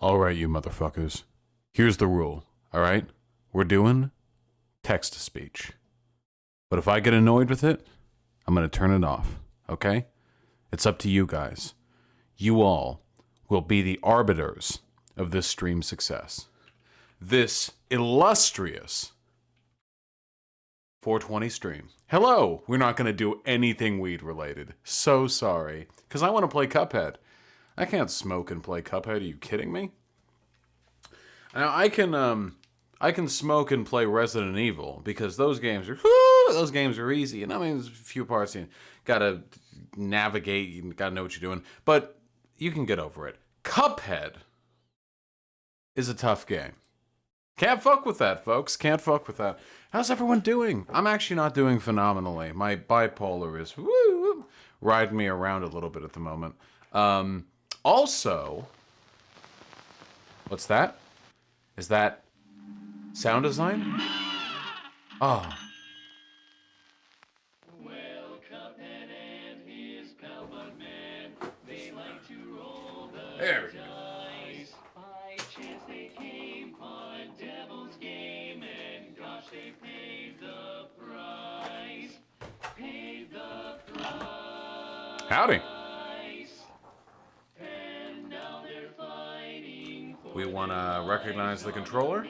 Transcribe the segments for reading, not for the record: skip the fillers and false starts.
Alright, you motherfuckers. Here's the rule, alright? We're doing text-to-speech. But if I get annoyed with it, I'm gonna turn it off, okay? It's up to you guys. You all will be the arbiters of this stream's success. This illustrious 420 stream. Hello! We're not gonna do anything weed-related. So sorry. Because I want to play Cuphead. I can't smoke and play Cuphead. Are you kidding me? Now I can smoke and play Resident Evil because those games are easy. And I mean, there's a few parts you gotta navigate. You gotta know what you're doing, but you can get over it. Cuphead is a tough game. Can't fuck with that, folks. Can't fuck with that. How's everyone doing? I'm actually not doing phenomenally. My bipolar is riding me around a little bit at the moment. Also, what's that? Is that sound design? Oh. Well, Cuphead and his pal Bugman, they like to roll the dice. By chance they came on Devil's Game, and gosh, they paid the price. Paid the price. Howdy. We want to recognize the controller.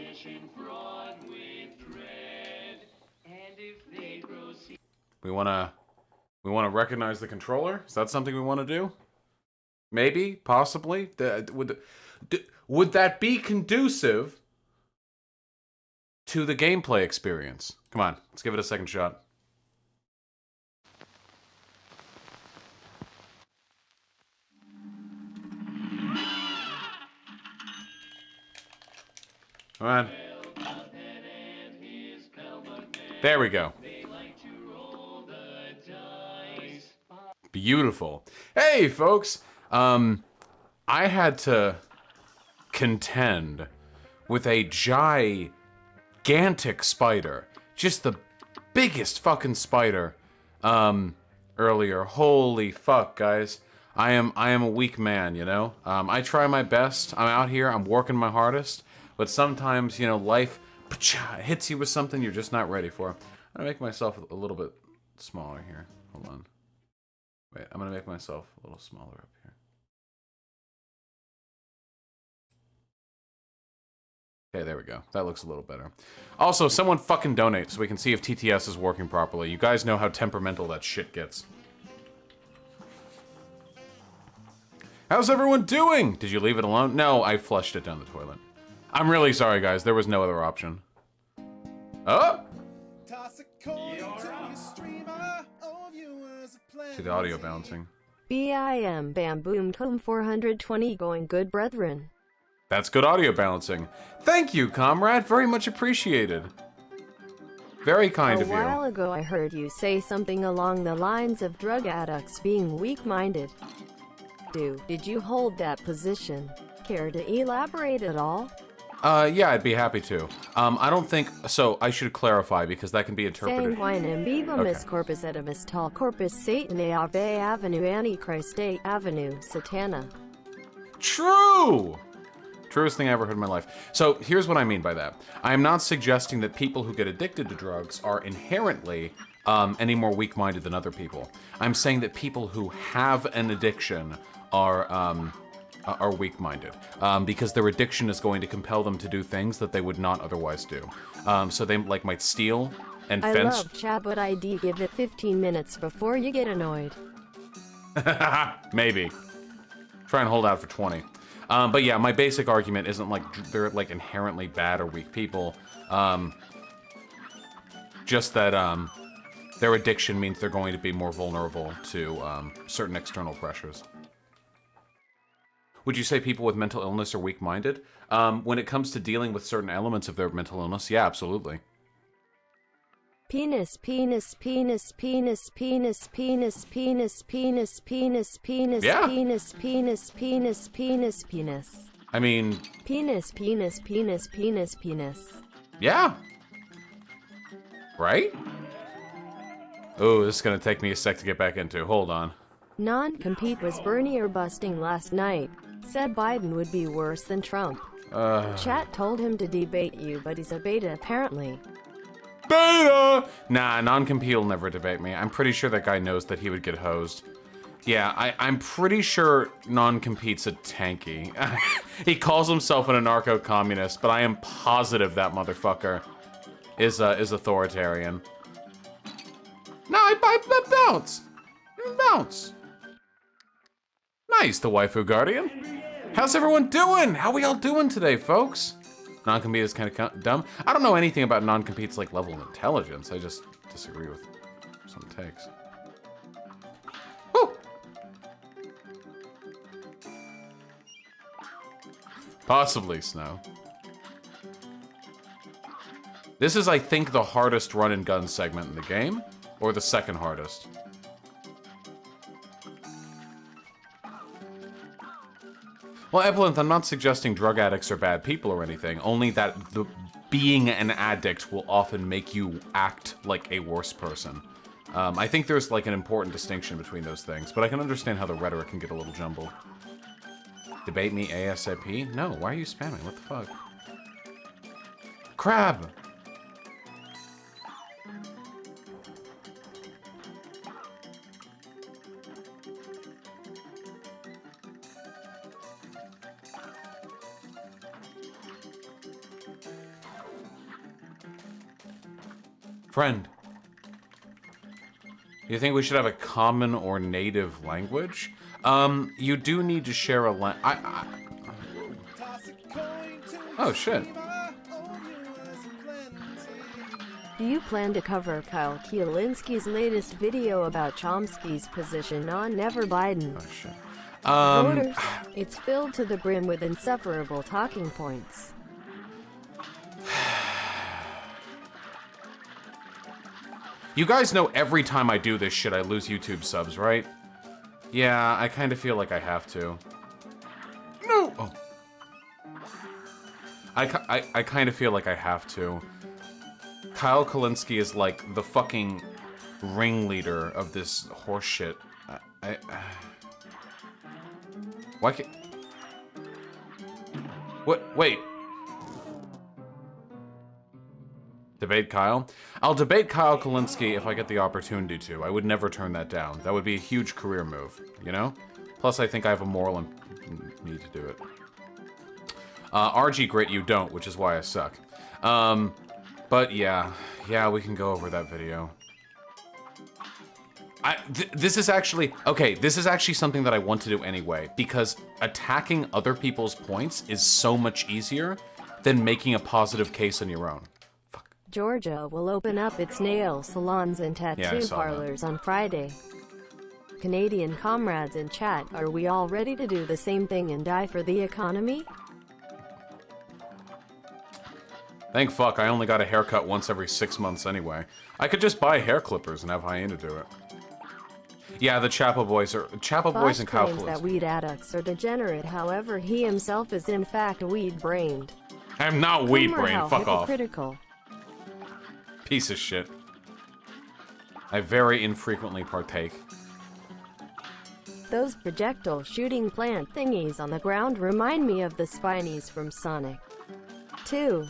We want to recognize the controller. Is that something we want to do? Maybe, possibly. Would that be conducive to the gameplay experience? Come on, let's give it a second shot. Come on. There we go. Beautiful. Hey, folks. I had to contend with a gigantic spider. Just the biggest fucking spider. Earlier. Holy fuck, guys. I am a weak man, you know? I try my best. I'm out here. I'm working my hardest. But sometimes, you know, life hits you with something you're just not ready for. I'm gonna make myself a little bit smaller here. Hold on. Wait, I'm gonna make myself a little smaller up here. Okay, there we go. That looks a little better. Also, someone fucking donate so we can see if TTS is working properly. You guys know how temperamental that shit gets. How's everyone doing? Did you leave it alone? No, I flushed it down the toilet. I'm really sorry, guys. There was no other option. Oh! See the audio bouncing. BIM Bam Boom Tom 420 going good, brethren. That's good audio balancing. Thank you, comrade. Very much appreciated. Very kind of you. A while ago I heard you say something along the lines of drug addicts being weak-minded. Did you hold that position? Care to elaborate at all? Yeah, I'd be happy to. I don't think... So, I should clarify, because that can be interpreted... Sanguine imbibimus corpus edimus tal corpus satanae ave avenue antichrist avenue satana. True! Truest thing I ever heard in my life. So, here's what I mean by that. I am not suggesting that people who get addicted to drugs are inherently any more weak-minded than other people. I'm saying that people who have an addiction are weak-minded, because their addiction is going to compel them to do things that they would not otherwise do. So they might steal and fence. I love chat, but ID give it 15 minutes before you get annoyed. Maybe. Try and hold out for 20. But yeah, my basic argument isn't like they're like inherently bad or weak people. Just that their addiction means they're going to be more vulnerable to certain external pressures. Would you say people with mental illness are weak-minded? When it comes to dealing with certain elements of their mental illness, yeah, absolutely. Penis, penis, penis, penis, penis, penis, penis, penis, penis, penis, Yeah. penis, penis, penis, penis, penis. I mean... Penis, penis, penis, penis, penis. Yeah. Right? Oh, this is gonna take me a sec to get back into. Hold on. Non-compete was Bernier busting last night. Said Biden would be worse than Trump. Chat told him to debate you, but he's a beta apparently. Beta! Nah, non-compete will never debate me. I'm pretty sure that guy knows that he would get hosed. Yeah, I'm pretty sure non-compete's a tanky. He calls himself an anarcho-communist, but I am positive that motherfucker is authoritarian. No, I bounce. Bounce. Nice, the waifu guardian. How's everyone doing? How we all doing today, folks? Non-compete is kind of dumb. I don't know anything about non-compete's like level of intelligence. I just disagree with some takes. Woo! Possibly Snow. This is, I think, the hardest run and gun segment in the game, or the second hardest. Well, Evelynth, I'm not suggesting drug addicts are bad people or anything, only that being an addict will often make you act like a worse person. I think there's like an important distinction between those things, but I can understand how the rhetoric can get a little jumbled. Debate me ASAP? No, why are you spamming? What the fuck? Crab! Friend, you think we should have a common or native language? You do need to share a Oh, shit. Do you plan to cover Kyle Kielinski's latest video about Chomsky's position on Never Biden? Oh, shit. Voters, it's filled to the brim with insufferable talking points. You guys know every time I do this shit, I lose YouTube subs, right? Yeah, I kind of feel like I have to. No! Oh. I kind of feel like I have to. Kyle Kalinske is like the fucking ringleader of this horseshit. Why can't... What? Wait. Debate Kyle? I'll debate Kyle Kalinske if I get the opportunity to. I would never turn that down. That would be a huge career move, you know? Plus, I think I have a moral need to do it. RG Grit, you don't, which is why I suck. But yeah, we can go over that video. This is actually, okay, this is actually something that I want to do anyway, because attacking other people's points is so much easier than making a positive case on your own. Georgia will open up its nail salons and tattoo parlors on Friday. Canadian comrades in chat, are we all ready to do the same thing and die for the economy? Thank fuck, I only got a haircut once every 6 months anyway. I could just buy hair clippers and have Hyena do it. Yeah, the Chapo boys and Kyle claims that weed addicts are degenerate, however he himself is in fact weed-brained. I'm not weed-brained, fuck off. Piece of shit. I very infrequently partake. Those projectile shooting plant thingies on the ground remind me of the Spinies from Sonic 2.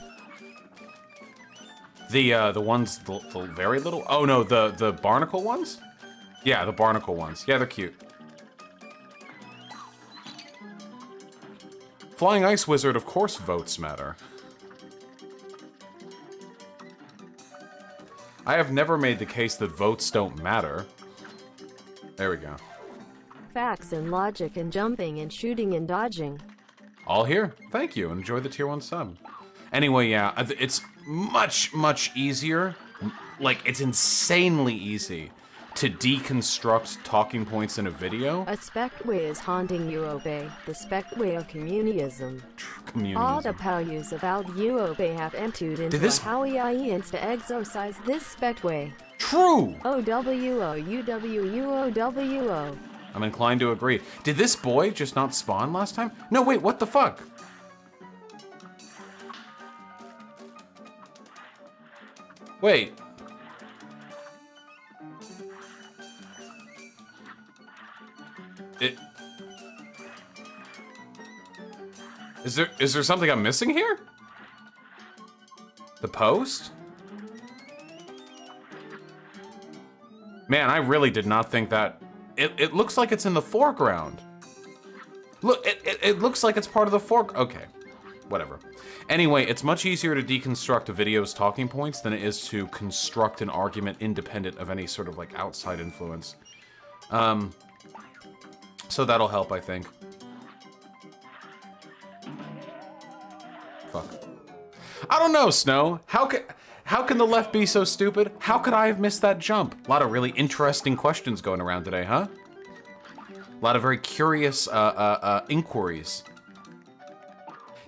The ones, the very little? Oh no, the barnacle ones? Yeah, the barnacle ones. Yeah, they're cute. Flying Ice Wizard, of course votes matter. I have never made the case that votes don't matter. There we go. Facts and logic and jumping and shooting and dodging. All here. Thank you. Enjoy the tier 1 sub. Anyway, yeah, it's much easier. Like, it's insanely easy to deconstruct talking points in a video. A spectway is haunting UOB, the spectway of communism. All the values about UOB have entered into Howians to exorcise this spectway. True! OWOUWUOWO. I'm inclined to agree. Did this boy just not spawn last time? No, wait, what the fuck? Wait. Is there something I'm missing here? The post? Man, I really did not think that... It looks like it's in the foreground. Look, it looks like it's part of the Okay, whatever. Anyway, it's much easier to deconstruct a video's talking points than it is to construct an argument independent of any sort of, like, outside influence. So that'll help, I think. Fuck. I don't know, Snow. How can the left be so stupid? How could I have missed that jump? A lot of really interesting questions going around today, huh? A lot of very curious inquiries.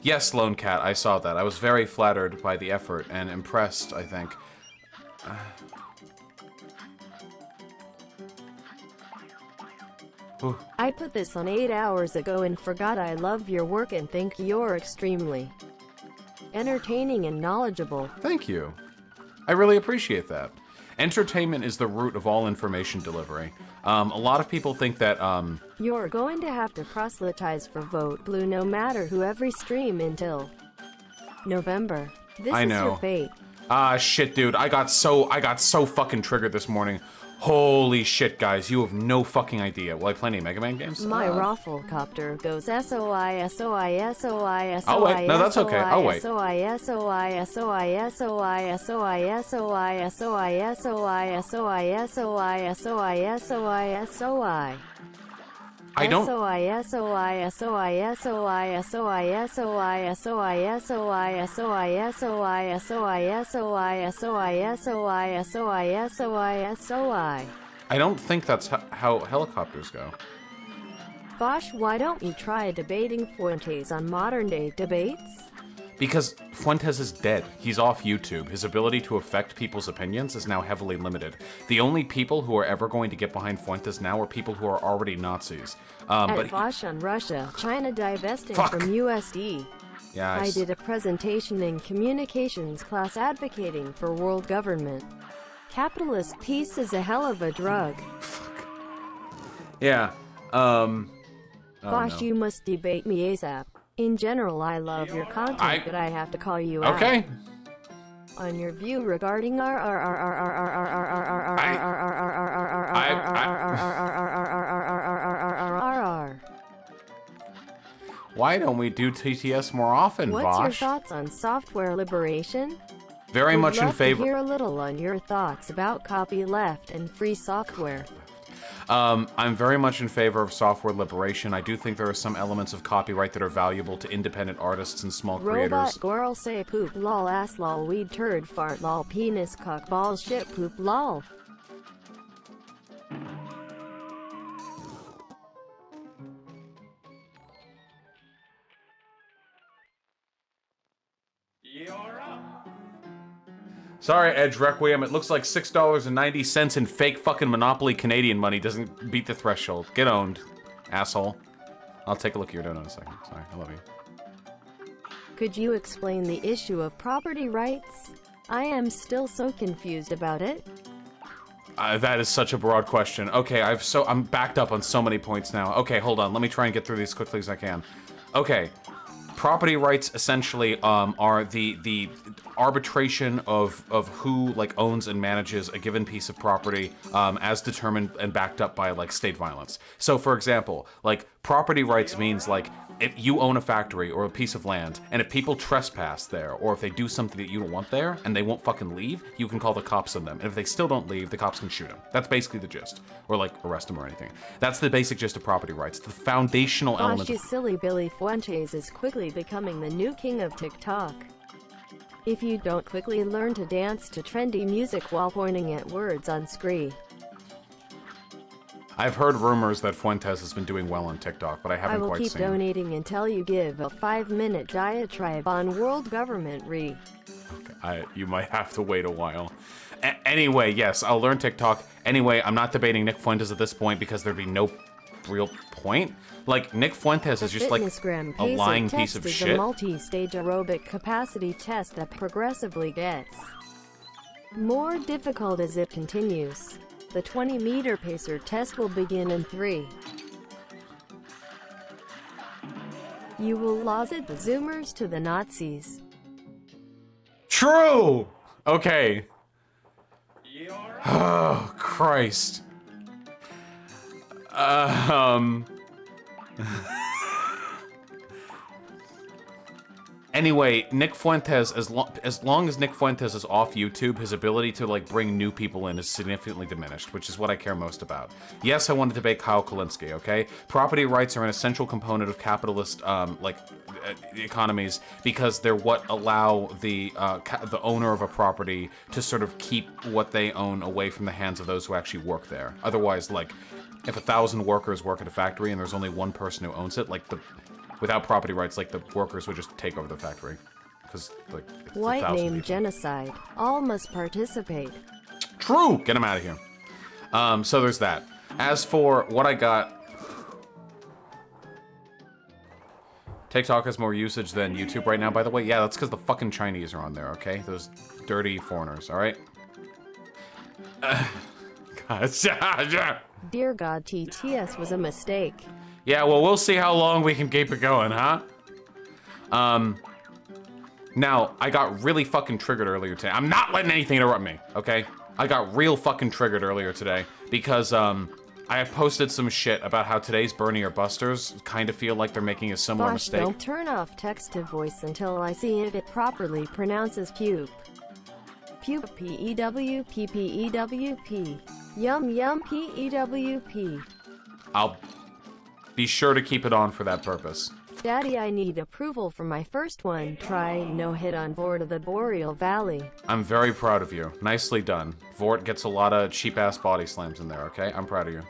Yes, Lone Cat, I saw that. I was very flattered by the effort and impressed, I think. I put this on 8 hours ago and forgot. I love your work and think you're extremely entertaining and knowledgeable. Thank you. I really appreciate that. Entertainment is the root of all information delivery. A lot of people think that, You're going to have to proselytize for Vote Blue no matter who every stream until November. This is your fate. Ah, shit, dude. I got so fucking triggered this morning. Holy shit, guys. You have no fucking idea. Will I play any Mega Man games? My Rafflecopter goes SOI, SOI, SOI, SOI. I'll wait. No, that's okay. I'll wait. SOI, SOI, SOI, SOI, SOI, SOI, SOI, SOI, SOI, SOI, SOI, SOI, SOI. I don't. SOI, SOI, SOI, SOI, SOI, SOI, SOI, SOI, SOI, SOI, SOI, SOI, SOI, SOI, SOI, SOI, SOI. I don't think that's how helicopters go. Bosh, why don't you try debating Fuentes on modern day debates? Because Fuentes is dead. He's off YouTube. His ability to affect people's opinions is now heavily limited. The only people who are ever going to get behind Fuentes now are people who are already Nazis. But Bosh on Russia, China divesting from USD. Yeah, I did a presentation in communications class advocating for world government. Capitalist peace is a hell of a drug. Fuck. Yeah. Bosh, no. you must debate me ASAP. In general, I love your content, but I have to call you out. Okay. On your view regarding Why don't we do TTS more often, Vosh? What's your thoughts on software liberation? Very much in favor. To hear a little on your thoughts about copyleft and free software. I'm very much in favor of software liberation. I do think there are some elements of copyright that are valuable to independent artists and small creators. Robot girl say poop lol ass lol weed turd fart lol penis cock balls shit poop lol. Sorry, Edge Requiem. It looks like $6.90 in fake fucking Monopoly Canadian money doesn't beat the threshold. Get owned, asshole. I'll take a look at your donut in a second. Sorry, I love you. Could you explain the issue of property rights? I am still so confused about it. That is such a broad question. Okay, I'm backed up on so many points now. Okay, hold on. Let me try and get through these as quickly as I can. Okay. Property rights essentially are the arbitration of who like owns and manages a given piece of property as determined and backed up by like state violence. So for example, like property rights means like if you own a factory or a piece of land and if people trespass there or if they do something that you don't want there and they won't fucking leave, you can call the cops on them. And if they still don't leave, the cops can shoot them. That's basically the gist. Or like arrest them or anything. That's the basic gist of property rights. The foundational element. Gosh, silly Billy Fuentes is quickly becoming the new king of TikTok. If you don't quickly learn to dance to trendy music while pointing at words on screen. I've heard rumors that Fuentes has been doing well on TikTok, but I haven't quite seen. I will keep donating until you give a 5-minute diatribe on world government re. Okay, you might have to wait a while. Anyway, yes, I'll learn TikTok. Anyway, I'm not debating Nick Fuentes at this point because there'd be no real point. Like, Nick Fuentes is just like a lying piece of shit. A multi-stage aerobic capacity test that progressively gets more difficult as it continues. The 20-meter pacer test will begin in 3, You will lose it the Zoomers to the Nazis. True! Okay. Oh, Christ. Anyway, Nick Fuentes, as long as Nick Fuentes is off YouTube, his ability to, like, bring new people in is significantly diminished, which is what I care most about. Yes, I want to debate Kyle Kulinski, okay? Property rights are an essential component of capitalist, economies because they're what allow the owner of a property to sort of keep what they own away from the hands of those who actually work there. Otherwise, like, if 1,000 workers work at a factory and there's only one person who owns it, like, without property rights, like, the workers would just take over the factory. Because, like, it's White name people. Genocide. All must participate. True! Get him out of here. So there's that. As for what I got... TikTok has more usage than YouTube right now, by the way. Yeah, that's because the fucking Chinese are on there, okay? Those dirty foreigners, alright? Dear God, TTS was a mistake. Yeah, well, we'll see how long we can keep it going, huh? Now, I got really fucking triggered earlier today. I'm not letting anything interrupt me, okay? I got real fucking triggered earlier today because, I posted some shit about how today's Bernie or Busters kind of feel like they're making a similar mistake. Don't turn off text-to-voice until I see if it properly pronounces pupe. Pupe, P-E-W-P, P-E-W-P. Yum, yum, P-E-W-P. I'll be sure to keep it on for that purpose. Daddy, I need approval for my first one. Try no hit on Vort of the Boreal Valley. I'm very proud of you. Nicely done. Vort gets a lot of cheap-ass body slams in there, okay? I'm proud of you.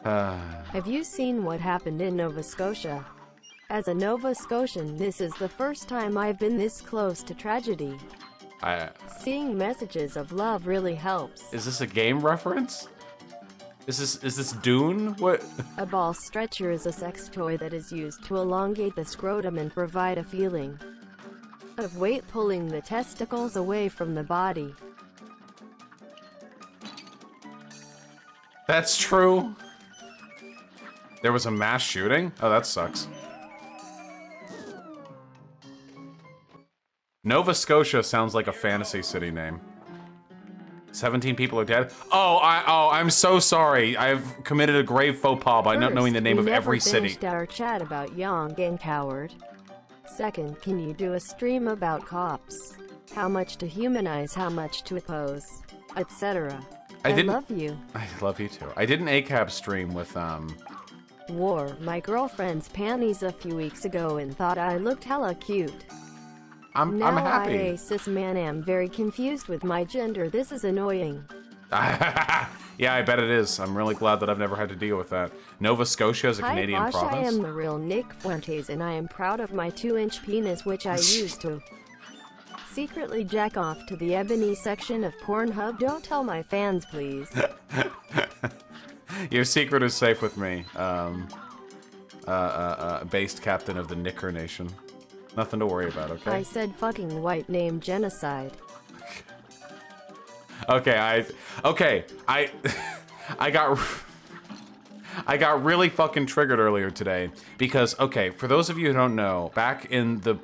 Have you seen what happened in Nova Scotia? As a Nova Scotian, this is the first time I've been this close to tragedy. Seeing messages of love really helps. Is this a game reference? Is this Dune? What? A ball stretcher is a sex toy that is used to elongate the scrotum and provide a feeling of weight pulling the testicles away from the body. That's true. There was a mass shooting? Oh, that sucks. Nova Scotia sounds like a fantasy city name. 17 people are dead. I'm so sorry. I've committed a grave faux pas by not knowing the name of every city. We never finished our chat about Young and Coward. Second, can you do a stream about cops? How much to humanize, how much to oppose, etc. I love you. I love you too. I did an ACAB stream with, wore my girlfriend's panties a few weeks ago and thought I looked hella cute. I'm now happy. I, a cis man, am very confused with my gender. This is annoying. Yeah, I bet it is. I'm really glad that I've never had to deal with that. Nova Scotia is a Canadian Bosh, province. I am the real Nick Fuentes, and I am proud of my 2-inch penis, which I use to secretly jack off to the ebony section of Pornhub. Don't tell my fans, please. Your secret is safe with me. Based captain of the Knicker Nation. Nothing to worry about, okay? I said fucking white name Genocide. Okay, I got really fucking triggered earlier today because, okay, for those of you who don't know, back in the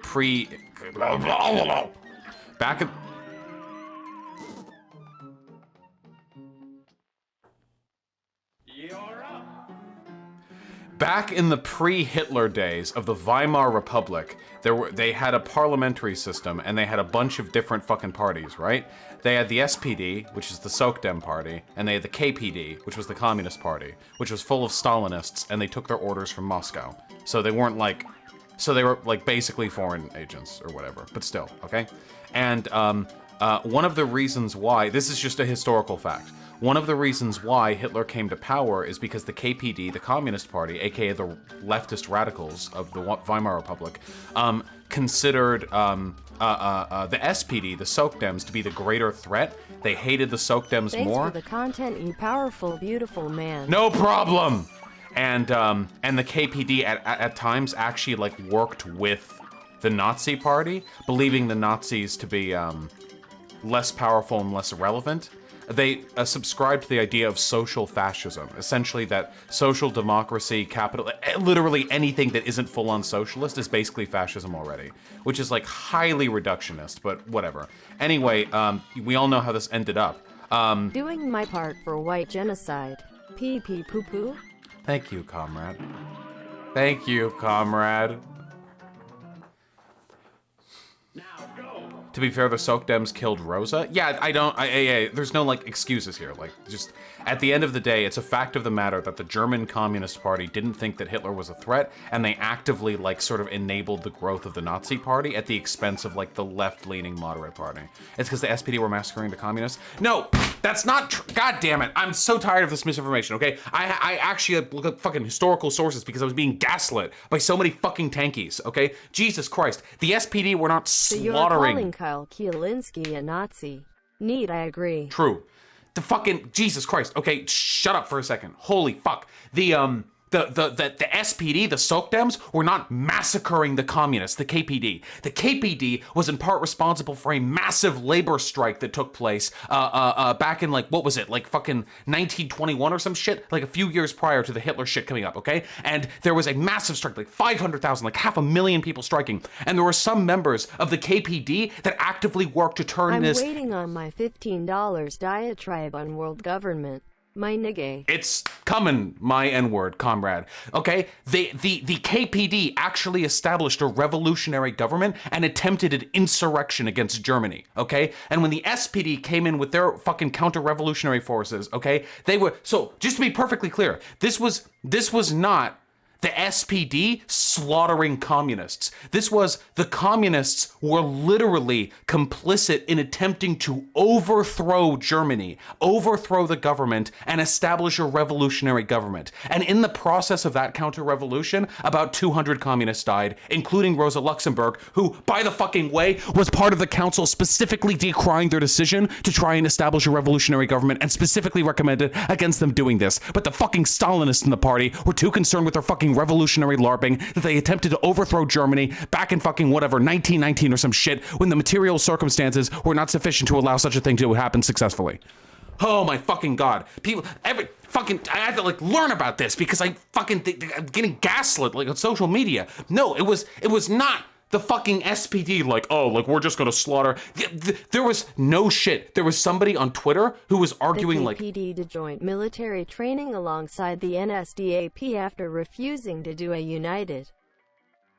Back in the pre-Hitler days of the Weimar Republic, they had a parliamentary system, and they had a bunch of different fucking parties, right? They had the SPD, which is the Sokdem party, and they had the KPD, which was the Communist Party, which was full of Stalinists, and they took their orders from Moscow. So they weren't like... So they were, like, basically foreign agents, or whatever, but still, okay? And one of the reasons why... This is just a historical fact. One of the reasons why Hitler came to power is because the KPD, the Communist Party, aka the leftist radicals of the Weimar Republic, considered the SPD, the Sokdems, to be the greater threat. They hated the Sokdems more. Thanks for the content, you powerful, beautiful man. No problem! And the KPD at times actually, like, worked with the Nazi Party, believing the Nazis to be less powerful and less relevant. they subscribe to the idea of social fascism, essentially that social democracy, capital, literally anything that isn't full-on socialist is basically fascism already, which is like highly reductionist, but whatever. Anyway, we all know how this ended up. Doing my part for white genocide. Pee pee poo poo. Thank you, comrade. Thank you, comrade. To be fair, the Sokdems killed Rosa. Yeah, there's no, like, excuses here. Like, just, at the end of the day, it's a fact of the matter that the German Communist Party didn't think that Hitler was a threat, and they actively, like, sort of enabled the growth of the Nazi Party at the expense of, like, the left-leaning moderate party. It's because the SPD were massacring the communists? No, that's not true. God damn it. I'm so tired of this misinformation, okay? I actually look at fucking historical sources because I was being gaslit by so many fucking tankies, okay? Jesus Christ. The SPD were not slaughtering... Kyle Kielinski a Nazi. Neat, I agree. True. The fucking Jesus Christ. Okay, shut up for a second. Holy fuck. The SPD, the Sokdems, were not massacring the communists, the KPD. The KPD was in part responsible for a massive labor strike that took place back in, like, what was it, like fucking 1921 or some shit? Like a few years prior to the Hitler shit coming up, okay? And there was a massive strike, like 500,000, like 500,000 people striking. And there were some members of the KPD that actively worked to turn this... I'm waiting on my $15 diatribe on world government. My nigga. It's coming, my N-word, comrade. Okay? The KPD actually established a revolutionary government and attempted an insurrection against Germany, okay? And when the SPD came in with their fucking counter-revolutionary forces, okay, they were... So, just to be perfectly clear, this was not the SPD slaughtering communists. This was the communists were literally complicit in attempting to overthrow Germany, overthrow the government, and establish a revolutionary government. And in the process of that counter-revolution, about 200 communists died, including Rosa Luxemburg, who, by the fucking way, was part of the council specifically decrying their decision to try and establish a revolutionary government and specifically recommended against them doing this. But the fucking Stalinists in the party were too concerned with their fucking revolutionary LARPing that they attempted to overthrow Germany back in fucking whatever 1919 or some shit when the material circumstances were not sufficient to allow such a thing to happen successfully. Oh my fucking god. People, I had to like learn about this because I'm getting gaslit like on social media. No, it was not the fucking SPD, like, oh, like, we're just gonna slaughter. There was no shit. There was somebody on Twitter who was arguing, like... The KPD to joint military training alongside the NSDAP after refusing to do a united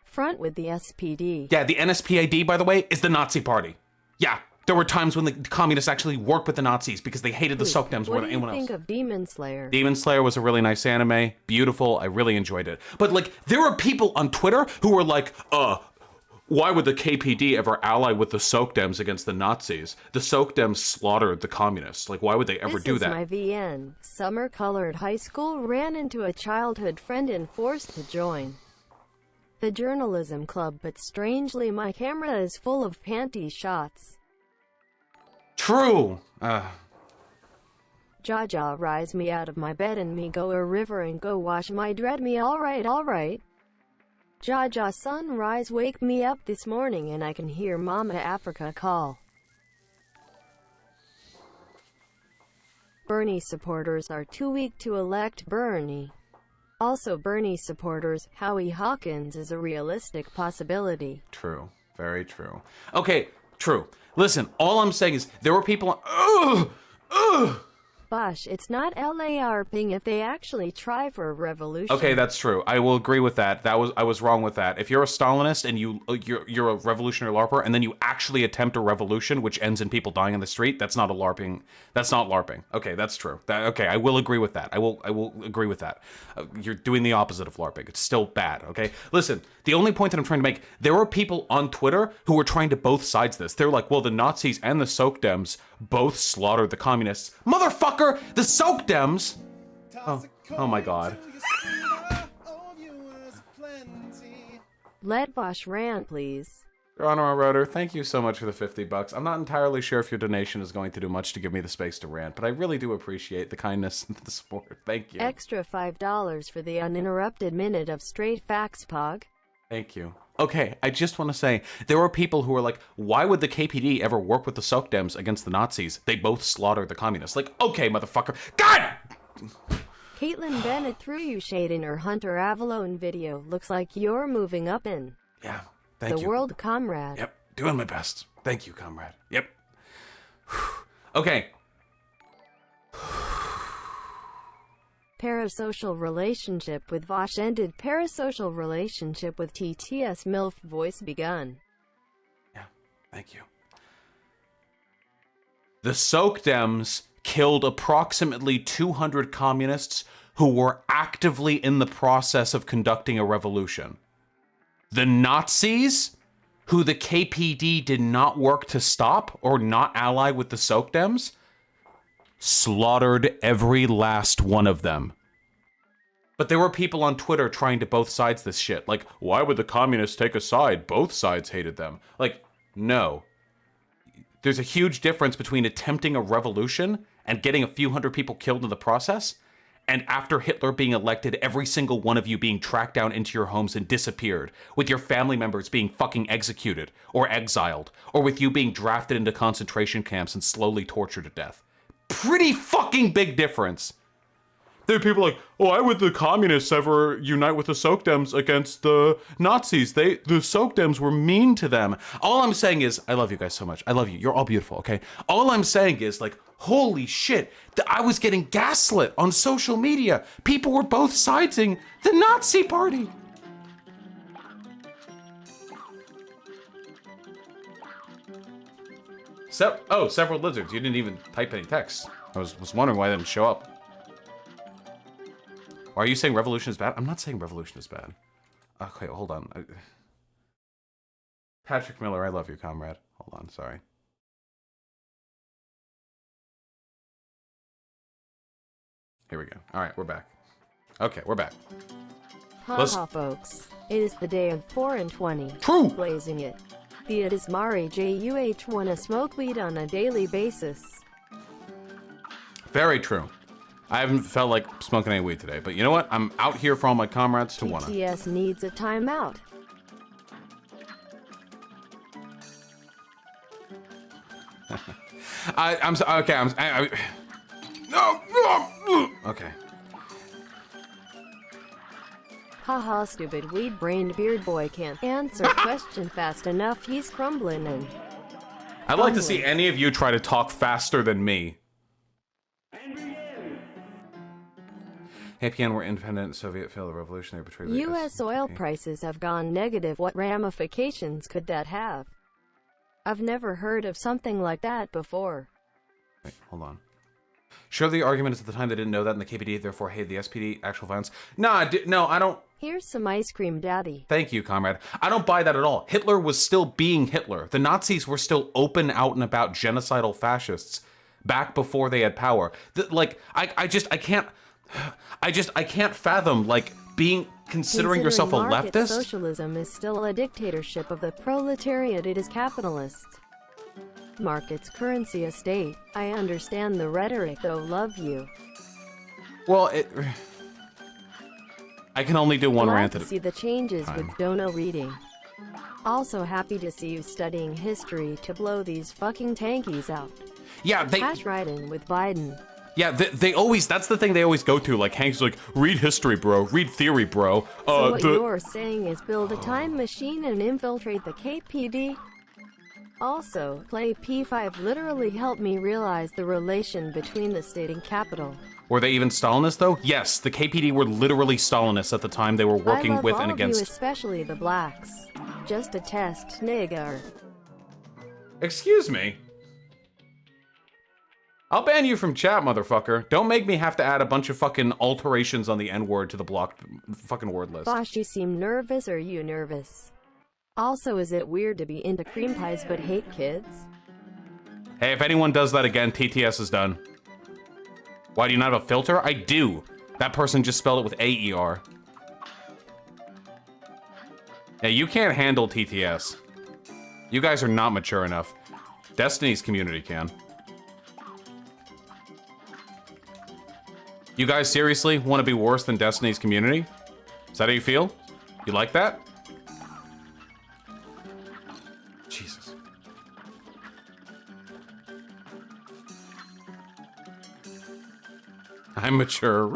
front with the SPD. Yeah, the NSPAD, by the way, is the Nazi party. Yeah, there were times when the communists actually worked with the Nazis because they hated the Sokdems more than anyone else. What do you think of Demon Slayer? Demon Slayer was a really nice anime. Beautiful. I really enjoyed it. But, like, there were people on Twitter who were like, why would the KPD ever ally with the Sokdems against the Nazis? The Sokdems slaughtered the communists. Like, why would they ever do that? This is my VN. Summer-colored high school ran into a childhood friend and forced to join the journalism club, but strangely my camera is full of panty shots. True. Jaja, rise me out of my bed and me go a river and go wash my dread me. Alright. Jaja, sunrise, wake me up this morning and I can hear Mama Africa call. Bernie supporters are too weak to elect Bernie. Also, Bernie supporters, Howie Hawkins is a realistic possibility. True. Very true. Okay, true. Listen, all I'm saying is there were people... Bosh, it's not LARPing if they actually try for a revolution. Okay, that's true. I will agree with that. I was wrong with that. If you're a Stalinist and you're a revolutionary LARPer and then you actually attempt a revolution which ends in people dying in the street, that's not a LARPing. That's not LARPing. Okay, that's true. Okay, I will agree with that. I will agree with that. You're doing the opposite of LARPing. It's still bad, okay? Listen, the only point that I'm trying to make, there were people on Twitter who were trying to both sides this. They're like, well, the Nazis and the Sokdems both slaughtered the communists. Motherfucker, the Sokdems! Oh my god. Let Bosh rant, please. Your Honor, Rotor, thank you so much for the $50. I'm not entirely sure if your donation is going to do much to give me the space to rant, but I really do appreciate the kindness and the support. Thank you. Extra $5 for the uninterrupted minute of straight facts, Pog. Thank you. Okay, I just want to say, there are people who are like, why would the KPD ever work with the Sokdems against the Nazis? They both slaughtered the communists. Like, okay, motherfucker. God! Caitlin Bennett threw you shade in her Hunter Avallone video. Looks like you're moving up in Yeah, thank you. the world, comrade. Yep, doing my best. Thank you, comrade. Yep. Okay. Parasocial relationship with Vosh ended. Parasocial relationship with TTS MILF voice begun. Yeah, thank you. The Sokdems killed approximately 200 communists who were actively in the process of conducting a revolution. The Nazis, who the KPD did not work to stop or not ally with the Sokdems, slaughtered every last one of them. But there were people on Twitter trying to both sides this shit. Like, why would the communists take a side? Both sides hated them. Like, no. There's a huge difference between attempting a revolution and getting a few hundred people killed in the process, and after Hitler being elected, every single one of you being tracked down into your homes and disappeared, with your family members being fucking executed or exiled, or with you being drafted into concentration camps and slowly tortured to death. Pretty fucking big difference. There are people like, oh, why would the communists ever unite with the Sokdems against the Nazis? The Sokdems were mean to them. All I'm saying is, I love you guys so much. I love you. You're all beautiful, okay? All I'm saying is, like, holy shit, I was getting gaslit on social media. People were both siding the Nazi party. Several lizards. You didn't even type any text. I was wondering why they didn't show up. Are you saying revolution is bad? I'm not saying revolution is bad. Okay, hold on. Patrick Miller, I love you, comrade. Hold on, sorry. Here we go. All right, we're back. Okay, we're back. Haha, folks. It is the day of 4 and 20. True! Blazing it. The it is Mari JUH wanna smoke weed on a daily basis. Very true. I haven't felt like smoking any weed today, but you know what? I'm out here for all my comrades to wanna. TTS needs a timeout. Okay. Haha, stupid weed-brained beard boy can't answer question fast enough. He's crumbling and... I'd like to see any of you try to talk faster than me. APN were independent, Soviet failed the revolution, they betrayed the U.S. oil prices have gone negative. What ramifications could that have? I've never heard of something like that before. Wait, hold on. Sure, the argument is at the time they didn't know that, and the KPD therefore hated the SPD, actual violence. No, no, I don't... Here's some ice cream, daddy. Thank you, comrade. I don't buy that at all. Hitler was still being Hitler. The Nazis were still open, out and about genocidal fascists back before they had power. I can't fathom, like, considering yourself a leftist. Socialism is still a dictatorship of the proletariat. It is capitalist. Markets, currency, a state. I understand the rhetoric, though. Love you. Well, I can only do one rant at a time. See the changes with Dono reading. Also happy to see you studying history to blow these fucking tankies out. Yeah, Hash right-in with Biden. Yeah, they always, that's the thing they always go to. Like, Hank's like, read history, bro. Read theory, bro. So what you're saying is build a time machine and infiltrate the KPD? Also, play P5 literally helped me realize the relation between the state and capital. Were they even Stalinists, though? Yes, the KPD were literally Stalinists at the time they were working with and against. You, especially the blacks. Just a test, nigger. Excuse me? I'll ban you from chat, motherfucker. Don't make me have to add a bunch of fucking alterations on the N-word to the blocked fucking word list. Bosh, you seem nervous. Are you nervous? Also, is it weird to be into cream pies but hate kids? Hey, if anyone does that again, TTS is done. Why, do you not have a filter? I do. That person just spelled it with A-E-R. Hey, you can't handle TTS. You guys are not mature enough. Destiny's community can. You guys seriously want to be worse than Destiny's community? Is that how you feel? You like that? Jesus. I'm mature.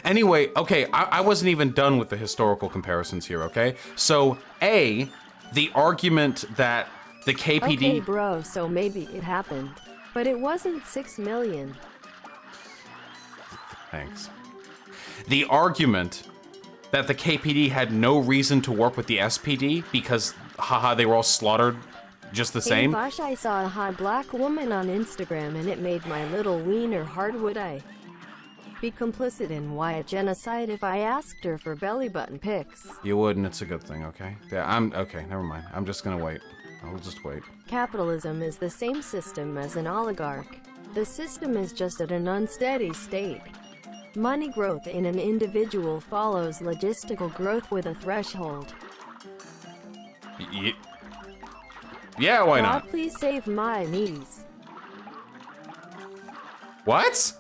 Anyway, okay, I wasn't even done with the historical comparisons here, okay? So, A, the argument that the KPD... Okay, bro, so maybe it happened. But it wasn't 6 million. Thanks. The argument that the KPD had no reason to work with the SPD because, haha, they were all slaughtered just the same. Hey, Bosh, I saw a hot black woman on Instagram and it made my little wiener hard. Would I be complicit in Wyatt genocide if I asked her for belly button pics? You wouldn't. It's a good thing, okay? Yeah, okay, never mind. I'm just gonna wait. I'll just wait. Capitalism is the same system as an oligarch. The system is just at an unsteady state. Money growth in an individual follows logistical growth with a threshold. Yeah, why God, not? please save my knees. What?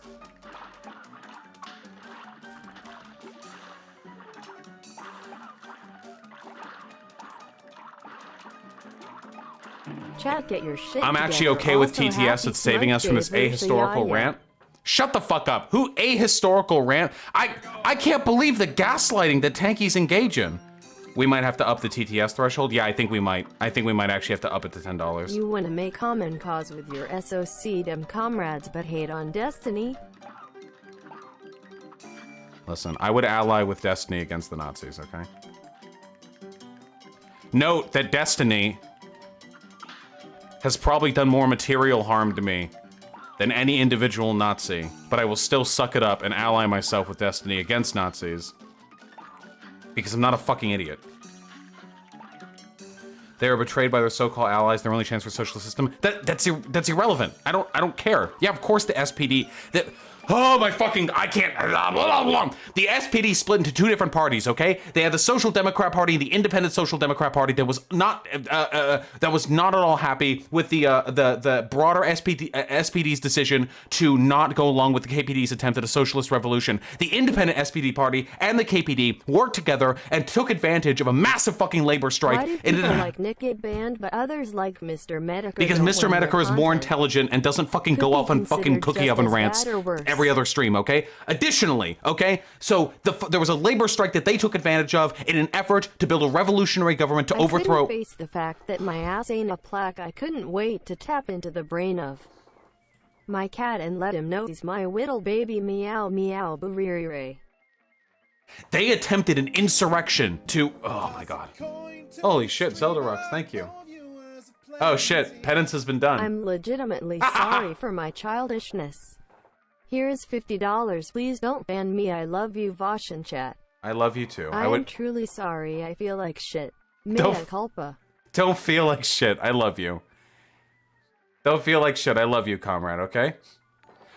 Chat, get your shit I'm actually okay with TTS. It's saving us from this ahistorical rant. Shut the fuck up. Who ahistorical rant? I can't believe the gaslighting that tankies engage in. We might have to up the TTS threshold. Yeah, I think we might. I think we might actually have to up it to $10. You wanna make common cause with your SOC dem comrades but hate on Destiny? Listen, I would ally with Destiny against the Nazis, okay? Note that Destiny has probably done more material harm to me than any individual Nazi, but I will still suck it up and ally myself with Destiny against Nazis because I'm not a fucking idiot. They are betrayed by their so-called allies. Their only chance for a socialist system. That's irrelevant. I don't care. Yeah, of course the SPD. Oh my fucking! I can't. The SPD split into two different parties. Okay, they had the Social Democrat Party and the Independent Social Democrat Party that was not at all happy with the broader SPD's decision to not go along with the KPD's attempt at a socialist revolution. The Independent SPD Party and the KPD worked together and took advantage of a massive fucking labor strike. Why do people like Nick get banned, but others like Mr. Medicare? Because Mr. Medicare is more intelligent and doesn't fucking go off on fucking cookie oven rants every other stream, okay? Additionally, okay, so there was a labor strike that they took advantage of in an effort to build a revolutionary government to overthrow. I couldn't face the fact that my ass ain't a plaque. I couldn't wait to tap into the brain of my cat and let him know he's my whittle baby. Meow meow buriri. They attempted an insurrection to, oh my god. Holy shit, Zelda Rocks, thank you. Oh shit, penance has been done. I'm legitimately sorry for my childishness. Here is $50. Please don't ban me. I love you, Vosh and chat. I love you too. I'm truly sorry. I feel like shit. Mea culpa. Don't feel like shit. I love you. Don't feel like shit. I love you, comrade. Okay.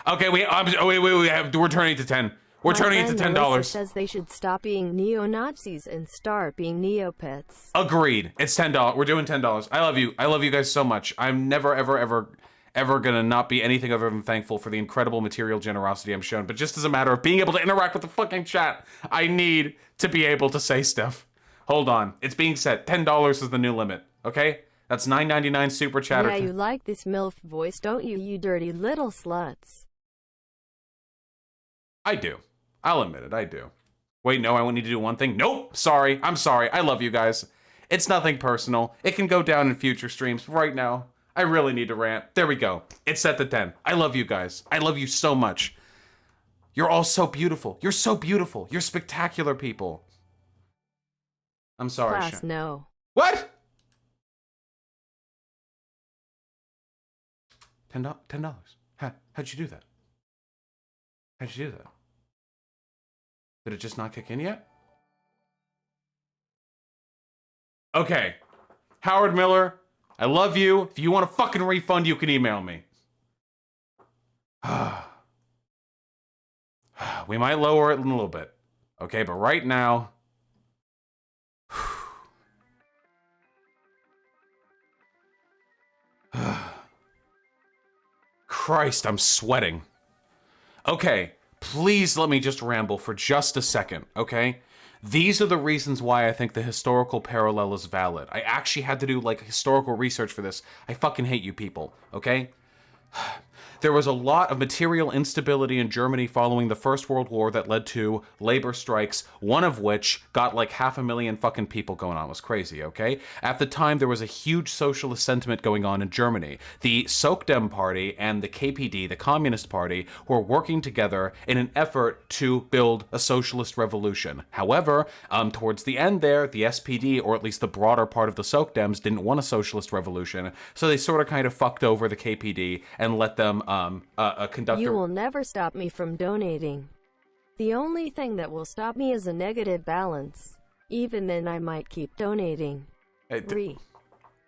Okay. We're turning to 10. We're turning it to $10. Says they should stop being neo-Nazis and start being Neopets. Agreed. It's $10. We're doing $10. I love you. I love you guys so much. I'm never, ever gonna not be anything other than thankful for the incredible material generosity I'm shown. But just as a matter of being able to interact with the fucking chat, I need to be able to say stuff. Hold on. It's being set. $10 is the new limit. Okay? That's $9.99 super chat. Yeah, you like this MILF voice, don't you, you dirty little sluts? I do. I'll admit it. I do. Wait, no, I need to do one thing. Nope. Sorry. I'm sorry. I love you guys. It's nothing personal. It can go down in future streams. Right now, I really need to rant. There we go. It's set to 10. I love you guys. I love you so much. You're all so beautiful. You're so beautiful. You're spectacular people. I'm sorry, Class, no. What? $10? How'd you do that? How'd you do that? Did it just not kick in yet? Okay. Howard Miller, I love you. If you want a fucking refund, you can email me. We might lower it in a little bit. Okay, but right now... Christ, I'm sweating. Okay, please let me just ramble for just a second, okay? These are the reasons why I think the historical parallel is valid. I actually had to do like historical research for this. I fucking hate you people, okay? There was a lot of material instability in Germany following the First World War that led to labor strikes, one of which got like 500,000 fucking people going on. It was crazy, okay? At the time, there was a huge socialist sentiment going on in Germany. The Socdem Party and the KPD, the Communist Party, were working together in an effort to build a socialist revolution. However, towards the end there, the SPD, or at least the broader part of the Socdems, didn't want a socialist revolution, so they sort of kind of fucked over the KPD and let them conduct. You will never stop me from donating. The only thing that will stop me is a negative balance. Even then, I might keep donating.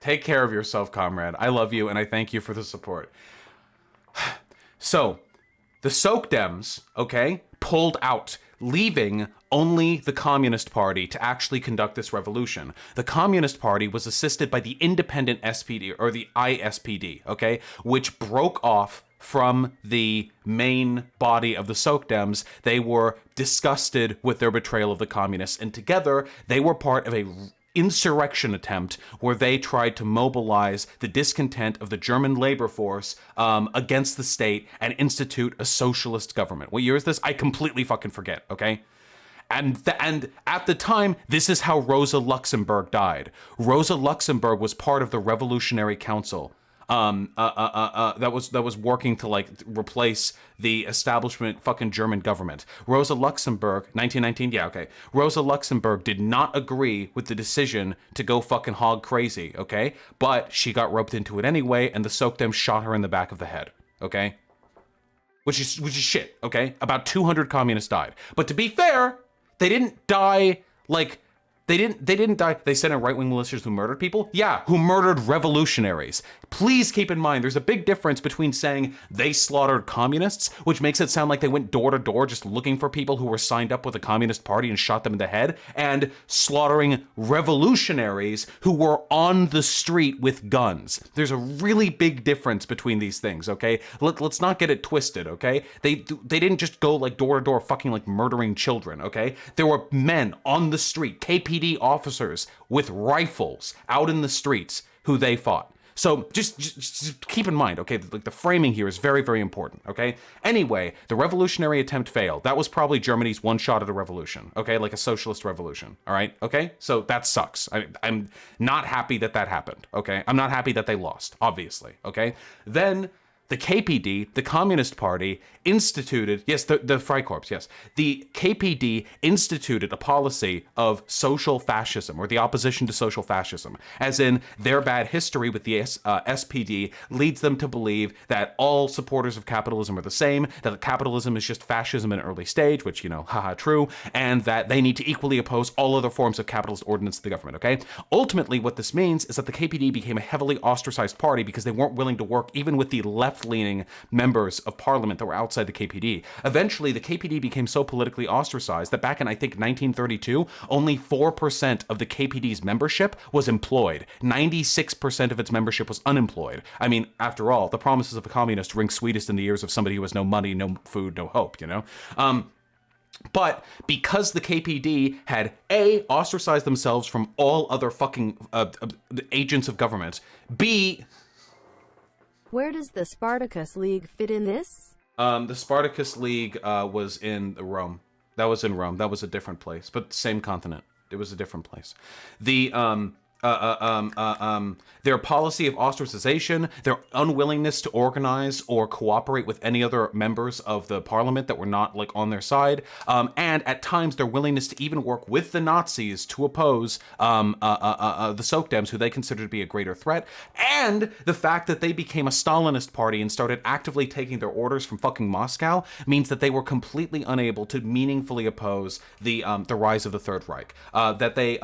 Take care of yourself, comrade. I love you, and I thank you for the support. So, the Socdems, okay, pulled out, leaving only the Communist Party to actually conduct this revolution. The Communist Party was assisted by the independent SPD, or the ISPD, okay, which broke off from the main body of the Socdems. They were disgusted with their betrayal of the communists, and together they were part of a insurrection attempt where they tried to mobilize the discontent of the German labor force against the state and institute a socialist government. What year is this? I completely fucking forget, okay? And at the time, this is how Rosa Luxemburg died. Rosa Luxemburg was part of the Revolutionary Council that was working to like replace the establishment fucking German government. Rosa Luxemburg, 1919, yeah, okay. Rosa Luxemburg did not agree with the decision to go fucking hog crazy, okay? But she got roped into it anyway, and the Socdem shot her in the back of the head, okay? Which is shit, okay? About 200 communists died. But to be fair, they didn't die like They didn't die. They sent in right-wing militias who murdered people? Yeah, who murdered revolutionaries. Please keep in mind, there's a big difference between saying they slaughtered communists, which makes it sound like they went door to door just looking for people who were signed up with the Communist Party and shot them in the head, and slaughtering revolutionaries who were on the street with guns. There's a really big difference between these things, okay? Let's not get it twisted, okay? They didn't just go like door to door fucking like murdering children, okay? There were men on the street, KPD officers with rifles out in the streets who they fought. So just keep in mind, okay, like the framing here is very, very important, okay? Anyway, the revolutionary attempt failed. That was probably Germany's one shot at a revolution, okay? Like a socialist revolution, all right? Okay? So that sucks. I'm not happy that happened, okay? I'm not happy that they lost, obviously, okay? Then the KPD, the Communist Party, instituted, yes, the Freikorps, yes. The KPD instituted a policy of social fascism, or the opposition to social fascism, as in their bad history with the SPD leads them to believe that all supporters of capitalism are the same, that capitalism is just fascism in an early stage, which, you know, haha, true, and that they need to equally oppose all other forms of capitalist ordinance to the government, okay? Ultimately, what this means is that the KPD became a heavily ostracized party because they weren't willing to work even with the left-leaning members of parliament that were outside the KPD. Eventually, the KPD became so politically ostracized that back in, I think, 1932, only 4% of the KPD's membership was employed. 96% of its membership was unemployed. I mean, after all, the promises of a communist ring sweetest in the ears of somebody who has no money, no food, no hope, you know? But because the KPD had A, ostracized themselves from all other fucking agents of government, B... Where does the Spartacus League fit in this? The Spartacus League was in Rome. That was in Rome. That was a different place, but same continent. It was a different place. Their policy of ostracization, their unwillingness to organize or cooperate with any other members of the parliament that were not like on their side, and at times their willingness to even work with the Nazis to oppose the Socdems, who they considered to be a greater threat, and the fact that they became a Stalinist party and started actively taking their orders from fucking Moscow means that they were completely unable to meaningfully oppose the rise of the Third Reich. That they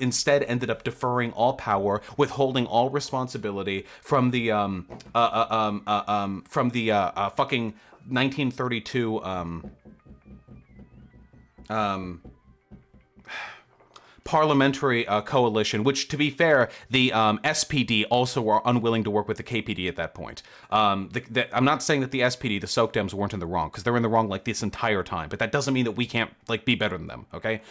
instead ended up deferring all power, withholding all responsibility from the fucking 1932 parliamentary coalition, which, to be fair, the SPD also were unwilling to work with the KPD at that point. I'm not saying that the SPD, the Socdems, weren't in the wrong, because they're in the wrong like this entire time, but that doesn't mean that we can't like be better than them, okay?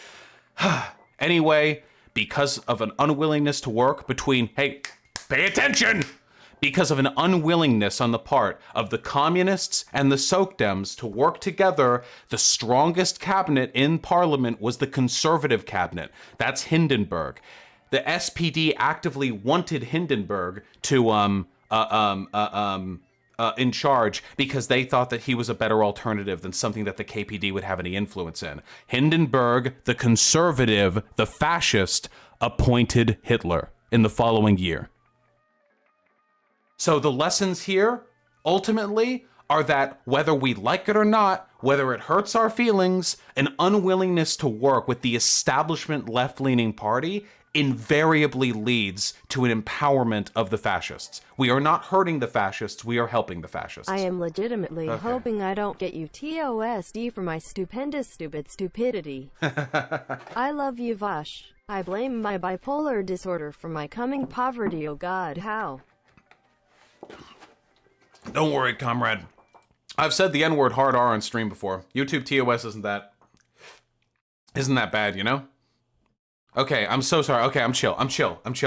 Anyway, because of an unwillingness to work between, hey, pay attention! Because of an unwillingness on the part of the communists and the Soc-Dems to work together, the strongest cabinet in parliament was the conservative cabinet. That's Hindenburg. The SPD actively wanted Hindenburg to in charge because they thought that he was a better alternative than something that the KPD would have any influence in. Hindenburg, the conservative, the fascist, appointed Hitler in the following year. So the lessons here, ultimately, are that whether we like it or not, whether it hurts our feelings, an unwillingness to work with the establishment left-leaning party invariably leads to an empowerment of the fascists. We are not hurting the fascists, we are helping the fascists. I am legitimately hoping I don't get you TOSD for my stupendous stupidity. I love you, Vosh. I blame my bipolar disorder for my coming poverty. Oh God, how? Don't worry, comrade. I've said the N-word hard R on stream before. YouTube TOS isn't that bad, you know? Okay, I'm so sorry. Okay, I'm chill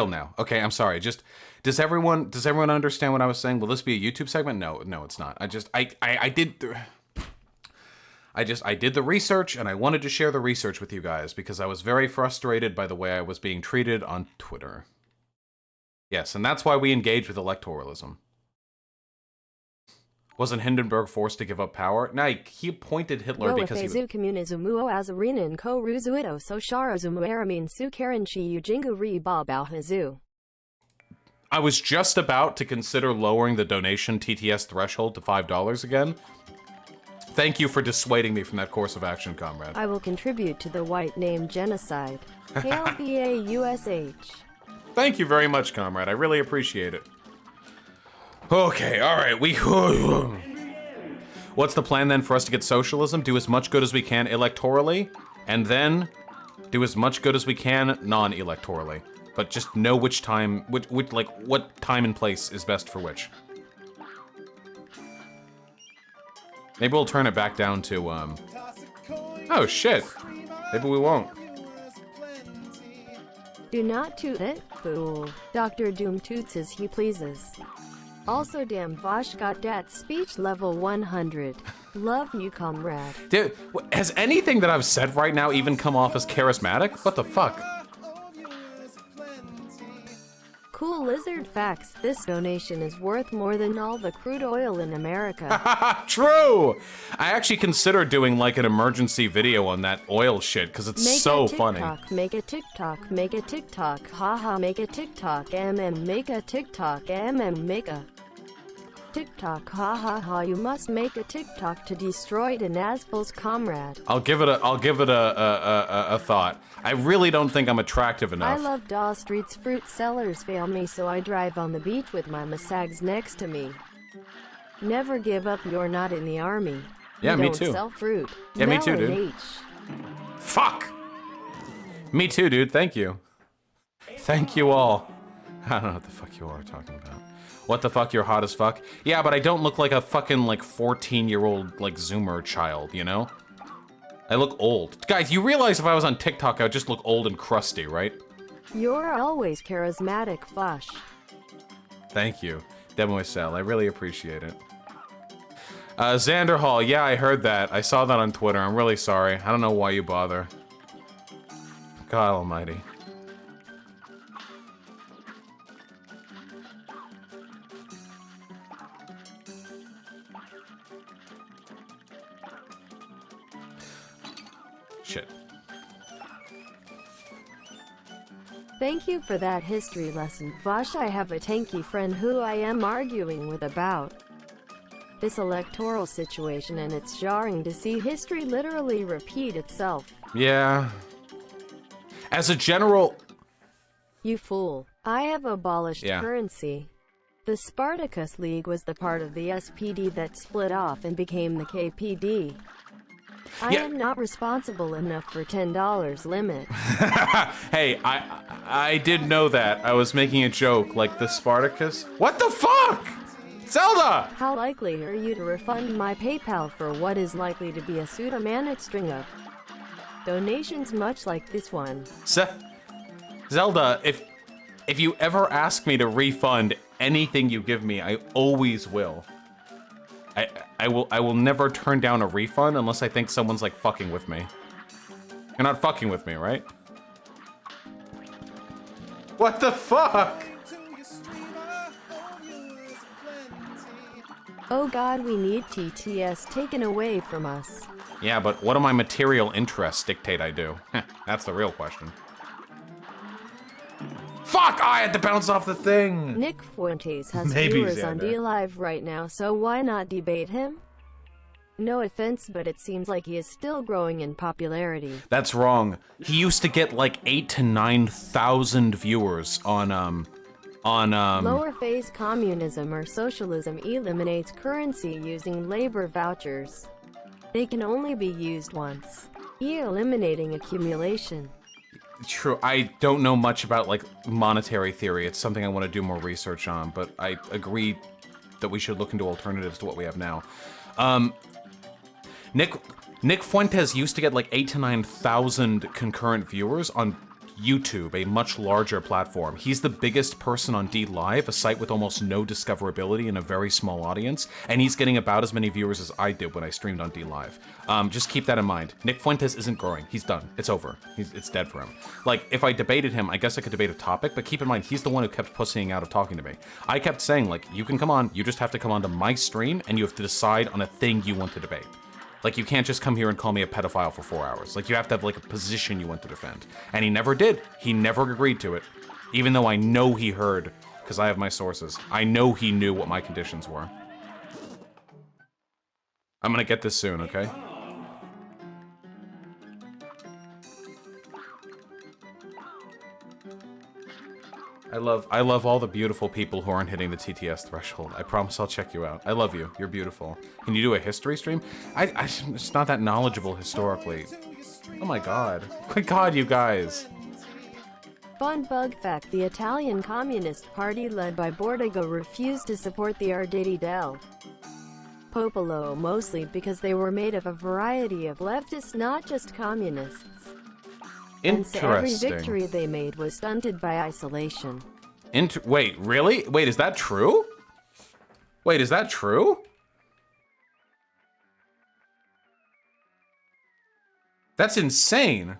now. Okay, I'm sorry. Just does everyone understand what I was saying? Will this be a YouTube segment? No, it's not. I did the research and I wanted to share the research with you guys because I was very frustrated by the way I was being treated on Twitter. Yes, and that's why we engage with electoralism. Wasn't Hindenburg forced to give up power? No, he appointed Hitler because he was... I was just about to consider lowering the donation TTS threshold to $5 again. Thank you for dissuading me from that course of action, comrade. I will contribute to the white name genocide. Hail BAUSH. Thank you very much, comrade. I really appreciate it. Okay, all right, What's the plan then for us to get socialism? Do as much good as we can electorally, and then do as much good as we can non-electorally. But just know which time, what time and place is best for which. Maybe we'll turn it back down to, oh shit. Maybe we won't. Do not toot it, fool. Dr. Doom toots as he pleases. Also, damn, Vosh got dat speech level 100. Love you, comrade. Dude, has anything that I've said right now even come off as charismatic? What the fuck? Cool lizard facts. This donation is worth more than all the crude oil in America. True! I actually considered doing like an emergency video on that oil shit because it's so funny. Make a TikTok, make a TikTok, haha, make a TikTok, make a TikTok, make a TikTok, ha ha ha. You must make a TikTok to destroy the Nazgul's comrade. I'll give it a thought. I really don't think I'm attractive enough. I love Daw Street's fruit sellers fail me, so I drive on the beach with my Masags next to me. Never give up, you're not in the army. Yeah, you me don't too. Sell fruit. Yeah, me too, dude. Fuck! Me too, dude. Thank you. Thank you all. I don't know what the fuck you all are talking about. What the fuck, you're hot as fuck? Yeah, but I don't look like a fucking, like, 14-year-old, like, Zoomer child, you know? I look old. Guys, you realize if I was on TikTok, I would just look old and crusty, right? You're always charismatic, Fosh. Thank you, Demoiselle. I really appreciate it. Xander Hall, yeah, I heard that. I saw that on Twitter. I'm really sorry. I don't know why you bother. God almighty. Shit. Thank you for that history lesson, Vosh. I have a tanky friend who I am arguing with about this electoral situation, and it's jarring to see history literally repeat itself. Yeah. As a general... You fool. I have abolished currency. The Spartacus League was the part of the SPD that split off and became the KPD. I am not responsible enough for $10 limit. Hey, I did know that. I was making a joke, like the Spartacus. What the fuck? Zelda! How likely are you to refund my PayPal for what is likely to be a pseudomanic string of Donations much like this one. Zelda, if you ever ask me to refund anything you give me, I always will. I will never turn down a refund unless I think someone's like fucking with me. You're not fucking with me, right? What the fuck? Oh god, we need TTS taken away from us. Yeah, but what do my material interests dictate I do? That's the real question. Fuck! I had to bounce off the thing! Nick Fuentes has viewers on DLive right now, so why not debate him? No offense, but it seems like he is still growing in popularity. That's wrong. He used to get like 8,000 to 9,000 viewers on Lower phase communism or socialism eliminates currency using labor vouchers. They can only be used once, eliminating accumulation. True. I don't know much about like monetary theory. It's something I want to do more research on, but I agree that we should look into alternatives to what we have now. Nick Fuentes used to get like 8,000 to 9,000 concurrent viewers on YouTube, a much larger platform. He's the biggest person on DLive, a site with almost no discoverability and a very small audience, and he's getting about as many viewers as I did when I streamed on DLive. Just keep that in mind. Nick Fuentes isn't growing. He's done. It's over. It's dead for him. Like, if I debated him, I guess I could debate a topic, but keep in mind, he's the one who kept pussying out of talking to me. I kept saying, like, you can come on, you just have to come onto my stream, and you have to decide on a thing you want to debate. Like, you can't just come here and call me a pedophile for 4 hours. Like, you have to have, like, a position you want to defend. And he never did. He never agreed to it. Even though I know he heard, because I have my sources. I know he knew what my conditions were. I'm gonna get this soon, okay? I love all the beautiful people who aren't hitting the TTS threshold. I promise I'll check you out. I love you. You're beautiful. Can you do a history stream? It's not that knowledgeable historically. Oh my god. Good god, you guys. Fun bug fact: the Italian Communist Party led by Bordiga refused to support the Arditi del Popolo, mostly because they were made of a variety of leftists, not just communists. Interesting. And so every victory they made was stunted by isolation. Wait, really? Wait, is that true? Wait, is that true? That's insane.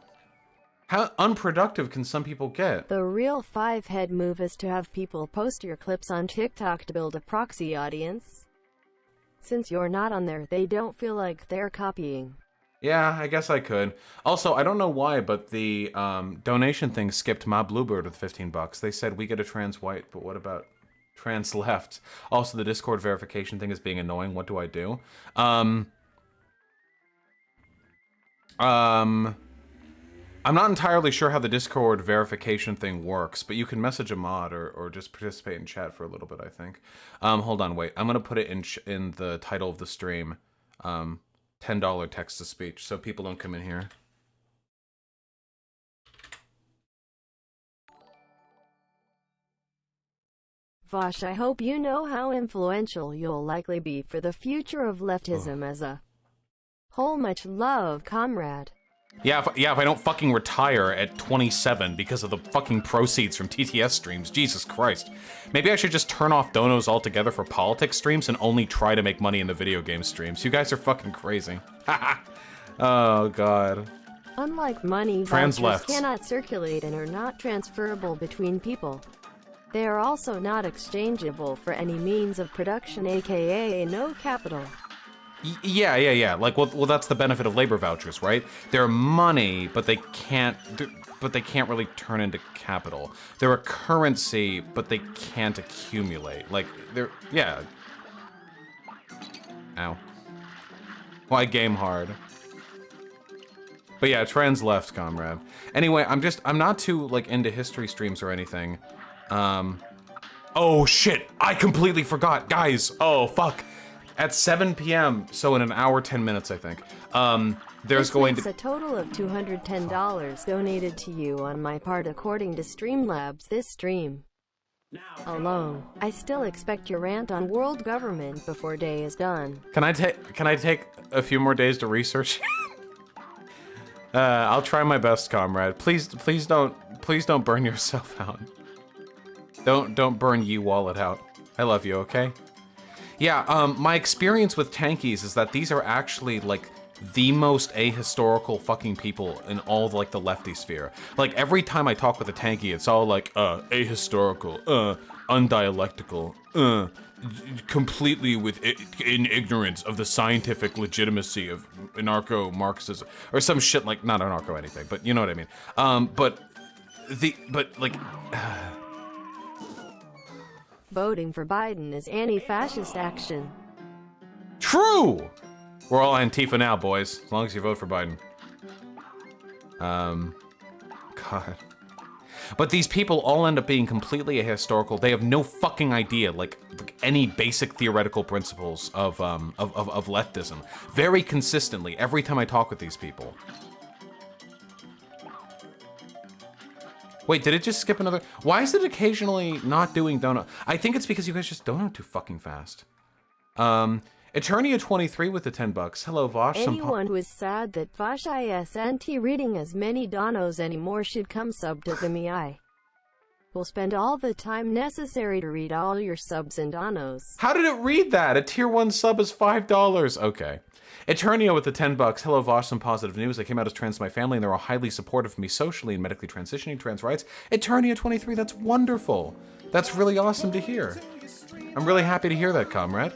How unproductive can some people get? The real five-head move is to have people post your clips on TikTok to build a proxy audience. Since you're not on there, they don't feel like they're copying. Yeah, I guess I could. Also, I don't know why, but the donation thing skipped my Bluebird with 15 bucks. They said we get a trans white, but what about trans left? Also, the Discord verification thing is being annoying. What do I do? I'm not entirely sure how the Discord verification thing works, but you can message a mod or just participate in chat for a little bit, I think. Hold on, wait. I'm gonna put it in the title of the stream. $10 text-to-speech, so people don't come in here. Vosh, I hope you know how influential you'll likely be for the future of leftism as a whole. Much love, comrade. Yeah, if I don't fucking retire at 27 because of the fucking proceeds from TTS streams, Jesus Christ. Maybe I should just turn off donos altogether for politics streams and only try to make money in the video game streams. You guys are fucking crazy. Oh, God. Unlike money, vouchers cannot circulate and are not transferable between people. They are also not exchangeable for any means of production, aka no capital. Yeah. Like, well, that's the benefit of labor vouchers, right? They're money, but they can't really turn into capital. They're a currency, but they can't accumulate. Like, yeah. Ow. Why game hard? But yeah, trans left, comrade. Anyway, I'm not too, like, into history streams or anything. Oh shit, I completely forgot. Guys, oh fuck. At 7 p.m., so in an hour, 10 minutes, I think, there's going to be a total of $210 donated to you on my part according to Streamlabs this stream alone. I still expect your rant on world government before day is done. Can I take a few more days to research? I'll try my best, comrade. Please don't burn yourself out. Don't burn you wallet out. I love you, okay? Yeah, my experience with tankies is that these are actually, like, the most ahistorical fucking people in all, like, the lefty sphere. Like, every time I talk with a tanky, it's all like, ahistorical, undialectical, completely in ignorance of the scientific legitimacy of anarcho-Marxism. Or some shit like, not anarcho anything, but you know what I mean. But, like... Voting for Biden is anti-fascist action. True! We're all Antifa now, boys. As long as you vote for Biden. God. But these people all end up being completely ahistorical. They have no fucking idea, like any basic theoretical principles of leftism. Very consistently, every time I talk with these people. Wait, did it just skip another? Why is it occasionally not doing donut? I think it's because you guys just donut too fucking fast. Eternia23 with the $10. Hello, Vosh. Anyone who is sad that Vosh isn't reading as many donos anymore should come sub to the MI. We'll spend all the time necessary to read all your subs and donos. How did it read that? A tier 1 sub is $5. Okay. Eternia with the $10. Hello, Vosh. Some positive news. I came out as trans to my family, and they're all highly supportive of me socially and medically transitioning trans rights. Eternia23, that's wonderful. That's really awesome to hear. I'm really happy to hear that, comrade.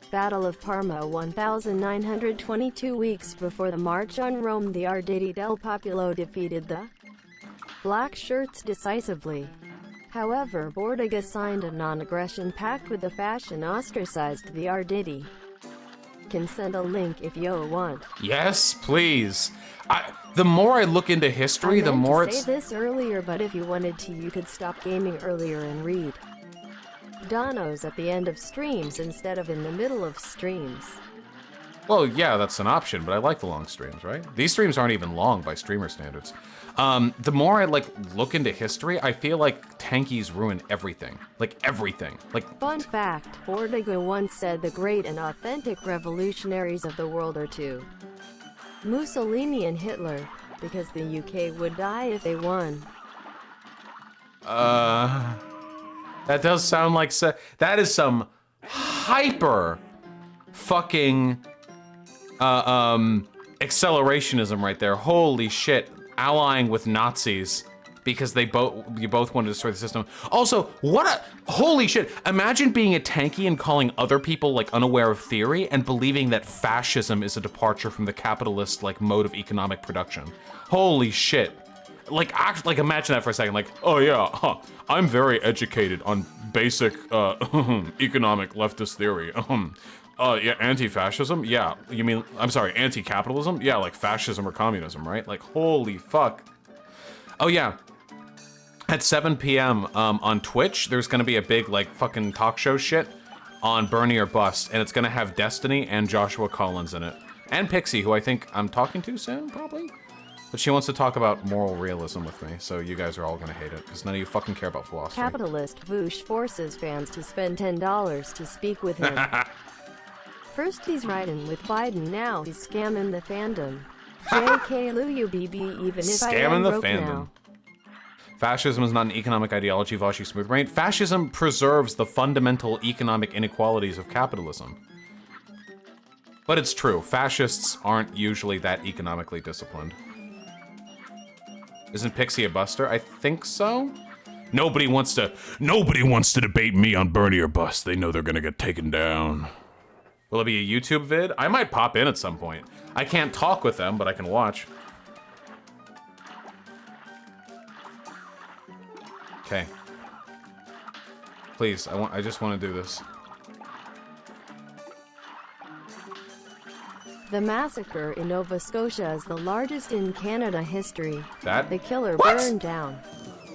Battle of Parma 1922 weeks before the March on Rome, the Arditi del Popolo defeated the Black Shirts decisively. However, Bordiga signed a non-aggression pact with the fashion ostracized the Arditi. Can send a link if you want. Yes, please. The more I look into history, the more it's... I say this earlier, but if you wanted to, you could stop gaming earlier and read donos at the end of streams instead of in the middle of streams. Well, yeah, that's an option, but I like the long streams, right? These streams aren't even long by streamer standards. The more I, look into history, I feel like tankies ruin everything. Like, everything. Like... Fun fact, Bordiga once said the great and authentic revolutionaries of the world are two: Mussolini and Hitler, because the UK would die if they won. That does sound like... that is some hyper fucking... accelerationism right there. Holy shit. Allying with Nazis because you both want to destroy the system. Also, holy shit. Imagine being a tanky and calling other people like unaware of theory and believing that fascism is a departure from the capitalist mode of economic production. Holy shit. Imagine that for a second. Like, oh yeah, I'm very educated on basic economic leftist theory. Yeah, anti-fascism? Yeah, you mean, I'm sorry, anti-capitalism? Yeah, like fascism or communism, right? Like, holy fuck. Oh yeah, at 7 p.m. On Twitch, there's gonna be a big, fucking talk show shit on Bernie or Bust, and it's gonna have Destiny and Joshua Collins in it. And Pixie, who I think I'm talking to soon, probably? But she wants to talk about moral realism with me, so you guys are all gonna hate it, because none of you fucking care about philosophy. Capitalist Voosh forces fans to spend $10 to speak with him. First he's riding with Biden, now he's scamming the fandom. JK LUUBB, even if scamming I am the broke fandom. now. Fascism is not an economic ideology, Vashi Smoothbrain. Fascism preserves the fundamental economic inequalities of capitalism. But it's true, fascists aren't usually that economically disciplined. Isn't Pixie a buster? I think so? Nobody wants to debate me on Bernie or Bust. They know they're gonna get taken down. Will it be a YouTube vid? I might pop in at some point. I can't talk with them, but I can watch. Okay. Please, I just want to do this. The massacre in Nova Scotia is the largest in Canada history. The killer What? burned down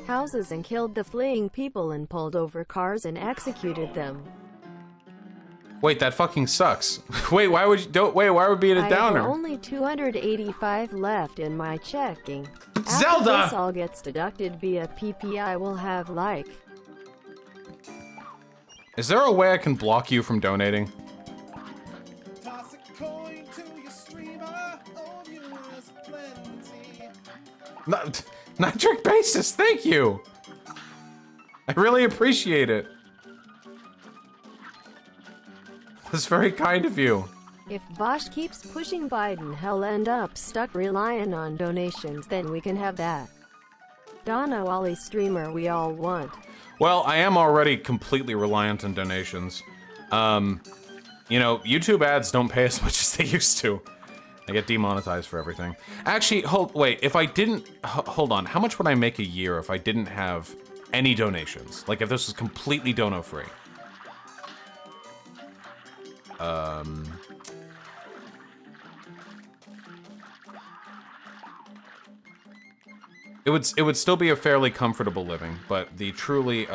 houses and killed the fleeing people and pulled over cars and executed them. Wait, that fucking sucks. Wait, why would it be a downer? I have only 285 left in my checking. Zelda! After this all gets deducted via PPI, will have Is there a way I can block you from donating? Nitric basis, thank you. I really appreciate it. That's very kind of you. If Bosch keeps pushing Biden, he'll end up stuck relying on donations, then we can have that Donna Wally streamer we all want. Well, I am already completely reliant on donations. You know, YouTube ads don't pay as much as they used to. I get demonetized for everything. Actually, wait, if I didn't, hold on, how much would I make a year if I didn't have any donations? Like if this was completely dono-free? It would still be a fairly comfortable living, but the truly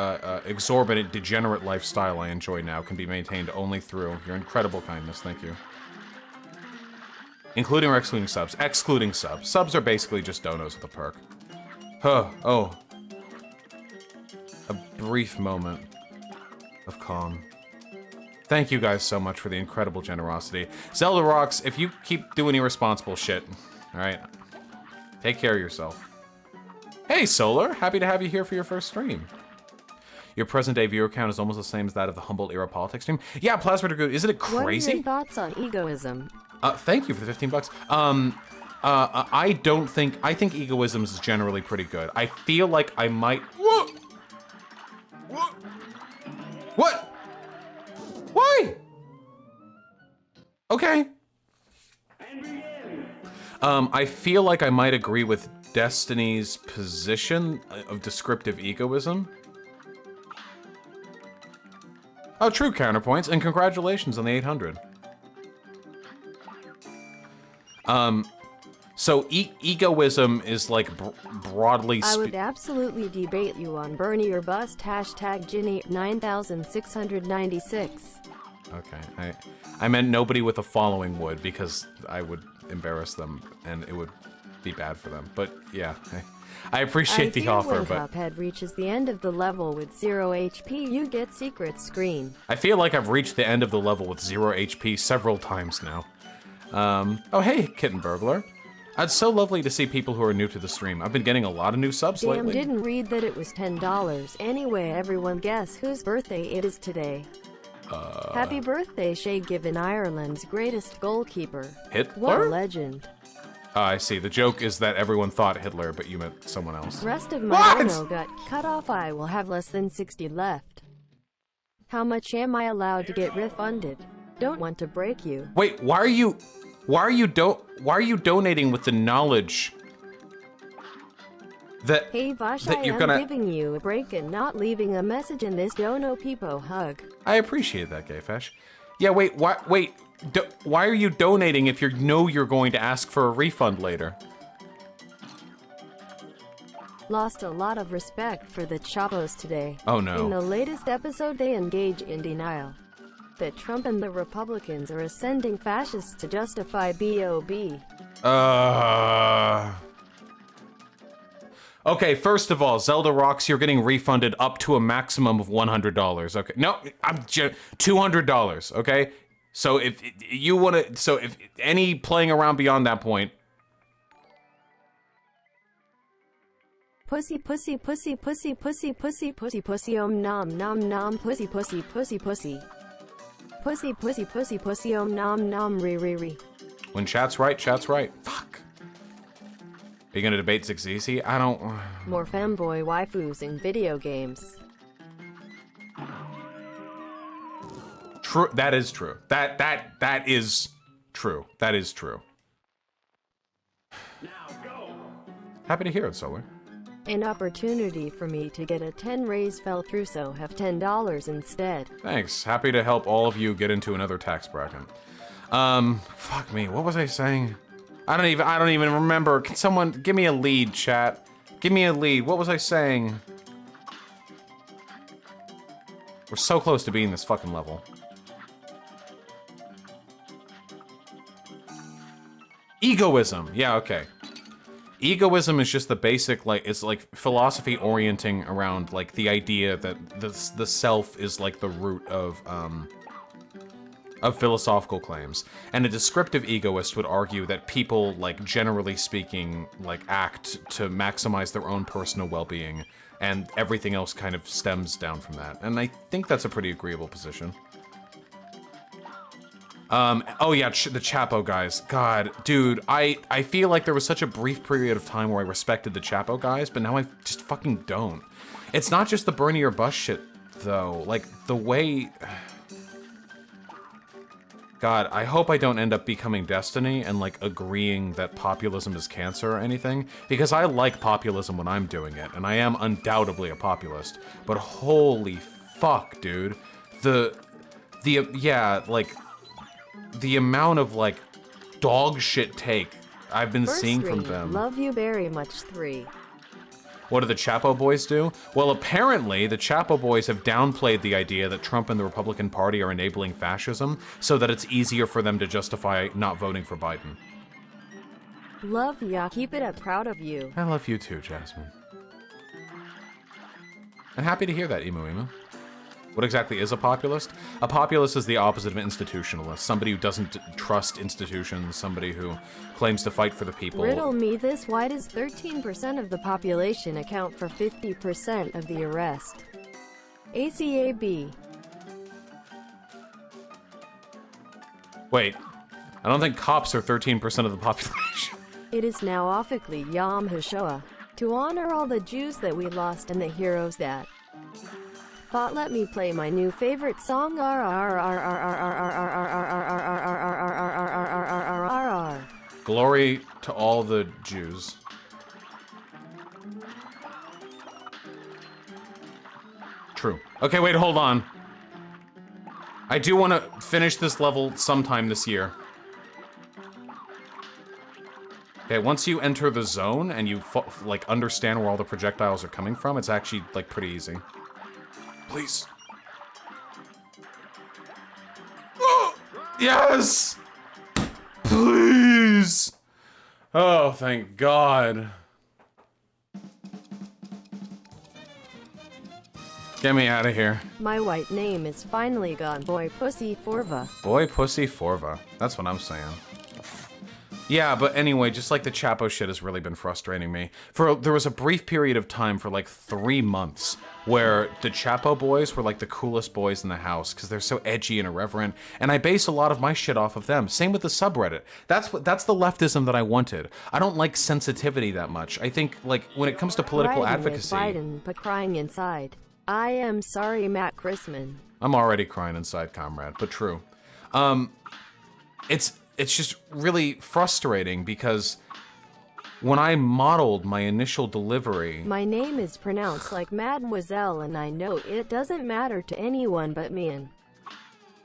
exorbitant, degenerate lifestyle I enjoy now can be maintained only through your incredible kindness. Thank you. Including or excluding subs? Excluding subs. Subs are basically just donos with a perk. Oh. A brief moment of calm. Thank you guys so much for the incredible generosity. Zelda rocks, if you keep doing irresponsible shit, alright? Take care of yourself. Hey, Solar! Happy to have you here for your first stream. Your present-day viewer count is almost the same as that of the Humboldt era politics stream. Yeah, Plasma Dragoon, isn't it crazy? What are your thoughts on egoism? Thank you for the 15 bucks. I think egoism is generally pretty good. I feel like I might... What? Why? Okay. I feel like I might agree with Destiny's position of descriptive egoism. Oh, true counterpoints, and congratulations on the 800. So egoism is like broadly. I would absolutely debate you on Bernie or bust. Hashtag Ginny 9696. Okay, I meant nobody with a following would, because I would embarrass them and it would be bad for them. But yeah, I appreciate the offer. When but Cuphead reaches the end of the level with 0 HP, you get secret screen. I feel like I've reached the end of the level with 0 HP several times now. Oh hey, Kitten Burglar. It's so lovely to see people who are new to the stream. I've been getting a lot of new subs lately. Didn't read that it was $10. Anyway, everyone guess whose birthday it is today. Happy birthday, Shay, given Ireland's greatest goalkeeper. Hitler? What a legend. I see. The joke is that everyone thought Hitler, but you meant someone else. Rest of my dono got cut off. I will have less than 60 left. How much am I allowed to get refunded? Don't want to break you. Wait, why are you donating with the knowledge that hey Vosh, that you're gonna... giving you a break and not leaving a message in this dono peepo hug. I appreciate that, Gayfesh. Yeah, wait, why are you donating if you know you're going to ask for a refund later? Lost a lot of respect for the Chavos today. Oh no. In the latest episode they engage in denial that Trump and the Republicans are ascending fascists to justify BOB. Okay, first of all, Zelda rocks, you're getting refunded up to a maximum of $100. Okay, no, I'm $200. Okay, so if you want to, so if any playing around beyond that point. Pussy pussy pussy pussy pussy pussy pussy pussy nom nom nom pussy pussy pussy pussy pussy pussy pussy pussy nom nom re. When chat's right, chat's right. Fuck. Are you gonna debate Zixisi? I don't... More femboy waifus in video games. True. That is true. That is true. That is true. Now go. Happy to hear it, Solar. An opportunity for me to get a 10 raise fell through, so have $10 instead. Thanks. Happy to help all of you get into another tax bracket. Fuck me. What was I saying? I don't even remember. Can someone give me a lead, chat? Give me a lead. What was I saying? We're so close to beating this fucking level. Egoism. Yeah, okay. Egoism is just the basic, like, it's like philosophy orienting around, like, the idea that the self is, like, the root of of philosophical claims. And a descriptive egoist would argue that people, like, generally speaking, like, act to maximize their own personal well-being, and everything else kind of stems down from that. And I think that's a pretty agreeable position. Oh yeah, the Chapo guys. God, dude, I feel like there was such a brief period of time where I respected the Chapo guys, but now I just fucking don't. It's not just the Bernie or Bush shit, though. Like, the way... God, I hope I don't end up becoming Destiny and, like, agreeing that populism is cancer or anything, because I like populism when I'm doing it, and I am undoubtedly a populist, but holy fuck, dude. Yeah, like... the amount of, like, dog shit take I've been seeing from them. Love you very much, 3. What do the Chapo boys do? Well, apparently, the Chapo boys have downplayed the idea that Trump and the Republican Party are enabling fascism so that it's easier for them to justify not voting for Biden. Love ya, keep it up, proud of you. I love you too, Jasmine. I'm happy to hear that, Emu. What exactly is a populist? A populist is the opposite of an institutionalist. Somebody who doesn't trust institutions, somebody who claims to fight for the people. Riddle me this, why does 13% of the population account for 50% of the arrest? ACAB. Wait, I don't think cops are 13% of the population. It is now officially Yom HaShoah, to honor all the Jews that we lost and the heroes that fought. Let me play my new favorite song. Glory to all the Jews. True. Okay, wait, hold on. I do want to finish this level sometime this year. Okay, once you enter the zone and you, like, understand where all the projectiles are coming from, it's actually, like, pretty easy. Please. Oh, yes! Please! Oh, thank God. Get me out of here. My white name is finally gone. Boy Pussy Forva. Boy Pussy Forva. That's what I'm saying. Yeah, but anyway, just like the Chapo shit has really been frustrating me. There was a brief period of time for like 3 months where the Chapo boys were like the coolest boys in the house because they're so edgy and irreverent, and I base a lot of my shit off of them. Same with the subreddit. That's the leftism that I wanted. I don't like sensitivity that much. I think, like, when it comes to political advocacy... Biden, but crying inside. I am sorry, Matt Chrisman. I'm already crying inside, comrade, but true. It's just really frustrating because when I modeled my initial delivery... My name is pronounced like Mademoiselle, and I know it doesn't matter to anyone but me, and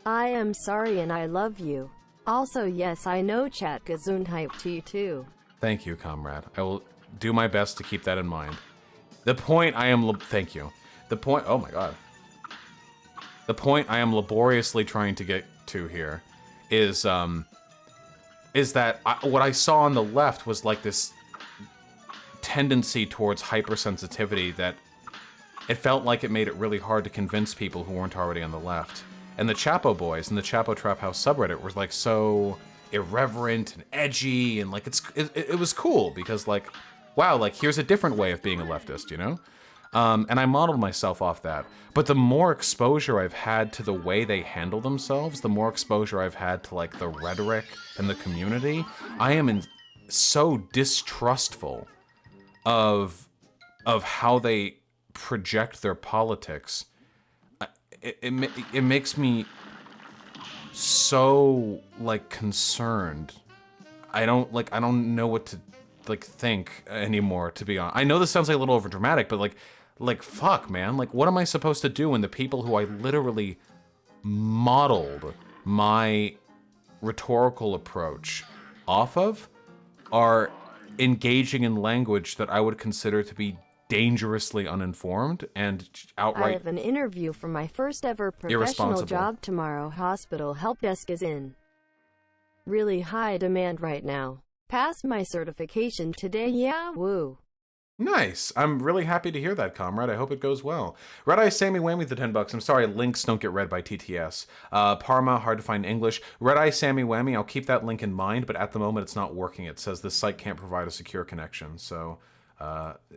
I am sorry and I love you. Also, yes, I know chat Gesundheit to you too. Thank you, comrade. I will do my best to keep that in mind. The point I am... Thank you. The point... Oh my God. The point I am laboriously trying to get to here is that what I saw on the left was like this tendency towards hypersensitivity that it felt like it made it really hard to convince people who weren't already on the left. And the Chapo boys and the Chapo Trap House subreddit were like so irreverent and edgy, and like it was cool because, like, wow, like here's a different way of being a leftist, you know? And I modeled myself off that. But the more exposure I've had to the way they handle themselves, the more exposure I've had to, like, the rhetoric and the community, I am so distrustful of how they project their politics. It makes me so, like, concerned. I don't know what to, like, think anymore, to be honest. I know this sounds like a little overdramatic, but, like, fuck, man. Like, what am I supposed to do when the people who I literally modeled my rhetorical approach off of are engaging in language that I would consider to be dangerously uninformed and outright I have an interview for my first ever professional job tomorrow. Hospital help desk is in really high demand right now. Passed my certification today, yeah, woo. Nice. I'm really happy to hear that, comrade. I hope it goes well. Red Eye Sammy Whammy the $10. I'm sorry, links don't get read by TTS. Parma, hard to find English. Red Eye Sammy Whammy, I'll keep that link in mind, but at the moment it's not working. It says this site can't provide a secure connection. So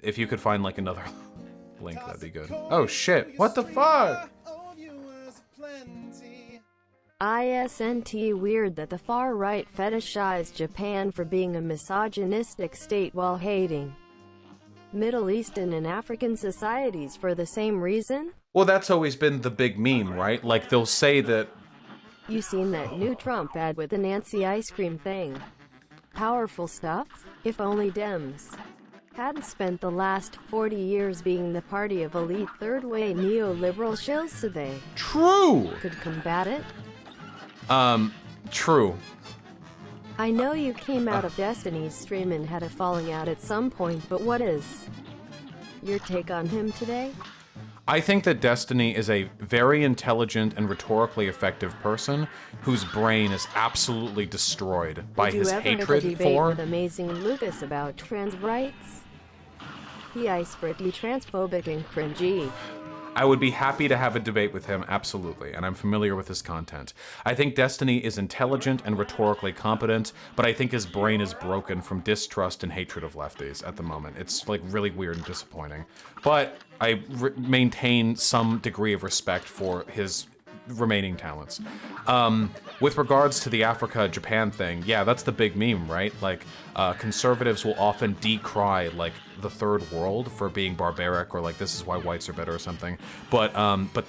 if you could find like another link, that'd be good. Oh shit, what the fuck? ISNT weird that the far right fetishized Japan for being a misogynistic state while hating Middle Eastern and African societies for the same reason? Well, that's always been the big meme, right? Like, they'll say that... You seen that new Trump ad with the Nancy ice cream thing? Powerful stuff? If only Dems hadn't spent the last 40 years being the party of elite third-way neoliberal shills so they... True! ...could combat it? True. I know you came out of Destiny's stream and had a falling out at some point, but what is your take on him today? I think that Destiny is a very intelligent and rhetorically effective person whose brain is absolutely destroyed by his hatred for... Did you ever have a debate with Amazing Lucas about trans rights? He is pretty transphobic and cringy. I would be happy to have a debate with him, absolutely, and I'm familiar with his content. I think Destiny is intelligent and rhetorically competent, but I think his brain is broken from distrust and hatred of lefties at the moment. It's like really weird and disappointing. But I maintain some degree of respect for his remaining talents. With regards to the Africa-Japan thing, yeah, that's the big meme, right? Like, conservatives will often decry, like, the third world for being barbaric, or like, this is why whites are better or something. But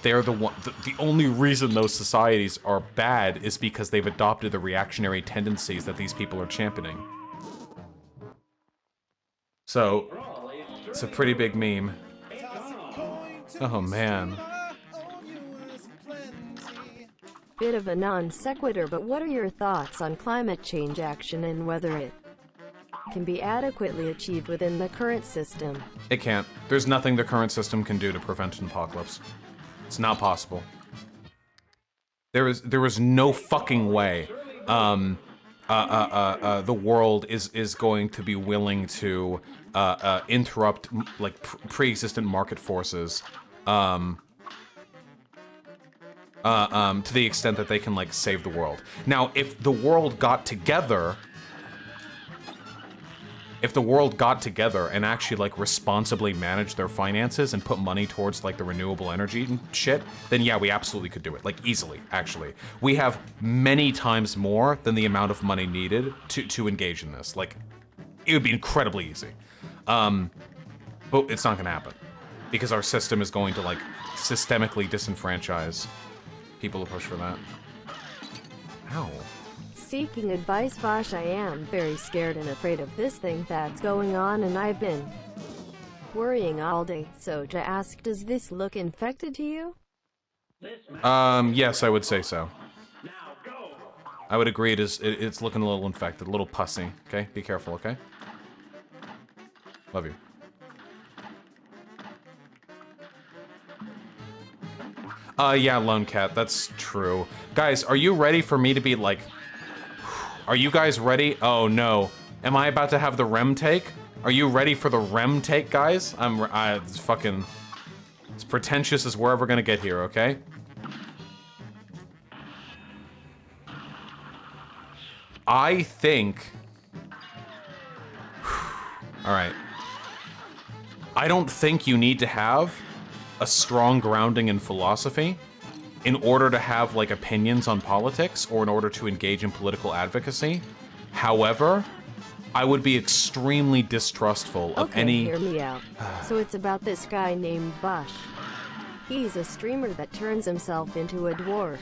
they're the only reason those societies are bad is because they've adopted the reactionary tendencies that these people are championing. So, it's a pretty big meme. Oh, man. Bit of a non sequitur, but what are your thoughts on climate change action and whether it can be adequately achieved within the current system? It can't. There's nothing the current system can do to prevent an apocalypse. It's not possible. There is no fucking way the world is going to be willing to interrupt like pre-existent market forces to the extent that they can, like, save the world. Now, if the world got together and actually, like, responsibly managed their finances and put money towards, like, the renewable energy and shit, then yeah, we absolutely could do it. Like, easily, actually. We have many times more than the amount of money needed to engage in this. Like, it would be incredibly easy. But it's not gonna happen. Because our system is going to, like, systemically disenfranchise people who push for that. Ow. Seeking advice, Vosh. I am very scared and afraid of this thing that's going on, and I've been worrying all day. So to ask, does this look infected to you? Yes, I would say so. I would agree it's looking a little infected, a little pussy, okay? Be careful, okay? Love you. Yeah, Lone Cat, that's true. Guys, are you ready for me to be like... Are you guys ready? Oh no. Am I about to have the REM take? Are you ready for the REM take, guys? It's fucking... As pretentious as we're ever gonna get here, okay? I think... Alright. I don't think you need to have a strong grounding in philosophy in order to have, like, opinions on politics or in order to engage in political advocacy. However, I would be extremely distrustful of any... hear me out. So it's about this guy named Bush. He's a streamer that turns himself into a dwarf.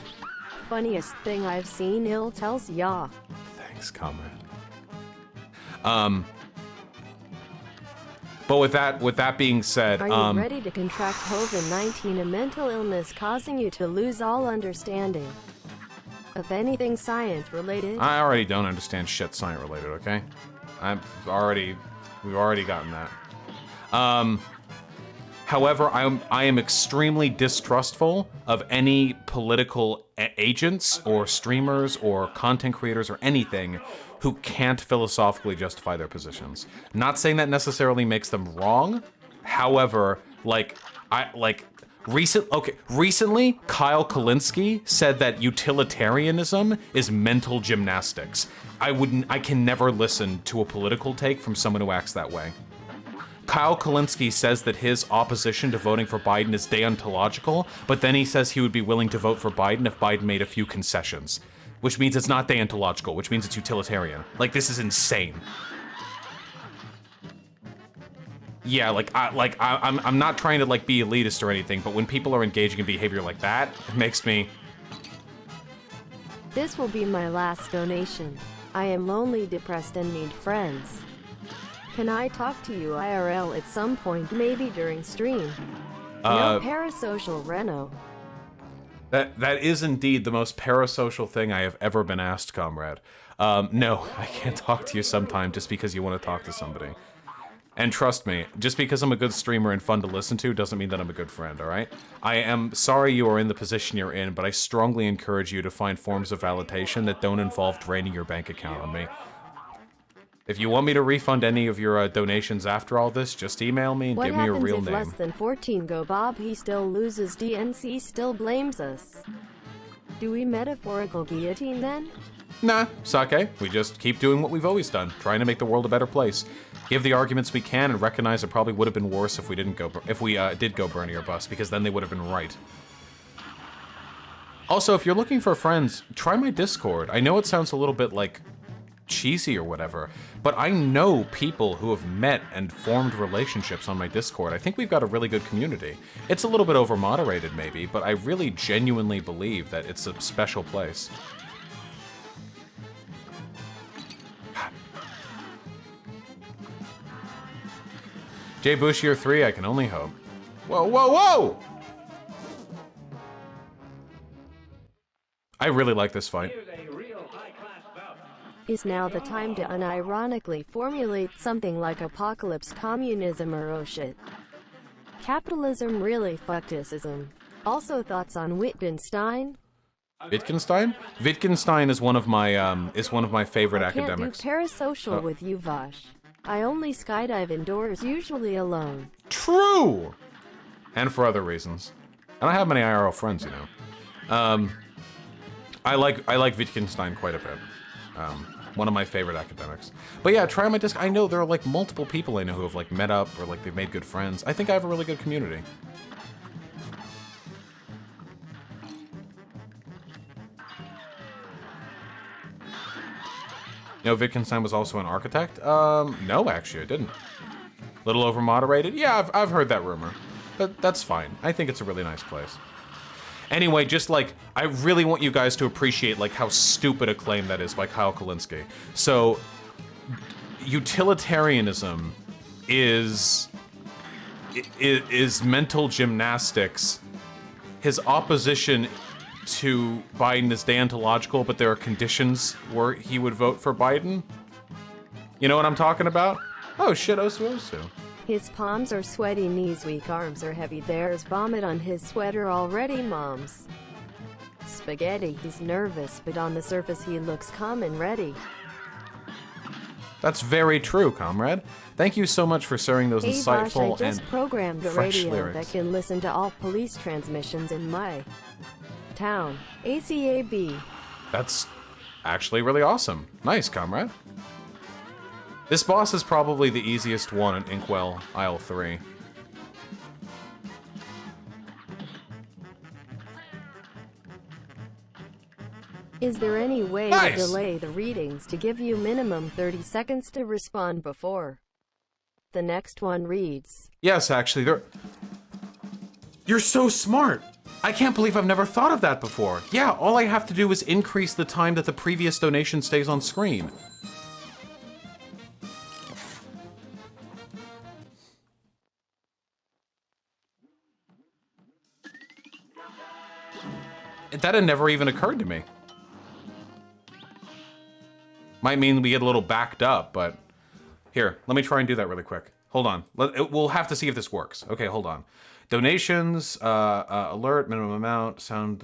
Funniest thing I've seen, ill tells ya. Thanks, comrade. But with that being said, are you ready to contract COVID-19, a mental illness causing you to lose all understanding of anything science-related? I already don't understand shit science-related, okay? We've already gotten that. However, I am extremely distrustful of any political agents or streamers or content creators or anything who can't philosophically justify their positions. Not saying that necessarily makes them wrong. However, recently, Kyle Kalinske said that utilitarianism is mental gymnastics. I can never listen to a political take from someone who acts that way. Kyle Kalinske says that his opposition to voting for Biden is deontological, but then he says he would be willing to vote for Biden if Biden made a few concessions, which means it's not deontological, which means it's utilitarian. Like, this is insane. Yeah, I'm not trying to, like, be elitist or anything, but when people are engaging in behavior like that, it makes me... This will be my last donation. I am lonely, depressed, and need friends. Can I talk to you IRL at some point, maybe during stream? No parasocial Reno. That is indeed the most parasocial thing I have ever been asked, comrade. No, I can't talk to you sometime just because you want to talk to somebody. And trust me, just because I'm a good streamer and fun to listen to doesn't mean that I'm a good friend, alright? I am sorry you are in the position you're in, but I strongly encourage you to find forms of validation that don't involve draining your bank account on me. If you want me to refund any of your donations after all this, just email me and give me your real name. What happens if less than 14 go Bob? He still loses. DNC still blames us. Do we metaphorical guillotine then? Nah, sake. We just keep doing what we've always done, trying to make the world a better place. Give the arguments we can and recognize it probably would have been worse if we did go Bernie or bust, because then they would have been right. Also, if you're looking for friends, try my Discord. I know it sounds a little bit like cheesy or whatever, but I know people who have met and formed relationships on my Discord. I think we've got a really good community. It's a little bit over-moderated maybe, but I really genuinely believe that it's a special place. Jay Bush Year 3, I can only hope. Whoa, whoa, whoa! I really like this fight. Is now the time to unironically formulate something like apocalypse communism or oh shit. Capitalism really fucktisism. Also thoughts on Wittgenstein? Wittgenstein? Wittgenstein is one of my favorite academics. I can't do parasocial with you, Vosh. I only skydive indoors, usually alone. True! And for other reasons. I don't have many IRL friends, you know. I like Wittgenstein quite a bit. One of my favorite academics. But yeah, try my Discord. I know there are like multiple people I know who have like met up or like they've made good friends. I think I have a really good community. You know, Wittgenstein was also an architect? No, actually, I didn't. Little over-moderated? Yeah, I've heard that rumor. But that's fine. I think it's a really nice place. Anyway, just like, I really want you guys to appreciate like how stupid a claim that is by Kyle Kalinske. So, utilitarianism is mental gymnastics. His opposition to Biden is deontological, but there are conditions where he would vote for Biden. You know what I'm talking about? Oh shit, Osu Osu. His palms are sweaty, knees weak, arms are heavy. There's vomit on his sweater already, moms. Spaghetti, he's nervous, but on the surface he looks calm and ready. That's very true, comrade. Thank you so much for sharing those insightful Bosh, I just and programmed a fresh radio lyrics. that can listen to all police transmissions in my town. ACAB. That's actually really awesome. Nice, comrade. This boss is probably the easiest one in Inkwell Isle 3. Is there any way to delay the readings to give you minimum 30 seconds to respond before the next one reads? Yes, actually, you're so smart. I can't believe I've never thought of that before. Yeah, all I have to do is increase the time that the previous donation stays on screen. That had never even occurred to me. Might mean we get a little backed up, but... Here, let me try and do that really quick. Hold on. We'll have to see if this works. Okay, hold on. Donations, alert, minimum amount, sound,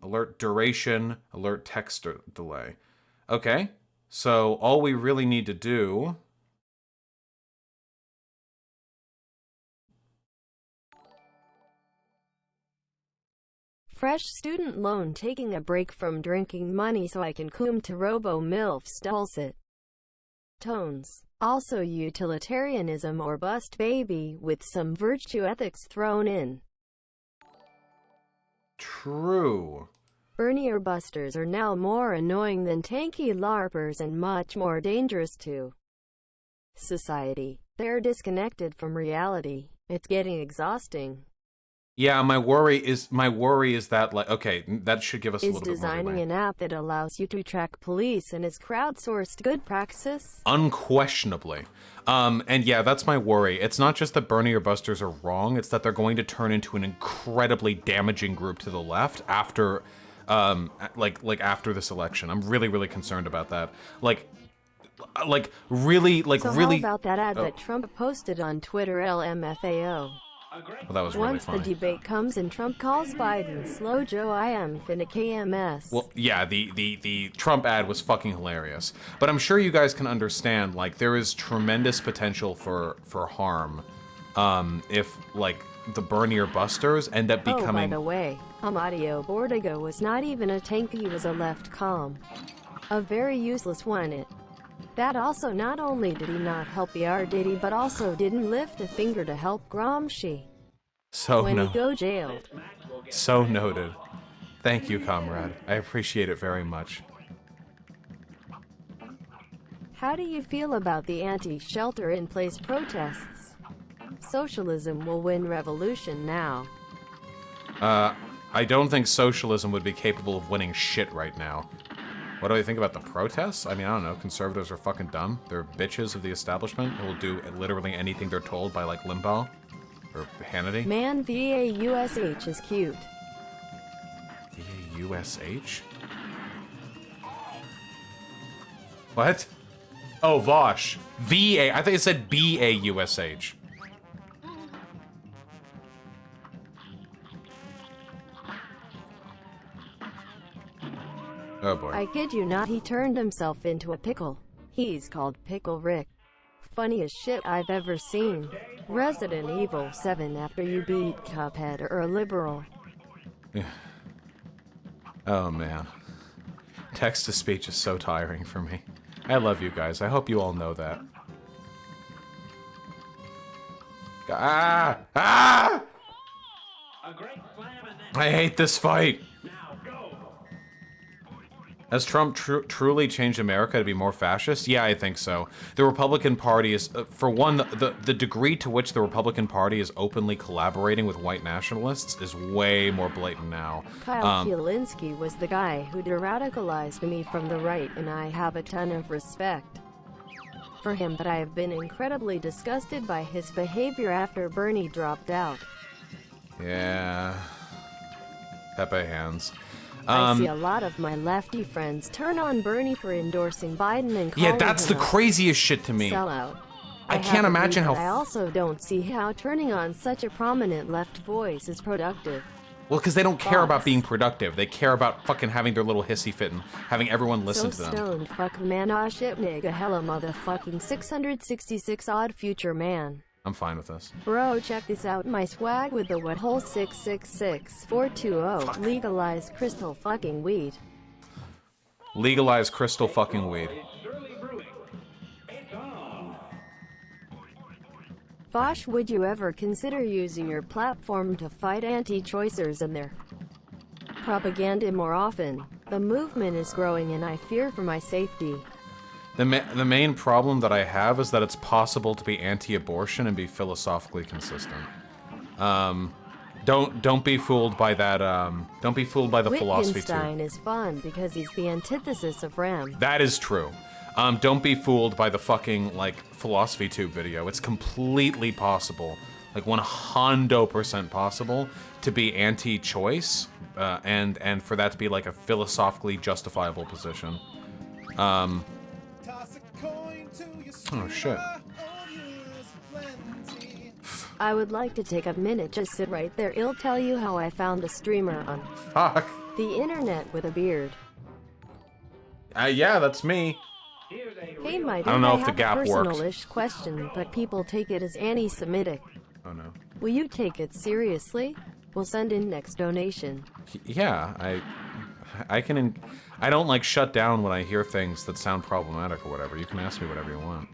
alert duration, alert text delay. Okay. So all we really need to do... Fresh student loan, taking a break from drinking money so I can come to robo milfs dulcet tones. Also utilitarianism or bust baby with some virtue ethics thrown in. True. Bernie or busters are now more annoying than tanky LARPers and much more dangerous to society. They're disconnected from reality. It's getting exhausting. Yeah, my worry is that, like, okay, that should give us a little bit more designing an app that allows you to track police and is crowdsourced good practice? Unquestionably. And yeah, that's my worry. It's not just that Bernie or Busters are wrong, it's that they're going to turn into an incredibly damaging group to the left after, after this election. I'm really, really concerned about that. Really. So how about that ad that Trump posted on Twitter, LMFAO? Well, that was really Once funny. the debate comes and Trump calls Biden slow Joe, I am finna KMS. Well, yeah, the Trump ad was fucking hilarious. But I'm sure you guys can understand, like, there is tremendous potential for harm if, like, the Bernie or Busters end up becoming... Oh, by the way, Amadio Bordigo was not even a tank, he was a left comm. A very useless one. That also, not only did he not help the Diddy, but also didn't lift a finger to help Gramsci. So when he go jailed. So noted. Thank you, comrade. I appreciate it very much. How do you feel about the anti-shelter-in-place protests? Socialism will win revolution now. I don't think socialism would be capable of winning shit right now. What do I think about the protests? I mean, I don't know. Conservatives are fucking dumb. They're bitches of the establishment who will do literally anything they're told by, like, Limbaugh or Hannity. Man, VAUSH is cute. VAUSH? What? Oh, Vosh. VA. I thought you said BAUSH. Oh boy. I kid you not, he turned himself into a pickle. He's called Pickle Rick. Funniest shit I've ever seen. Resident Evil 7 after you beat Cuphead or a liberal. Oh man. Text-to-speech is so tiring for me. I love you guys. I hope you all know that. Ah! Ah! I hate this fight. Has Trump truly changed America to be more fascist? Yeah, I think so. The Republican Party is, for one, the degree to which the Republican Party is openly collaborating with white nationalists is way more blatant now. Kyle Kielinski was the guy who de-radicalized me from the right, and I have a ton of respect for him, but I have been incredibly disgusted by his behavior after Bernie dropped out. Yeah. Pepe hands. I see a lot of my lefty friends turn on Bernie for endorsing Biden and calling yeah, that's the craziest shit to me. Sellout. I can't imagine how... I also don't see how turning on such a prominent left voice is productive. Well, because they don't care about being productive. They care about fucking having their little hissy fit and having everyone listen to them. Stoned fuck man, ah shit nigga hella motherfucking 666 odd future man. I'm fine with this. Bro, check this out. My swag with the what hole 666420. Legalized crystal fucking weed. Legalize crystal fucking weed. Vosh, would you ever consider using your platform to fight anti-choicers and their propaganda more often? The movement is growing and I fear for my safety. The main problem that I have is that it's possible to be anti-abortion and be philosophically consistent. Don't be fooled by that. Don't be fooled by the philosophy too. Wittgenstein is fun because he's the antithesis of Ram. That is true. Don't be fooled by the fucking like philosophy tube video. It's completely possible, like 100% possible, to be anti-choice, and for that to be like a philosophically justifiable position. Oh shit. I would like to take a minute, just sit right there. I'll tell you how I found a streamer on Fuck. the internet with a beard. Yeah, that's me. Hey, my dude, I don't know if the have a gap worked. personal-ish question, but people take it as anti-Semitic. Oh no. Will you take it seriously? We'll send in next donation. Yeah, I can. I don't like shut down when I hear things that sound problematic or whatever. You can ask me whatever you want.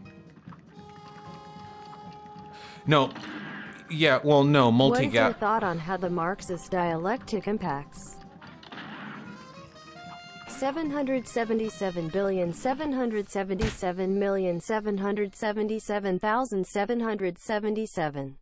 No. Yeah, well, no, What is your multi-gap. thought on how the Marxist dialectic impacts 777,777,777,777?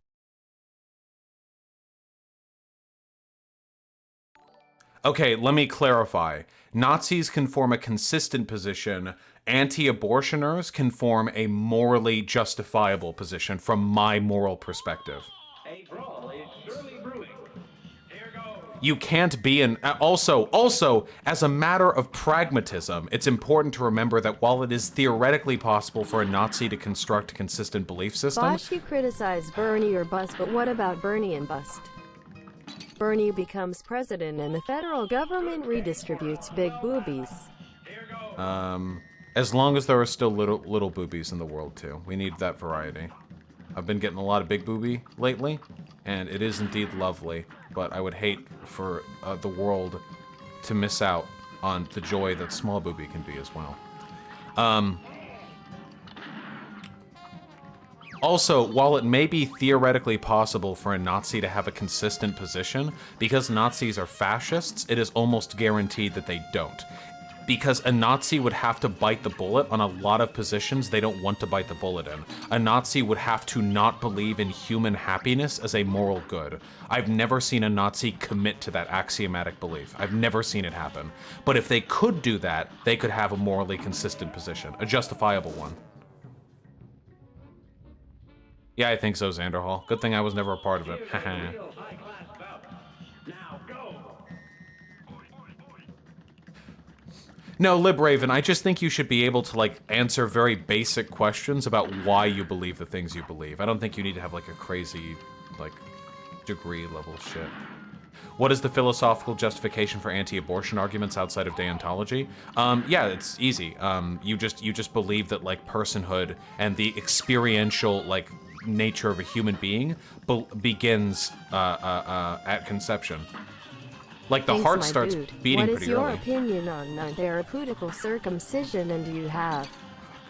Okay, let me clarify. Nazis can form a consistent position. Anti-abortioners can form a morally justifiable position from my moral perspective. A brawl is surely brewing. Here goes. You can't be an... Also, as a matter of pragmatism, it's important to remember that while it is theoretically possible for a Nazi to construct a consistent belief system... Bosch, you criticize Bernie or bust, but what about Bernie and bust? Bernie becomes president and the federal government redistributes big boobies. As long as there are still little boobies in the world, too. We need that variety. I've been getting a lot of big boobie lately, and it is indeed lovely, but I would hate for the world to miss out on the joy that small boobie can be as well. Also, while it may be theoretically possible for a Nazi to have a consistent position, because Nazis are fascists, it is almost guaranteed that they don't. Because a Nazi would have to bite the bullet on a lot of positions they don't want to bite the bullet in. A Nazi would have to not believe in human happiness as a moral good. I've never seen a Nazi commit to that axiomatic belief. I've never seen it happen. But if they could do that, they could have a morally consistent position, a justifiable one. Yeah, I think so, Xanderhall. Good thing I was never a part of it. Haha. No, Libraven, I just think you should be able to, like, answer very basic questions about why you believe the things you believe. I don't think you need to have, like, a crazy, like, degree-level shit. What is the philosophical justification for anti-abortion arguments outside of deontology? Yeah, it's easy. You just believe that, like, personhood and the experiential, like, nature of a human being begins at conception. Like, the heart starts beating pretty early. What is your opinion on non-therapeutical circumcision, and do you have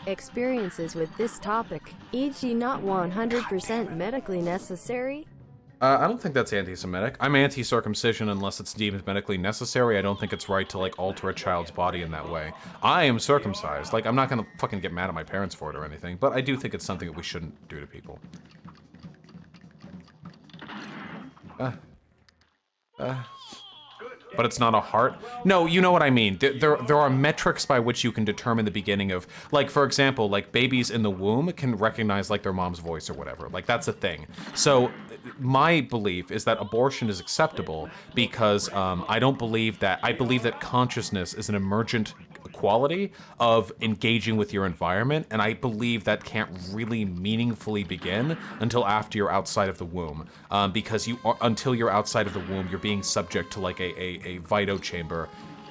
experiences with this topic, e.g. not 100% medically necessary? I don't think that's anti-Semitic. I'm anti-circumcision unless it's deemed medically necessary. I don't think it's right to, like, alter a child's body in that way. I am circumcised. Like, I'm not gonna fucking get mad at my parents for it or anything, but I do think it's something that we shouldn't do to people. But it's not a heart? No, you know what I mean. There are metrics by which you can determine the beginning of... Like, for example, like, babies in the womb can recognize, like, their mom's voice or whatever. Like, that's a thing. So, my belief is that abortion is acceptable because I don't believe that... I believe that consciousness is an emergent quality of engaging with your environment, and I believe that can't really meaningfully begin until after you're outside of the womb, because until you're outside of the womb, you're being subject to like a vito chamber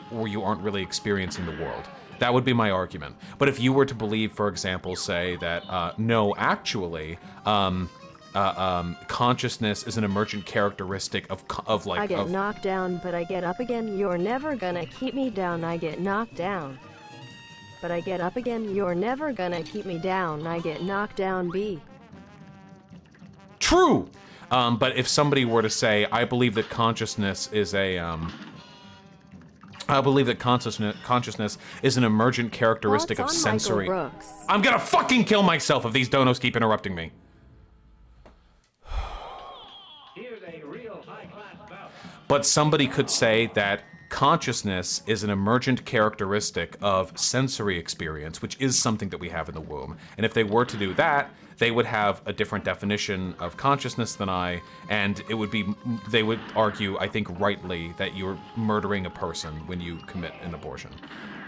where you aren't really experiencing the world. That would be my argument. But if you were to believe, for example, say that no, actually, consciousness is an emergent characteristic of like... I get knocked down, but I get up again. You're never gonna keep me down. I get knocked down, but I get up again. You're never gonna keep me down. I get knocked down. B. True! But if somebody were to say, I believe that consciousness is a... I believe that consciousness is an emergent characteristic of sensory... I'm gonna fucking kill myself if these donos keep interrupting me. But somebody could say that consciousness is an emergent characteristic of sensory experience, which is something that we have in the womb. And if they were to do that, they would have a different definition of consciousness than I, and it would be, they would argue, I think rightly, that you're murdering a person when you commit an abortion.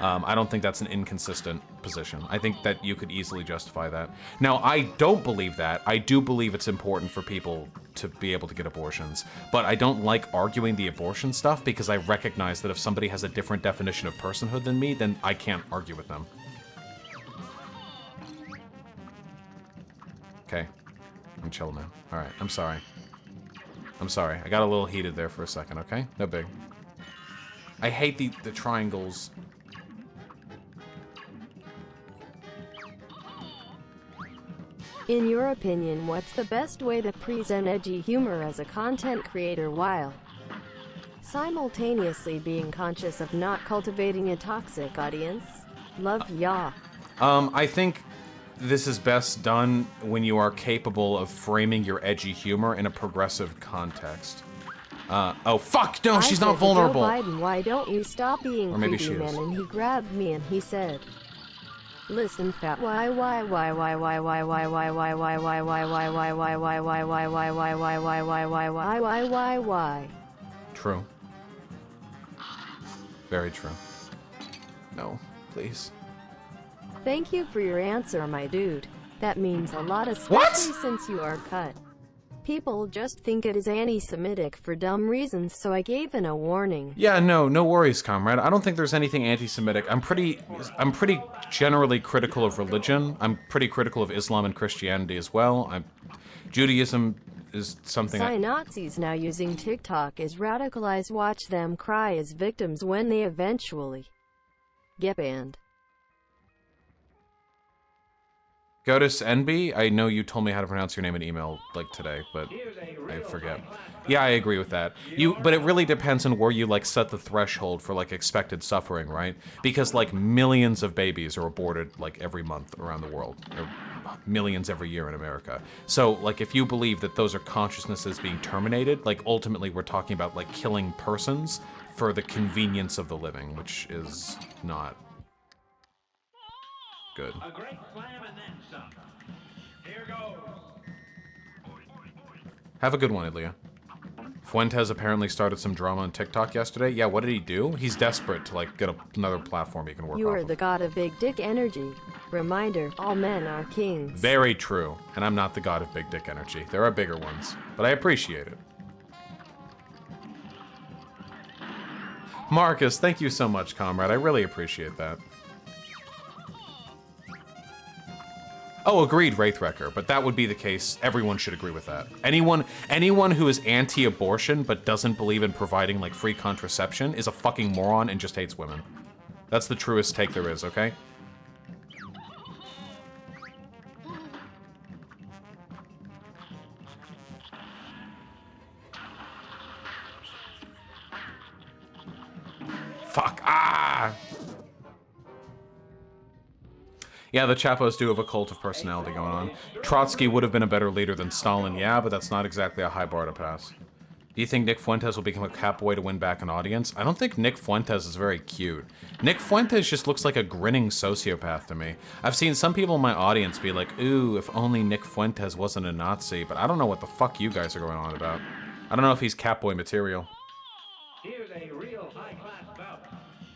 I don't think that's an inconsistent position. I think that you could easily justify that. Now, I don't believe that. I do believe it's important for people to be able to get abortions, but I don't like arguing the abortion stuff because I recognize that if somebody has a different definition of personhood than me, then I can't argue with them. okay. I'm chill now. Alright, I'm sorry. I'm sorry. I got a little heated there for a second, okay? No big. I hate the triangles. In your opinion, what's the best way to present edgy humor as a content creator while simultaneously being conscious of not cultivating a toxic audience? Love, ya. I think this is best done when you are capable of framing your edgy humor in a progressive context. Oh fuck! No, she's not vulnerable. Joe Biden, why don't you stop being creepy, man? And he grabbed me and he said, "Listen, fat. Why? True. Very true. No, please. Thank you for your answer, my dude. That means a lot, especially since you are cut. People just think it is anti-Semitic for dumb reasons, so I gave in a warning." Yeah, no worries, comrade. I don't think there's anything anti-Semitic. I'm pretty generally critical of religion. I'm pretty critical of Islam and Christianity as well. Judaism is something. Nazis now using TikTok as radicalized. Watch them cry as victims when they eventually get banned. Gotis NB, I know you told me how to pronounce your name in email like today, but I forget. Yeah, I agree with that. But it really depends on where you like set the threshold for like expected suffering, right? Because like millions of babies are aborted like every month around the world, or millions every year in America. So like if you believe that those are consciousnesses being terminated, like ultimately we're talking about like killing persons for the convenience of the living, which is not good. A great slam and then some. Here goes. Have a good one, Ilya. Fuentes apparently started some drama on TikTok yesterday. Yeah, what did he do? He's desperate to like get another platform he can work off of. You are the god of big dick energy. Reminder, all men are kings. Very true. And I'm not the god of big dick energy. There are bigger ones, but I appreciate it. Marcus, thank you so much, comrade. I really appreciate that. Oh, agreed, Wraithwrecker, but that would be the case. Everyone should agree with that. Anyone who is anti-abortion but doesn't believe in providing like free contraception is a fucking moron and just hates women. That's the truest take there is, okay? Fuck, ah! Yeah, the Chapos do have a cult of personality going on. Trotsky would have been a better leader than Stalin, yeah, but that's not exactly a high bar to pass. Do you think Nick Fuentes will become a catboy to win back an audience? I don't think Nick Fuentes is very cute. Nick Fuentes just looks like a grinning sociopath to me. I've seen some people in my audience be like, ooh, if only Nick Fuentes wasn't a Nazi, but I don't know what the fuck you guys are going on about. I don't know if he's catboy material. Here's a real high-class bout.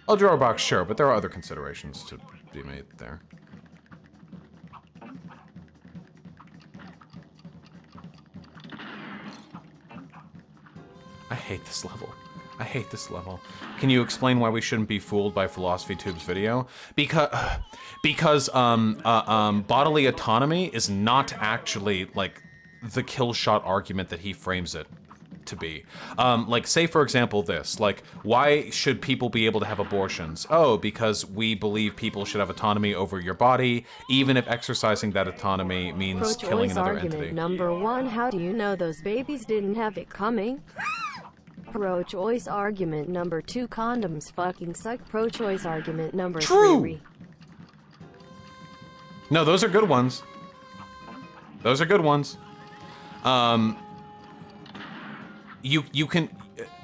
I'll draw a box, sure, but there are other considerations to be made there. I hate this level. I hate this level. Can you explain why we shouldn't be fooled by Philosophy Tube's video? Because bodily autonomy is not actually like the kill shot argument that he frames it to be. Like, say for example this, like, why should people be able to have abortions? Oh, because we believe people should have autonomy over your body, even if exercising that autonomy means killing another entity. Argument number one, how do you know those babies didn't have it coming? Pro-choice argument number two, condoms fucking suck. Pro-choice argument number three. No, those are good ones. Those are good ones. You can...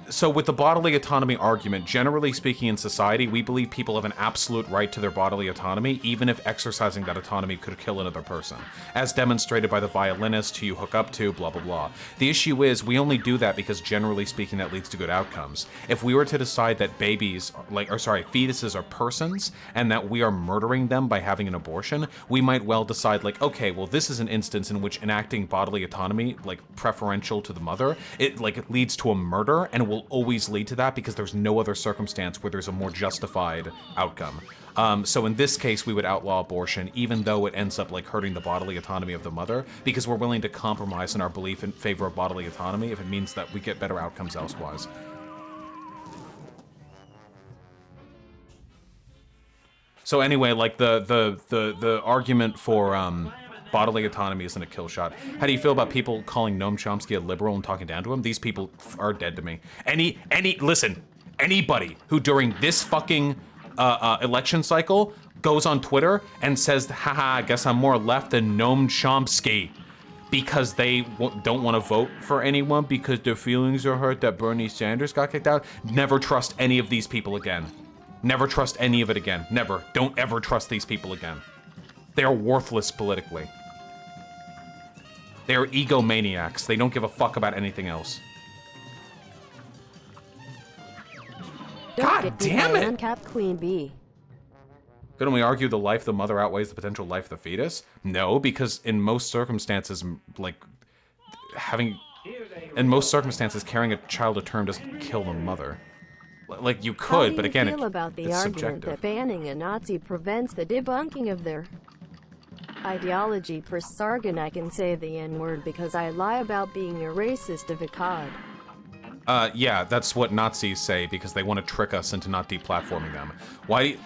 So with the bodily autonomy argument, generally speaking in society, we believe people have an absolute right to their bodily autonomy, even if exercising that autonomy could kill another person, as demonstrated by the violinist who you hook up to, blah, blah, blah. The issue is, we only do that because generally speaking that leads to good outcomes. If we were to decide that fetuses are persons, and that we are murdering them by having an abortion, we might well decide, like, okay, well, this is an instance in which enacting bodily autonomy, like, preferential to the mother, it leads to a murder, and will will always lead to that because there's no other circumstance where there's a more justified outcome. So in this case, we would outlaw abortion, even though it ends up like hurting the bodily autonomy of the mother, because we're willing to compromise in our belief in favor of bodily autonomy if it means that we get better outcomes elsewise. So anyway, like the argument for bodily autonomy isn't a kill shot. How do you feel about people calling Noam Chomsky a liberal and talking down to him? These people are dead to me. Listen, anybody who during this fucking election cycle goes on Twitter and says, haha, I guess I'm more left than Noam Chomsky because they don't want to vote for anyone because their feelings are hurt that Bernie Sanders got kicked out, never trust any of these people again. Never trust any of it again. Never. Don't ever trust these people again. They are worthless politically. They are egomaniacs. They don't give a fuck about anything else. God damn it! Uncapped Queen Bee. Couldn't we argue the life of the mother outweighs the potential life of the fetus? No, because in most circumstances, like, carrying a child to term doesn't kill the mother. Like, you could, but again, it's subjective. How do you feel about the argument that banning a Nazi prevents the debunking of their ideology? Per Sargon, I can say the N-word because I lie about being a racist of a cod. Yeah, that's what Nazis say because they want to trick us into not deplatforming them. What?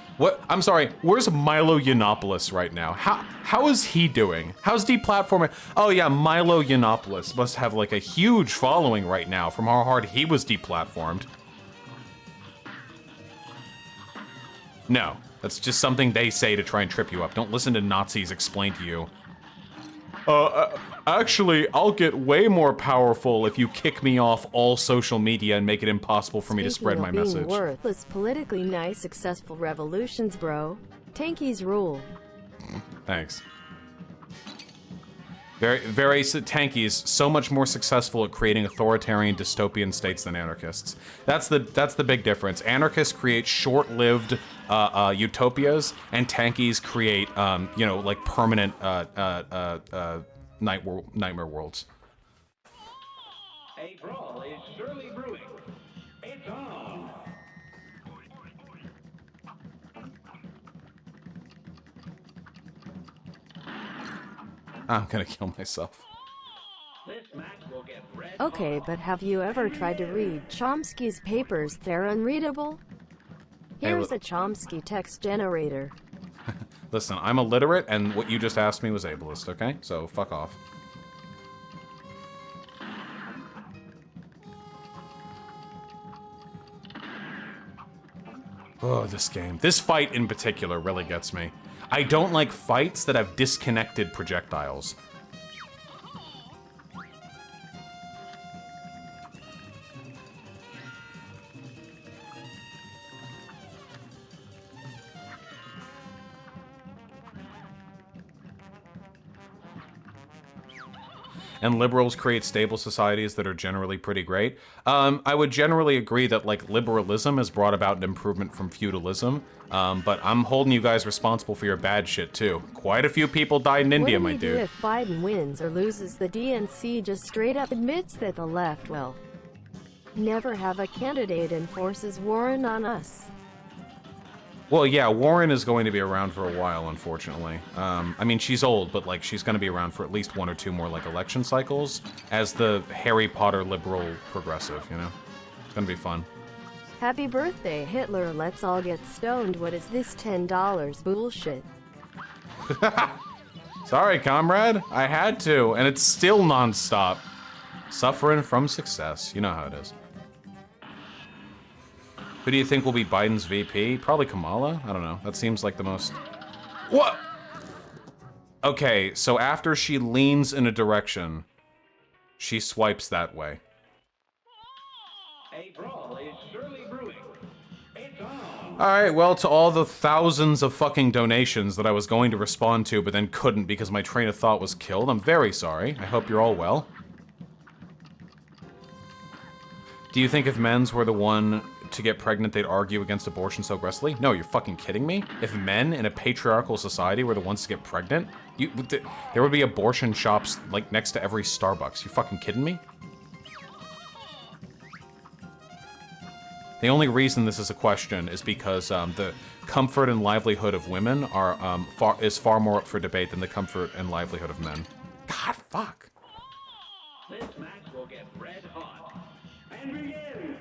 I'm sorry, where's Milo Yiannopoulos right now? How is he doing? How's deplatforming? Oh yeah, Milo Yiannopoulos must have like a huge following right now from how hard he was deplatformed. No, that's just something they say to try and trip you up. Don't listen to Nazis explain to you. Actually, I'll get way more powerful if you kick me off all social media and make it impossible for me to spread my message. Worthless, politically nice, successful revolutions, bro. Tankies rule. Thanks. Very Tankies so much more successful at creating authoritarian dystopian states than anarchists. That's the big difference. Anarchists create short-lived utopias, and Tankies create like permanent nightmare worlds. A brawl is surely brewing. It's on. I'm gonna kill myself. This match will get red. Okay, but have you ever tried to read Chomsky's papers? They're unreadable. Here's a Chomsky text generator. Listen, I'm illiterate, and what you just asked me was ableist, okay? So, fuck off. Oh, this game. This fight in particular really gets me. I don't like fights that have disconnected projectiles. And liberals create stable societies that are generally pretty great. I would generally agree that like liberalism has brought about an improvement from feudalism, but I'm holding you guys responsible for your bad shit too. Quite a few people died in India, my dude. What do we do if Biden wins or loses? The DNC just straight up admits that the left will never have a candidate and forces Warren on us. Well, yeah, Warren is going to be around for a while, unfortunately. I mean, she's old, but, like, she's going to be around for at least 1 or 2 more, like, election cycles as the Harry Potter liberal progressive, you know? It's going to be fun. Happy birthday, Hitler. Let's all get stoned. What is this $10 bullshit? Sorry, comrade. I had to, and it's still nonstop. Suffering from success. You know how it is. Who do you think will be Biden's VP? Probably Kamala? I don't know. That seems like the most... What? Okay, so after she leans in a direction, she swipes that way. A brawl is surely brewing. It's on. Alright, well, to all the thousands of fucking donations that I was going to respond to, but then couldn't because my train of thought was killed, I'm very sorry. I hope you're all well. Do you think if men's were the one to get pregnant, they'd argue against abortion so aggressively? No, you're fucking kidding me? If men in a patriarchal society were the ones to get pregnant, there would be abortion shops, like, next to every Starbucks. You fucking kidding me? The only reason this is a question is because the comfort and livelihood of women are is far more up for debate than the comfort and livelihood of men. God, fuck. This match will get red hot. And begin!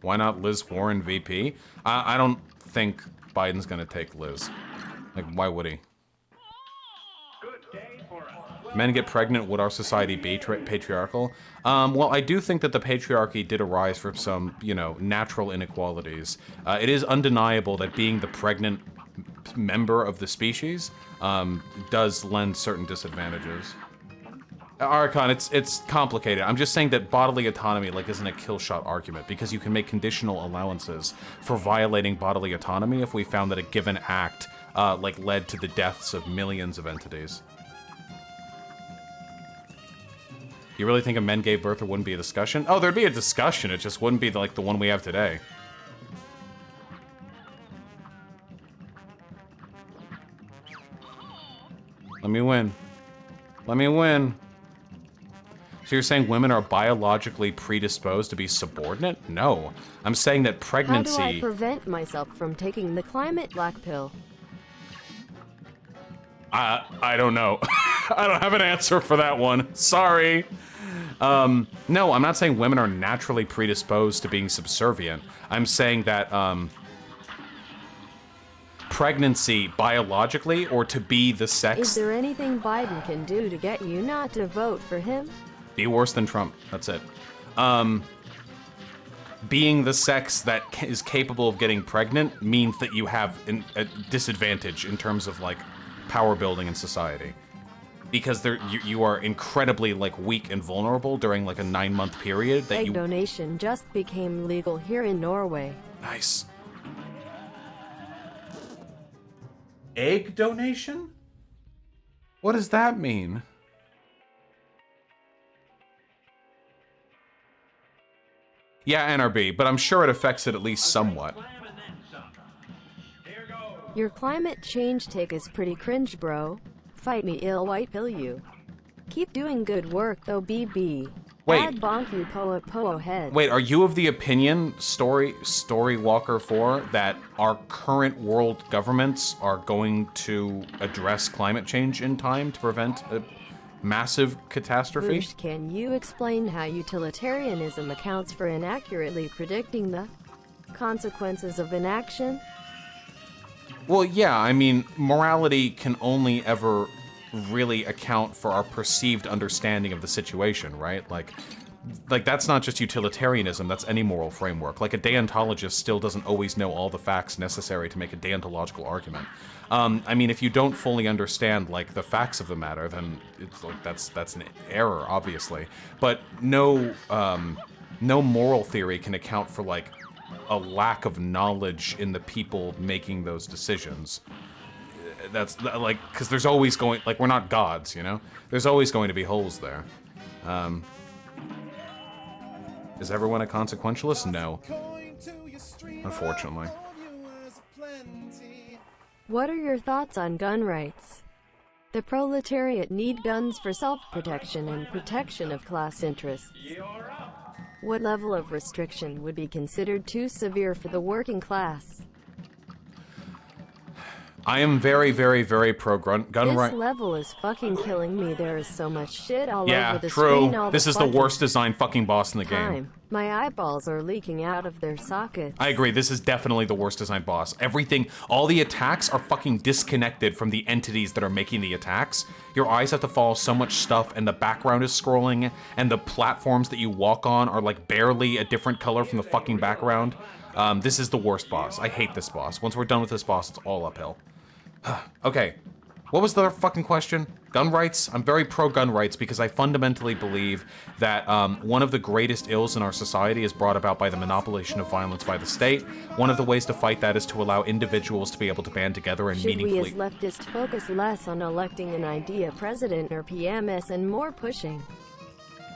Why not Liz Warren VP? I don't think Biden's gonna take Liz. Like, why would he? Good day for us. If men get pregnant, would our society be patriarchal? Well, I do think that the patriarchy did arise from some, you know, natural inequalities. It is undeniable that being the pregnant member of the species does lend certain disadvantages. Archon, it's complicated. I'm just saying that bodily autonomy like isn't a kill shot argument because you can make conditional allowances for violating bodily autonomy if we found that a given act like led to the deaths of millions of entities. You really think if men gave birth there wouldn't be a discussion? Oh, there'd be a discussion. It just wouldn't be like the one we have today. Let me win. Let me win. So you're saying women are biologically predisposed to be subordinate? No. I'm saying that pregnancy... How do I prevent myself from taking the climate black pill? I don't know. I don't have an answer for that one. Sorry. No, I'm not saying women are naturally predisposed to being subservient. I'm saying that, pregnancy biologically or to be the sex... Is there anything Biden can do to get you not to vote for him? Be worse than Trump. That's it. Being the sex that is capable of getting pregnant means that you have a disadvantage in terms of, like, power building in society. Because you are incredibly, like, weak and vulnerable during, like, a 9-month period that Egg donation just became legal here in Norway. Nice. Egg donation? What does that mean? Yeah, NRB, but I'm sure it affects it at least somewhat. Your climate change take is pretty cringe, bro. Fight me, ill white pill you. Keep doing good work though, BB. Wait. Bad bonk you, poa head. Wait, are you of the opinion, Story Walker 4, that our current world governments are going to address climate change in time to prevent a massive catastrophe? Boosh, can you explain how utilitarianism accounts for inaccurately predicting the consequences of inaction? Well, yeah, I mean, morality can only ever really account for our perceived understanding of the situation, right? Like that's not just utilitarianism, that's any moral framework. Like, a deontologist still doesn't always know all the facts necessary to make a deontological argument. I mean, if you don't fully understand, like, the facts of the matter, then it's like that's an error, obviously. But no moral theory can account for, like, a lack of knowledge in the people making those decisions. That's, like, because there's always going, like, we're not gods, you know? There's always going to be holes there. Is everyone a consequentialist? No. Unfortunately. What are your thoughts on gun rights? The proletariat need guns for self-protection and protection of class interests. What level of restriction would be considered too severe for the working class? I am very, very, very pro-gun right. This level is fucking killing me. There is so much shit all over the true. screen all This the is the worst designed fucking boss in the game. My eyeballs are leaking out of their sockets. I agree, this is definitely the worst designed boss. Everything, all the attacks are fucking disconnected from the entities that are making the attacks. Your eyes have to follow so much stuff, and the background is scrolling, and the platforms that you walk on are like barely a different color from the fucking background. This is the worst boss. I hate this boss. Once we're done with this boss, it's all uphill. Okay, what was the fucking question? Gun rights? I'm very pro-gun rights because I fundamentally believe that one of the greatest ills in our society is brought about by the monopolization of violence by the state. One of the ways to fight that is to allow individuals to be able to band together and meaningfully... Should we as leftists focus less on electing an idea president or PMS and more pushing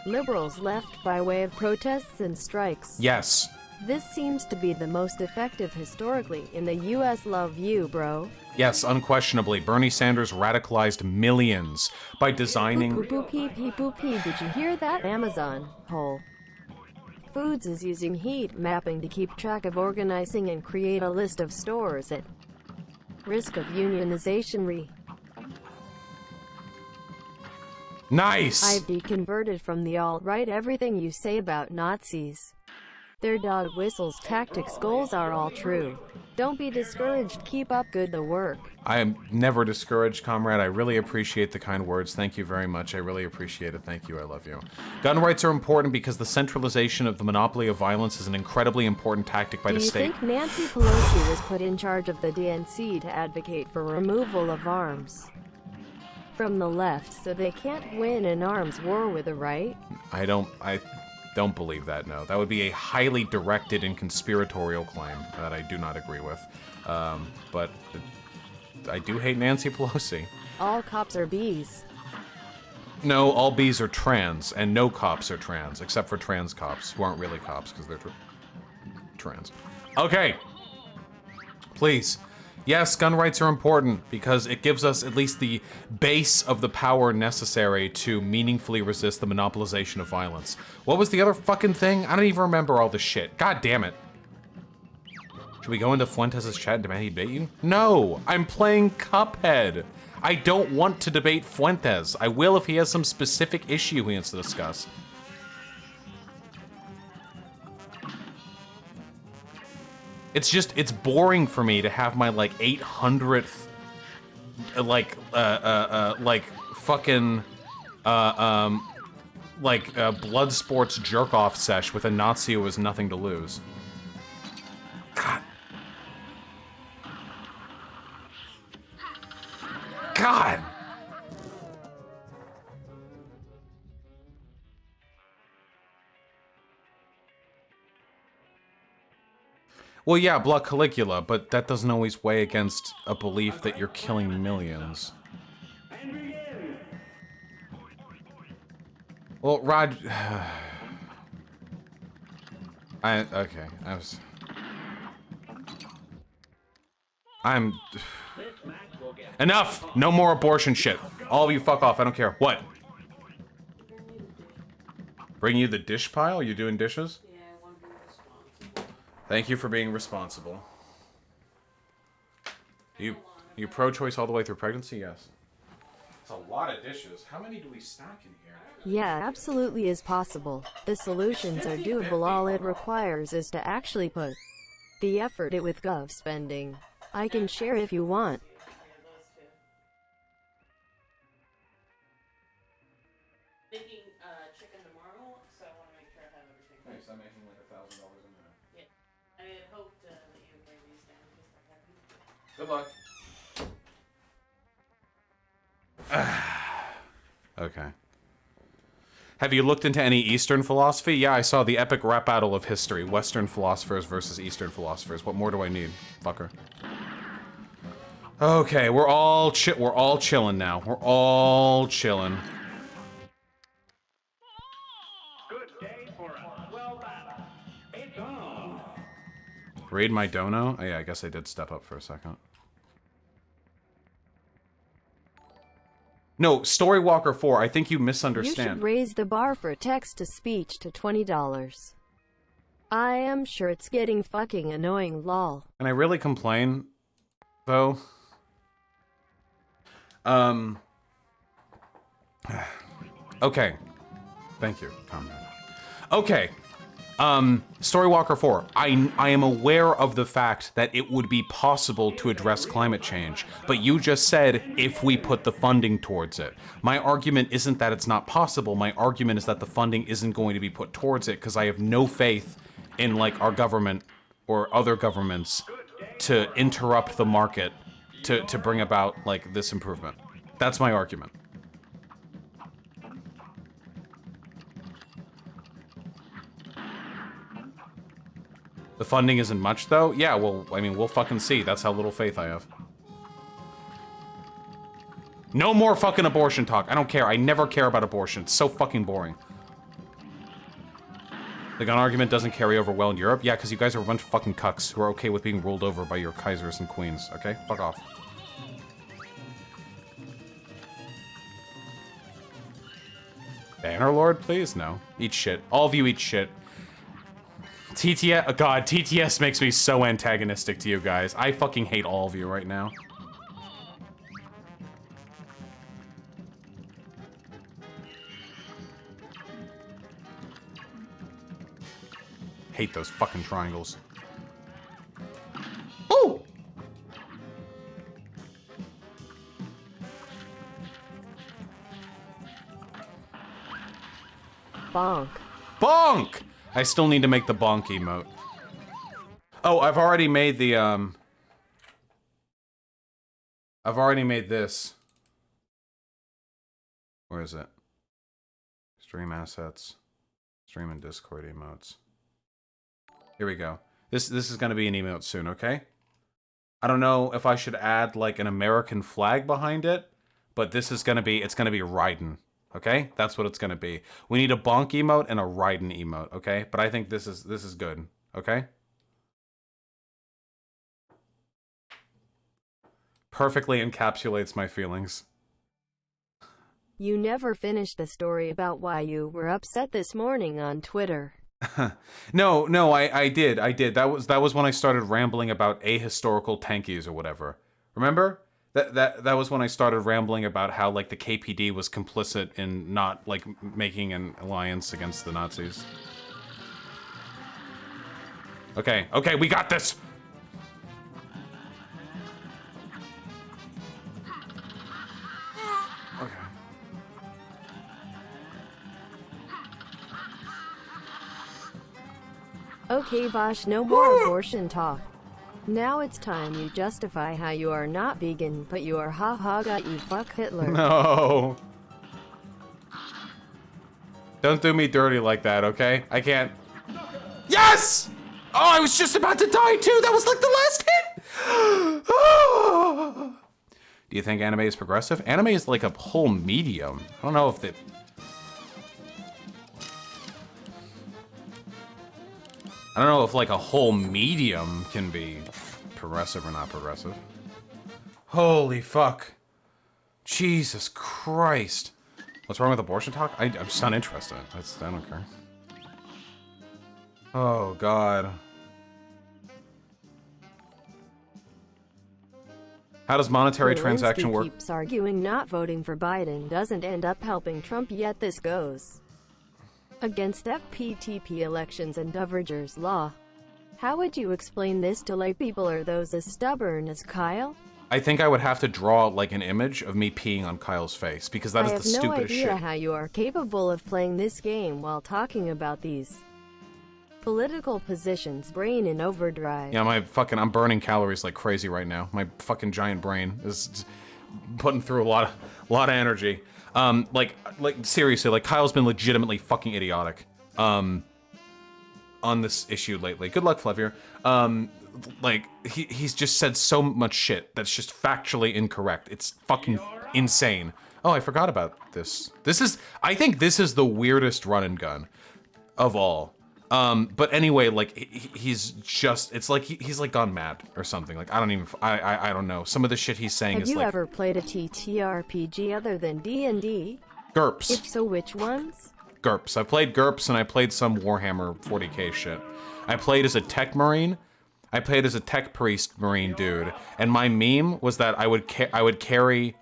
liberals left by way of protests and strikes? Yes. This seems to be the most effective historically in the US. Love you, bro. Yes, unquestionably. Bernie Sanders radicalized millions by designing... Did you hear that? Amazon. Hole. Foods is using heat mapping to keep track of organizing and create a list of stores at risk of unionization. Nice! I've deconverted from the alt-right everything you say about Nazis. Their dog whistles, tactics, goals are all true. Don't be discouraged, keep up good the work. I am never discouraged, comrade. I really appreciate the kind words. Thank you very much. I really appreciate it. Thank you. I love you. Gun rights are important because the centralization of the monopoly of violence is an incredibly important tactic by the state. Do you think Nancy Pelosi was put in charge of the DNC to advocate for removal of arms from the left so they can't win an arms war with the right? I don't believe that, no. That would be a highly directed and conspiratorial claim that I do not agree with. But I do hate Nancy Pelosi. All cops are bees. No, all bees are trans, and no cops are trans, except for trans cops, who aren't really cops because they're trans. Okay. Please. Yes, gun rights are important because it gives us at least the base of the power necessary to meaningfully resist the monopolization of violence. What was the other fucking thing? I don't even remember all this shit. God damn it. Should we go into Fuentes' chat and demand he debate you? No, I'm playing Cuphead. I don't want to debate Fuentes. I will if he has some specific issue he wants to discuss. It's just, it's boring for me to have my, like, 800th, fucking, blood sports jerk-off sesh with a Nazi who has nothing to lose. God. God! Well, yeah, Blood Caligula, but that doesn't always weigh against a belief that you're killing millions. Well, Rod... I'm... Enough! No more abortion shit. All of you fuck off, I don't care. What? Bring you the dish pile? You doing dishes? Yeah, I want to be responsible. Thank you for being responsible. You pro-choice all the way through pregnancy? Yes. It's a lot of dishes. How many do we stack in here? Yeah, absolutely is possible. The solutions are doable. All it requires is to actually put the effort in with gov spending. I can share if you want. Making chicken tomorrow, so I want to make sure I have everything. Nice, I'm making like $1,000 a minute. Yeah. I had hoped that you would bring these down because they're heavy. Good luck. Okay. Have you looked into any Eastern philosophy? Yeah, I saw the epic rap battle of history. Western philosophers versus Eastern philosophers. What more do I need, fucker? Okay, we're all chilling now. We're all chilling. Good day for us. Well done. It's on. Read my dono? Oh yeah, I guess I did step up for a second. No, Storywalker 4, I think you misunderstand. You should raise the bar for text-to-speech to $20. I am sure it's getting fucking annoying, lol. Can I really complain, though? Okay. Thank you, comrade. Okay. Storywalker 4, I am aware of the fact that it would be possible to address climate change, but you just said if we put the funding towards it. My argument isn't that it's not possible, my argument is that the funding isn't going to be put towards it because I have no faith in, like, our government or other governments to interrupt the market to bring about, like, this improvement. That's my argument. The funding isn't much, though? Yeah, well, I mean, we'll fucking see. That's how little faith I have. No more fucking abortion talk. I don't care. I never care about abortion. It's so fucking boring. The gun argument doesn't carry over well in Europe? Yeah, because you guys are a bunch of fucking cucks who are okay with being ruled over by your kaisers and queens, okay? Fuck off. Bannerlord, please? No. Eat shit. All of you eat shit. TTS, oh God, TTS makes me so antagonistic to you guys. I fucking hate all of you right now. Hate those fucking triangles. Ooh! Bonk. Bonk! I still need to make the bonk emote. Oh, I've already made the, I've already made this. Where is it? Stream assets. Stream and Discord emotes. Here we go. This is gonna be an emote soon, okay? I don't know if I should add, like, an American flag behind it, but this is gonna be, it's gonna be Raiden. Okay? That's what it's gonna be. We need a bonk emote and a Raiden emote, okay? But I think this is good, okay? Perfectly encapsulates my feelings. You never finished the story about why you were upset this morning on Twitter. No, I did. That was when I started rambling about ahistorical tankies or whatever. Remember? That was when I started rambling about how, like, the KPD was complicit in not, like, making an alliance against the Nazis. Okay, we got this! Okay. Okay, Bosch, no more abortion talk. Now it's time you justify how you are not vegan, but you are haha got you fuck Hitler. No. Don't do me dirty like that, okay? I can't. Yes! Oh, I was just about to die too. That was like the last hit. Do you think anime is progressive? Anime is like a whole medium. I don't know if they... I don't know if, like, a whole medium can be progressive or not progressive. Holy fuck. Jesus Christ. What's wrong with abortion talk? I'm just not interested. I don't care. Oh, God. How does monetary transaction work? Keeps arguing not voting for Biden doesn't end up helping Trump, yet this goes against FPTP elections and Doverger's law. How would you explain this to lay people or those as stubborn as Kyle? I think I would have to draw, like, an image of me peeing on Kyle's face, because that is the stupidest shit. I have no idea how you are capable of playing this game while talking about these political positions. Brain in overdrive. Yeah, I'm burning calories like crazy right now. My fucking giant brain is putting through a lot of energy. Like seriously, like, Kyle's been legitimately fucking idiotic, on this issue lately. Good luck, Flevier. Like, he's just said so much shit that's just factually incorrect. It's fucking insane. Oh, I forgot about this. I think this is the weirdest run and gun of all. But anyway, like, he's just, it's like, he's like gone mad or something. Like, I don't know. Some of the shit he's saying is like... Have you ever played a TTRPG other than D&D? GURPS. If so, which ones? GURPS. I played GURPS and I played some Warhammer 40k shit. I played as a tech marine. I played as a tech priest marine dude. And my meme was that I would carry,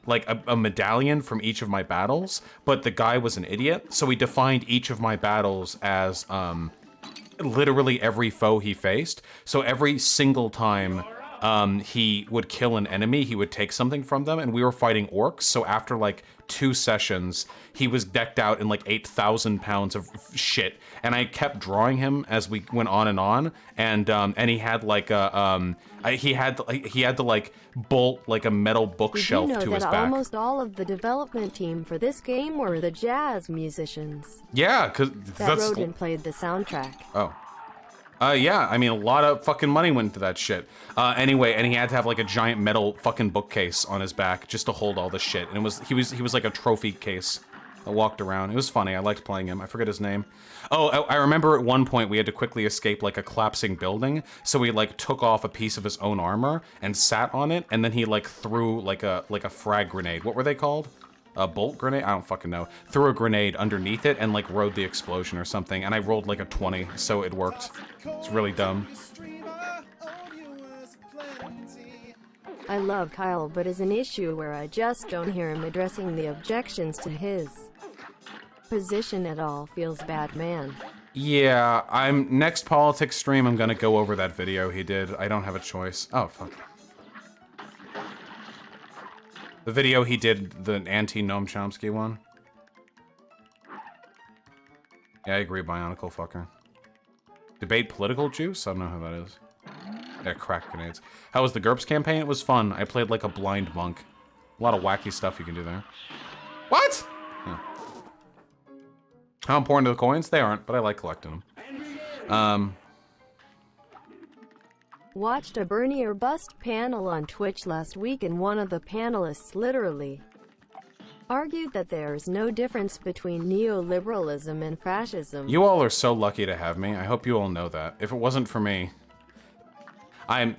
like a medallion from each of my battles, but the guy was an idiot, so he defined each of my battles as literally every foe he faced. So every single time he would kill an enemy, he would take something from them, and we were fighting orcs, so after like 2 sessions, he was decked out in like 8,000 pounds of shit, and I kept drawing him as we went on, and he had like a he had to like bolt like a metal bookshelf to his back. Almost all of the development team for this game were the jazz musicians. Yeah, because that Rodin played the soundtrack. Oh. Yeah, I mean, a lot of fucking money went into that shit. Anyway, and he had to have like a giant metal fucking bookcase on his back just to hold all the shit. And he was like a trophy case that walked around. It was funny. I liked playing him. I forget his name. Oh, I remember at one point we had to quickly escape like a collapsing building. So he like took off a piece of his own armor and sat on it, and then he like threw like a frag grenade. What were they called? a bolt grenade? I don't fucking know. Threw a grenade underneath it and like rode the explosion or something, and I rolled like a 20, so it worked. It's really dumb. I love Kyle, but is an issue where I just don't hear him addressing the objections to his position at all. Feels bad, man. Yeah, next politics stream, I'm gonna go over that video he did. I don't have a choice. Oh, fuck. The video he did, the anti-Noam Chomsky one. Yeah, I agree, Bionicle fucker. Debate political juice? I don't know who that is. Yeah, crack grenades. How was the GURPS campaign? It was fun. I played like a blind monk. A lot of wacky stuff you can do there. What? Yeah. How important are the coins? They aren't, but I like collecting them. Watched a Bernie or Bust panel on Twitch last week, and one of the panelists literally argued that there is no difference between neoliberalism and fascism. You all are so lucky to have me. I hope you all know that. If it wasn't for me, I'm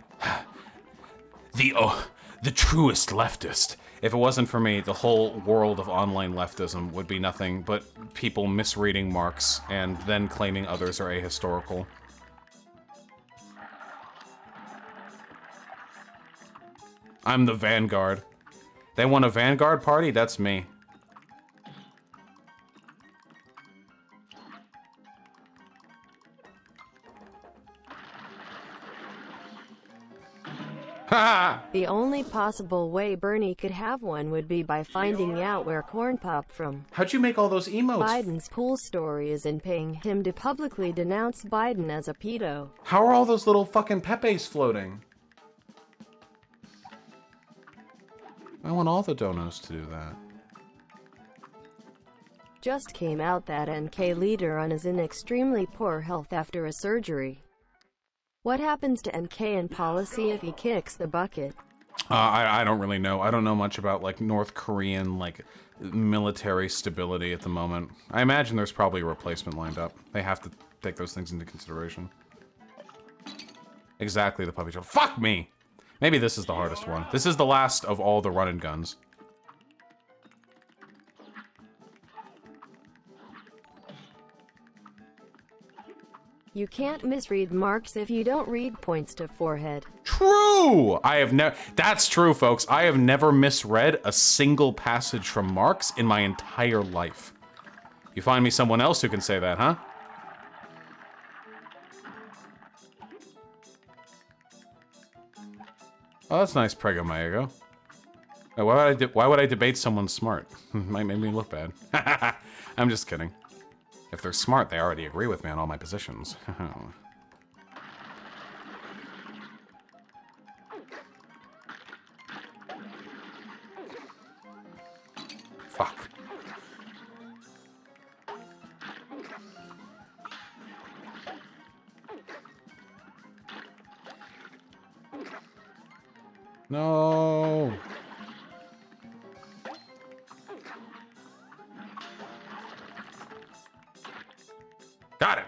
the truest leftist. If it wasn't for me, the whole world of online leftism would be nothing but people misreading Marx and then claiming others are ahistorical. I'm the vanguard. They want a vanguard party? That's me. The only possible way Bernie could have one would be by finding out where corn popped from. How'd you make all those emotes? Biden's pool story is in paying him to publicly denounce Biden as a pedo. How are all those little fucking Pepes floating? I want all the donos to do that. Just came out that NK leader is in extremely poor health after a surgery. What happens to NK and policy if he kicks the bucket? I don't really know. I don't know much about like North Korean like military stability at the moment. I imagine there's probably a replacement lined up. They have to take those things into consideration. Exactly, the puppy show. Fuck me! Maybe this is the hardest one. This is the last of all the run and guns. You can't misread Marx if you don't read points to forehead. True! I have never... That's true, folks. I have never misread a single passage from Marx in my entire life. You find me someone else who can say that, huh? Oh, that's nice, Prego Maego. Oh, why would I debate someone smart? Might make me look bad. I'm just kidding. If they're smart, they already agree with me on all my positions. Fuck. No. Got it.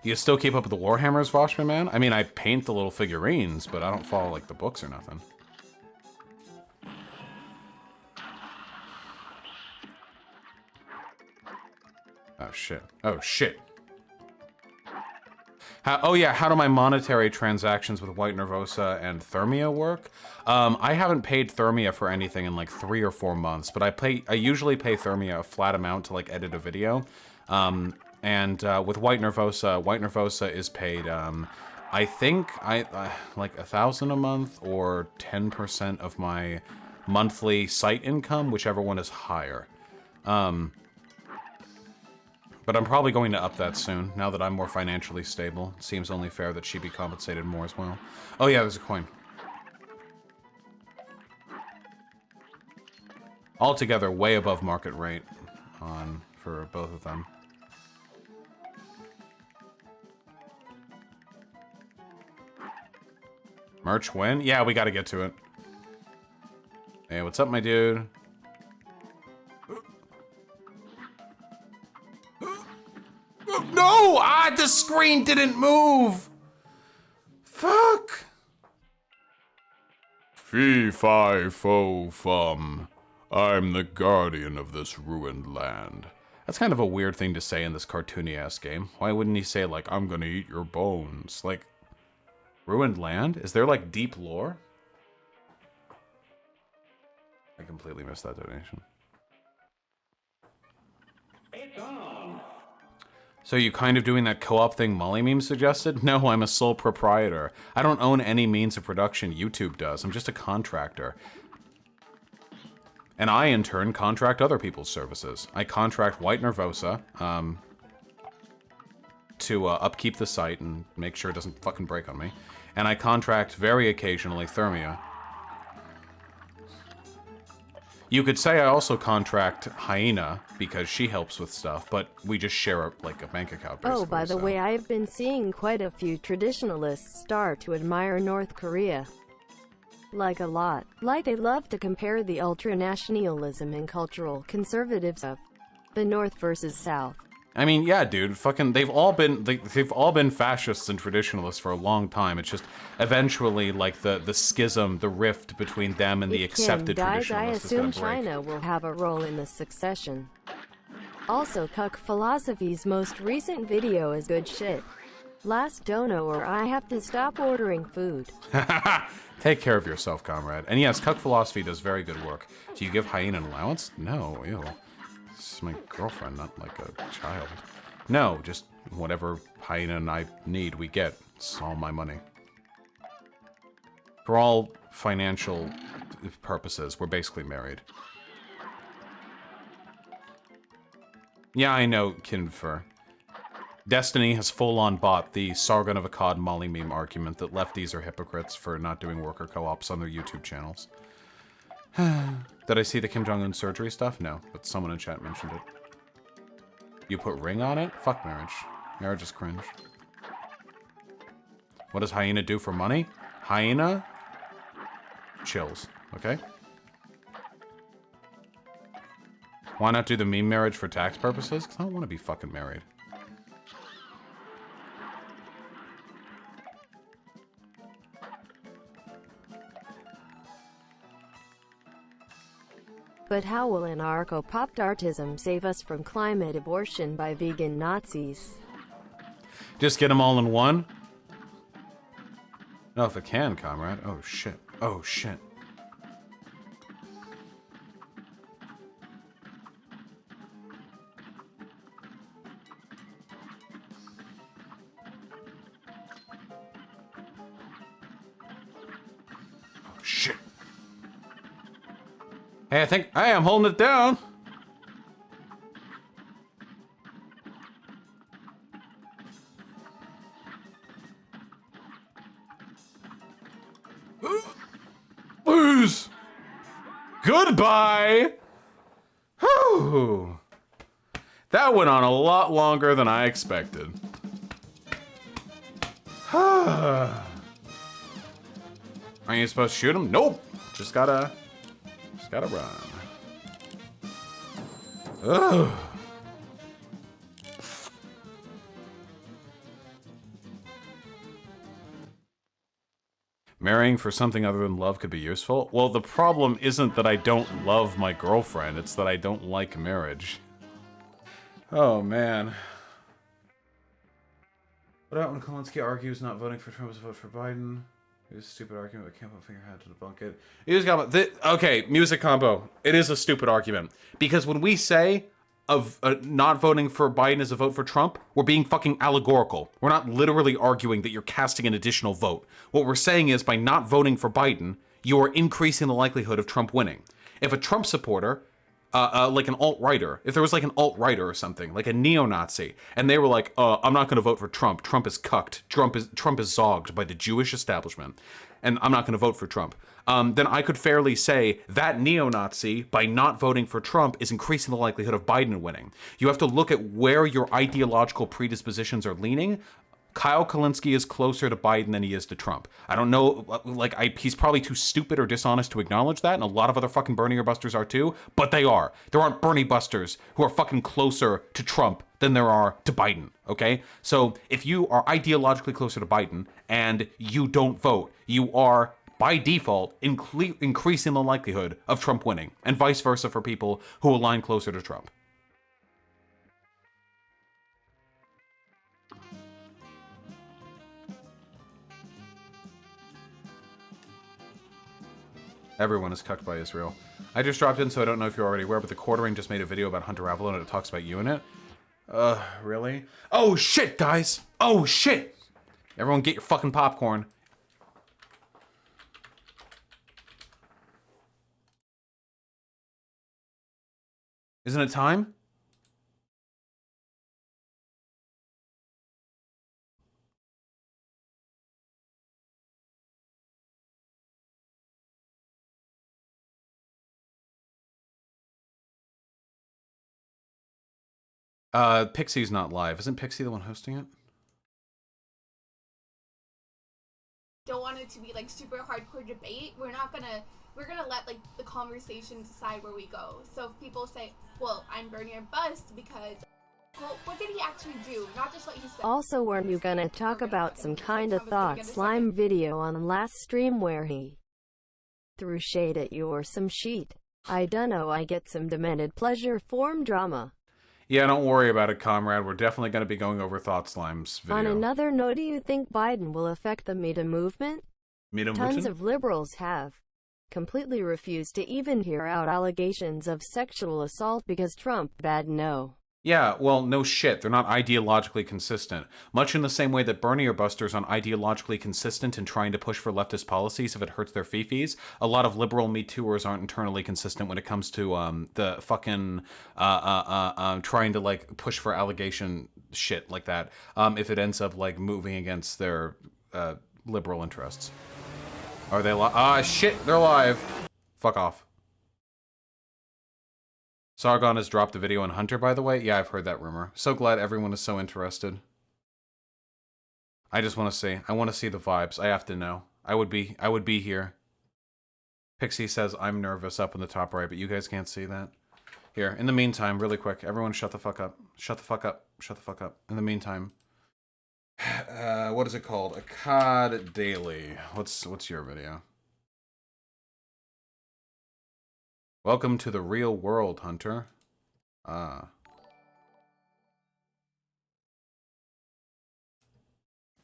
You still keep up with the Warhammers, Voshman man? I mean, I paint the little figurines, but I don't follow like the books or nothing. Oh shit. Oh shit. Oh yeah, how do my monetary transactions with White Nervosa and Thermia work? I haven't paid Thermia for anything in like 3 or 4 months, but I usually pay Thermia a flat amount to like edit a video. With White Nervosa is paid, I think like 1,000 a month or 10% of my monthly site income, whichever one is higher. But I'm probably going to up that soon, now that I'm more financially stable. It seems only fair that she be compensated more as well. Oh yeah, there's a coin. Altogether, way above market rate for both of them. Merch win? Yeah, we gotta get to it. Hey, what's up, my dude? No! Ah, the screen didn't move! Fuck! Fee, fi, fo, fum. I'm the guardian of this ruined land. That's kind of a weird thing to say in this cartoony-ass game. Why wouldn't he say, like, I'm gonna eat your bones? Like, ruined land? Is there, like, deep lore? I completely missed that donation. It's on. So you kind of doing that co-op thing Molly meme suggested? No, I'm a sole proprietor. I don't own any means of production. YouTube does. I'm just a contractor. And I, in turn, contract other people's services. I contract White Nervosa to upkeep the site and make sure it doesn't fucking break on me. And I contract, very occasionally, Thermia. You could say I also contract Hyena, because she helps with stuff, but we just share, like, a bank account, basically. Oh, by the way, I've been seeing quite a few traditionalists start to admire North Korea. Like a lot. Like they love to compare the ultra-nationalism and cultural conservatives of the North versus South. I mean, yeah, dude, fucking, they've all been fascists and traditionalists for a long time. It's just eventually, like, the schism, the rift between them and the accepted traditionalists is gonna break. I assume China will have a role in the succession. Also, Cuck Philosophy's most recent video is good shit. Last dono or I have to stop ordering food. Take care of yourself, comrade. And yes, Cuck Philosophy does very good work. Do you give Hyena an allowance? No, ew. This is my girlfriend, not like a child. No, just whatever Hyena and I need, we get. It's all my money. For all financial purposes, we're basically married. Yeah, I know, Kinfer. Destiny has full-on bought the Sargon of Akkad Molly meme argument that lefties are hypocrites for not doing worker co-ops on their YouTube channels. Did I see the Kim Jong-un surgery stuff? No, but someone in chat mentioned it. You put ring on it? Fuck marriage. Marriage is cringe. What does Hyena do for money? Hyena chills, okay? Why not do the meme marriage for tax purposes? Because I don't want to be fucking married. But how will anarcho-pop-tartism save us from climate abortion by vegan Nazis? Just get them all in one? No, if it can, comrade. Oh, shit. Oh, shit. Oh, shit. Hey, I'm holding it down. Lose. Goodbye. Whew. That went on a lot longer than I expected. Aren't you supposed to shoot him? Nope. Just gotta run. Ugh. Marrying for something other than love could be useful? Well, the problem isn't that I don't love my girlfriend, it's that I don't like marriage. Oh, man. What about when Kalinsky argues not voting for Trump is a vote for Biden? It was a stupid argument, but can't put finger head to debunk it. Okay, music combo. It is a stupid argument. Because when we say of not voting for Biden is a vote for Trump, we're being fucking allegorical. We're not literally arguing that you're casting an additional vote. What we're saying is by not voting for Biden, you are increasing the likelihood of Trump winning. If a Trump supporter, like an alt-righter, if there was like an alt-righter or something, like a neo-Nazi, and they were like, I'm not going to vote for Trump. Trump is cucked. Trump is zogged by the Jewish establishment, and I'm not going to vote for Trump. Then I could fairly say that neo-Nazi, by not voting for Trump, is increasing the likelihood of Biden winning. You have to look at where your ideological predispositions are leaning. Kyle Kalinske is closer to Biden than he is to Trump. I don't know, he's probably too stupid or dishonest to acknowledge that, and a lot of other fucking Bernie busters are too, but they are. There aren't Bernie busters who are fucking closer to Trump than there are to Biden, okay? So if you are ideologically closer to Biden and you don't vote, you are by default, increasing the likelihood of Trump winning, and vice versa for people who align closer to Trump. Everyone is cucked by Israel. I just dropped in, so I don't know if you're already aware, but the Quartering just made a video about Hunter Avalon, and it talks about you in it. Really? Oh shit, guys! Oh shit! Everyone get your fucking popcorn. Isn't it time? Pixie's not live. Isn't Pixie the one hosting it? Don't want it to be like super hardcore debate. We're gonna let like the conversation decide where we go. So if people say, well, I'm Bernie or bust because, well, what did he actually do? Not just what he said. Also, weren't you gonna talk about some kind of thought slime video on last stream where he threw shade at you or some shit? I dunno, I get some demented pleasure form drama. Yeah, don't worry about it, comrade. We're definitely going to be going over Thought Slime's video. On another note, do you think Biden will affect the MeToo movement? Tons of liberals have completely refused to even hear out allegations of sexual assault because Trump bad no. Yeah, well, no shit. They're not ideologically consistent. Much in the same way that Bernie or Busters aren't ideologically consistent in trying to push for leftist policies if it hurts their fifis, a lot of liberal Me Tooers aren't internally consistent when it comes to the fucking trying to like push for allegation shit like that if it ends up like moving against their liberal interests. Are they live? Shit, they're live. Fuck off. Sargon has dropped the video on Hunter, by the way. Yeah, I've heard that rumor. So glad everyone is so interested. I just want to see. I want to see the vibes. I have to know. I would be here. Pixie says I'm nervous up in the top right, but you guys can't see that. Here, in the meantime, really quick, everyone shut the fuck up. Shut the fuck up. Shut the fuck up. In the meantime, what is it called? A COD Daily. What's your video? Welcome to the real world, Hunter.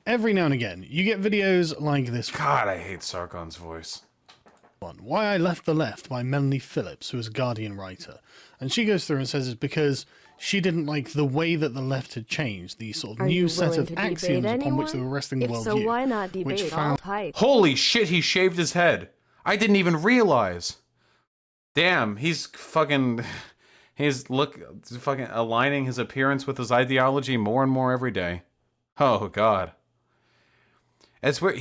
Every now and again, you get videos like this. God, I hate Sargon's voice. Why I Left the Left by Melanie Phillips, who is a Guardian writer. And she goes through and says it's because she didn't like the way that the left had changed, the sort of new set of axioms upon which they were resting the worldview. So why not debate all type? Holy shit, he shaved his head. I didn't even realize. Damn, he's fucking aligning his appearance with his ideology more and more every day. Oh god. It's where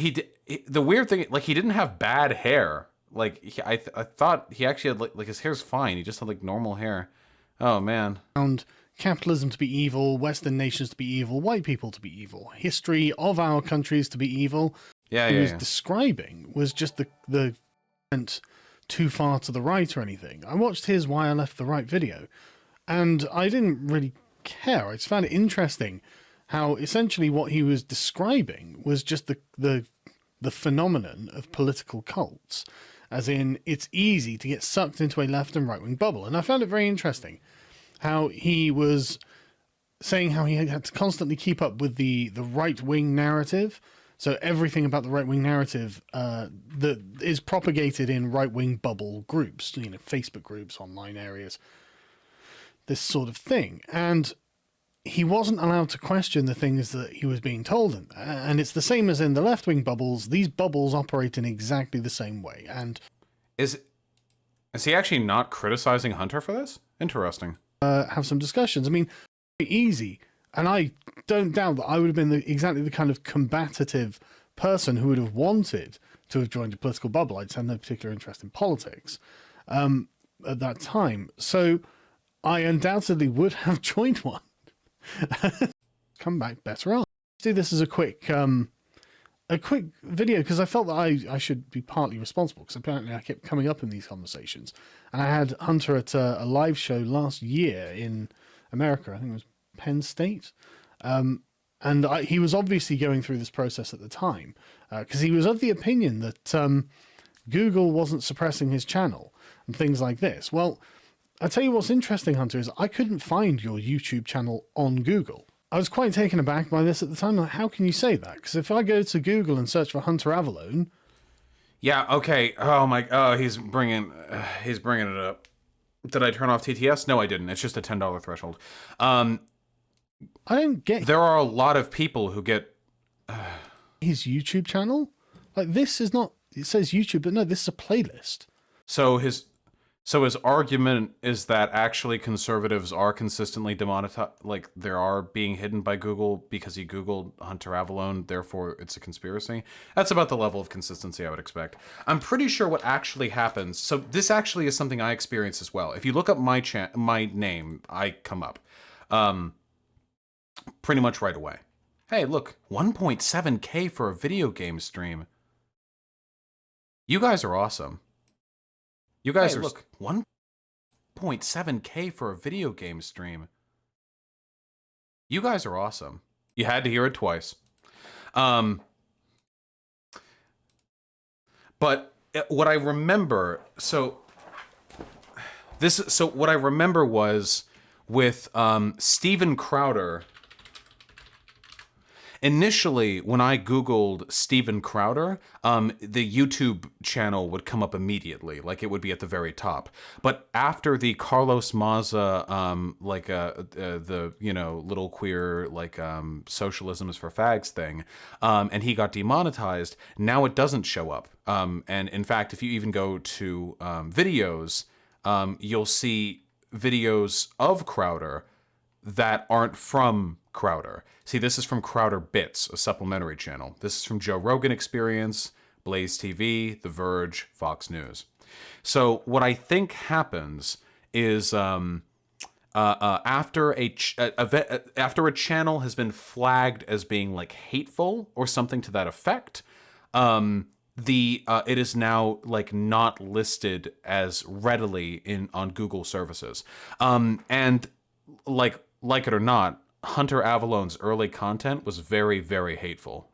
the weird thing, like, he didn't have bad hair. Like, I thought he actually had like his hair's fine. He just had like normal hair. Oh man. Found capitalism to be evil, Western nations to be evil, white people to be evil, history of our countries to be evil. Yeah, he was describing was just the went too far to the right or anything. I watched his Why I Left the Right video, and I didn't really care. I just found it interesting how essentially what he was describing was just the phenomenon of political cults, as in it's easy to get sucked into a left and right wing bubble. And I found it very interesting how he was saying how he had to constantly keep up with the right wing narrative. So everything about the right-wing narrative that is propagated in right-wing bubble groups, you know, Facebook groups, online areas, this sort of thing. And he wasn't allowed to question the things that he was being told. And it's the same as in the left-wing bubbles. These bubbles operate in exactly the same way. And is he actually not criticizing Hunter for this? Interesting. Have some discussions. I mean, easy. And I don't doubt that I would have been exactly the kind of combative person who would have wanted to have joined a political bubble. I just had no particular interest in politics at that time. So I undoubtedly would have joined one. Come back better on. Let's do this as a quick video, because I felt that I should be partly responsible, because apparently I kept coming up in these conversations. And I had Hunter at a live show last year in America. I think it was Penn State. And And he was obviously going through this process at the time because he was of the opinion that Google wasn't suppressing his channel and things like this. Well, I'll tell you what's interesting, Hunter, is I couldn't find your YouTube channel on Google. I was quite taken aback by this at the time. Like, how can you say that? Because if I go to Google and search for Hunter Avalone... Yeah, okay. Oh, my... Oh, he's bringing it up. Did I turn off TTS? No, I didn't. It's just a $10 threshold. I don't get... There are a lot of people who get... his YouTube channel? Like, this is not... It says YouTube, but no, this is a playlist. So his argument is that actually conservatives are consistently demonetized, like they are being hidden by Google because he Googled Hunter Avalone, therefore it's a conspiracy. That's about the level of consistency I would expect. I'm pretty sure what actually happens, so this actually is something I experience as well. If you look up my name, I come up pretty much right away. Hey, look, 1.7K for a video game stream. You guys are awesome. You guys are... Look, 1.7K for a video game stream. You guys are awesome. You had to hear it twice. But what I remember... So what I remember was with Steven Crowder... Initially, when I Googled Steven Crowder, the YouTube channel would come up immediately, like it would be at the very top. But after the Carlos Maza, the, you know, little queer, like, socialism is for fags thing, and he got demonetized, now it doesn't show up. And in fact, if you even go to videos, you'll see videos of Crowder that aren't from Crowder. See, this is from Crowder Bits, a supplementary channel. This is from Joe Rogan Experience, Blaze TV, The Verge, Fox News. So what I think happens is after a channel has been flagged as being like hateful or something to that effect, it is now like not listed as readily on Google services. And like it or not, Hunter Avalone's early content was very, very hateful.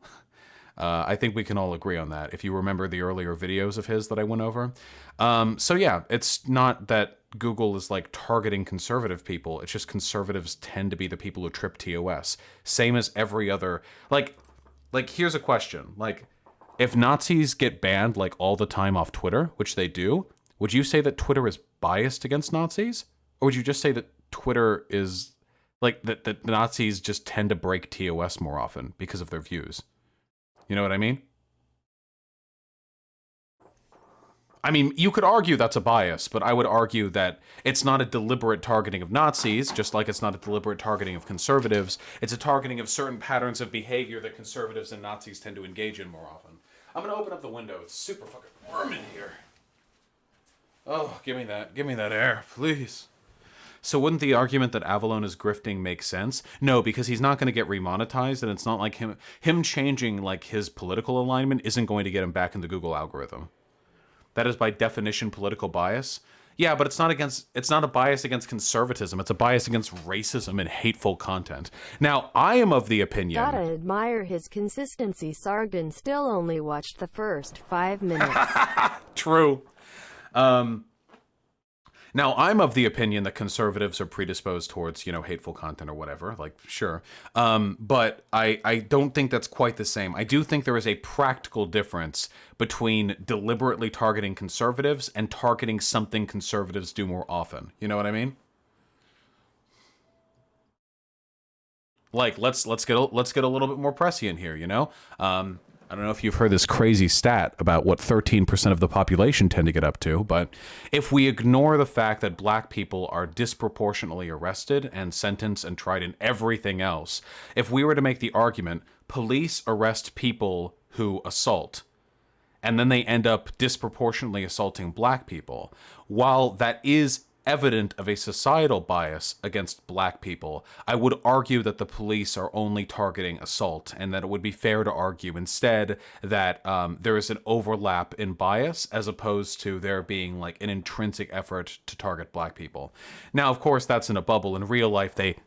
I think we can all agree on that, if you remember the earlier videos of his that I went over. So yeah, it's not that Google is like targeting conservative people. It's just conservatives tend to be the people who trip TOS. Same as every other... Like here's a question. Like, if Nazis get banned like all the time off Twitter, which they do, would you say that Twitter is biased against Nazis? Or would you just say that Twitter is... like, that the Nazis just tend to break TOS more often because of their views? You know what I mean? I mean, you could argue that's a bias, but I would argue that it's not a deliberate targeting of Nazis, just like it's not a deliberate targeting of conservatives. It's a targeting of certain patterns of behavior that conservatives and Nazis tend to engage in more often. I'm gonna open up the window. It's super fucking warm in here. Oh, give me that air, please. So wouldn't the argument that Avalone is grifting make sense? No, because he's not going to get remonetized, and it's not like him changing like his political alignment isn't going to get him back in the Google algorithm. That is by definition political bias. Yeah, but it's not a bias against conservatism. It's a bias against racism and hateful content. Now, I am of the opinion... Gotta admire his consistency. Sargdon still only watched the first 5 minutes. True. Now, I'm of the opinion that conservatives are predisposed towards, you know, hateful content or whatever, like, sure. But I don't think that's quite the same. I do think there is a practical difference between deliberately targeting conservatives and targeting something conservatives do more often. You know what I mean? Like, let's get a little bit more prescient here, you know? I don't know if you've heard this crazy stat about what 13% of the population tend to get up to, but if we ignore the fact that black people are disproportionately arrested and sentenced and tried in everything else, if we were to make the argument, police arrest people who assault, and then they end up disproportionately assaulting black people, while that is evident of a societal bias against black people, I would argue that the police are only targeting assault, and that it would be fair to argue instead that there is an overlap in bias as opposed to there being like an intrinsic effort to target black people. Now, of course, that's in a bubble. In real life, they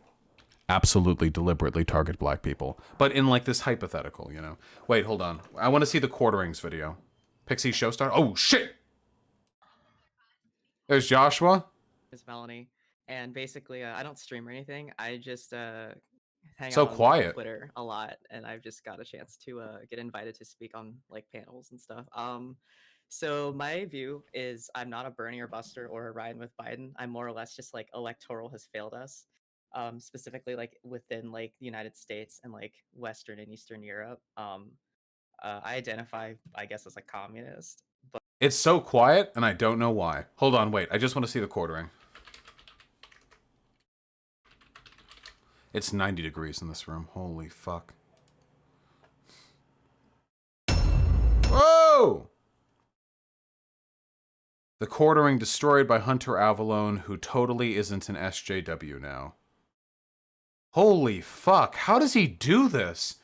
absolutely deliberately target black people. But in like this hypothetical, you know. Wait, hold on. I want to see the quarterings video. Pixie Showstar. Oh shit! There's Joshua. It's Melanie, and basically, I don't stream or anything. I just hang So out on quiet. Twitter a lot, and I've just got a chance to get invited to speak on like panels and stuff. So my view is I'm not a Bernie or Buster or a Ryan with Biden. I'm more or less just like electoral has failed us, specifically like within like the United States and like Western and Eastern Europe. I identify, I guess, as a communist. But It's so quiet, and I don't know why. Hold on, wait. I just want to see the quartering. It's 90 degrees in this room. Holy fuck. Whoa! The quartering destroyed by Hunter Avallone, who totally isn't an SJW now. Holy fuck. How does he do this?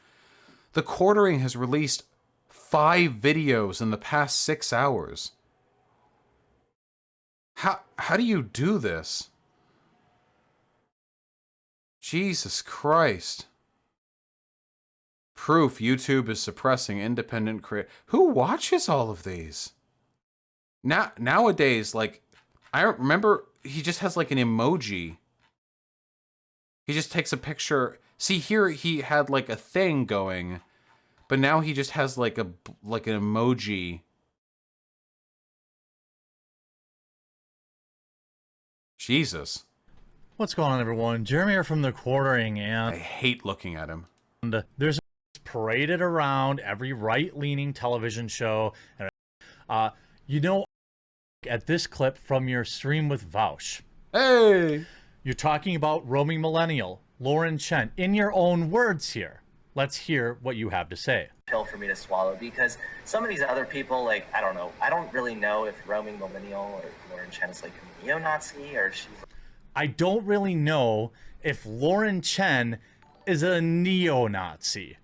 The quartering has released 5 videos in the past 6 hours. How do you do this? Jesus Christ. Proof YouTube is suppressing independent Who watches all of these? Nowadays, like, I remember he just has like an emoji. He just takes a picture. See, here he had like a thing going, but now he just has like an emoji. Jesus. What's going on, everyone? Jeremy here from the quartering, and I hate looking at him. And there's paraded around every right-leaning television show. And, you know, at this clip from your stream with Vaush. Hey! You're talking about roaming millennial, Lauren Chen, in your own words here. Let's hear what you have to say. Pill for me to swallow, because some of these other people, like, I don't know. I don't really know if roaming millennial or Lauren Chen is like a neo-Nazi or if she's... I don't really know if Lauren Chen is a neo-Nazi.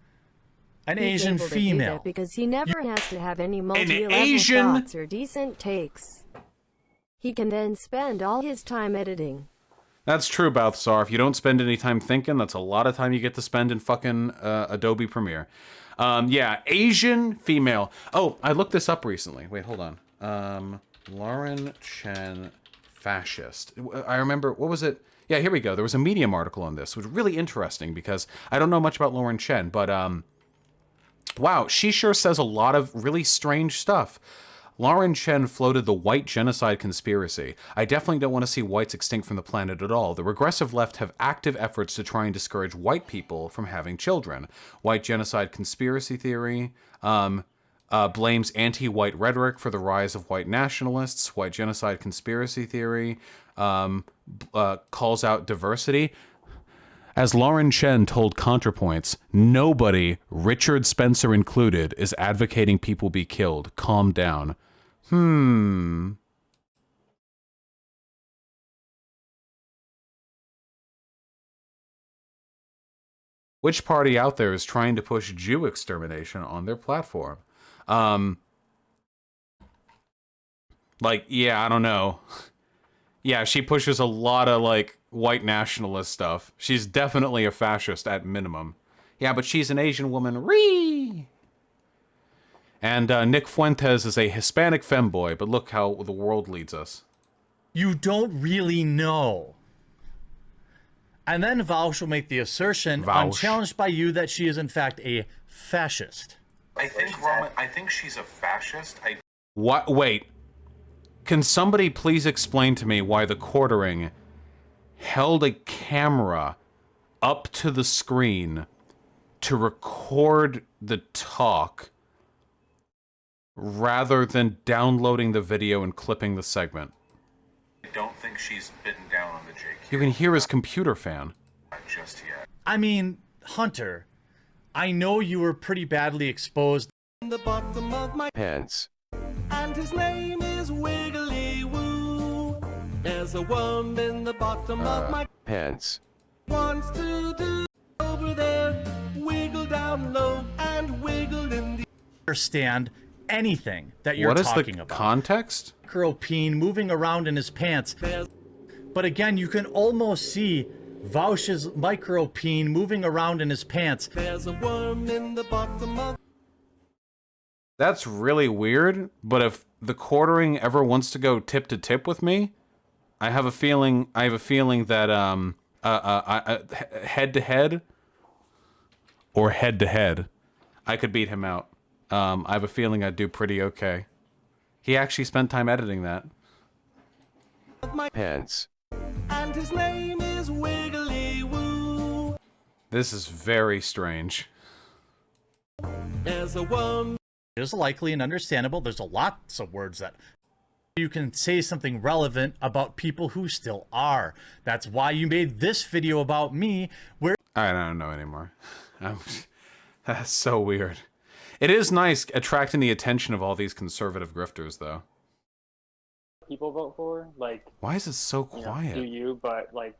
An Asian female. Because he never has to have any multi-level thoughts or decent takes. He can then spend all his time editing. That's true, Balthasar. If you don't spend any time thinking, that's a lot of time you get to spend in fucking Adobe Premiere. Yeah, Asian female. Oh, I looked this up recently. Wait, hold on. Lauren Chen, fascist. I remember, what was it? Yeah, here we go. There was a Medium article on this. It was really interesting because I don't know much about Lauren Chen, but wow, she sure says a lot of really strange stuff. Lauren Chen floated the white genocide conspiracy. I definitely don't want to see whites extinct from the planet at all. The regressive left have active efforts to try and discourage white people from having children. White genocide conspiracy theory blames anti-white rhetoric for the rise of white nationalists. White genocide conspiracy theory calls out diversity. As Lauren Chen told ContraPoints, nobody, Richard Spencer included, is advocating people be killed. Calm down. Which party out there is trying to push Jew extermination on their platform? Like, yeah, I don't know. Yeah, she pushes a lot of, like, white nationalist stuff. She's definitely a fascist at minimum. Yeah, but she's an Asian woman. Ree! And Nick Fuentes is a Hispanic femboy, but look how the world leads us. You don't really know. And then Vaush will make the assertion, unchallenged by you, that she is in fact a fascist. I think she's a fascist. What? Wait. Can somebody please explain to me why the quartering held a camera up to the screen to record the talk rather than downloading the video and clipping the segment? I don't think she's bitten down on the JQ. You can hear his computer fan. Not just yet. I mean, Hunter, I know you were pretty badly exposed. In the bottom of my pants. And his name is Wiggly Woo. There's a worm in the bottom of my pants. Wants to do over there. Wiggle down low and wiggle in the... Understand anything that you're talking about. What is the context? Curl peen moving around in his pants. But again, you can almost see Vouch's micro-peen moving around in his pants. There's a worm in the bottom of... That's really weird, but if the quartering ever wants to go tip to tip with me, I have a feeling that head to head or head to head, I could beat him out. I have a feeling I'd do pretty okay. He actually spent time editing that. my pants. And his name is Wiggly Woo. This is very strange. There's a worm. It is likely and understandable. There's lots of words that you can say something relevant about people who still are. That's why you made this video about me, where I don't know anymore. That's so weird. It is nice attracting the attention of all these conservative grifters, though. People vote for, like, why is it so quiet? Do you? But like,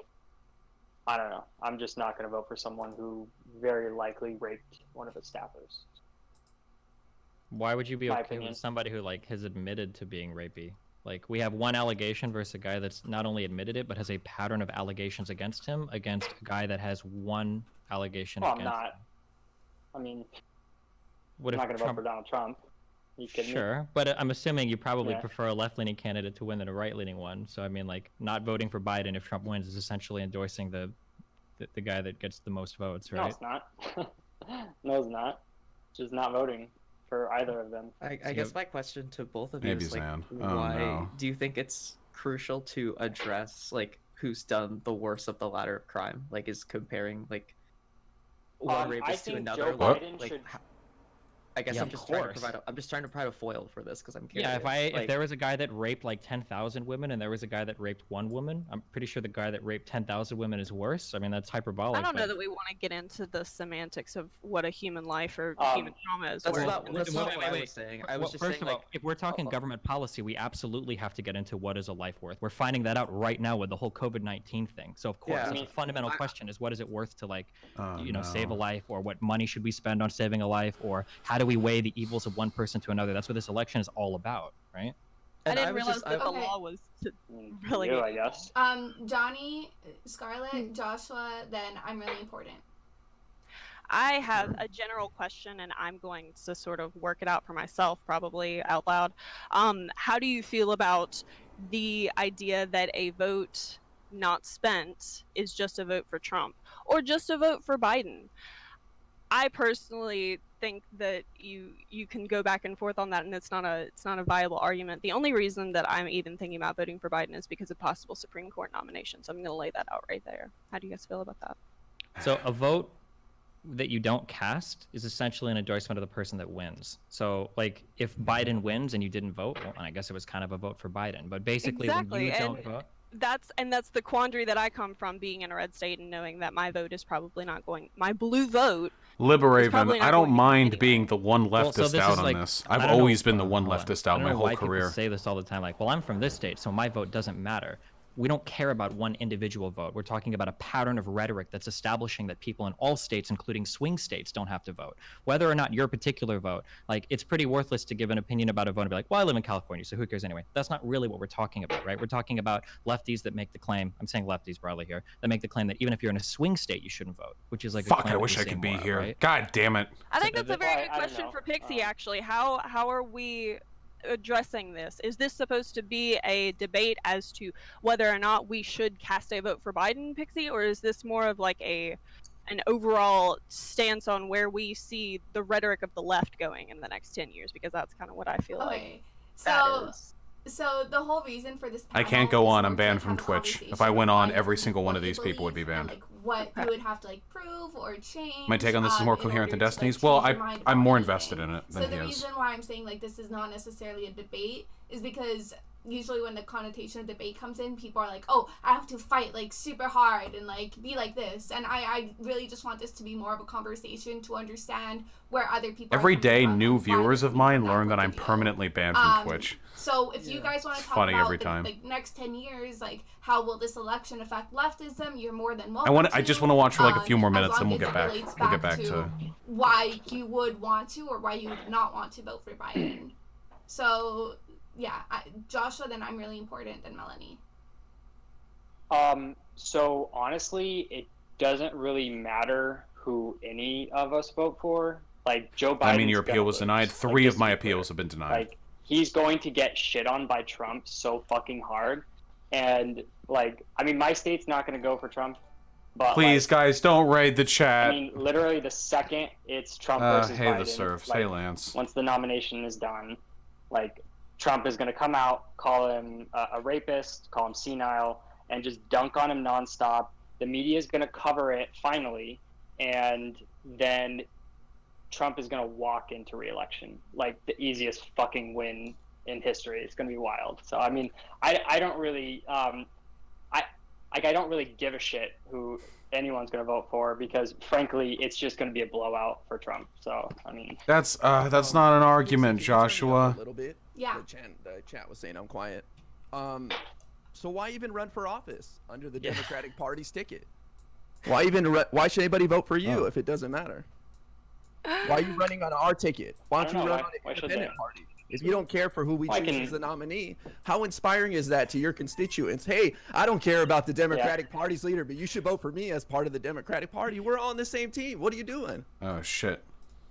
I don't know. I'm just not going to vote for someone who very likely raped one of his staffers. Why would you be My okay opinion. with somebody who like has admitted to being rapey? Like, we have one allegation versus a guy that's not only admitted it, but has a pattern of allegations against him, against a guy that has one allegation Well, I'm against not. him. I mean, What I'm if not going to vote for Donald Trump. You kidding me? Sure, but I'm assuming you probably Yeah. prefer a left-leaning candidate to win than a right-leaning one. So I mean, like, not voting for Biden if Trump wins is essentially endorsing the guy that gets the most votes, No, right? it's not. No, it's not. Just not voting for either of them. I guess my question to both of you Maybe is like, Zan. Oh, why no. do you think it's crucial to address like who's done the worst of the ladder of crime? Like, is comparing like one I rapist to think another? Joe like, Biden like, should- I guess Yeah, I'm of just trying to course. provide. I'm just trying to provide a foil for this because I'm curious. Yeah, if like, there was a guy that raped like 10,000 women and there was a guy that raped one woman, I'm pretty sure the guy that raped 10,000 women is worse. I mean, that's hyperbolic. I don't know but- that we want to get into the semantics of what a human life or human trauma is. that's worth. not Wait, what I wait. was saying. I Well, was just first saying of all, like, if we're talking government policy, we absolutely have to get into what is a life worth. We're finding that out right now with the whole COVID-19 thing. So of course, Yeah, I it's mean, a fundamental question: is what is it worth to like, Oh, save a no. life, or what money should we spend on saving a life, or how do we weigh the evils of one person to another? That's what this election is all about, right? I and didn't was realize just- that the Okay. law was to You, relegate. I guess. Johnny, Scarlett, Joshua, then I'm really important. I have a general question, and I'm going to sort of work it out for myself, probably out loud. How do you feel about the idea that a vote not spent is just a vote for Trump, or just a vote for Biden? I personally think that you can go back and forth on that, and it's not a viable argument. The only reason that I'm even thinking about voting for Biden is because of possible Supreme Court nominations. I'm going to lay that out right there. How do you guys feel about that? So a vote that you don't cast is essentially an endorsement of the person that wins. So like if Biden wins and you didn't vote, well, I guess it was kind of a vote for Biden. But basically Exactly, when you don't and vote, that's the quandary that I come from, being in a red state and knowing that my vote is probably not going. My blue vote. Liberaven, probably not I don't going mind being the one Well, leftist so this out is on like- this. I I've don't know- always been the one hold on. leftist I out don't my know whole why career. people say this all the time. Like, well, I'm from this state, so my vote doesn't matter. We don't care about one individual vote. We're talking about a pattern of rhetoric that's establishing that people in all states, including swing states, don't have to vote. Whether or not your particular vote, like, it's pretty worthless to give an opinion about a vote and be like, well, I live in California, so who cares anyway? That's not really what we're talking about, right? We're talking about lefties that make the claim, I'm saying lefties broadly here, that make the claim that even if you're in a swing state, you shouldn't vote, which is like a Fuck, claim I that wish we I see could be more of, here. right? God damn it. I think that's a very Well, good I don't question know. for Pixie. Actually, how are we addressing this? Is this supposed to be a debate as to whether or not we should cast a vote for Biden, Pixie, or is this more of like an overall stance on where we see the rhetoric of the left going in the next 10 years? Because that's kind of what I feel like. Okay, that so is. so the whole reason for this I panel can't go is on. more I'm to, banned like, from have a Twitch. If conversation I went of on, why every you- single one what of you these people would be believe and, banned. like what you would have to like prove or change. My take on this is more in coherent than order to, like, Destiny's. Well, change your mind I'm about more anything. invested in it So than the he is. reason why I'm saying like this is not necessarily a debate is because usually when the connotation of debate comes in, people are like, oh, I have to fight like super hard and like be like this. And I really just want this to be more of a conversation to understand where other people Every are coming day, from new and why viewers they're of mine thinking learn that what I'm to do. permanently banned from Twitch. So if you guys want to It's talk funny about every the time. like next 10 years, like how will this election affect leftism, you're more than welcome I just want to watch for like a few more as minutes, long then we'll as get it back. relates We'll get back to. why you would want to or why you would not want to vote for Biden. So yeah, Joshua, then I'm really important than Melanie. So honestly, it doesn't really matter who any of us vote for. Like Joe Biden. I mean, your appeal was denied. 3 of my appeals have been denied. Like he's going to get shit on by Trump so fucking hard, and like, I mean, my state's not going to go for Trump. But Please, guys, don't raid the chat. I mean, literally the second it's Trump versus hey, Biden, the serfs. like, Hey, Lance. once the nomination is done, like Trump is going to come out, call him a rapist, call him senile, and just dunk on him nonstop. The media is going to cover it finally, and then Trump is going to walk into re-election, like the easiest fucking win in history. It's going to be wild. So I mean, I don't really I don't really give a shit who anyone's going to vote for, because frankly, it's just going to be a blowout for Trump. So I mean, That's not an argument, Joshua. A little bit. Yeah. The chat was saying I'm quiet. So why even run for office under the Democratic Party's ticket? Why should anybody vote for you if it doesn't matter? Why are you running on our ticket? Why don't you run on an independent party? If you don't care for who we choose as the nominee, how inspiring is that to your constituents? Hey, I don't care about the Democratic Party's leader, but you should vote for me as part of the Democratic Party. We're all on the same team. What are you doing? Oh, shit.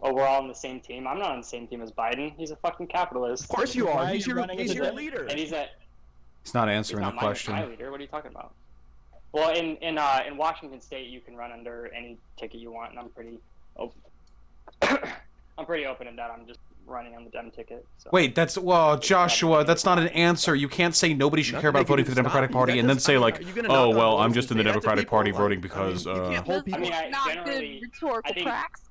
Oh, we're all on the same team? I'm not on the same team as Biden. He's a fucking capitalist. Of course you are. He's your leader. And he's not answering the question. My leader. What are you talking about? Well, in Washington State, you can run under any ticket you want, and I'm pretty open. I'm pretty open in that. I'm just running on the Dem ticket. So. Wait, Joshua, that's not an answer. You can't say nobody should care about voting for the Democratic Party and then say like, oh, well, I'm just in the Democratic Party voting because. Not good rhetorical practice.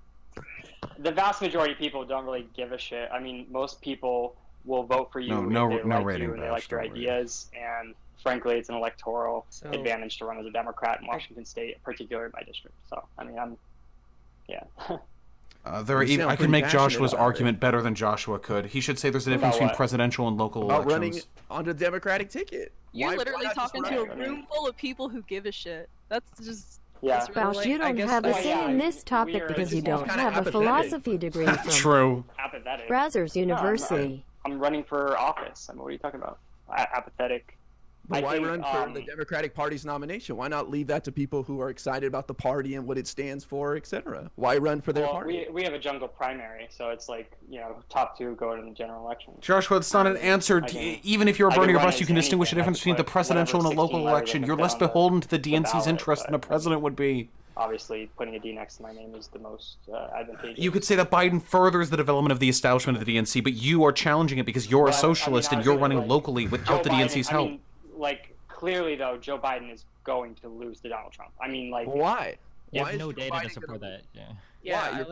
The vast majority of people don't really give a shit. I mean, most people will vote for you if they like you and they like your ideas. And frankly, it's an electoral advantage to run as a Democrat in Washington State, particularly in my district. So, I mean, I can make Joshua's argument better than Joshua could. He should say there's a difference between presidential and local elections. Running on the Democratic ticket. You're literally talking to a room full of people who give a shit. That's just... Yeah. Faust, you don't have a say in this topic because you don't have a philosophy degree from True. Brazzers University. I'm running for office. I mean, what are you talking about? Apathetic. But why run for the Democratic Party's nomination? Why not leave that to people who are excited about the party and what it stands for, etc.? Why run for their party? We have a jungle primary, so it's like, top 2 go to the general election. Joshua, it's not an answer. Even if you're a burning or bust, you can distinguish the difference between the presidential and a local election. You're less beholden to the DNC's interest than a president would be. Obviously, putting a D next to my name is the most advantageous. You could say that Biden furthers the development of the establishment of the DNC, but you are challenging it because you're a socialist and you're running locally without the DNC's help. Clearly, though, Joe Biden is going to lose to Donald Trump. I mean, why? You have no data to support that. Yeah.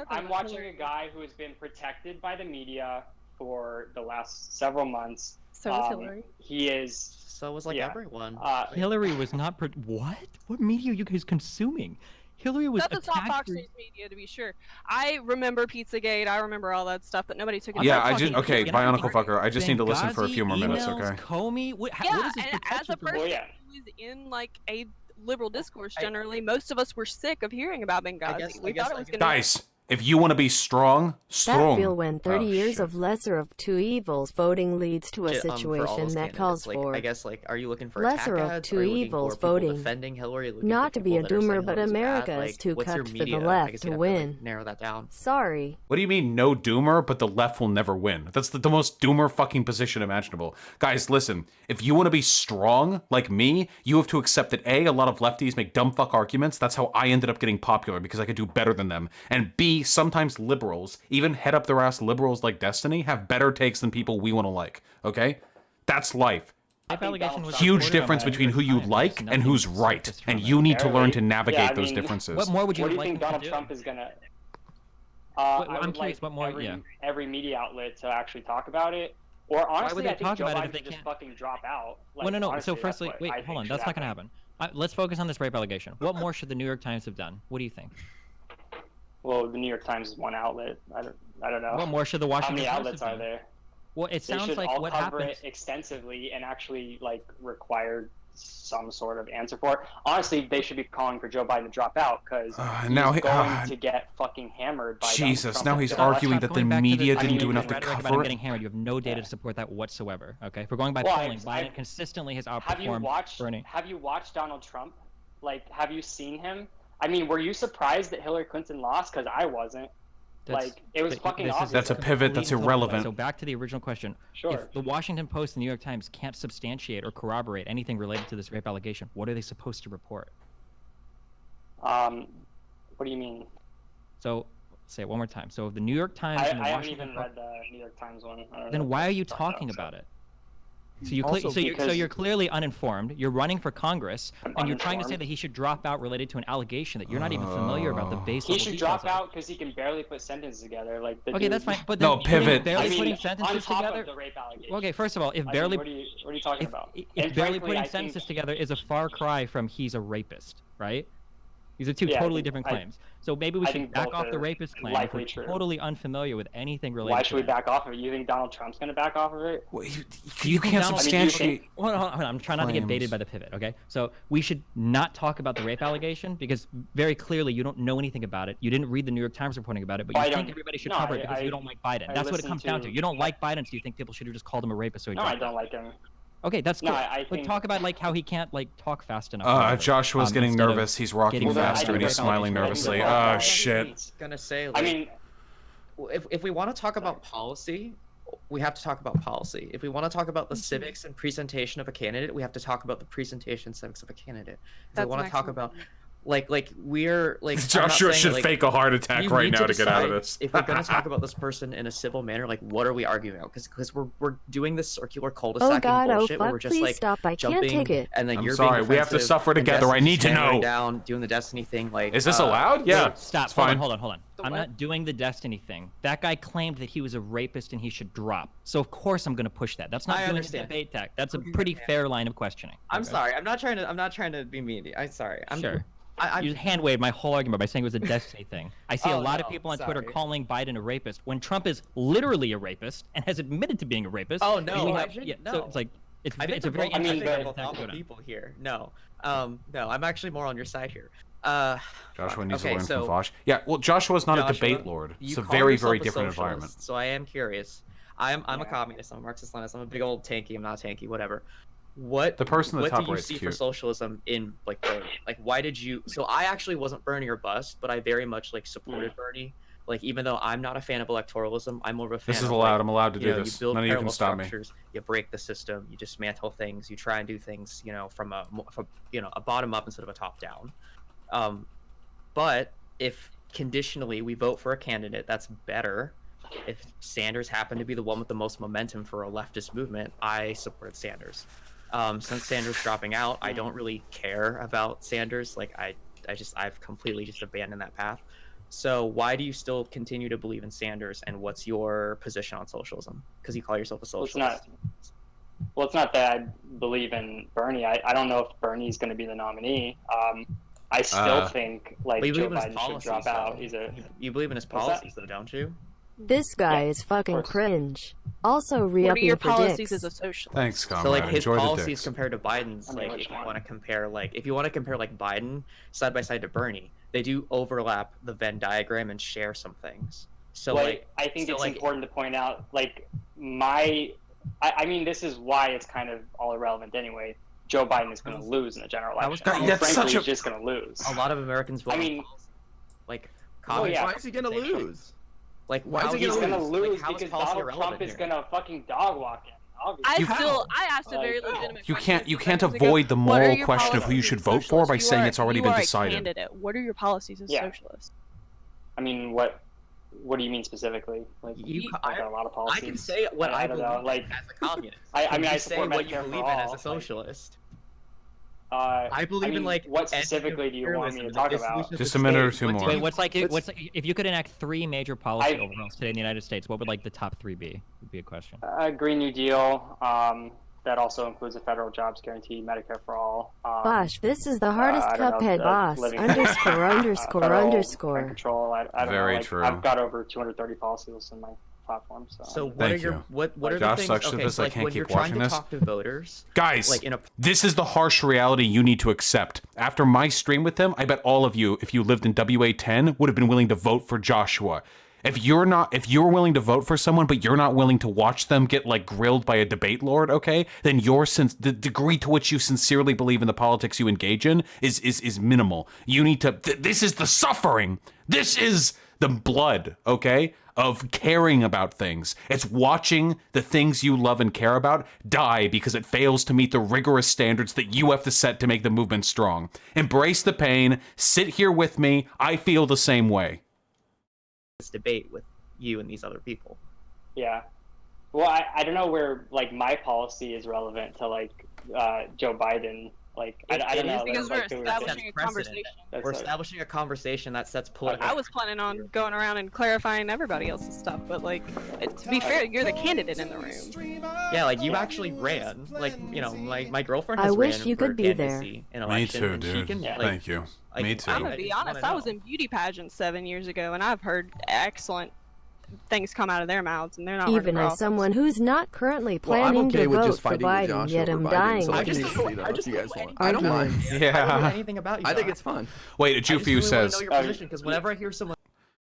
I'm watching a guy who has been protected by the media for the last several months. So was Hillary. He is. So was everyone. Hillary was not. What? What media are you guys consuming? Hillary was That's not Fox News media, to be sure. I remember Pizzagate. I remember all that stuff, but nobody took it. Okay, Bionicle fucker. I just need to listen for a few more minutes, okay? Comey? What is this and as a person who was in a liberal discourse, generally, most of us were sick of hearing about Benghazi. We thought it was going to. Guys, if you want to be strong. That feel when 30 years of lesser of two evils voting leads to a situation that calls for. I guess, are you looking for lesser attack of ads? two evils voting. Defending Hillary? Not to be a doomer, but America is too what's your cucked for the media? left to win. Narrow that down. Sorry. What do you mean, no doomer, but the left will never win? That's the most doomer fucking position imaginable. Guys, listen, if you want to be strong, like me, you have to accept that A, a lot of lefties make dumb fuck arguments. That's how I ended up getting popular, because I could do better than them. And B, sometimes liberals, even head up their ass liberals like Destiny, have better takes than people we want to like, okay? That's life. Huge difference between who you like and who's right, and you need to learn to navigate those differences. What more would you What do you like think them to Donald do? Trump is gonna? I'm curious. What more? Every media outlet to actually talk about it, or honestly, would they I think talk Joe about it Biden if they should just can't? fucking drop out. Well, no. Honestly, So firstly, that's what wait, I hold think on. should That's not going to happen. Let's focus on this rape allegation. What more should the New York Times have done? What do you think? Well, the New York Times is one outlet. I don't know. What more should the Washington How many Post outlets have are done? there? Well, it They sounds should like all what cover happens. it extensively and actually require some sort of answer for it. Honestly, they should be calling for Joe Biden to drop out because now he's going to get fucking hammered by Jesus, Donald Trump. now he's arguing that the media didn't do enough to rhetoric about cover him it. getting hammered. You have no data to support that whatsoever. Okay, if we're going by Well, polling, Biden consistently has outperformed Bernie. Have you watched Donald Trump? Like, have you seen him? I mean, were you surprised that Hillary Clinton lost? Because I wasn't. It was fucking obvious. That's a pivot. That's irrelevant. So back to the original question. Sure. If the Washington Post and the New York Times can't substantiate or corroborate anything related to this rape allegation, what are they supposed to report? What do you mean? So, say it one more time. So, if the New York Times and the I haven't Washington even read the New York Times one. then why are you talking about it? So you're clearly uninformed. You're running for Congress, and you're trying to say that he should drop out related to an allegation that you're not even familiar about the base. He should drop out because he can barely put sentences together. Like okay, that's fine. But no, pivot. Barely putting sentences on top together. Of the rape allegation. Okay, first of all, if barely, what are you talking about? If barely putting sentences together is a far cry from he's a rapist, right? These are two totally different claims. So maybe we should back off the rapist claim. If we're totally unfamiliar with anything related. Why should we back off of it? You think Donald Trump's going to back off of it? Well, you can't substantiate. Hold on, I'm trying not to get baited by the pivot. Okay, so we should not talk about the rape allegation because very clearly you don't know anything about it. You didn't read the New York Times reporting about it, but you think everybody should cover it because you don't like Biden. That's what it comes down to. You don't like Biden, so you think people should have just called him a rapist. So no, I don't like him. Okay, that's cool. But talk about how he can't talk fast enough. Joshua's getting nervous. He's rocking faster and he's smiling nervously. Oh shit. Gonna say. Like, I mean, if we want to talk about policy, we have to talk about policy. If we want to talk about the civics and presentation of a candidate, we have to talk about the presentation and civics of a candidate. If we want to talk about we're Joshua should fake a heart attack right now to get out of this. If we're gonna talk about this person in a civil manner, what are we arguing about? Because we're doing this circular cul-de-sac bullshit where we're just stop. I jumping can't take it. and then I'm you're sorry. being We have to suffer together. I need to know. Down doing the Destiny thing. Is this allowed? Yeah. Stop. Hold on. I'm not doing the Destiny thing. That guy claimed that he was a rapist and he should drop. So of course I'm going to push that. That's not doing a debate tack. That's a pretty fair line of questioning. I'm sorry. I'm not trying to be mean. I'm sorry. Sure. You hand waved my whole argument by saying it was a Destiny thing. I see a lot of people on Twitter calling Biden a rapist when Trump is literally a rapist and has admitted to being a rapist. Oh no! No. So it's like it's a very awful people here. No, I'm actually more on your side here. Joshua needs to learn from Vosh. Yeah, well, Joshua's not a debate lord. It's a very, very different environment. So I am curious. I'm a communist. I'm a Marxist-Leninist. I'm a big old tanky. I'm not tanky. Whatever. What the person in the top what do you see for socialism in Bernie? Why did you? So I actually wasn't Bernie or bust, but I very much supported Bernie. Even though I'm not a fan of electoralism, I'm more of a fan. This is allowed. I'm allowed to do this. You build None of you can stop me. You break the system. You dismantle things. You try and do things, from a bottom up instead of a top down. But if conditionally we vote for a candidate that's better, if Sanders happened to be the one with the most momentum for a leftist movement, I supported Sanders. Since Sanders dropping out, I don't really care about Sanders. I've completely just abandoned that path. So why do you still continue to believe in Sanders, and what's your position on socialism? Because you call yourself a socialist. It's not that I believe in Bernie. I don't know if Bernie's going to be the nominee. I still think Joe Biden should drop out. You believe in his policies, though, don't you? This guy is fucking cringe. Also, What are your policies dicks. as a socialist? Thanks, comrade. So his Enjoy policies the compared to Biden's, if you want to compare Biden side by side to Bernie, they do overlap the Venn diagram and share some things. So I think it's important to point out I mean, this is why it's kind of all irrelevant anyway. Joe Biden is going to lose in the general election. Frankly, he's just going to lose. A lot of Americans vote. Why is he going to lose? Why is he going to lose? Because Donald Trump is going to fucking dog walk him. I asked a very legitimate question. You can't avoid the moral question of who you should vote for by saying it's already been decided. Candidate. What are your policies as a socialist? I mean, what do you mean specifically? I got a lot of policies. I can say what I believe as a communist. I support what you Medicare believe for in all, as a socialist. I believe in what specifically do you want me to talk about? Just a minute or two more. Wait, if you could enact 3 major policy overhauls today in the United States, what would the top 3 be? Would be a question. Green New Deal. That also includes a federal jobs guarantee, Medicare for all. Bosh, this is the hardest Cuphead boss. _____. Control. I don't Very know, true. I've got over 230 policies in my platform. So what Thank are your you. what are Josh the things? sucks at Okay, this, so I like can't when keep you're trying watching to this. talk to voters, Guys, like in a this is the harsh reality you need to accept. After my stream with him, I bet all of you, if you lived in WA10, would have been willing to vote for Joshua. If you're willing to vote for someone, but you're not willing to watch them get like grilled by a debate lord, okay, then the degree to which you sincerely believe in the politics you engage in is minimal. You need to. This is the suffering. This is the blood, okay, of caring about things. It's watching the things you love and care about die because it fails to meet the rigorous standards that you have to set to make the movement strong. Embrace the pain. Sit here with me. I feel the same way. this debate with you and these other people. Yeah. Well, I don't know where like my policy is relevant to like Joe Biden. Like I don't know. Because like, we're establishing a conversation. We're establishing a conversation that sets political. I was planning on going around and clarifying everybody else's stuff, but like, to be fair, you're the candidate in the room. Yeah, like you actually ran. Like, you know, my girlfriend has I wish ran you for could be there. candidacy in Me election, too, and she dude. can, like, Thank you. like, Me too. I'm gonna be honest, I was in beauty pageants 7 years ago, and I've heard excellent things come out of their mouths, and they're not Even running for as someone who's not currently planning okay to with vote just for fighting with Biden, Joshua yet for I'm Biden, dying so to I be just if you guys want. I don't arguing. mind. I don't know anything about you. I think Josh. it's fun. Wait, a I just Jufu really says. want to know your position, because whenever I hear someone.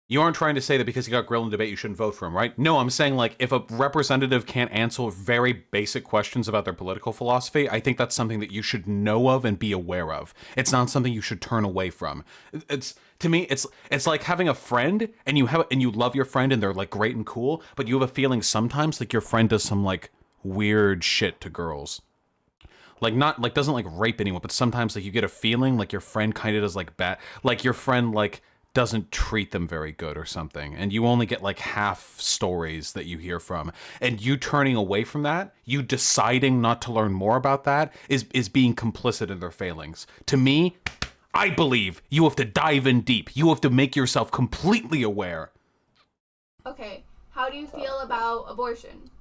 You aren't trying to say that because he got grilled in debate, you shouldn't vote for him, right? No, I'm saying, like, if a representative can't answer very basic questions about their political philosophy, I think that's something that you should know of and be aware of. It's not something you should turn away from. It's, to me, it's like having a friend, and you love your friend, and they're, like, great and cool, but you have a feeling sometimes, like, your friend does some, like, weird shit to girls. Like, not, like, doesn't, like, rape anyone, but sometimes, like, you get a feeling like your friend kind of does, like, bad, like, your friend, like, doesn't treat them very good or something, and you only get like half stories that you hear from, and you turning away from that, you deciding not to learn more about that is being complicit in their failings. To me, I believe you have to dive in deep. You have to make yourself completely aware. Okay, how do you feel about abortion?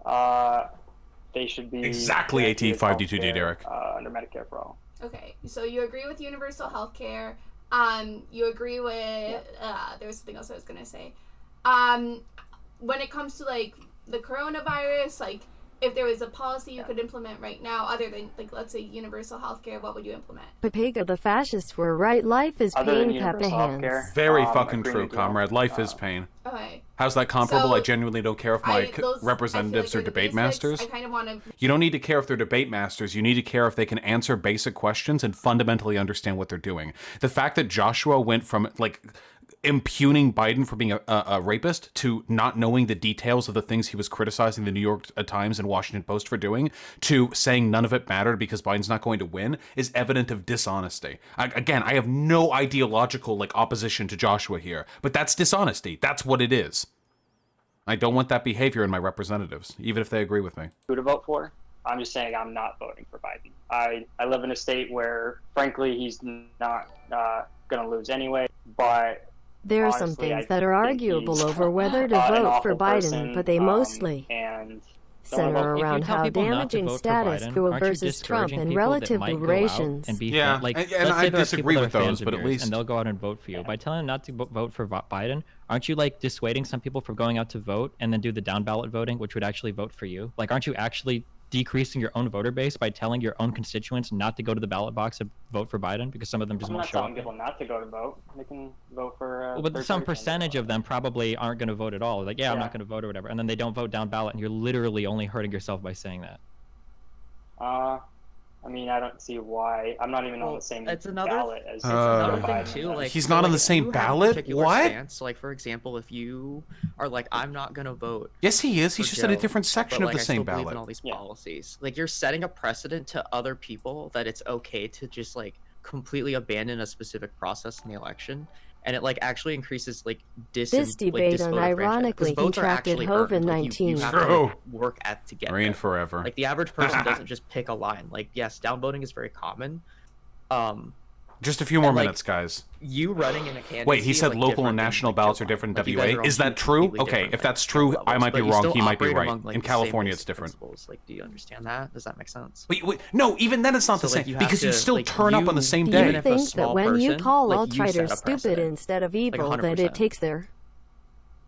They should be Exactly, AT5D2D, Derek. Under Medicare for all. Okay, so you agree with universal health care. You agree with there was something else I was gonna say. When it comes to like the coronavirus, like if there was a policy you could implement right now, other than like let's say universal health care, what would you implement? Papega, the fascists were right. Life is Other than pain, universal Cappahans. healthcare, Very fucking agree true, with you. comrade. Life is pain. Okay. How's that comparable? So, I genuinely don't care if my representatives are debate masters. I kind of want to. You don't need to care if they're debate masters. You need to care if they can answer basic questions and fundamentally understand what they're doing. The fact that Joshua went from like impugning Biden for being a rapist to not knowing the details of the things he was criticizing the New York Times and Washington Post for doing, to saying none of it mattered because Biden's not going to win, is evident of dishonesty. Again, I have no ideological like opposition to Joshua here, but that's dishonesty. That's what it is. I don't want that behavior in my representatives, even if they agree with me. Who to vote for? I'm just saying I'm not voting for Biden. I live in a state where, frankly, he's not going to lose anyway, but There are some honestly, things I that are think arguable he's, over whether to an vote for awful Biden, person, but they mostly and center around how damaging status quo versus Trump and relative relations. And be Yeah, like, and let's I say there are disagree people with that are those, fans of but at yours, least- and they'll go out and vote for you. By telling them not to vote for Biden, aren't you like dissuading some people from going out to vote and then do the down ballot voting, which would actually vote for you? Like, aren't you actually decreasing your own voter base by telling your own constituents not to go to the ballot box and vote for Biden because some of them just I'm won't not show telling up? people not to go to vote. They can vote for. Well, but some percentage of them probably aren't going to vote at all. Like, yeah, I'm Yeah. not going to vote or whatever, and then they don't vote down ballot, and you're literally only hurting yourself by saying that. I mean, I don't see why. I'm not even on the same It's another, ballot as it's another Joe thing Biden. too. Like, He's so, not on like, the if same you have a ballot? particular What? Stance, like, for example, if you are like, I'm not gonna vote. Yes, he is. He's for just in a Joe, different section but, of like, the I still same believe ballot. in all these policies. Like, you're setting a precedent to other people that it's okay to just like completely abandon a specific process in the election, and it like actually increases like This debate unironically contracted COVID-19. You have to True. like, work at to get Reign there. forever. Like the average person doesn't just pick a line. Like, yes, downvoting is very common. Just a few more and, like, minutes, guys. You running in a candidacy. Wait, he is, said like, local different and than, national like, ballots Joe are different Biden. in Like, you guys WA. are on Is that two true? completely Okay, different, if that's like, true, levels, I might be but you wrong. still He might be operate right. among, like, In the same California, basic it's different. principles. Like, do you understand that? Does that make sense? Wait, no, even then it's not So, the like, same you have because you to, still like, turn up on the same Do day. you think that when you call like, all you traitors set a stupid precedent. instead of Like, evil, that 100%. it takes their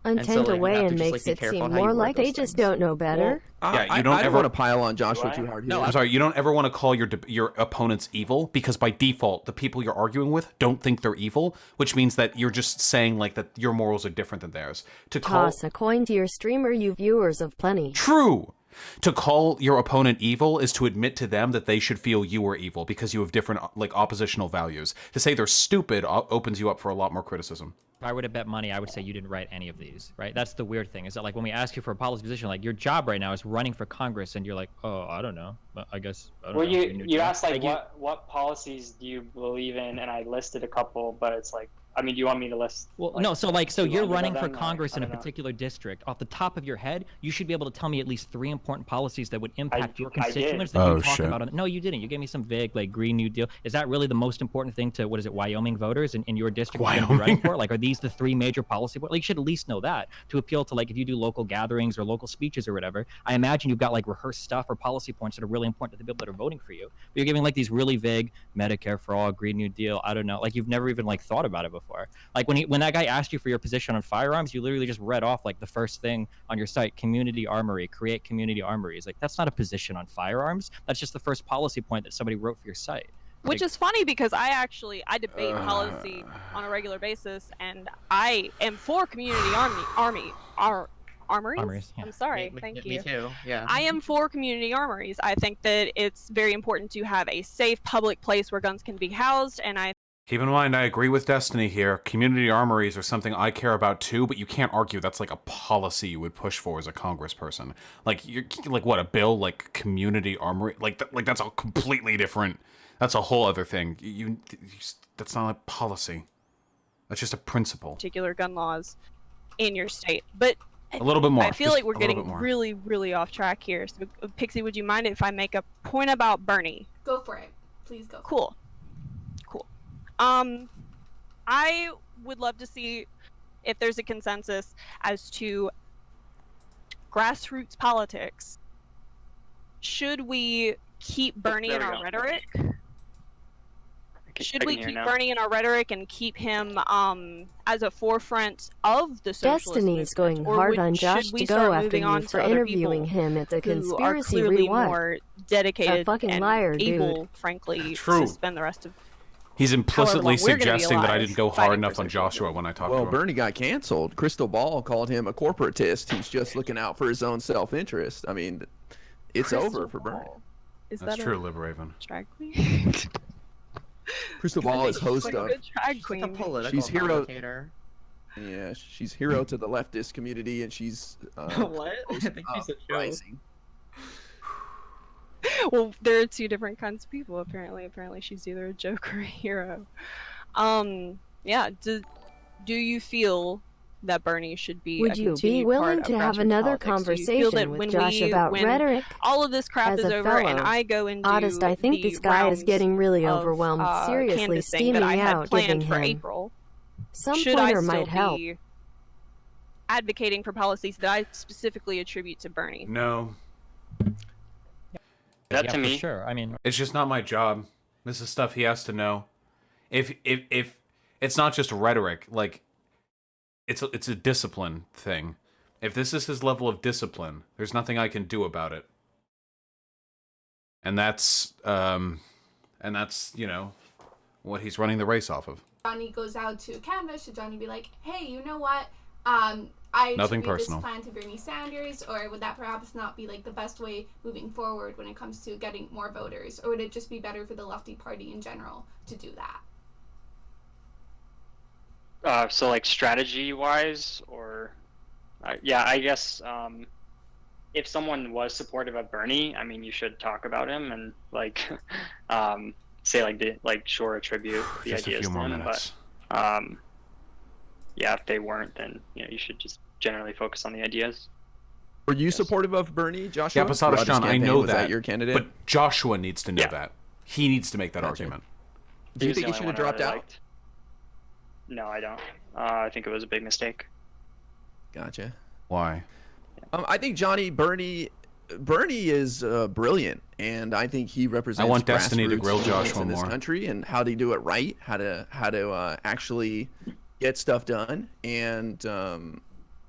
Untend like, you away have to and just, makes be it careful seem how you more word like they those just things. don't know better. Yeah, you don't I ever want to pile on Joshua too hard here. I'm sorry, you don't ever want to call your opponents evil, because by default, the people you're arguing with don't think they're evil, which means that you're just saying like that your morals are different than theirs. To Toss a coin to your streamer, you viewers of plenty. True. To call your opponent evil is to admit to them that they should feel you are evil because you have different like oppositional values. To say they're stupid opens you up for a lot more criticism. If I were to bet money, I would say you didn't write any of these, right? That's the weird thing, is that like when we ask you for a policy position, like your job right now is running for Congress, and you're like, oh, I don't know. I guess I don't Well, know. you asked like what policies do you believe in, and I listed a couple, but it's like, I mean, do you want me to list? Well, like, no, so you're 200 running of for them? Congress I in a don't know. particular district. Off the top of your head, you should be able to tell me at least 3 important policies that would impact your I did. constituents that Oh, you talk shit. about. No, you didn't. You gave me some vague, like, Green New Deal. Is that really the most important thing to, what is it, Wyoming voters in your district you're gonna be running for? Like, are these the 3 major policy points? Like, you should at least know that to appeal to, like, if you do local gatherings or local speeches or whatever. I imagine you've got, like, rehearsed stuff or policy points that are really important to the people that are voting for you. But you're giving, like, these really vague Medicare for all, Green New Deal, I don't know. Like, you've never even, like, thought about it before. Like, when that guy asked you for your position on firearms, you literally just read off like the first thing on your site: community armory, create community armories. Like, that's not a position on firearms. That's just the first policy point that somebody wrote for your site. Which is funny because I debate policy on a regular basis, and I am for community armories. Yeah. I'm sorry, Me thank you. too. Yeah. I am for community armories. I think that it's very important to have a safe public place where guns can be housed, and I Keep in mind, I agree with Destiny here. Community armories are something I care about too, but you can't argue that's like a policy you would push for as a congressperson. Like, you're like, what, a bill like community armory? Like that's a completely different. That's a whole other thing. That's not a policy. That's just a principle. particular gun laws in your state, but A little bit more. I feel Just like we're a little bit getting more. really, really off track here. So, Pixie, would you mind if I make a point about Bernie? Go for it. Please go. Cool. I would love to see if there's a consensus as to grassroots politics. Should we keep Bernie there in we our go. rhetoric? Should I we can hear keep now. Bernie in our rhetoric and keep him as a forefront of the socialist Destiny's movement? going Or hard on Josh should we to go start after moving you on for to other interviewing people him. It's a who are conspiracy clearly re-what? more dedicated A fucking and liar, able, dude. frankly, True. to spend the rest of He's implicitly long we're gonna be suggesting that I alive didn't go hard fighting enough for on Joshua when I talked to Well, him. Bernie got canceled. Crystal Ball called him a corporatist who's just looking out for his own self-interest. I mean, it's Crystal over for Bernie. Is That's that true, a Liberaven. drag queen? Crystal Ball is host Like a of. good drag She's like a queen. political She's hero. commentator. Yeah, she's hero to the leftist community, and she's What? I think she's a joke. rising. Well, there are 2 different kinds of people apparently. Apparently she's either a joke or a hero. Yeah, do you feel that Bernie should be Would a you be continued willing part to of have grassroots another politics? Do you feel that conversation with when Josh about when rhetoric? all of this crap As is a over and fellow I go and do Oddest, I think the this guy is rounds getting really of, overwhelmed. Seriously, canvassing steaming that I had out, planned giving for him. April, Some should I pointer still might help. be advocating for policies that I specifically attribute to Bernie? No. That yeah, to for me. sure. I mean, It's just not my job. This is stuff he has to know. If it's not just rhetoric, like it's a discipline thing. If this is his level of discipline, there's nothing I can do about it. And that's you know what he's running the race off of. Johnny goes out to canvas, should Johnny be like, hey, you know what? I Nothing attribute this personal. plan to Bernie Sanders, or would that perhaps not be like the best way moving forward when it comes to getting more voters, or would it just be better for the lefty party in general to do that? So like strategy wise, or yeah, I guess if someone was supportive of Bernie, I mean, you should talk about him and like say sure attribute the Just a ideas few to more him, minutes. but yeah, if they weren't, then you should just generally focus on the ideas. Were you supportive of Bernie, Joshua? Yeah, Posada Throughout his Sean, I campaign? know Was that. your candidate? But Joshua needs to know Yeah. that. He needs to make that Gotcha. argument. Do you He was think the he should only have one I dropped really out? liked. No, I don't. I think it was a big mistake. Gotcha. Why? I think Bernie is brilliant, and I think he represents. I want Destiny to grassroots grill movements Joshua in this more. country and how to do it right, how to actually get stuff done, and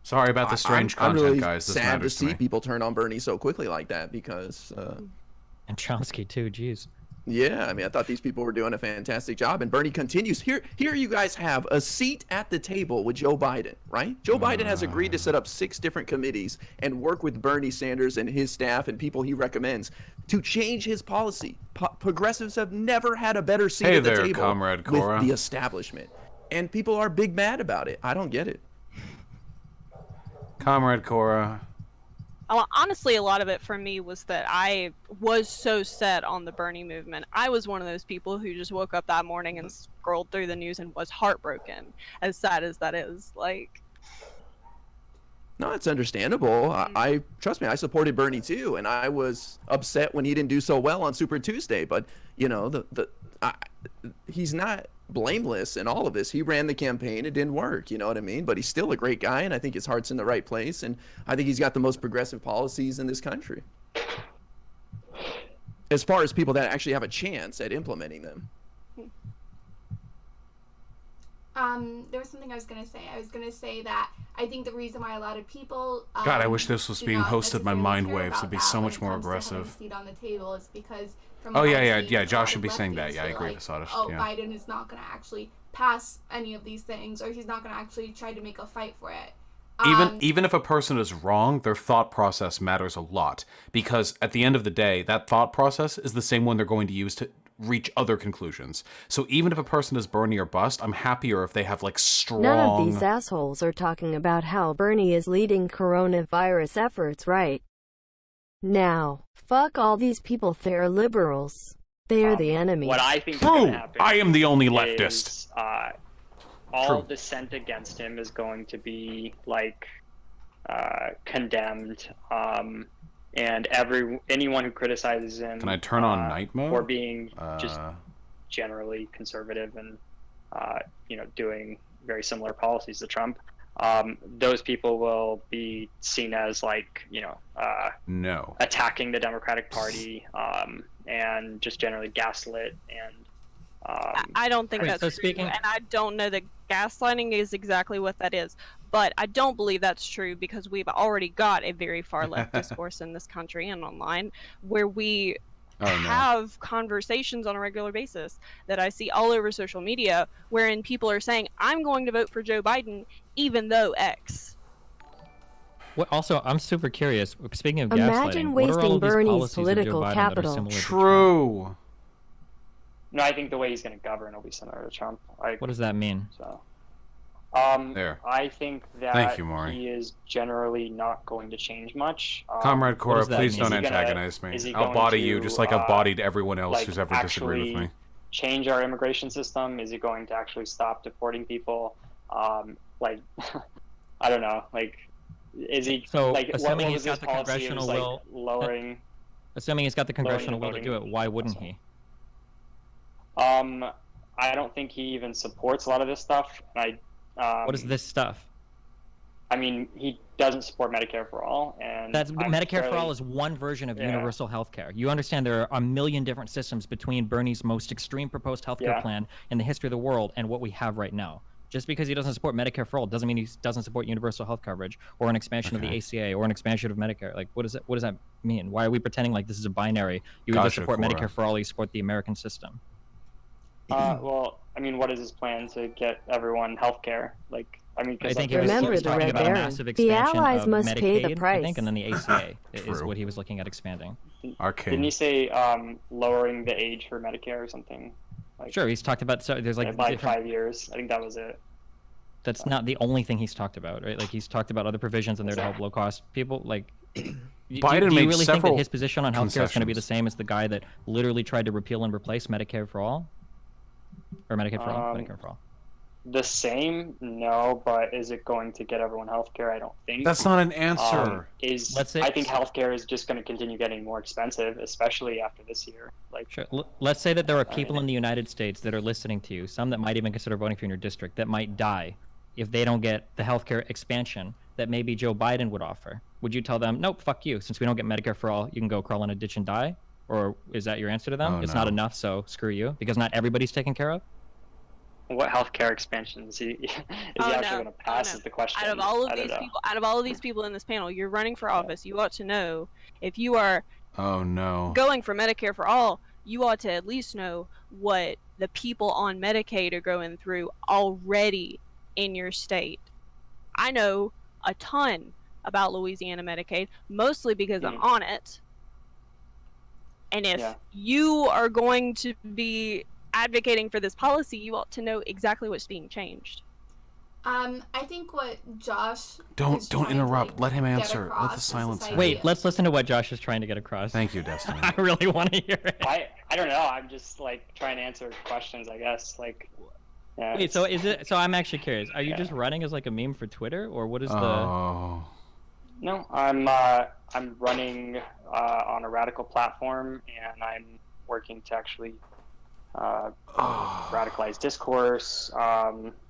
Sorry about the strange I'm content, really guys. This sad to matters see me. people turn on Bernie so quickly like that because. And Chomsky too. Jeez. Yeah, I mean, I thought these people were doing a fantastic job, and Bernie continues. Here, you guys have a seat at the table with Joe Biden, right? Joe Biden has agreed to set up 6 different committees and work with Bernie Sanders and his staff and people he recommends to change his policy. Progressives have never had a better seat Hey at the there, table Comrade with Cora. the establishment, and people are big mad about it. I don't get it. Comrade Cora. Honestly, a lot of it for me was that I was so set on the Bernie movement. I was one of those people who just woke up that morning and scrolled through the news and was heartbroken, as sad as that is. Like, No, it's understandable. I trust me, I supported Bernie too, and I was upset when he didn't do so well on Super Tuesday. But you know, he's not blameless in all of this. He ran the campaign, it didn't work. You know what I mean? But he's still a great guy, and I think his heart's in the right place, and I think he's got the most progressive policies in this country, as far as people that actually have a chance at implementing them. There was something I was gonna say. I was gonna say that I think the reason why a lot of people God, I wish this was do being not hosted by necessarily mind care waves. about It'd be that so when much it more comes to having aggressive. a seat on the table is because from Oh what yeah, I've yeah, seen, yeah. a Josh lot should of be saying that. lefties Yeah, I feel agree like, with Sodus. oh, Yeah. Biden is not gonna actually pass any of these things, or he's not gonna actually try to make a fight for it. Even if a person is wrong, their thought process matters a lot, because at the end of the day, that thought process is the same one they're going to use to reach other conclusions. So even if a person is Bernie or bust, I'm happier if they have like strong. None of these assholes are talking about how Bernie is leading coronavirus efforts right now. Fuck all these people. They're liberals. They are the enemy. What I think is True. going to happen. I am the only leftist. Is, all True. dissent against him is going to be like condemned, and anyone who criticizes him. Can I turn on night mode? For being just generally conservative and doing very similar policies to Trump. Those people will be seen as like No. attacking the Democratic Party and just generally gaslit and. I don't think Wait, that's so true, speaking- and I don't know that gaslighting is exactly what that is. But I don't believe that's true because we've already got a very far left discourse in this country and online where we have conversations on a regular basis that I see all over social media wherein people are saying, I'm going to vote for Joe Biden even though X. What, also, I'm super curious. Speaking of Imagine gaslighting, what are all wasting of these Bernie's policies of Joe political Biden capital. that are similar to True. No, I think the way he's going to govern will be similar to Trump. What does that mean? So, There. I think that Thank you, Maury. he is generally not going to change much. Comrade Cora, does that please mean? don't Is he gonna- antagonize me. is he I'll going body to, you just like I've bodied everyone else like, who's ever disagreed with me. change our immigration system? Is he going to actually stop deporting people? Like, I don't know. Like, is he So, like assuming what he's was got his the policy? congressional It was, will- like, lowering. Assuming he's got the congressional will to voting. do it, why wouldn't he? I don't think he even supports a lot of this stuff. And What is this stuff? I mean, he doesn't support Medicare for all, and That's I'm Medicare for fairly- all is one version of Yeah. universal health care. You understand there are a million different systems between Bernie's most extreme proposed healthcare Yeah. plan in the history of the world and what we have right now. Just because he doesn't support Medicare for all doesn't mean he doesn't support universal health coverage or an expansion of the ACA or an expansion of Medicare. Like, what does that mean? Why are we pretending like this is a binary? You either Gotcha, support Cora. Medicare for all, or you support the American system. Well, I mean, what is his plan to get everyone health care? Like, I mean, I because think he was Remember the talking Red about a Baron. massive The expansion allies of must pay the Medicaid, I price. think, and then the ACA is True. what he was looking at expanding. didn't he say lowering the age for Medicare or something? Like, Sure, he's talked about, so there's like by different 5 years. I think that was it. That's not the only thing he's talked about, right? Like, he's talked about other provisions in there to help low-cost people. Like, Biden do you made really think that several his position on healthcare is going to be the concessions. same as the guy that literally tried to repeal and replace Medicare for all, or Medicaid for all? Um, Medicare for all. The same? No, but is it going to get everyone health care? I don't think. That's not an answer. Let's say- I think healthcare is just going to continue getting more expensive, especially after this year. Like, Sure. Let's say that there are people in the United States that are listening to you, some that might even consider voting for you in your district, that might die if they don't get the healthcare expansion that maybe Joe Biden would offer. Would you tell them, nope, fuck you, since we don't get Medicare for all, you can go crawl in a ditch and die? Or is that your answer to them? Oh, It's no. not enough, so screw you, because not everybody's taken care of? what healthcare expansion is he actually going to pass? Is the question. Out of all of these people in this panel, you're running for office. You ought to know if you are Oh no. going for Medicare for all. You ought to at least know what the people on Medicaid are going through already in your state. I know a ton about Louisiana Medicaid, mostly because I'm on it. And if you are going to be advocating for this policy, you ought to know exactly what's being changed. I think what Josh Don't interrupt. Let him answer. Let the silence. Wait, let's listen to what Josh is trying to get across. Thank you, Destiny. I really want to hear it. I don't know. I'm just like trying to answer questions, I guess. Like, yeah, Wait, so is it? So I'm actually curious. Are you just running as like a meme for Twitter, or what is the? No, I'm running on a radical platform, and I'm working to actually radicalize discourse.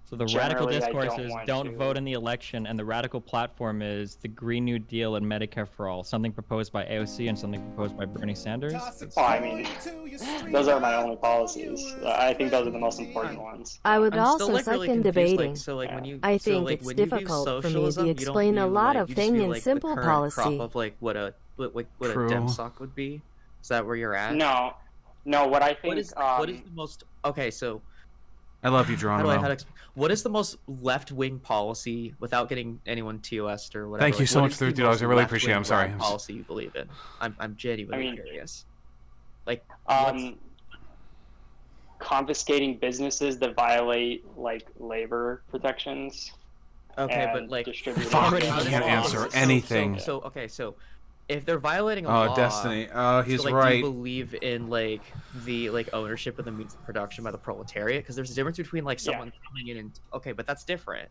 So the radical discourse is don't vote in the election, and the radical platform is the Green New Deal and Medicare for All, something proposed by AOC and something proposed by Bernie Sanders. Oh, I mean, those are my only policies. I think those are the most important ones. I would I'm still, also like, really second confused, debating. like, so, like, when you, I so, think like, it's when you view difficult for me socialism, to you don't explain a view, lot like, of you just thing view, in like, simple the current policy. crop of like what a DemSoc would be. Is that where you're at? No, what I think. What is the most? Okay, so I love you, Geronimo. What is the most left-wing policy, without getting anyone TOS'd or whatever? Thank you so what much is for the $30. I most really appreciate it. I'm left-wing sorry. rad policy you believe in? I'm genuinely curious. Like, confiscating businesses that violate like labor protections. Okay, but and like, distributing Fuck, them. he can't answer anything. So okay, so if they're violating a Oh, law, Destiny. Oh, he's so, like, right. Do you believe in like the ownership of the means of production by the proletariat? Because there's a difference between like someone coming in and okay, but that's different.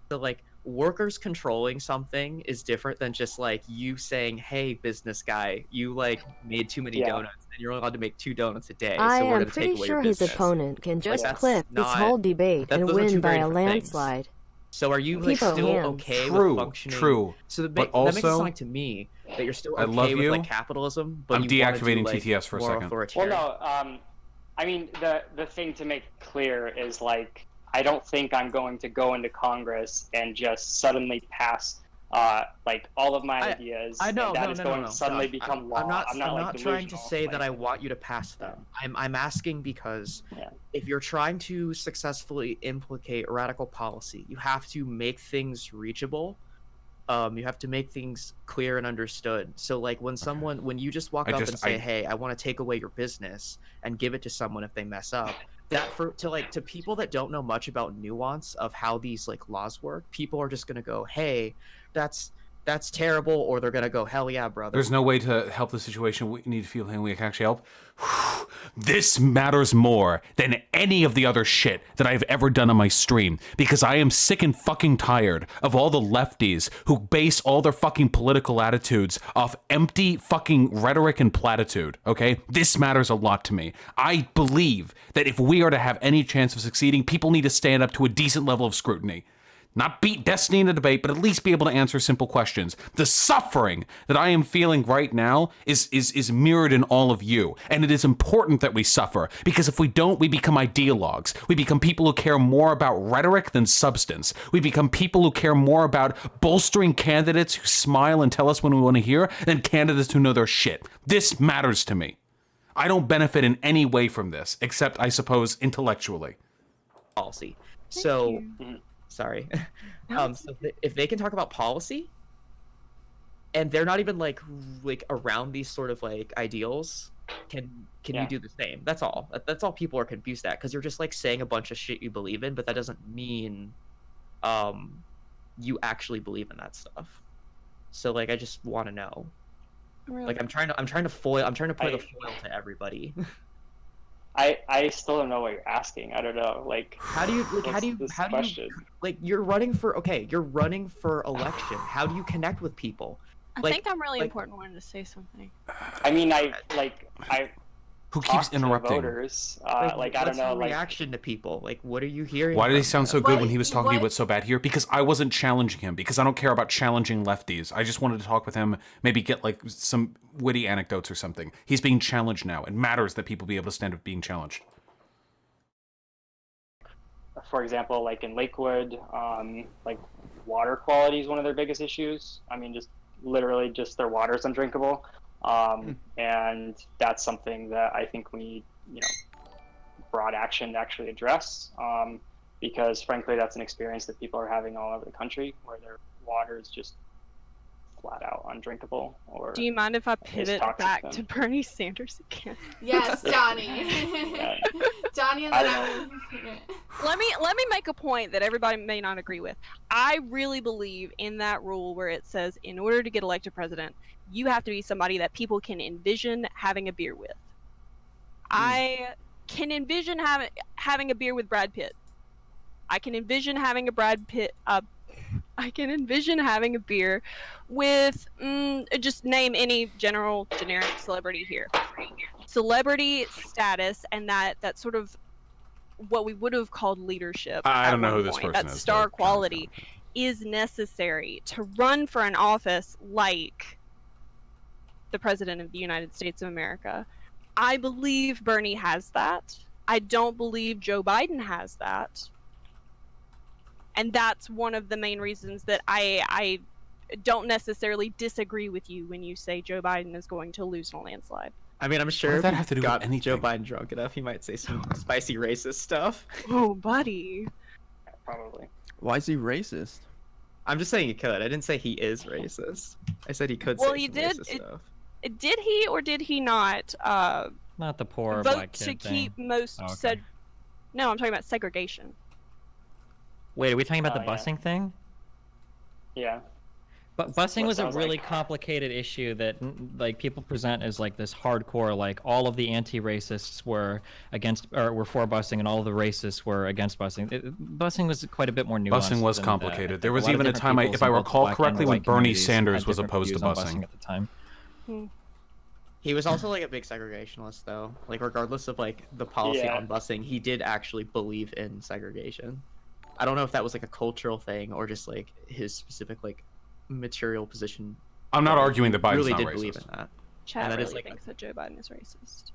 So like workers controlling something is different than just like you saying, "Hey, business guy, you like made too many donuts, and you're only allowed to make 2 donuts a day. I so we're am going to take pretty away sure your his business." opponent can Like, just that's clip this not- whole debate and those are two win by very a different things. landslide. So are you like People still hands. okay True, with functioning? true. So But that makes it also, sound like to me that you're still I okay love with you. like capitalism, but I'm you wanna deactivating do, like, TTS for a more second. Well, authoritarian. no. I mean, the thing to make clear is like I don't think I'm going to go into Congress and just suddenly pass like all of my ideas. I know, and that no, is no, going no, to suddenly Josh, become law. I'm not like trying to delusional. say that I want you to pass them. I'm asking because if you're trying to successfully implicate radical policy, you have to make things reachable. You have to make things clear and understood. So like when you just walk up and say, "Hey, I want to take away your business," and give it to someone if they mess up, that to people that don't know much about nuance of how these like laws work, people are just gonna go, "Hey, that's terrible," or they're gonna go, "Hell yeah, brother." There's no way to help the situation. We need to feel him. We can actually help. This matters more than any of the other shit that I've ever done on my stream, because I am sick and fucking tired of all the lefties who base all their fucking political attitudes off empty fucking rhetoric and platitude, okay? This matters a lot to me. I believe that if we are to have any chance of succeeding, people need to stand up to a decent level of scrutiny. Not beat Destiny in a debate, but at least be able to answer simple questions. The suffering that I am feeling right now is mirrored in all of you. And it is important that we suffer, because if we don't, we become ideologues. We become people who care more about rhetoric than substance. We become people who care more about bolstering candidates who smile and tell us when we want to hear than candidates who know their shit. This matters to me. I don't benefit in any way from this, except, I suppose, intellectually. Policy. So... Sorry. So if they can talk about policy, and they're not even like around these sort of like ideals, can you do the same? That's all. That's all people are confused at, because you're just like saying a bunch of shit you believe in, but that doesn't mean you actually believe in that stuff. So like I just want to know. Like I'm trying to play the foil to everybody. I still don't know what you're asking. I don't know. Like, how do you like you're running for election? How do you connect with people? I think I'm really important. Wanted to say something. I mean, I Who keeps interrupting? Voters, I don't know. Reaction to people. Like, what are you hearing? Why did he sound so good when he was talking to you what's so bad here? Because I wasn't challenging him, because I don't care about challenging lefties. I just wanted to talk with him, maybe get like some witty anecdotes or something. He's being challenged now. It matters that people be able to stand up being challenged. A for example, like in Lakewood, like water quality is one of their biggest issues. I mean, just literally just their water is undrinkable. And that's something that I think we need, broad action to actually address. Because frankly, that's an experience that people are having all over the country where their water is just flat out undrinkable. Or do you mind if I pivot back to Bernie Sanders again? Yes, Johnny. Johnny and then let me make a point that everybody may not agree with. I really believe in that rule where it says in order to get elected president, you have to be somebody that people can envision having a beer with. I can envision having a beer with Brad Pitt. I can envision having I can envision having a beer with just name any generic celebrity here. Celebrity status and that sort of what we would have called leadership. I don't know who this point, person that is. star quality is necessary to run for an office like the President of the United States of America. I believe Bernie has that. I don't believe Joe Biden has that. And that's one of the main reasons that I don't necessarily disagree with you when you say Joe Biden is going to lose in a landslide. I mean, I'm sure does that if have to do got with anything? Joe Biden drunk enough, he might say some spicy racist stuff. Oh, buddy. Probably. Why is he racist? I'm just saying he could. I didn't say he is racist. I said he could Well, say he some did. racist stuff. Did he or did he not Not the poor vote black to kid keep thing. most Oh, okay. said? No, I'm talking about segregation. Wait, are we talking about the yeah. busing thing? Yeah. But busing what was a sounds really like. complicated issue that like people present as like this hardcore, like all of the anti-racists were against or were for busing and all of the racists were against busing. Busing was quite a bit more nuanced. Busing was than complicated. that. There A was lot of even a different time, peoples if I in both the recall black and correctly, the when white Bernie communities Sanders had was different opposed to views on busing. at the time. He was also like a big segregationist, though. Like regardless of like the policy on busing, he did actually believe in segregation. I don't know if that was like a cultural thing or just like his specific like material position. I'm not but arguing he that Biden's really not did racist. believe in that. Chad And that really is like thinks that Joe Biden is racist.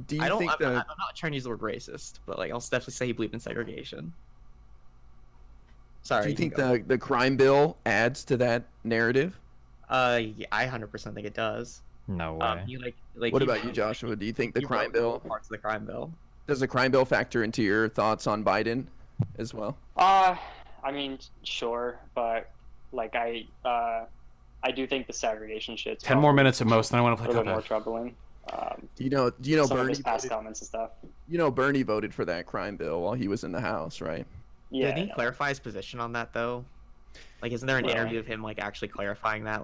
Do you I don't. think I'm that? not trying to use the word racist, but like I'll definitely say he believed in segregation. Sorry. Do you think the crime bill adds to that narrative? Yeah, I 100% think it does. No way. What about you, Joshua? Do you think the crime bill parts of the crime bill? Does the crime bill factor into your thoughts on Biden as well? I mean, sure, but like I do think the segregation shit's 10 more minutes at most, then I want to play a little bit more Cuphead. troubling. Do you know some of Bernie his past voted, comments and stuff? You know Bernie voted for that crime bill while he was in the House, right? Yeah. Did he clarify his position on that though? Like, isn't there an interview of him like actually clarifying that?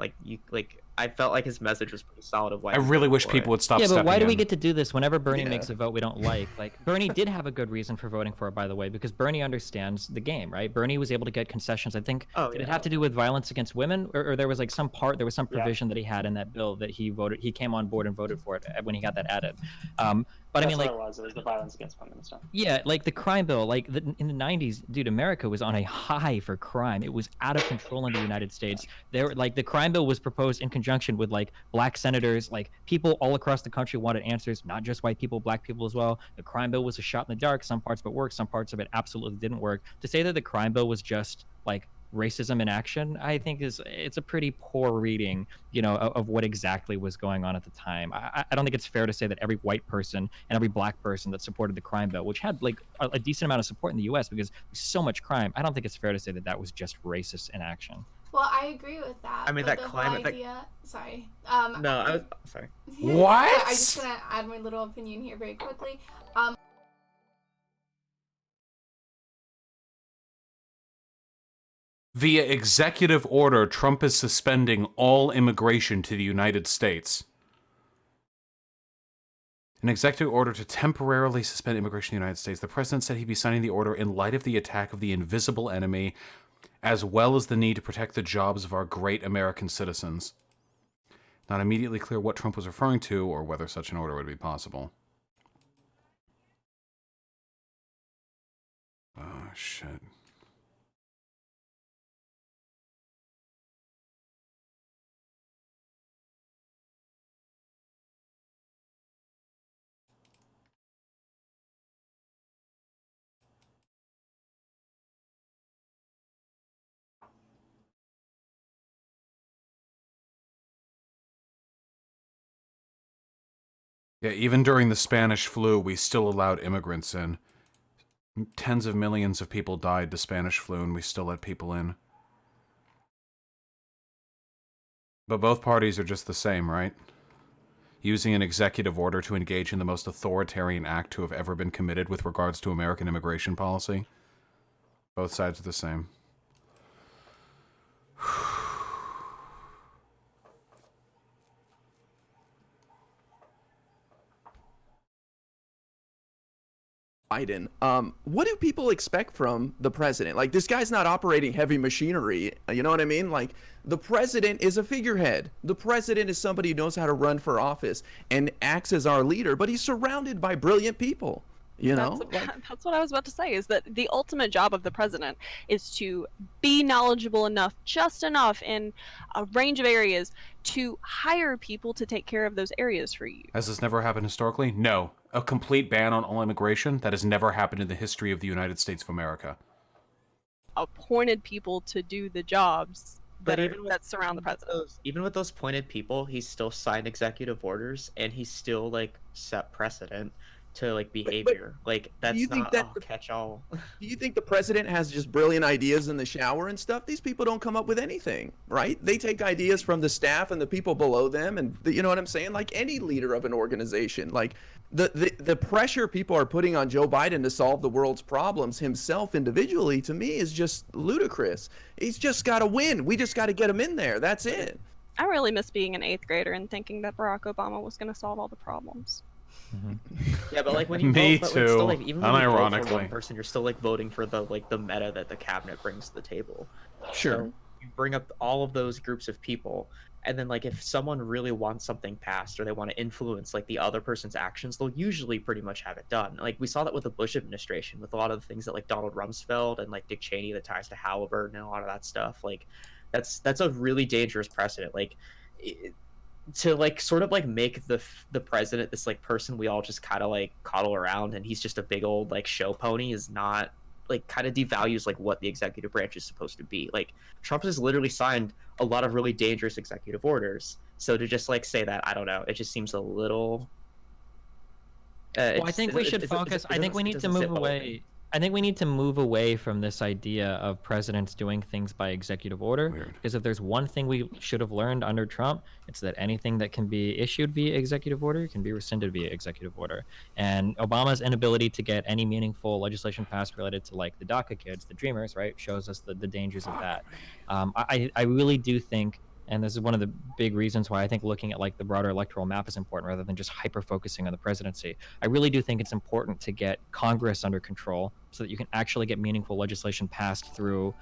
I felt like his message was pretty solid of why. I really wish people would stop. Yeah, but why do we in. get to do this whenever Bernie makes a vote we don't like? Like Bernie did have a good reason for voting for it, by the way, because Bernie understands the game, right? Bernie was able to get concessions. I think did it have to do with violence against women, or there was like some provision that he had in that bill that he came on board and voted for it when he got that added. But That's I mean, like, what it was the violence against women and stuff. yeah, like the crime bill, like in the 90s, dude, America was on a high for crime. It was out of control in the United States. Like the crime bill was proposed in conjunction with like black senators, like people all across the country wanted answers, not just white people, black people as well. The crime bill was a shot in the dark. Some parts of it worked, some parts of it absolutely didn't work. To say that the crime bill was just like racism in action, I think it's a pretty poor reading, of what exactly was going on at the time. I don't think it's fair to say that every white person and every black person that supported the crime bill, which had like a decent amount of support in the U.S. because there's so much crime, I don't think it's fair to say that that was just racist in action. Well, I agree with that. I mean, but that the climate- whole idea. Sorry. No, I was sorry. What? I'm just gonna add my little opinion here very quickly. Via executive order, Trump is suspending all immigration to the United States. An executive order to temporarily suspend immigration to the United States. The president said he'd be signing the order in light of the attack of the invisible enemy, as well as the need to protect the jobs of our great American citizens. Not immediately clear what Trump was referring to or whether such an order would be possible. Oh, shit. Yeah, even during the Spanish flu, we still allowed immigrants in. Tens of millions of people died to Spanish flu, and we still let people in. But both parties are just the same, right? Using an executive order to engage in the most authoritarian act to have ever been committed with regards to American immigration policy. Both sides are the same. Biden. What do people expect from the president? Like, this guy's not operating heavy machinery. You know what I mean? Like, the president is a figurehead. The president is somebody who knows how to run for office and acts as our leader, but he's surrounded by brilliant people. You know, That's what I was about to say, is that the ultimate job of the president is to be knowledgeable enough, just enough in a range of areas to hire people to take care of those areas for you. Has this never happened historically? No. A complete ban on all immigration? That has never happened in the history of the United States of America. Appointed people to do the jobs But that surround the president. Even with those pointed people, he still signed executive orders, and he still like set precedent to like behavior. Like that's not catch-all. Do you think the president has just brilliant ideas in the shower and stuff? These people don't come up with anything, right? They take ideas from the staff and the people below them, and you know what I'm saying? Like any leader of an organization, like the pressure people are putting on Joe Biden to solve the world's problems himself individually, to me, is just ludicrous. He's just got to win. We just got to get him in there. That's it. I really miss being an 8th grader and thinking that Barack Obama was going to solve all the problems. Yeah, but like when you Me vote, too. But still, like, even when you vote for Unironically. one person, you're still like voting for the meta that the cabinet brings to the table. Sure. So you bring up all of those groups of people, and then like if someone really wants something passed or they want to influence like the other person's actions, they'll usually pretty much have it done. Like we saw that with the Bush administration, with a lot of the things that like Donald Rumsfeld and like Dick Cheney, that ties to Halliburton and a lot of that stuff. Like that's a really dangerous precedent. Like. To like sort of like make the president this like person we all just kind of like coddle around, and he's just a big old like show pony, is not like kind of devalues like what the executive branch is supposed to be. Like Trump has literally signed a lot of really dangerous executive orders, so to just like say that, I don't know, it just seems a little well, I think we should focus. I think we need to move away. I think we need to move away from this idea of presidents doing things by executive order. Weird. Because if there's one thing we should have learned under Trump, it's that anything that can be issued via executive order can be rescinded via executive order. And Obama's inability to get any meaningful legislation passed related to like the DACA kids, the Dreamers, right, shows us the dangers of that. I really do think, and this is one of the big reasons why I think looking at like the broader electoral map is important rather than just hyper focusing on the presidency. I really do think it's important to get Congress under control so that you can actually get meaningful legislation passed through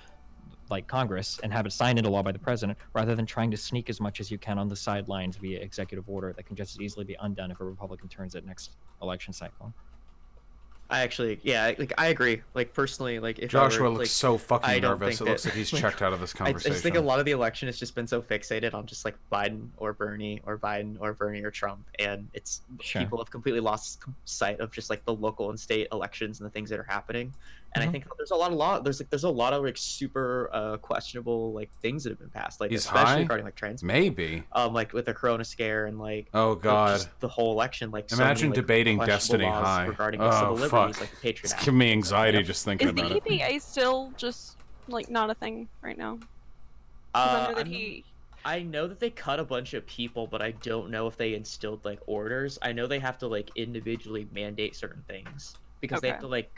like Congress and have it signed into law by the president, rather than trying to sneak as much as you can on the sidelines via executive order that can just as easily be undone if a Republican turns it next election cycle. I actually, yeah, like I agree. Like personally, like if Joshua I were, looks like, so fucking I don't nervous. think It looks that- like he's checked out of this I just think a conversation. lot of the election has just been so fixated on just like Biden or Bernie or Biden or Bernie or Trump, and it's people have completely lost sight of just like the local and state elections and the things that are happening. And I think there's a lot of like super questionable like things that have been passed, like He's especially high? regarding like trans people. Maybe. Like with the Corona scare and like Oh God. just the whole election, like so Imagine many, like, debating questionable Destiny laws High. regarding like, civil Oh liberties, fuck. like the Patriot It's Act. giving me anxiety just thinking Is the about it. EPA still just like not a thing right now? 'Cause I know that I know that they cut a bunch of people, but I don't know if they instilled like orders. I know they have to like individually mandate certain things because they have to like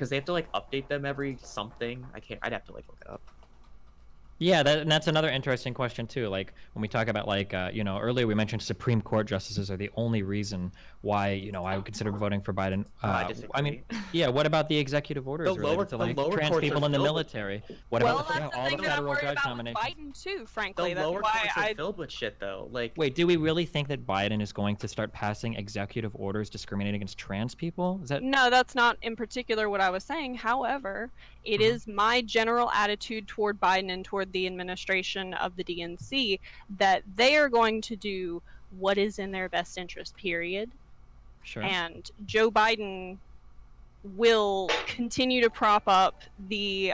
update them every something. I'd have to like look it up. Yeah, and that's another interesting question too. Like when we talk about like earlier we mentioned Supreme Court justices are the only reason why I would consider voting for Biden. I mean, yeah. What about the executive orders related to like trans people in the military? What about all the federal judge nominations? Biden too, frankly. The That's lower why courts are filled with shit though. Like, wait, do we really think that Biden is going to start passing executive orders discriminating against trans people? Is that No, that's not in particular what I was saying. However, it is my general attitude toward Biden and toward the administration of the DNC that they are going to do what is in their best interest, period. Sure. And Joe Biden will continue to prop up the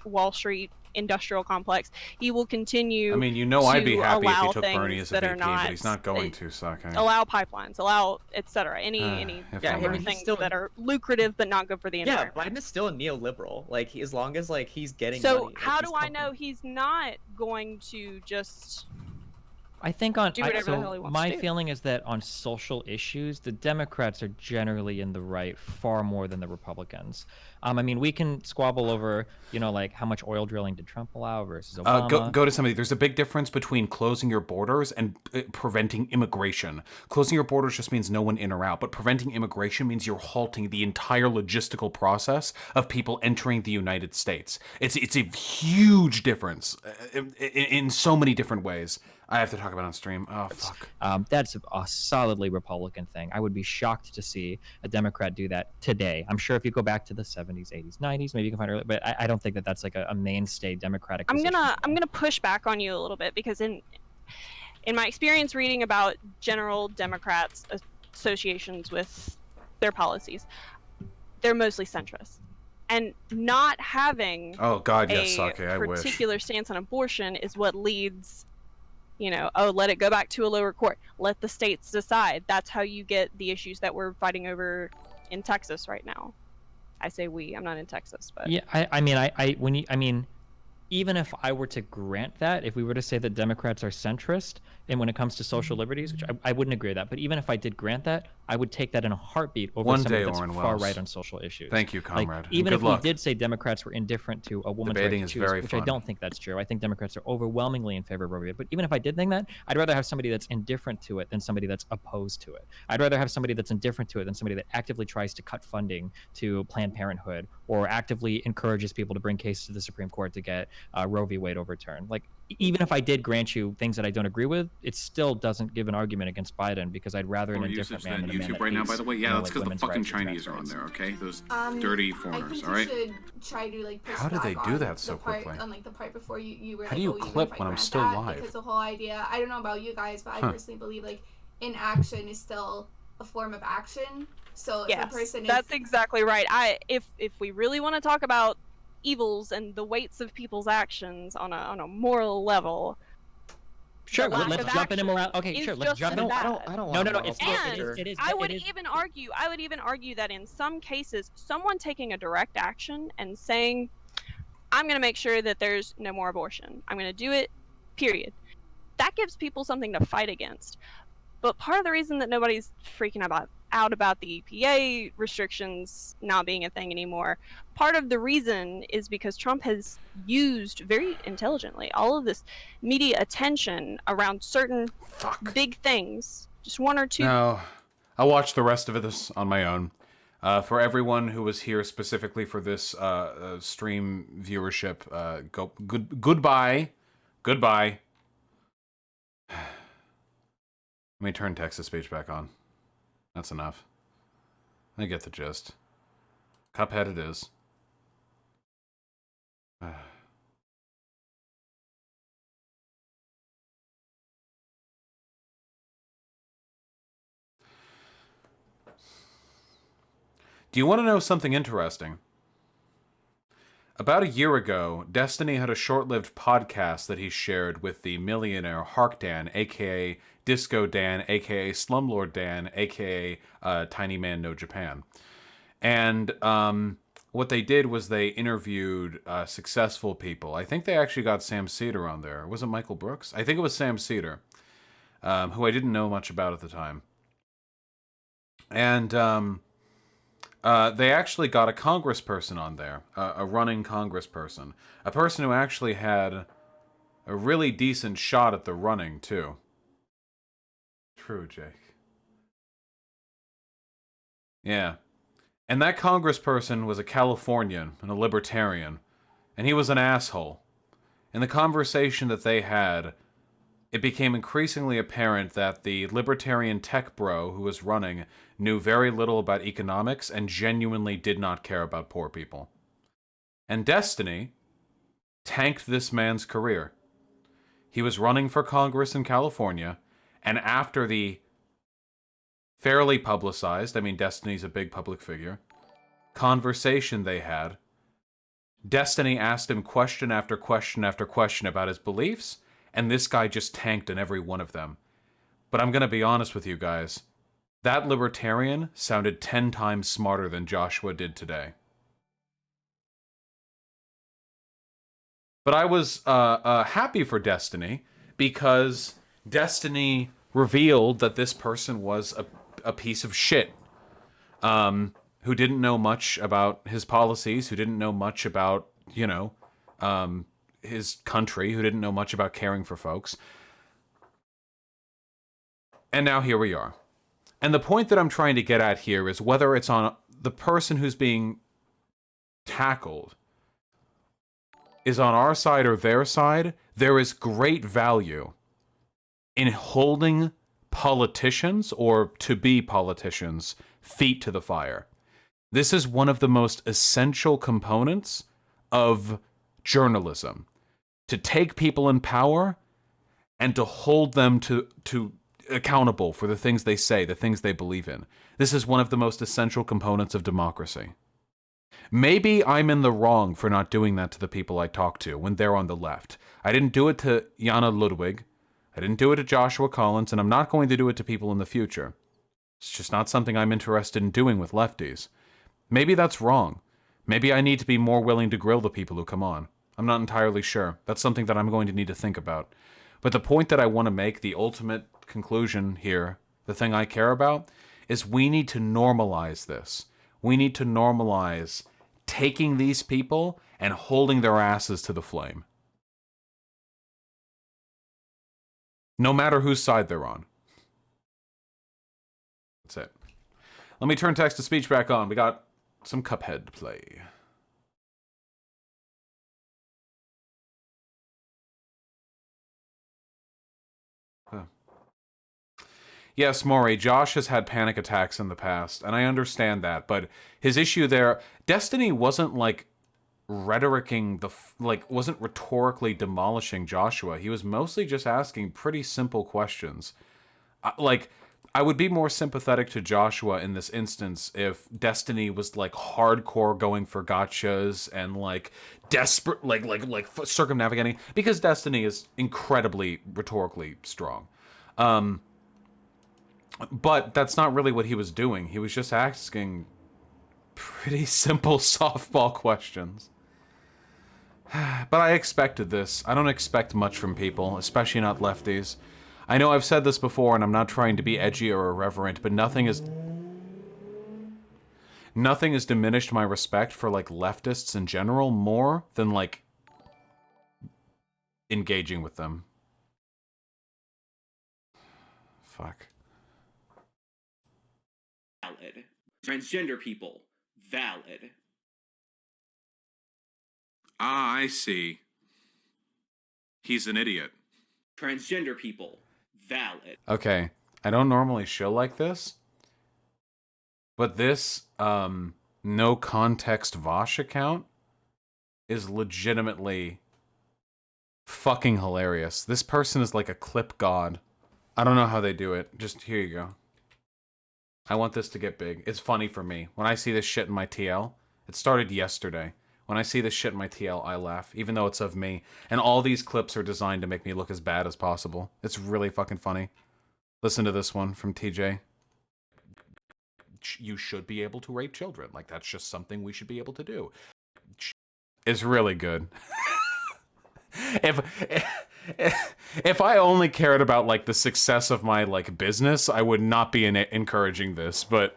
Wall Street industrial complex. He will continue. I mean, you know, I'd be to happy if he allow took Bernie things as a that VP, are not, but he's not going to, so okay. allow pipelines, allow etc. Any If Yeah, I'm I mean, right. he's things still that are lucrative but not good for the yeah. environment. Biden is still a neoliberal. Like as long as like he's getting So money. Like, how these do I companies- know he's not going to just I think on do whatever the hell he wants my to do? feeling is that on social issues, the Democrats are generally in the right far more than the Republicans. I mean, we can squabble over, you know, like how much oil drilling did Trump allow versus Obama. Go to somebody. There's a big difference between closing your borders and preventing immigration. Closing your borders just means no one in or out, but preventing immigration means you're halting the entire logistical process of people entering the United States. It's a huge difference in so many different ways. I have to talk about it on stream. Oh, fuck. That's a solidly Republican thing. I would be shocked to see a Democrat do that today. I'm sure if you go back to the 70s, 80s, 90s, maybe you can find it, but I don't think that that's like a mainstay Democratic position. I'm gonna push back on you a little bit because in my experience reading about general Democrats associations with their policies, they're mostly centrist. And not having Oh God, yes, Sake, I wish. particular stance on abortion is what leads, you know, oh, let it go back to a lower court. Let the states decide. That's how you get the issues that we're fighting over in Texas right now. I say we. I'm not in Texas, but Yeah, I mean, even if I were to grant that, if we were to say that Democrats are centrist, and when it comes to social liberties, which I wouldn't agree with that, but even if I did grant that, I would take that in a heartbeat over One somebody day, that's Orrin far Wells. right on social issues. Thank you, Like, comrade. And even good if luck. we did say Democrats were indifferent to a woman's Debating right is to choose, very which fun. I don't think that's true. I think Democrats are overwhelmingly in favor of Roe v. Wade. But even if I did think that, I'd rather have somebody that's indifferent to it than somebody that's opposed to it. I'd rather have somebody that's indifferent to it than somebody that actively tries to cut funding to Planned Parenthood or actively encourages people to bring cases to the Supreme Court to get Roe v. Wade overturned. Like, even if I did grant you things that I don't agree with, it still doesn't give an argument against Biden because I'd rather an More indifferent usage man than than a man YouTube that right now, hates, by the way. you Yeah, know, that's like because the women's fucking rights or trans Chinese are on rights. there, okay? Those dirty foreigners, I all right? think you should try to like push How did they back do on that so the part, quickly? on like the part before you were How like, do you oh, even clip if I when I'm grant still that, live? Because the whole idea, I don't know about you guys, but I Huh. personally believe like inaction is still a form of action. So if a yes, person that's is exactly right. If we really want to talk about evils and the weights of people's actions on a moral level. Sure, the lack let's of jump into action moral. Okay, is sure, let's just jump as into. bad. I don't No, want no, no. moral It's And it is. I would it is, even argue that in some cases, someone taking a direct action and saying, "I'm going to make sure that there's no more abortion. I'm going to do it." Period. That gives people something to fight against. But part of the reason that nobody's freaking out about the EPA restrictions not being a thing anymore, part of the reason is because Trump has used very intelligently all of this media attention around certain big things, just one or two. No, I'll watch the rest of this on my own. For everyone who was here specifically for this stream viewership, goodbye. Goodbye. Let me turn text to speech back on. That's enough. I get the gist. Cuphead it is. Do you want to know something interesting? About a year ago, Destiny had a short-lived podcast that he shared with the millionaire Harkdan, aka Disco Dan, aka Slumlord Dan, aka Tiny Man No Japan. And what they did was they interviewed successful people. I think they actually got Sam Cedar on there. Was it Michael Brooks? I think it was Sam Cedar, who I didn't know much about at the time. And they actually got a congressperson on there, a running congressperson, a person who actually had a really decent shot at the running, too. True, Jake. Yeah. And that congressperson was a Californian and a libertarian, and he was an asshole. In the conversation that they had, it became increasingly apparent that the libertarian tech bro who was running knew very little about economics and genuinely did not care about poor people. And Destiny tanked this man's career. He was running for Congress in California, and after the fairly publicized, I mean, Destiny's a big public figure, conversation they had, Destiny asked him question after question after question about his beliefs, and this guy just tanked in every one of them. But I'm going to be honest with you guys. That libertarian sounded 10 times smarter than Joshua did today. But I was happy for Destiny, because Destiny revealed that this person was a piece of shit. Who didn't know much about his policies, who didn't know much about, you know, his country, who didn't know much about caring for folks. And now here we are. And the point that I'm trying to get at here is whether it's on the person who's being tackled is on our side or their side, there is great value in holding politicians, or to-be politicians, feet to the fire. This is one of the most essential components of journalism. To take people in power and to hold them to accountable for the things they say, the things they believe in. This is one of the most essential components of democracy. Maybe I'm in the wrong for not doing that to the people I talk to when they're on the left. I didn't do it to Jana Ludwig. I didn't do it to Joshua Collins, and I'm not going to do it to people in the future. It's just not something I'm interested in doing with lefties. Maybe that's wrong. Maybe I need to be more willing to grill the people who come on. I'm not entirely sure. That's something that I'm going to need to think about. But the point that I want to make, the ultimate conclusion here, the thing I care about, is we need to normalize this. We need to normalize taking these people and holding their asses to the flame. No matter whose side they're on. That's it. Let me turn text-to-speech back on. We got some Cuphead to play. Huh. Yes, Maury, Josh has had panic attacks in the past, and I understand that, but his issue there, Destiny wasn't like rhetoricking wasn't rhetorically demolishing Joshua. He was mostly just asking pretty simple questions. I would be more sympathetic to Joshua in this instance if Destiny was like hardcore going for gotchas and like desperate, like circumnavigating, because Destiny is incredibly rhetorically strong. But that's not really what he was doing. He was just asking pretty simple softball questions. But I expected this. I don't expect much from people, especially not lefties. I know I've said this before, and I'm not trying to be edgy or irreverent, but nothing has diminished my respect for, like, leftists in general more than, like, engaging with them. Fuck. Valid. Transgender people. Valid. Ah, I see. He's an idiot. Transgender people. Valid. Okay, I don't normally show like this, but this no context Vosh account is legitimately fucking hilarious. This person is like a clip god. I don't know how they do it. Just here you go. I want this to get big. It's funny for me. When I see this shit in my TL, it started yesterday. When I see this shit in my TL, I laugh, even though it's of me. And all these clips are designed to make me look as bad as possible. It's really fucking funny. Listen to this one from TJ. You should be able to rape children. Like, that's just something we should be able to do. It's really good. If I only cared about, like, the success of my, like, business, I would not be encouraging this, but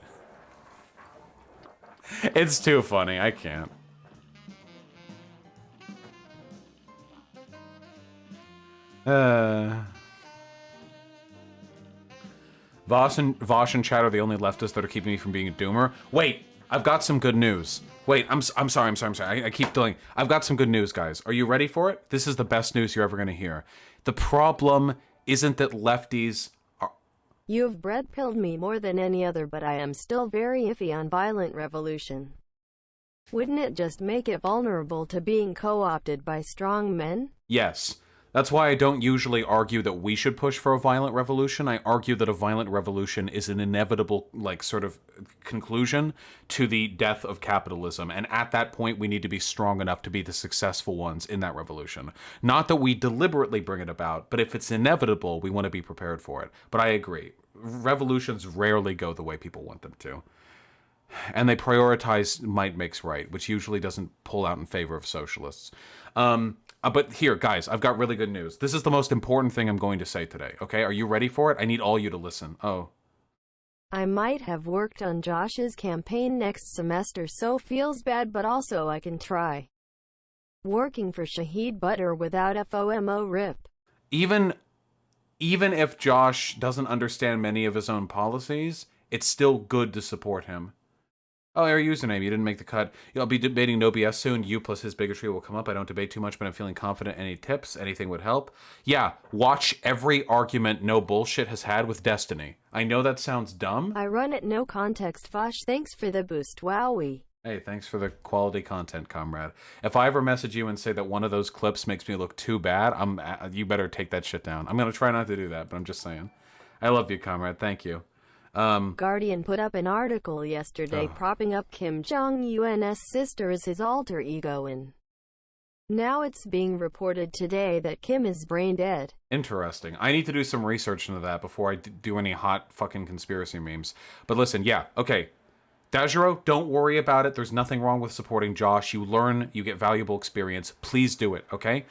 it's too funny. I can't. Vosh and Chad are the only leftists that are keeping me from being a doomer. Wait, I've got some good news. Wait, I'm sorry. I keep doing. I've got some good news, guys. Are you ready for it? This is the best news you're ever going to hear. The problem isn't that lefties are... You've bread-pilled me more than any other, but I am still very iffy on violent revolution. Wouldn't it just make it vulnerable to being co-opted by strong men? Yes. That's why I don't usually argue that we should push for a violent revolution. I argue that a violent revolution is an inevitable, like, sort of conclusion to the death of capitalism. And at that point, we need to be strong enough to be the successful ones in that revolution. Not that we deliberately bring it about, but if it's inevitable, we want to be prepared for it. But I agree. Revolutions rarely go the way people want them to. And they prioritize might makes right, which usually doesn't pull out in favor of socialists. But here, guys, I've got really good news. This is the most important thing I'm going to say today, okay? Are you ready for it? I need all you to listen. Oh. I might have worked on Josh's campaign next semester, so feels bad, but also I can try. Working for Shahid Butter without FOMO rip. Even if Josh doesn't understand many of his own policies, it's still good to support him. Oh, your username, you didn't make the cut. I'll be debating No BS soon. You plus his bigotry will come up. I don't debate too much, but I'm feeling confident. Any tips? Anything would help? Yeah, watch every argument No Bullshit has had with Destiny. I know that sounds dumb. I run it no context, Fosh. Thanks for the boost, wowie. Hey, thanks for the quality content, comrade. If I ever message you and say that one of those clips makes me look too bad, you better take that shit down. I'm going to try not to do that, but I'm just saying. I love you, comrade. Thank you. Guardian put up an article yesterday propping up Kim Jong-un's sister as his alter ego, and now it's being reported today that Kim is brain dead. Interesting. I need to do some research into that before I do any hot fucking conspiracy memes. But listen, yeah, okay. Dajiro, don't worry about it. There's nothing wrong with supporting Josh. You learn, you get valuable experience. Please do it, okay?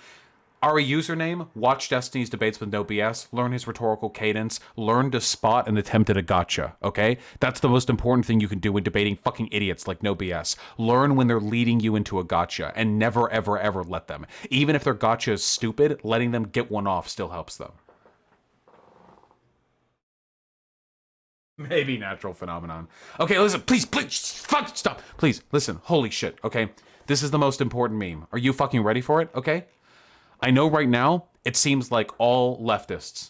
Ari username, watch Destiny's debates with No BS, learn his rhetorical cadence, learn to spot an attempt at a gotcha, okay? That's the most important thing you can do when debating fucking idiots like No BS. Learn when they're leading you into a gotcha, and never, ever, ever let them. Even if their gotcha is stupid, letting them get one off still helps them. Maybe natural phenomenon. Okay, listen, please, fuck, stop. Please, listen, holy shit, okay? This is the most important meme. Are you fucking ready for it, okay? I know right now, it seems like all leftists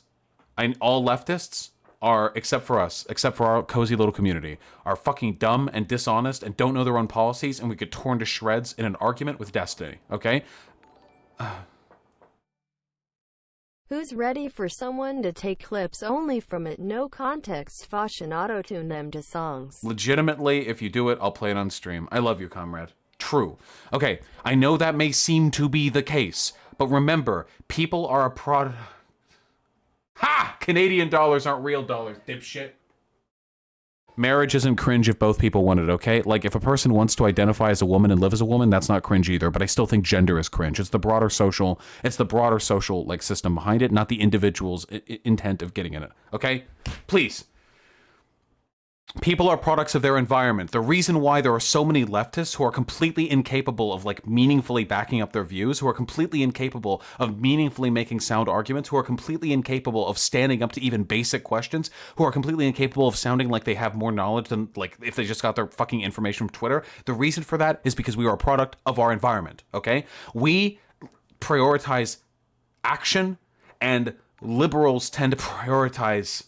are, except for us, except for our cozy little community, are fucking dumb and dishonest and don't know their own policies, and we get torn to shreds in an argument with Destiny, okay? Who's ready for someone to take clips only from it, no context, Fosh, and auto-tune them to songs? Legitimately, if you do it, I'll play it on stream. I love you, comrade. True. Okay, I know that may seem to be the case, but remember, people are a product. Ha! Canadian dollars aren't real dollars, dipshit. Marriage isn't cringe if both people want it, okay? Like, if a person wants to identify as a woman and live as a woman, that's not cringe either, but I still think gender is cringe. It's the broader social, like, system behind it, not the individual's intent of getting in it, okay? Please. People are products of their environment. The reason why there are so many leftists who are completely incapable of, like, meaningfully backing up their views, who are completely incapable of meaningfully making sound arguments, who are completely incapable of standing up to even basic questions, who are completely incapable of sounding like they have more knowledge than, like, if they just got their fucking information from Twitter. The reason for that is because we are a product of our environment, okay? We prioritize action, and liberals tend to prioritize...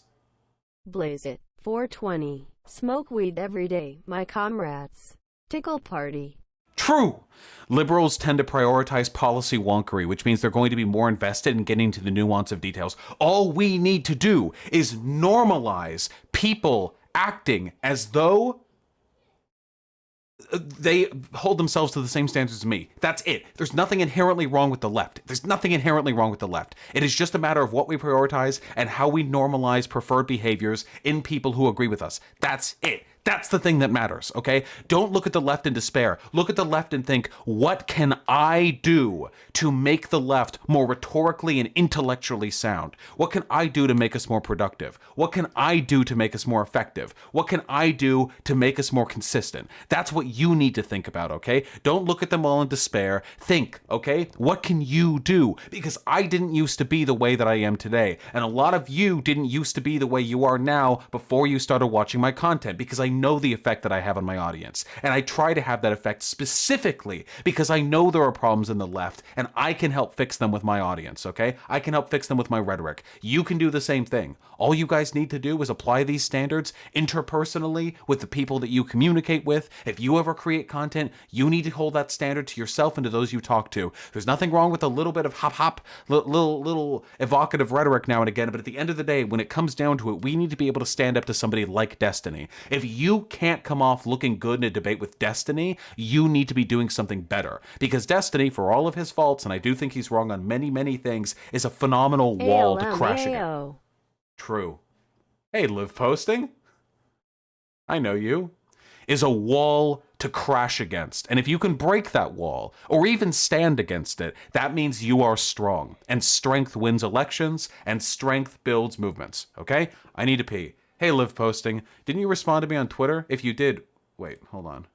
Blaze it. 420. Smoke weed every day, my comrades. Tickle party. True! Liberals tend to prioritize policy wonkery, which means they're going to be more invested in getting to the nuance of details. All we need to do is normalize people acting as though they hold themselves to the same standards as me. That's it. There's nothing inherently wrong with the left. There's nothing inherently wrong with the left. It is just a matter of what we prioritize and how we normalize preferred behaviors in people who agree with us. That's it. That's the thing that matters, okay? Don't look at the left in despair. Look at the left and think, what can I do to make the left more rhetorically and intellectually sound? What can I do to make us more productive? What can I do to make us more effective? What can I do to make us more consistent? That's what you need to think about, okay? Don't look at them all in despair. Think, okay? What can you do? Because I didn't used to be the way that I am today. And a lot of you didn't used to be the way you are now before you started watching my content, because I know the effect that I have on my audience. And I try to have that effect specifically because I know there are problems in the left and I can help fix them with my audience, okay? I can help fix them with my rhetoric. You can do the same thing. All you guys need to do is apply these standards interpersonally with the people that you communicate with. If you ever create content, you need to hold that standard to yourself and to those you talk to. There's nothing wrong with a little bit of hop, little evocative rhetoric now and again, but at the end of the day, when it comes down to it, we need to be able to stand up to somebody like Destiny. If you can't come off looking good in a debate with Destiny, you need to be doing something better. Because Destiny, for all of his faults, and I do think he's wrong on many, many things, is a phenomenal wall to crash against. True. Hey, live posting? I know you. Is a wall to crash against. And if you can break that wall, or even stand against it, that means you are strong. And strength wins elections, and strength builds movements. Okay? I need to pee. Hey, live posting. Didn't you respond to me on Twitter? If you did, wait, hold on.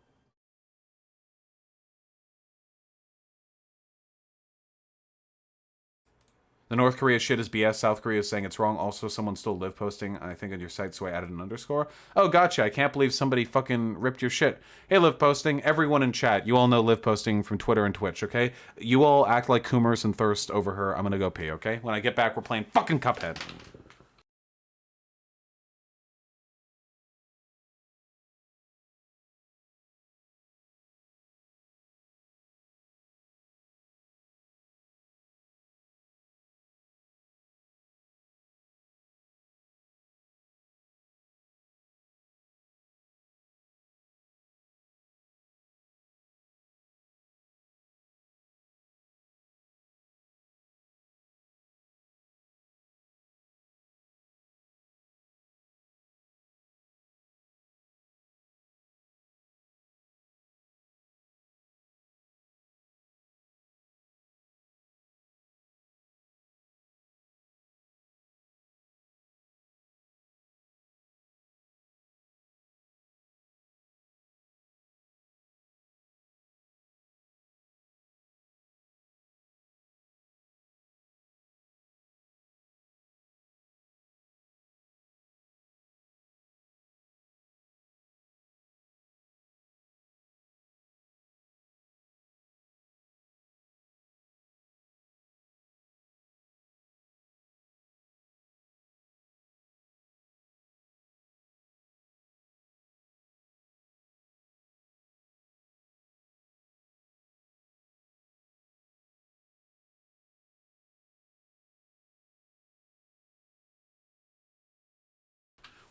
The North Korea shit is BS. South Korea is saying it's wrong. Also, someone stole live posting, I think, on your site, so I added an underscore. Oh, gotcha. I can't believe somebody fucking ripped your shit. Hey, live posting. Everyone in chat, you all know live posting from Twitter and Twitch, okay? You all act like Coomers and Thirst over her. I'm gonna go pee, okay? When I get back, we're playing fucking Cuphead.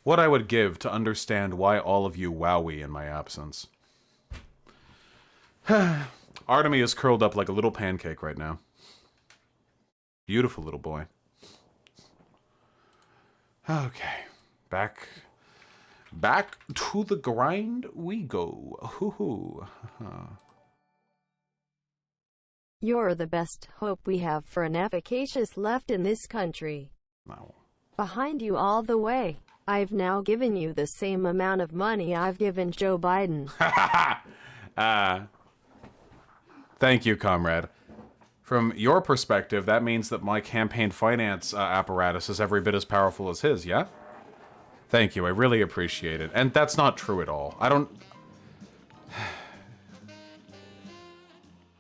What I would give to understand why all of you wowie in my absence. Artemy is curled up like a little pancake right now. Beautiful little boy. Okay. Back to the grind we go. Hoo-hoo. You're the best hope we have for an efficacious left in this country. No. Behind you all the way. I've now given you the same amount of money I've given Joe Biden. Thank you, comrade. From your perspective, that means that my campaign finance apparatus is every bit as powerful as his, yeah? Thank you, I really appreciate it. And that's not true at all.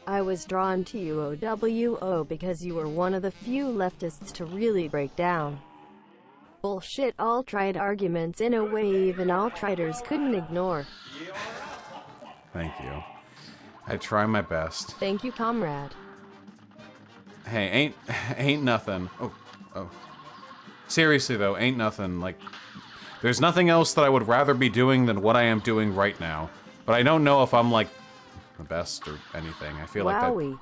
I was drawn to you, OWO, because you were one of the few leftists to really break down bullshit alt-right arguments in a way even alt-righters couldn't ignore. Thank you. I try my best. Thank you, comrade. Hey, ain't nothing. Oh. Seriously though, ain't nothing. Like, there's nothing else that I would rather be doing than what I am doing right now. But I don't know if I'm like the best or anything. I feel like that.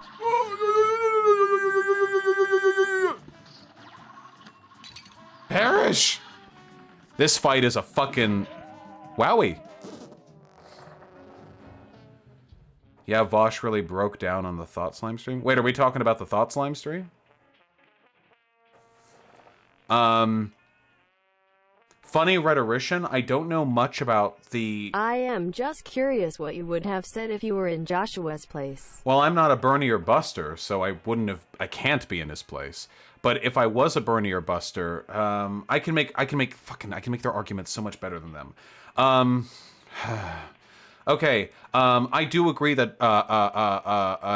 Perish! This fight is a fucking wowie. Yeah, Vosh really broke down on the Thought Slime stream. Wait, are we talking about the Thought Slime stream? Funny rhetorician, I don't know much about the... I am just curious what you would have said if you were in Joshua's place. Well, I'm not a Bernie or Buster, so I can't be in his place. But if I was a Bernie or Buster, I can make their arguments so much better than them. Okay, I do agree that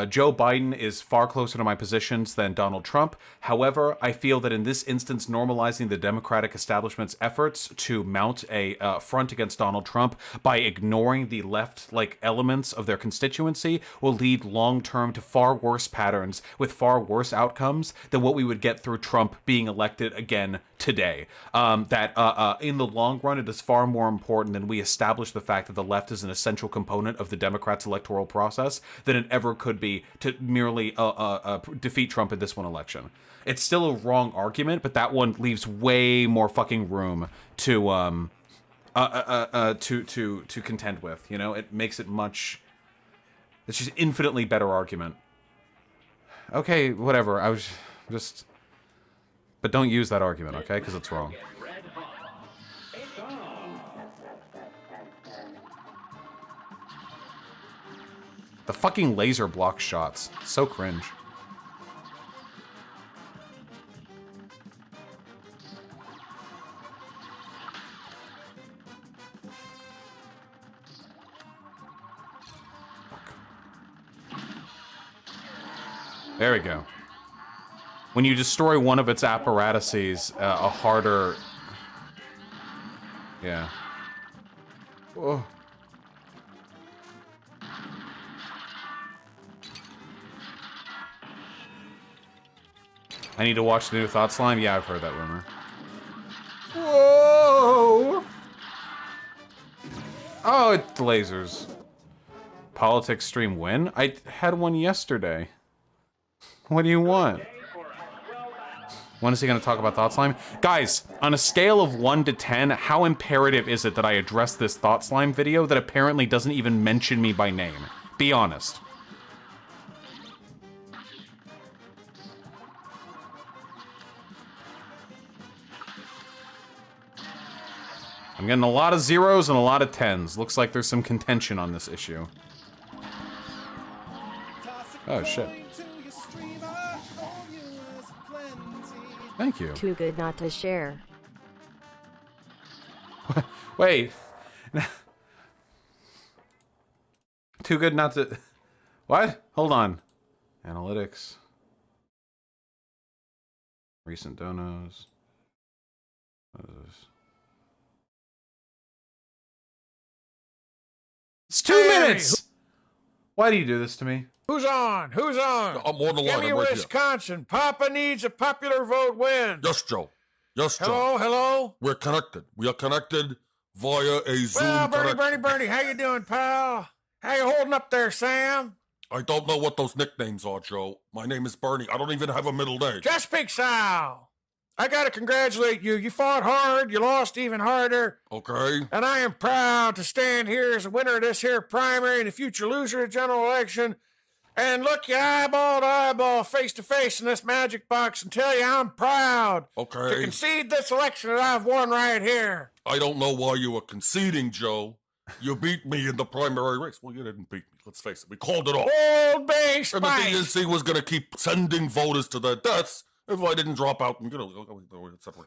Joe Biden is far closer to my positions than Donald Trump. However, I feel that in this instance, normalizing the Democratic establishment's efforts to mount a front against Donald Trump by ignoring the left-like elements of their constituency will lead long-term to far worse patterns with far worse outcomes than what we would get through Trump being elected again today. That in the long run, it is far more important than we establish the fact that the left is an essential component of the Democrats' electoral process than it ever could be to merely defeat Trump in this one election. It's still a wrong argument, but that one leaves way more fucking room to contend with. You know, it makes it much. It's just infinitely better argument. Okay, whatever. I was just, but don't use that argument, okay? Because it's wrong. The fucking laser block shots. So cringe. There we go. When you destroy one of its apparatuses, a harder... Yeah. Oh. I need to watch the new Thought Slime? Yeah, I've heard that rumor. Whoa! Oh, it's lasers. Politics stream win? I had one yesterday. What do you want? When is he going to talk about Thought Slime? Guys, on a scale of 1 to 10, how imperative is it that I address this Thought Slime video that apparently doesn't even mention me by name? Be honest. I'm getting a lot of zeros and a lot of tens. Looks like there's some contention on this issue. Oh, shit. Thank you. Too good not to share. Wait. Too good not to... What? Hold on. Analytics. Recent donos. What is this? It's 2 minutes! Why do you do this to me? Who's on? Who's on? I'm on the line. Give me I'm right Wisconsin. Papa needs a popular vote win. Yes, Joe. Yes, Joe. Hello, hello. We're connected. We are connected via a Zoom Well, connection. Bernie, how you doing, pal? How you holding up there, Sam? I don't know what those nicknames are, Joe. My name is Bernie. I don't even have a middle name. Chesapeake Sal. I gotta congratulate you. You fought hard. You lost even harder. Okay. And I am proud to stand here as a winner of this here primary and a future loser of general election. And look you eyeball to eyeball, face to face in this magic box and tell you I'm proud to concede this election that I've won right here. I don't know why you were conceding, Joe. You beat me in the primary race. Well, you didn't beat me. Let's face it. We called it off. Old Bay And the Spice. DNC was going to keep sending voters to their deaths if I didn't drop out and, separate.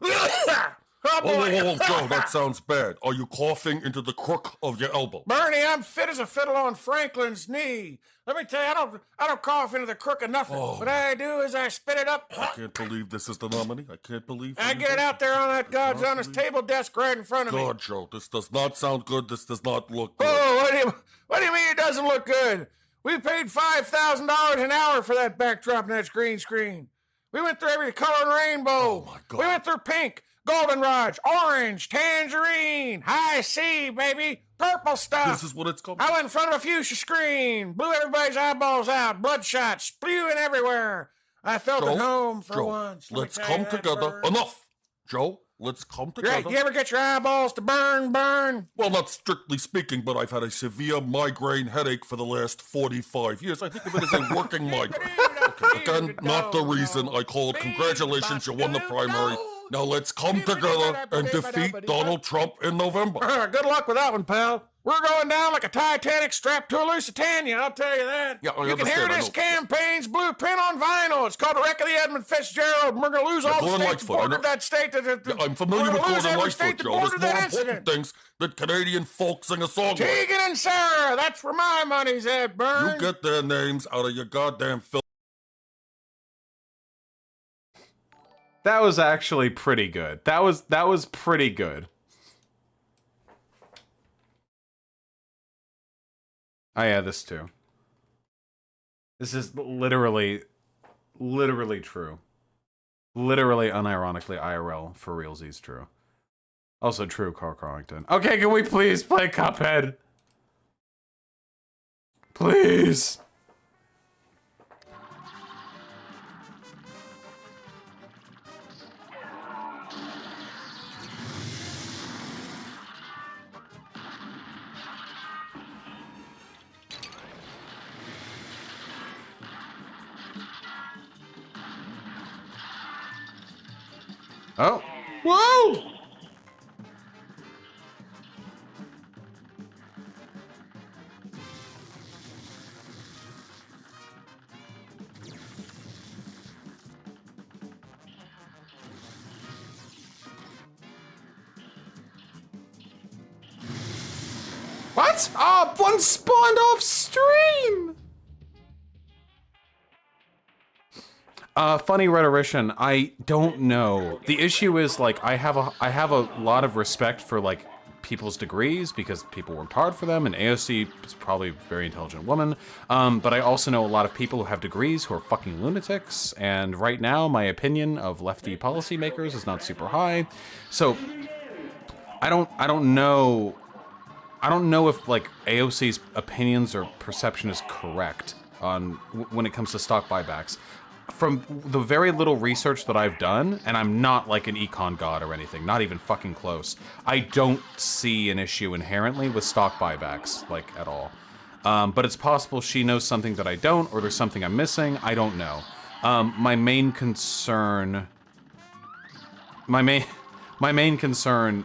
Whoa, Joe, that sounds bad. Are you coughing into the crook of your elbow? Bernie, I'm fit as a fiddle on Franklin's knee. Let me tell you, I don't cough into the crook of nothing. What I do is I spit it up. I can't believe this is the nominee. I can't believe I get it out there on that God's honest table desk right in front of me. God, Joe, this does not sound good. This does not look good. Oh, what do you mean it doesn't look good? We paid $5,000 an hour for that backdrop and that green screen. We went through every color in the rainbow. Oh, my God. We went through pink, goldenrod, orange, tangerine, high C, baby, purple stuff. This is what it's called. I went in front of a fuchsia screen, blew everybody's eyeballs out, bloodshot, spewing everywhere. I felt at home for once. Let's come together. Enough, Joe. Let's come together. Right, you ever get your eyeballs to burn? Well, not strictly speaking, but I've had a severe migraine headache for the last 45 years. I think of it as a working migraine. Okay, again, not the reason I called. Congratulations, you won the primary. Now let's come together and defeat Donald Trump in November. Good luck with that one, pal. We're going down like a Titanic strapped to a Lusitania, I'll tell you that. Yeah, I you can hear understand, I this know. campaign's blueprint on vinyl. It's called The Wreck of the Edmund Fitzgerald, and we're going to lose all the Gordon states Lightfoot, I bordered know. that state. Yeah, I'm familiar with lose Gordon every Lightfoot, state that Joe. There's bordered more that important incident. things that Canadian folk sing a song like. Tegan and Sarah, that's where my money's at, Burn. You get their names out of your goddamn film. That was actually pretty good. That was pretty good. Oh yeah, this too. This is literally true. Literally, unironically, IRL, for realsies true. Also true, Carl Carlington. Okay, can we please play Cuphead? Please! Oh. Whoa! What? Ah, one spawned off stream! Funny rhetorician, I don't know. The issue is, like, I have a lot of respect for, like, people's degrees because people worked hard for them, and AOC is probably a very intelligent woman. But I also know a lot of people who have degrees who are fucking lunatics, and right now my opinion of lefty policymakers is not super high. So I don't know if, like, AOC's opinions or perception is correct on when it comes to stock buybacks. From the very little research that I've done, and I'm not like an econ god or anything, not even fucking close, I don't see an issue inherently with stock buybacks, like, at all. But it's possible she knows something that I don't, or there's something I'm missing, I don't know. My main concern,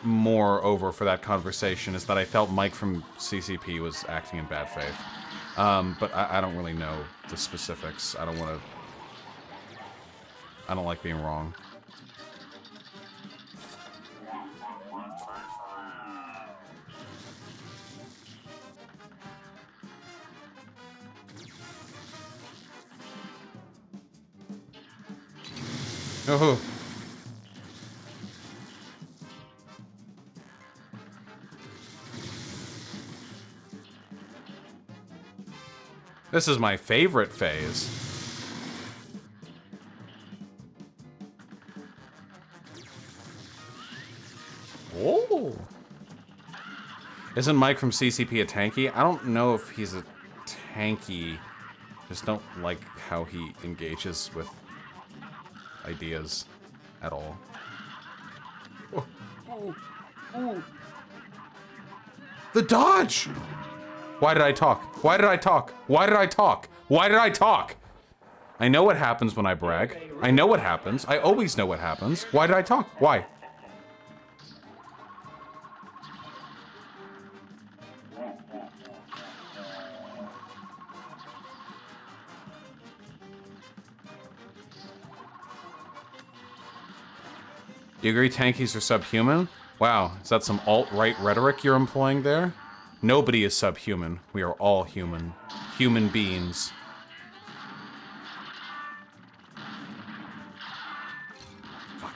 moreover, for that conversation is that I felt Mike from CCP was acting in bad faith. But I don't really know the specifics. I don't like being wrong. Oh. This is my favorite phase. Oh. Isn't Mike from CCP a tanky? I don't know if he's a tanky. Just don't like how he engages with ideas at all. Oh, oh, oh. The dodge! Why did I talk? Why did I talk? Why did I talk? Why did I talk? I know what happens when I brag. I know what happens. I always know what happens. Why did I talk? Why? You agree tankies are subhuman? Wow, is that some alt-right rhetoric you're employing there? Nobody is subhuman. We are all human. Human beings. Fuck.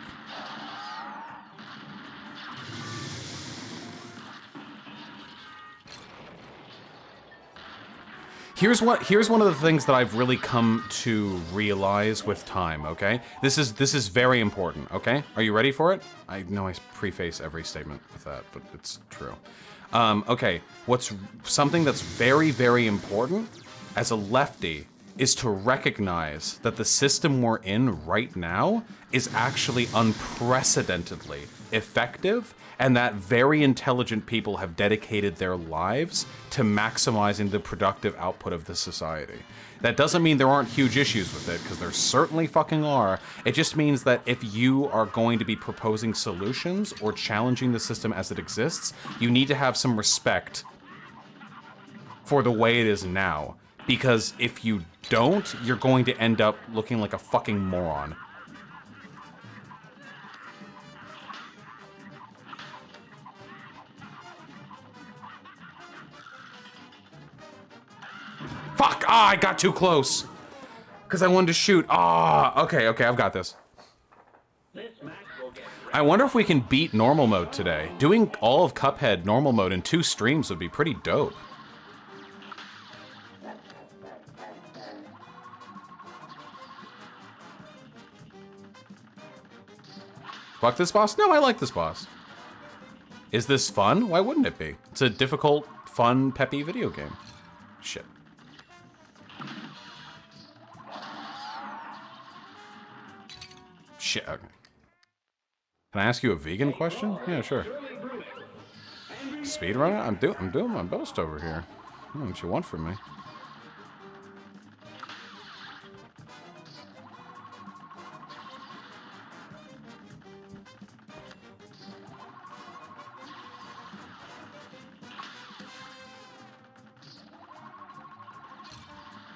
Here's one of the things that I've really come to realize with time, okay? This is very important, okay? Are you ready for it? I know I preface every statement with that, but it's true. Okay, something that's very, very important as a lefty is to recognize that the system we're in right now is actually unprecedentedly effective, and that very intelligent people have dedicated their lives to maximizing the productive output of the society. That doesn't mean there aren't huge issues with it, because there certainly fucking are. It just means that if you are going to be proposing solutions or challenging the system as it exists, you need to have some respect for the way it is now. Because if you don't, you're going to end up looking like a fucking moron. Fuck! Ah, I got too close. Because I wanted to shoot. Ah, okay, I've got this. I wonder if we can beat normal mode today. Doing all of Cuphead normal mode in 2 streams would be pretty dope. Fuck this boss? No, I like this boss. Is this fun? Why wouldn't it be? It's a difficult, fun, peppy video game. Shit. Shit, okay. Can I ask you a vegan question? Yeah, sure. Speedrunner? I'm doing my best over here. What you want from me?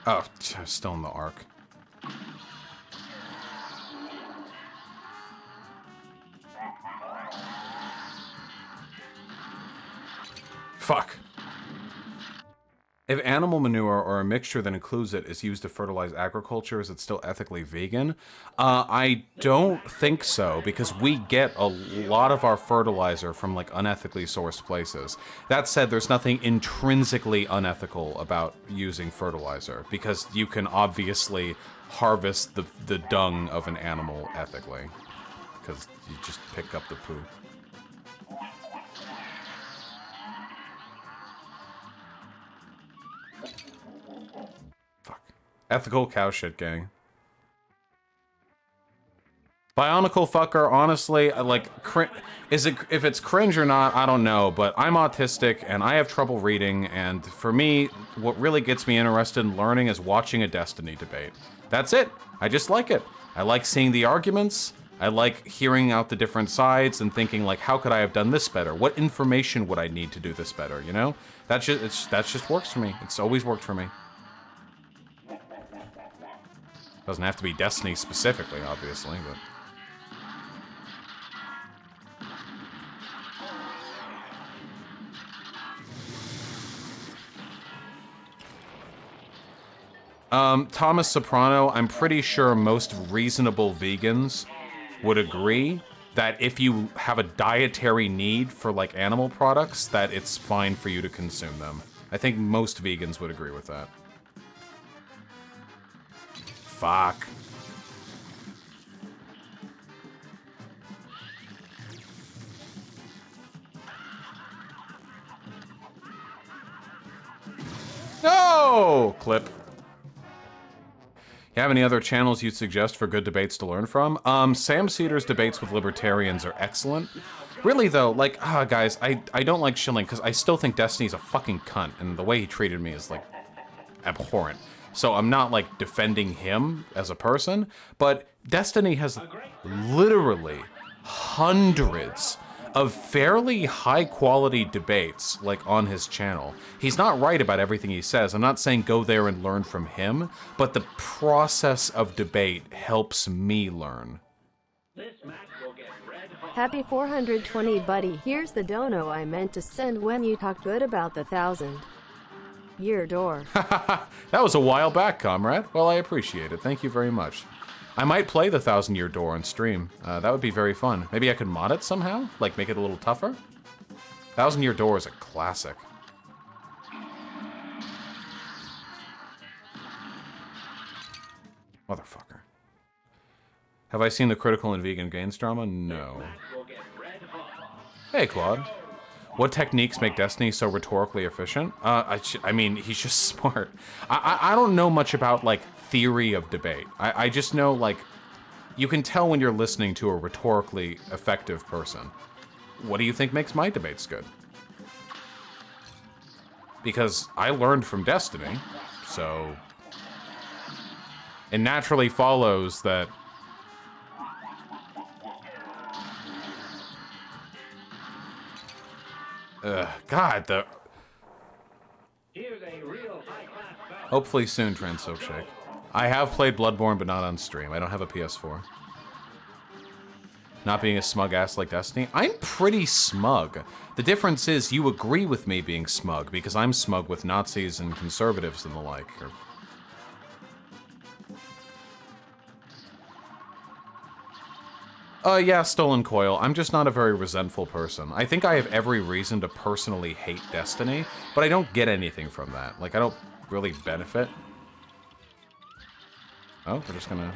Oh, still in the arc. Fuck. If animal manure or a mixture that includes it is used to fertilize agriculture, is it still ethically vegan? I don't think so, because we get a lot of our fertilizer from like unethically sourced places. That said, there's nothing intrinsically unethical about using fertilizer, because you can obviously harvest the dung of an animal ethically, because you just pick up the poo. Ethical cow shit gang. Bionicle fucker, honestly, like, if it's cringe or not, I don't know, but I'm autistic and I have trouble reading, and for me, what really gets me interested in learning is watching a Destiny debate. That's it. I just like it. I like seeing the arguments. I like hearing out the different sides and thinking, like, how could I have done this better? What information would I need to do this better, you know? That just works for me. It's always worked for me. Doesn't have to be Destiny specifically, obviously, but... Thomas Soprano, I'm pretty sure most reasonable vegans would agree that if you have a dietary need for, like, animal products, that it's fine for you to consume them. I think most vegans would agree with that. Fuck. No! Clip. You have any other channels you'd suggest for good debates to learn from? Sam Cedar's debates with libertarians are excellent. Really, though, like, guys, I don't like Schilling because I still think Destiny's a fucking cunt, and the way he treated me is, like, abhorrent. So I'm not, like, defending him as a person, but Destiny has literally hundreds of fairly high-quality debates, like, on his channel. He's not right about everything he says. I'm not saying go there and learn from him, but the process of debate helps me learn. Happy 420, buddy. Here's the dono I meant to send when you talked good about the 1,000-year door. That was a while back, comrade. Well, I appreciate it. Thank you very much. I might play the 1,000-year door on stream. That would be very fun. Maybe I could mod it somehow? Like, make it a little tougher? 1,000-year door is a classic. Motherfucker. Have I seen the Critical and Vegan Gains drama? No. Hey, Claude. What techniques make Destiny so rhetorically efficient? I mean, he's just smart. I don't know much about, like, theory of debate. I just know, like, you can tell when you're listening to a rhetorically effective person. What do you think makes my debates good? Because I learned from Destiny, so... It naturally follows that... God, the... Hopefully soon, Trans Soapshake. I have played Bloodborne, but not on stream. I don't have a PS4. Not being a smug ass like Destiny. I'm pretty smug. The difference is you agree with me being smug, because I'm smug with Nazis and conservatives and the like. Yeah, Stolen Coil. I'm just not a very resentful person. I think I have every reason to personally hate Destiny, but I don't get anything from that. Like, I don't really benefit. Oh, we're just gonna...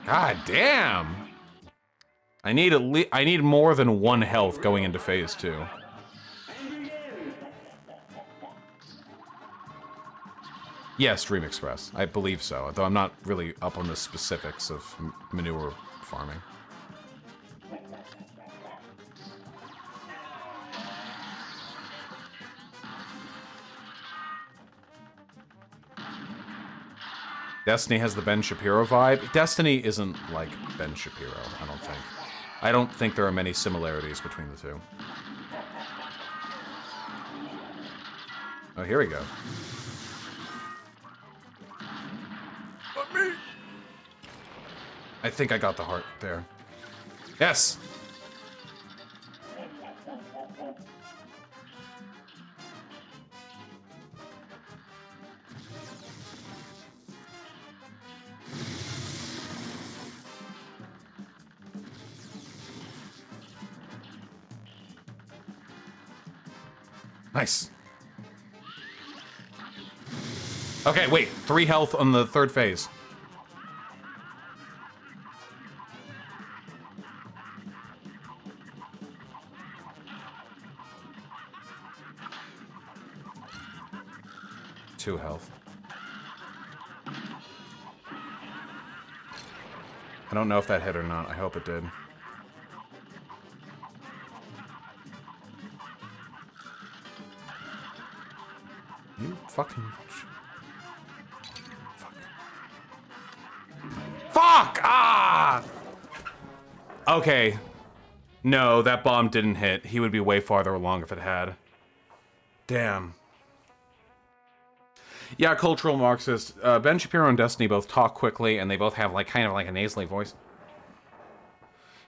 God damn! I need more than 1 health going into phase 2. Yes, Dream Express. I believe so, though I'm not really up on the specifics of manure farming. Destiny has the Ben Shapiro vibe. Destiny isn't like Ben Shapiro, I don't think. I don't think there are many similarities between the two. Oh, here we go. Let me... I think I got the heart there. Yes! Nice. Okay, wait. 3 health on the 3rd phase. Two health. I don't know if that hit or not. I hope it did. You fucking... Fuck. Fuck! Ah! Okay. No, that bomb didn't hit. He would be way farther along if it had. Damn. Yeah, cultural Marxist. Ben Shapiro and Destiny both talk quickly, and they both have like kind of like a nasally voice.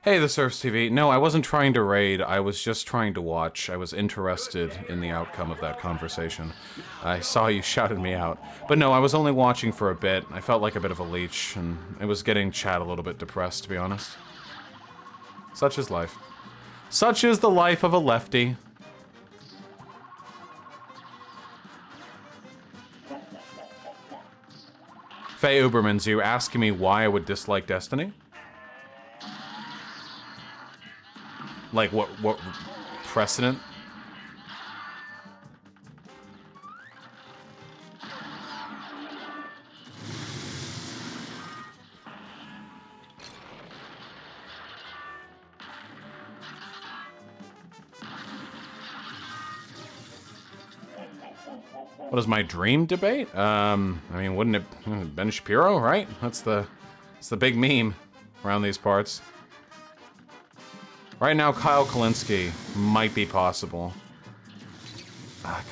Hey, the Surfs TV. No, I wasn't trying to raid. I was just trying to watch. I was interested in the outcome of that conversation. I saw you shouted me out. But no, I was only watching for a bit. I felt like a bit of a leech, and it was getting chat a little bit depressed, to be honest. Such is life. Such is the life of a lefty. Faye Ubermans, you asking me why I would dislike Destiny? Like, what precedent? What is my dream debate? I mean, wouldn't it Ben Shapiro, right? That's the big meme around these parts. Right now, Kyle Kalinske might be possible. God.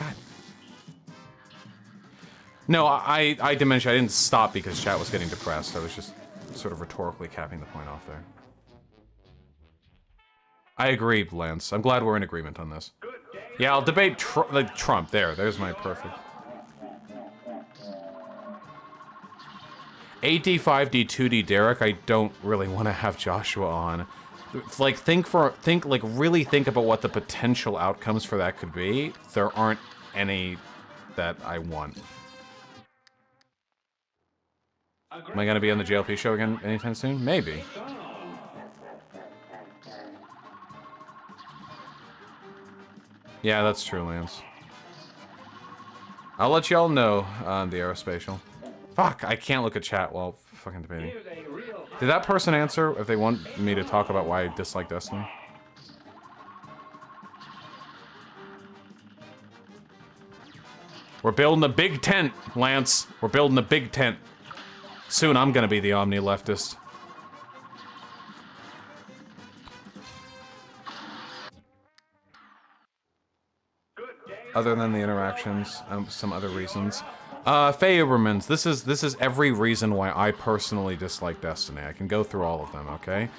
No, I did mention I didn't stop because chat was getting depressed. I was just sort of rhetorically capping the point off there. I agree, Lance. I'm glad we're in agreement on this. Yeah, I'll debate Trump. There's my perfect. AD5D 2D Derek, I don't really want to have Joshua on. It's like really think about what the potential outcomes for that could be. There aren't any that I want. Am I gonna be on the JLP show again anytime soon? Maybe. Yeah, that's true, Lance. I'll let y'all know on the aerospatial. Fuck, I can't look at chat while fucking debating. Did that person answer if they want me to talk about why I dislike Destiny? We're building a big tent, Lance. We're building a big tent. Soon I'm gonna be the omni-leftist. other than the interactions, some other reasons. Faye Ubermans, this is every reason why I personally dislike Destiny. I can go through all of them, okay?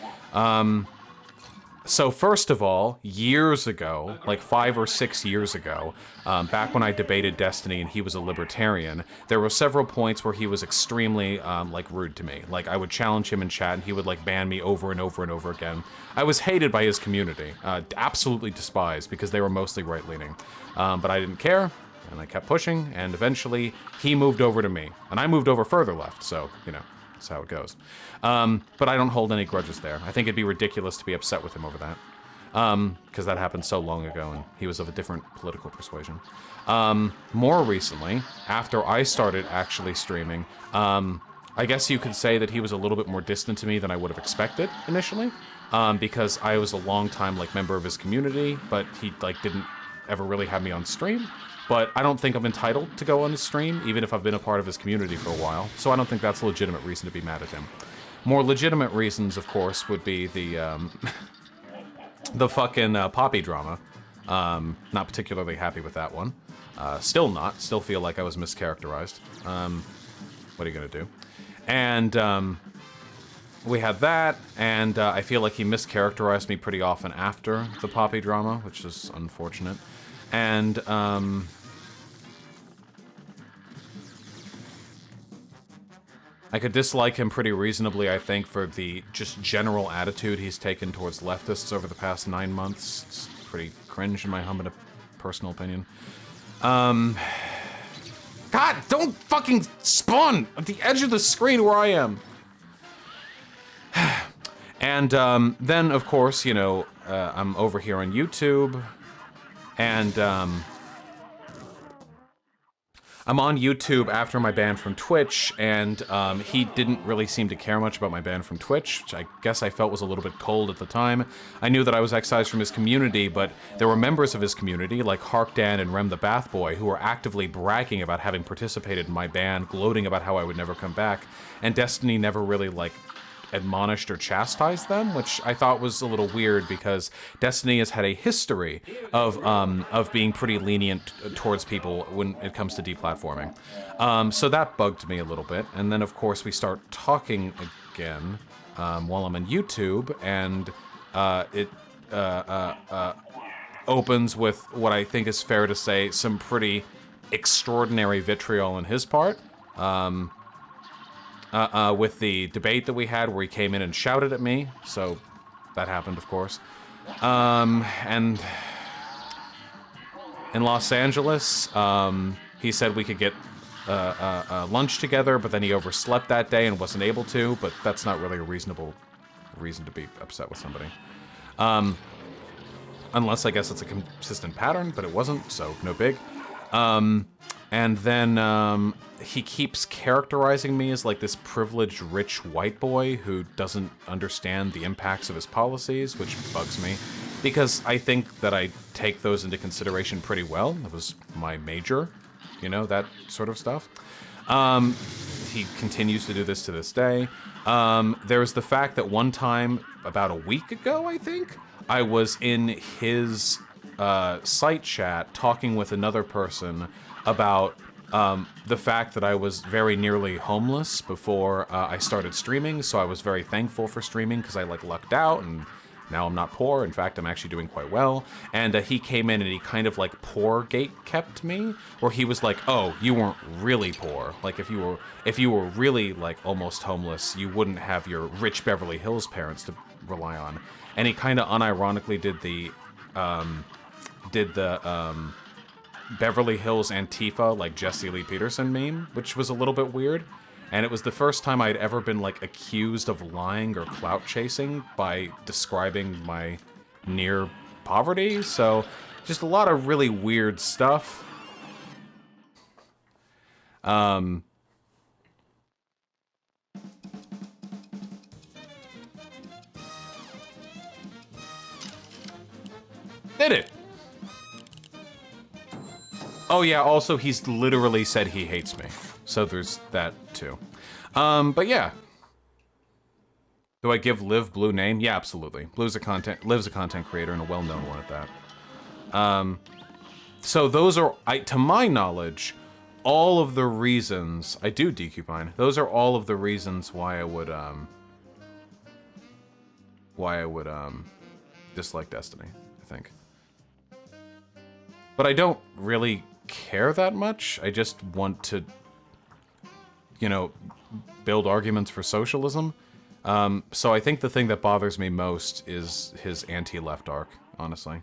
So first of all, years ago, like 5 or 6 years ago, back when I debated Destiny and he was a libertarian, there were several points where he was extremely, like, rude to me. Like, I would challenge him in chat and he would, like, ban me over and over and over again. I was hated by his community, absolutely despised, because they were mostly right-leaning. But I didn't care, and I kept pushing, and eventually he moved over to me. And I moved over further left, so, you know. That's how it goes. But I don't hold any grudges there. I think it'd be ridiculous to be upset with him over that. Because that happened so long ago and he was of a different political persuasion. More recently, after I started actually streaming, I guess you could say that he was a little bit more distant to me than I would have expected initially. Because I was a long time like member of his community, but he like didn't ever really have me on stream. But I don't think I'm entitled to go on his stream, even if I've been a part of his community for a while. So I don't think that's a legitimate reason to be mad at him. More legitimate reasons, of course, would be the the fucking Poppy drama. Not particularly happy with that one. Still not. Still feel like I was mischaracterized. What are you gonna do? And we had that, and I feel like he mischaracterized me pretty often after the Poppy drama, which is unfortunate. And I could dislike him pretty reasonably, I think, for the just general attitude he's taken towards leftists over the past 9 months. It's pretty cringe in my humble personal opinion. God, don't fucking spawn at the edge of the screen where I am. And then, of course, you know, I'm over here on YouTube, and I'm on YouTube after my ban from Twitch, and he didn't really seem to care much about my ban from Twitch, which I guess I felt was a little bit cold at the time. I knew that I was excised from his community, but there were members of his community, like Harkdan and Rem the Bath Boy, who were actively bragging about having participated in my ban, gloating about how I would never come back, and Destiny never really, like, admonished or chastised them, which I thought was a little weird because Destiny has had a history of being pretty lenient towards people when it comes to deplatforming. So that bugged me a little bit. And then, of course, we start talking again while I'm on YouTube, and it opens with what I think is fair to say some pretty extraordinary vitriol on his part. With the debate that we had where he came in and shouted at me, so that happened, of course. And in Los Angeles, he said we could get lunch together, but then he overslept that day and wasn't able to, but that's not really a reasonable reason to be upset with somebody. Unless, I guess, it's a consistent pattern, but it wasn't, so no big. And then he keeps characterizing me as like this privileged rich white boy who doesn't understand the impacts of his policies, which bugs me because I think that I take those into consideration pretty well. That was my major, you know, that sort of stuff. He continues to do this to this day. There's the fact that one time, about a week ago, I think, I was in his site chat talking with another person about the fact that I was very nearly homeless before I started streaming, so I was very thankful for streaming because I like lucked out and now I'm not poor. In fact, I'm actually doing quite well. And he came in and he kind of like poor gate kept me, where he was like, "Oh, you weren't really poor. Like if you were really like almost homeless, you wouldn't have your rich Beverly Hills parents to rely on." And he kind of unironically did the Beverly Hills Antifa, like Jesse Lee Peterson meme, which was a little bit weird. And it was the first time I'd ever been, like, accused of lying or clout chasing by describing my near poverty. So, just a lot of really weird stuff. Did it? Oh yeah, also he's literally said he hates me. So there's that too. But yeah. Do I give Liv Blue name? Yeah, absolutely. Liv's a content creator and a well-known one at that. So those are, to my knowledge, all of the reasons I do decupine. Those are all of the reasons why I would dislike Destiny, I think. But I don't really care that much. I just want to, you know, build arguments for socialism. So I think the thing that bothers me most is his anti-left arc, honestly.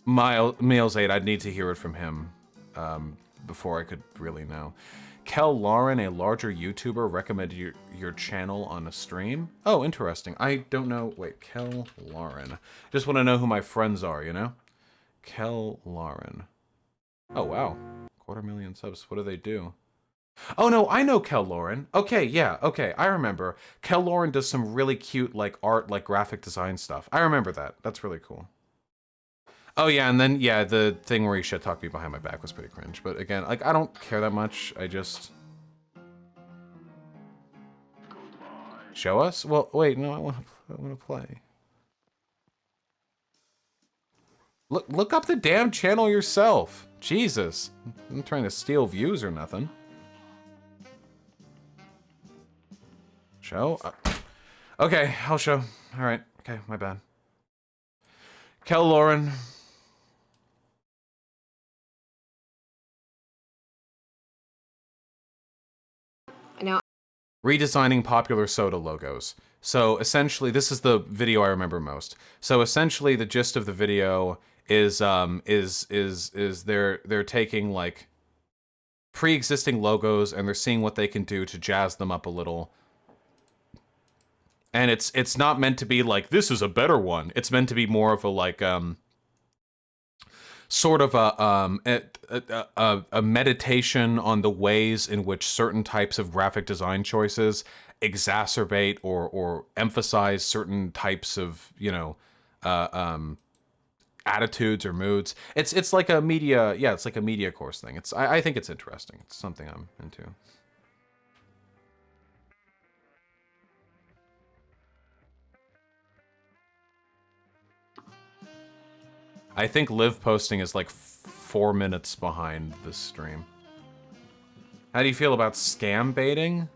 Meals 8, I'd need to hear it from him before I could really know. Kel Lauren, a larger YouTuber, recommended your channel on a stream. Oh, interesting. I don't know. Wait, Kel Lauren. Just want to know who my friends are, you know? Kel Lauren. Oh, wow. 250,000 subs. What do they do? Oh, no, I know Kel Lauren. Okay, yeah, okay, I remember. Kel Lauren does some really cute, like, art, like, graphic design stuff. I remember that. That's really cool. Oh, yeah, and then, yeah, the thing where he shit-talked me behind my back was pretty cringe. But again, like, I don't care that much. I just... Show us? Well, wait, no, I want to play. Look up the damn channel yourself. Jesus. I'm not trying to steal views or nothing. Show? Okay, I'll show. Alright, okay, my bad. Kel Lauren. Now, redesigning popular soda logos. So essentially, this is the video I remember most. So essentially, the gist of the video is they're taking like pre-existing logos and they're seeing what they can do to jazz them up a little. And it's not meant to be like this is a better one. It's meant to be more of a like sort of a meditation on the ways in which certain types of graphic design choices exacerbate or emphasize certain types of, you know, attitudes or moods. It's like a media, yeah, it's like a media course thing. I think it's interesting. It's something I'm into. I think live posting is like 4 minutes behind this stream. How do you feel about scam baiting?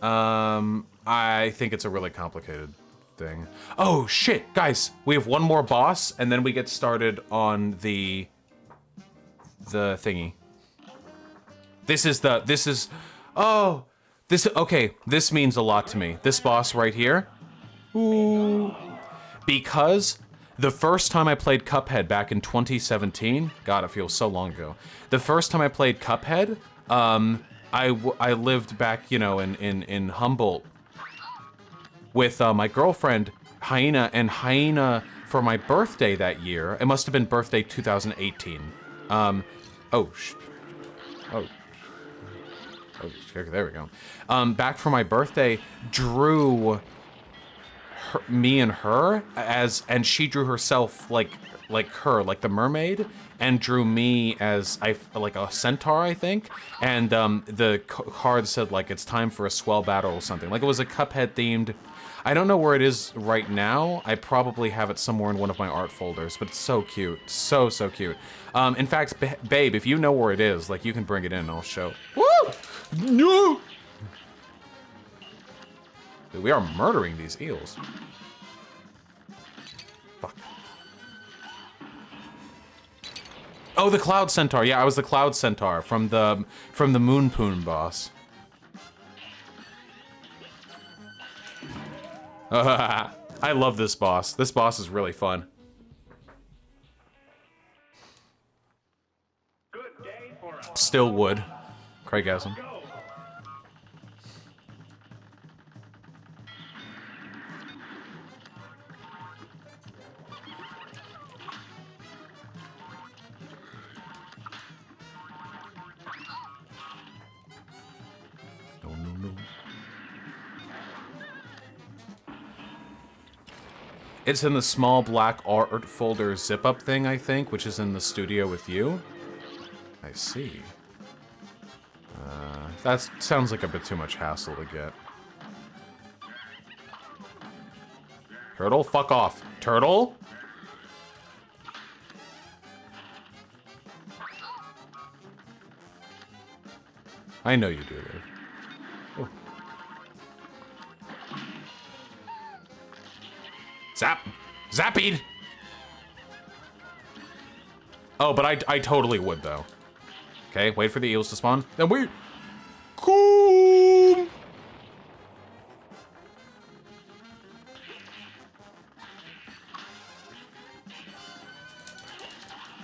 I think it's a really complicated thing. Oh shit, guys, we have one more boss and then we get started on the thingy. Okay, this means a lot to me. This boss right here. Ooh. Because the first time I played Cuphead back in 2017, God, it feels so long ago. The first time I played Cuphead, I lived back, you know, in Humboldt with my girlfriend, Hyena, and Hyena, for my birthday that year, it must have been birthday 2018. There we go. Back for my birthday, drew me and her and she drew herself like her, like the mermaid, and drew me as like a centaur, I think. And the card said like it's time for a swell battle or something. Like it was a Cuphead themed. I don't know where it is right now. I probably have it somewhere in one of my art folders, but it's so cute, so cute. In fact, babe, if you know where it is, like you can bring it in and I'll show. Woo! No! Dude, we are murdering these eels. Fuck. Oh, the Cloud Centaur. Yeah, I was the Cloud Centaur from the Moon Poon boss. I love this boss. This boss is really fun. Still wood. Craigasm. No. It's in the small black art folder zip-up thing, I think, which is in the studio with you. I see. That sounds like a bit too much hassle to get. Turtle, fuck off. Turtle? I know you do, Liv. Oh. Zap! Zappied! Oh, but I totally would, though. Okay, wait for the eels to spawn. Then we... Cool!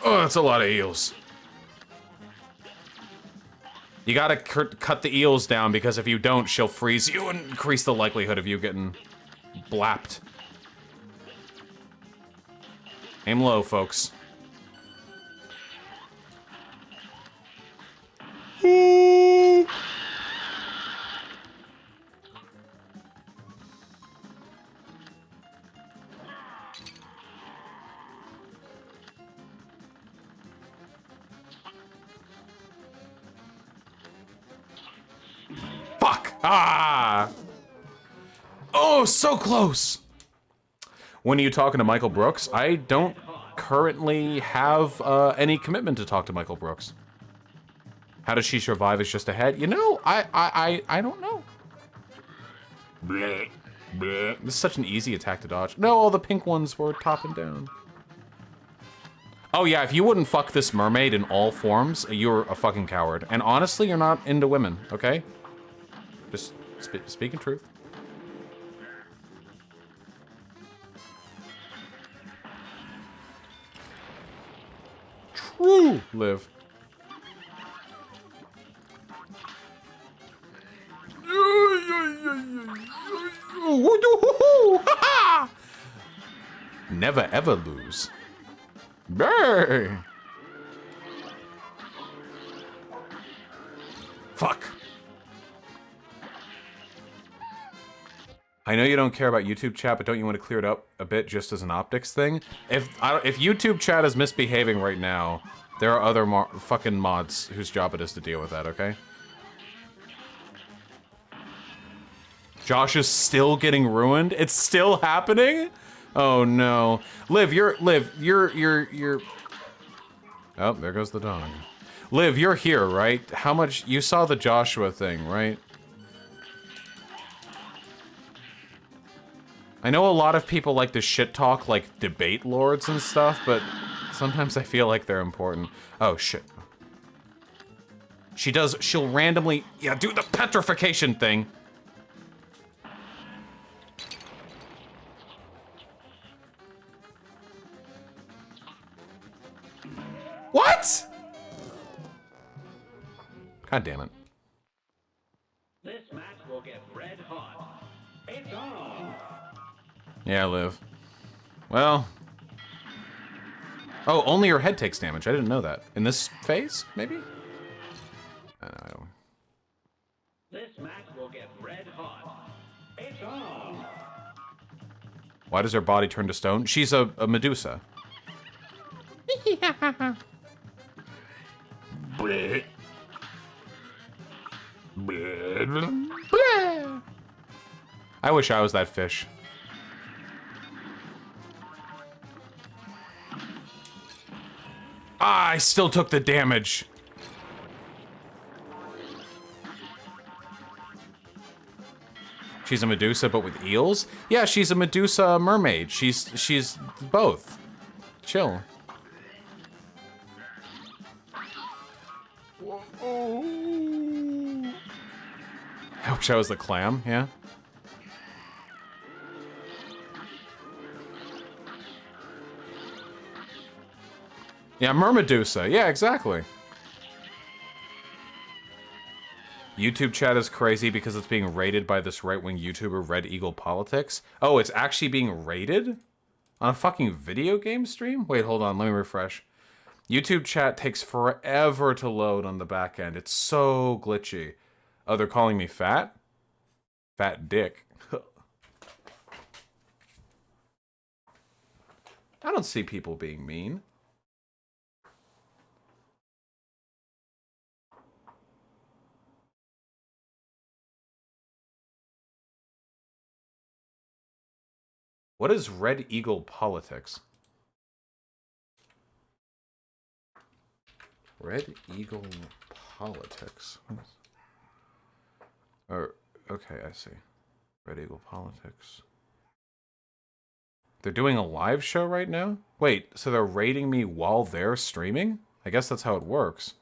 Oh, that's a lot of eels. You gotta cut the eels down, because if you don't, she'll freeze you and increase the likelihood of you getting blapped. Aim low, folks. Fuck! Ah! Oh, so close! When are you talking to Michael Brooks? I don't currently have any commitment to talk to Michael Brooks. How does she survive is just ahead? You know, I don't know. Bleh, bleh. This is such an easy attack to dodge. No, all the pink ones were top and down. Oh yeah, if you wouldn't fuck this mermaid in all forms, you're a fucking coward. And honestly, you're not into women, okay? Just speaking truth. True, Liv. Never ever lose. Brr. Fuck. I know you don't care about YouTube chat, but don't you want to clear it up a bit just as an optics thing? If YouTube chat is misbehaving right now, there are other fucking mods whose job it is to deal with that, okay? Josh is still getting ruined? It's still happening? Oh no. Liv, you're... Oh, there goes the dog. Liv, you're here, right? How much... You saw the Joshua thing, right? I know a lot of people like to shit talk, like, debate lords and stuff, but sometimes I feel like they're important. Oh, shit. She'll randomly... Yeah, do the petrification thing. What? God damn it. This match will get red hot. It's on. Yeah, Liv. Well. Oh, only her head takes damage. I didn't know that. In this phase, maybe? I don't. This match will get red hot. It's on. Why does her body turn to stone? She's a Medusa. Bleh. Bleh. Bleh. I wish I was that fish. Ah, I still took the damage. She's a Medusa, but with eels? Yeah, she's a Medusa mermaid. She's both. Chill. I wish I was the clam, yeah. Yeah, Mermedusa. Yeah, exactly. YouTube chat is crazy because it's being raided by this right-wing YouTuber, Red Eagle Politics. Oh, it's actually being raided? On a fucking video game stream? Wait, hold on, let me refresh. YouTube chat takes forever to load on the back end. It's so glitchy. Oh, they're calling me fat? Fat dick. I don't see people being mean. What is Red Eagle politics? Red Eagle politics. Or okay, I see. Red Eagle politics. They're doing a live show right now? Wait, so they're rating me while they're streaming? I guess that's how it works.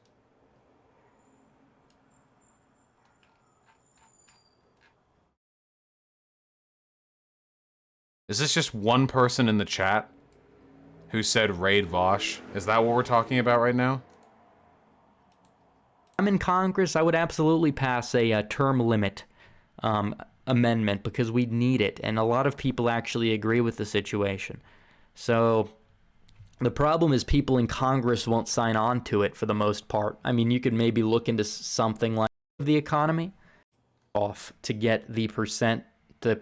Is this just one person in the chat who said raid Vosh? Is that what we're talking about right now? I'm in Congress, I would absolutely pass a term limit amendment because we need it, and a lot of people actually agree with the situation. So the problem is people in Congress won't sign on to it for the most part. I mean, you could maybe look into something like the economy off to get the percent, the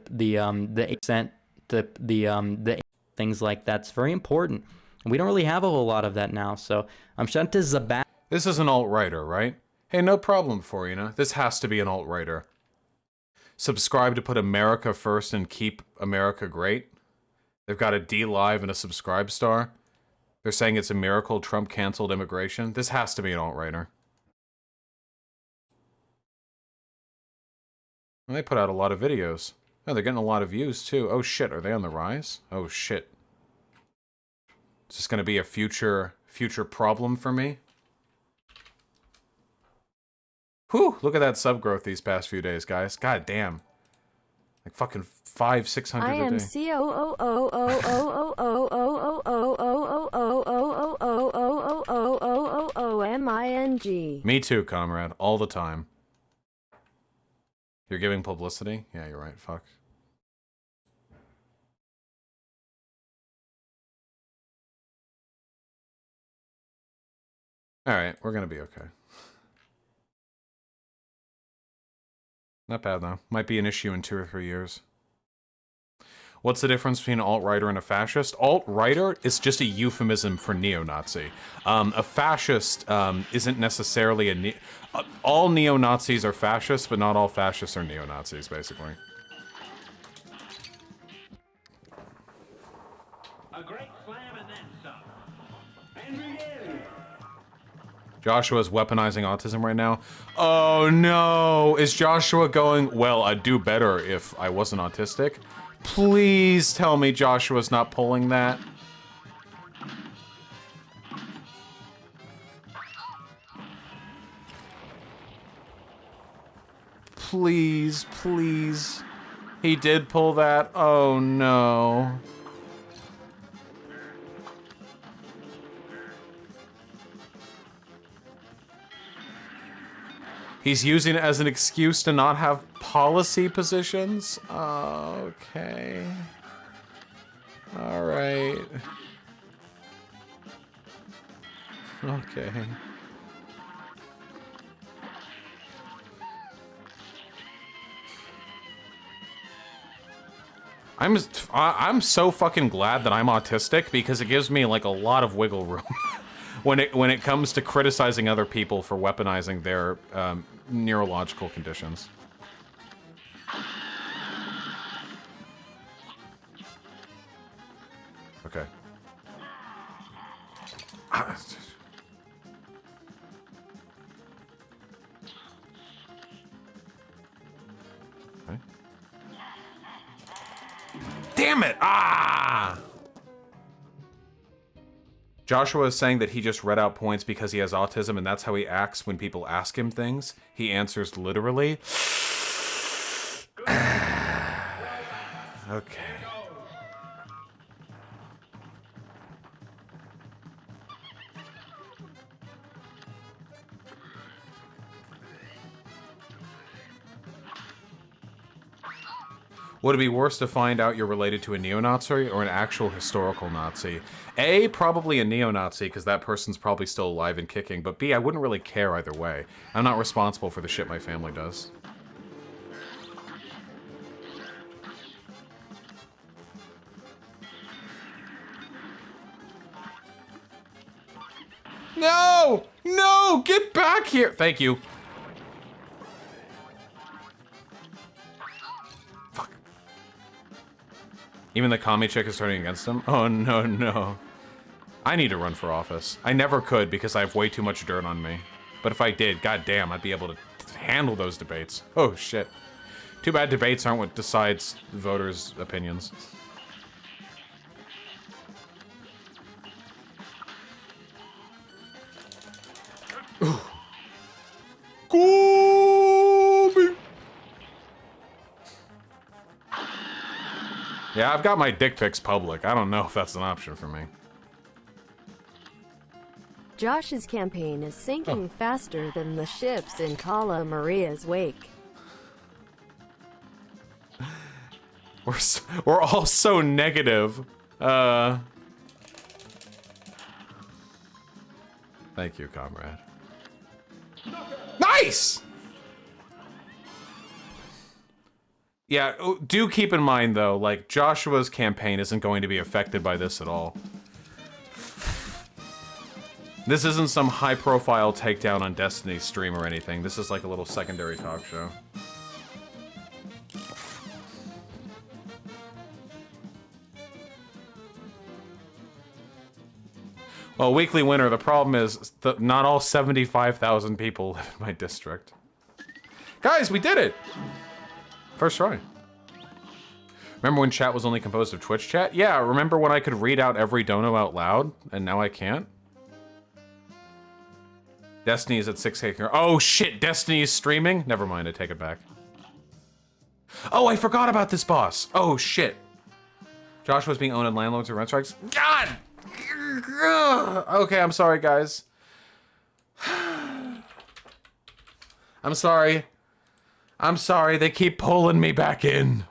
things like that's very important. We don't really have a whole lot of that now, so I'm sure this is a bad. This is an alt-righter, right? Hey, no problem, Forina. This has to be an alt-righter. Subscribe to put America first and keep America great. They've got a D-Live and a subscribe star. They're saying it's a miracle Trump canceled immigration. This has to be an alt-righter. Well, they put out a lot of videos. Oh, they're getting a lot of views, too. Oh, shit. Are they on the rise? Oh, shit. Is this going to be a future problem for me? Whew, look at that sub growth these past few days, guys. God damn. Like fucking 500-600 a day. I am C O O O O O O O O O O O O O O M I N G. Me too, comrade. All the time. You're giving publicity? Yeah, you're right. Fuck. Alright, we're gonna be okay. Not bad, though. Might be an issue in 2 or 3 years. What's the difference between an alt-righter and a fascist? Alt-righter is just a euphemism for neo-Nazi. A fascist isn't necessarily a all neo-Nazis are fascists, but not all fascists are neo-Nazis, basically. A great slam and then some. And begin. Joshua's weaponizing autism right now. Oh no! Is Joshua going, well, I'd do better if I wasn't autistic? Please tell me Joshua's not pulling that. Please, please. He did pull that. Oh no. He's using it as an excuse to not have policy positions? Okay. Alright. Okay. I'm so fucking glad that I'm autistic because it gives me like a lot of wiggle room when it comes to criticizing other people for weaponizing their neurological conditions. Okay. Damn it! Ah! Joshua is saying that he just read out points because he has autism and that's how he acts when people ask him things. He answers literally. Okay. Would it be worse to find out you're related to a neo-Nazi or an actual historical Nazi? A, probably a neo-Nazi, because that person's probably still alive and kicking, but B, I wouldn't really care either way. I'm not responsible for the shit my family does. No! No! Get back here! Thank you. Even the commie chick is turning against him? Oh, no, no. I need to run for office. I never could because I have way too much dirt on me. But if I did, goddamn, I'd be able to handle those debates. Oh, shit. Too bad debates aren't what decides voters' opinions. Yeah, I've got my dick pics public. I don't know if that's an option for me. Josh's campaign is sinking faster than the ships in Kala Maria's wake. We're all so negative. Thank you, comrade. Nice! Yeah, do keep in mind, though, like, Joshua's campaign isn't going to be affected by this at all. This isn't some high-profile takedown on Destiny's stream or anything. This is like a little secondary talk show. Well, weekly winner, the problem is that not all 75,000 people live in my district. Guys, we did it! First try. Remember when chat was only composed of Twitch chat? Yeah, remember when I could read out every dono out loud, and now I can't? Destiny is at 6K. Oh shit, Destiny is streaming? Never mind, I take it back. Oh, I forgot about this boss. Oh shit. Joshua's being owned in landlords or rent strikes? God! Okay, I'm sorry, guys. I'm sorry. I'm sorry, they keep pulling me back in.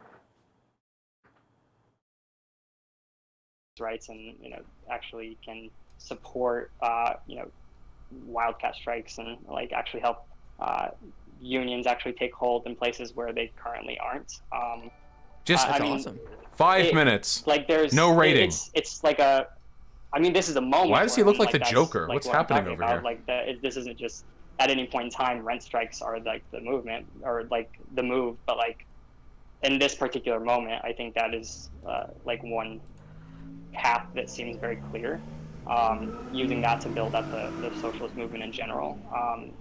Rights and, you know, actually can support, you know, wildcat strikes and, like, actually help unions actually take hold in places where they currently aren't. Just I mean, awesome. 5 minutes. Like, there's no rating. It's like a. I mean, this is a moment. Why does he look like the that's, Joker? like, What's what I'm happening talking over about. here? Like, this isn't just at any point in time. Rent strikes are like the movement or like the move, but like in this particular moment, I think that is like one path that seems very clear. Using that to build up the socialist movement in general,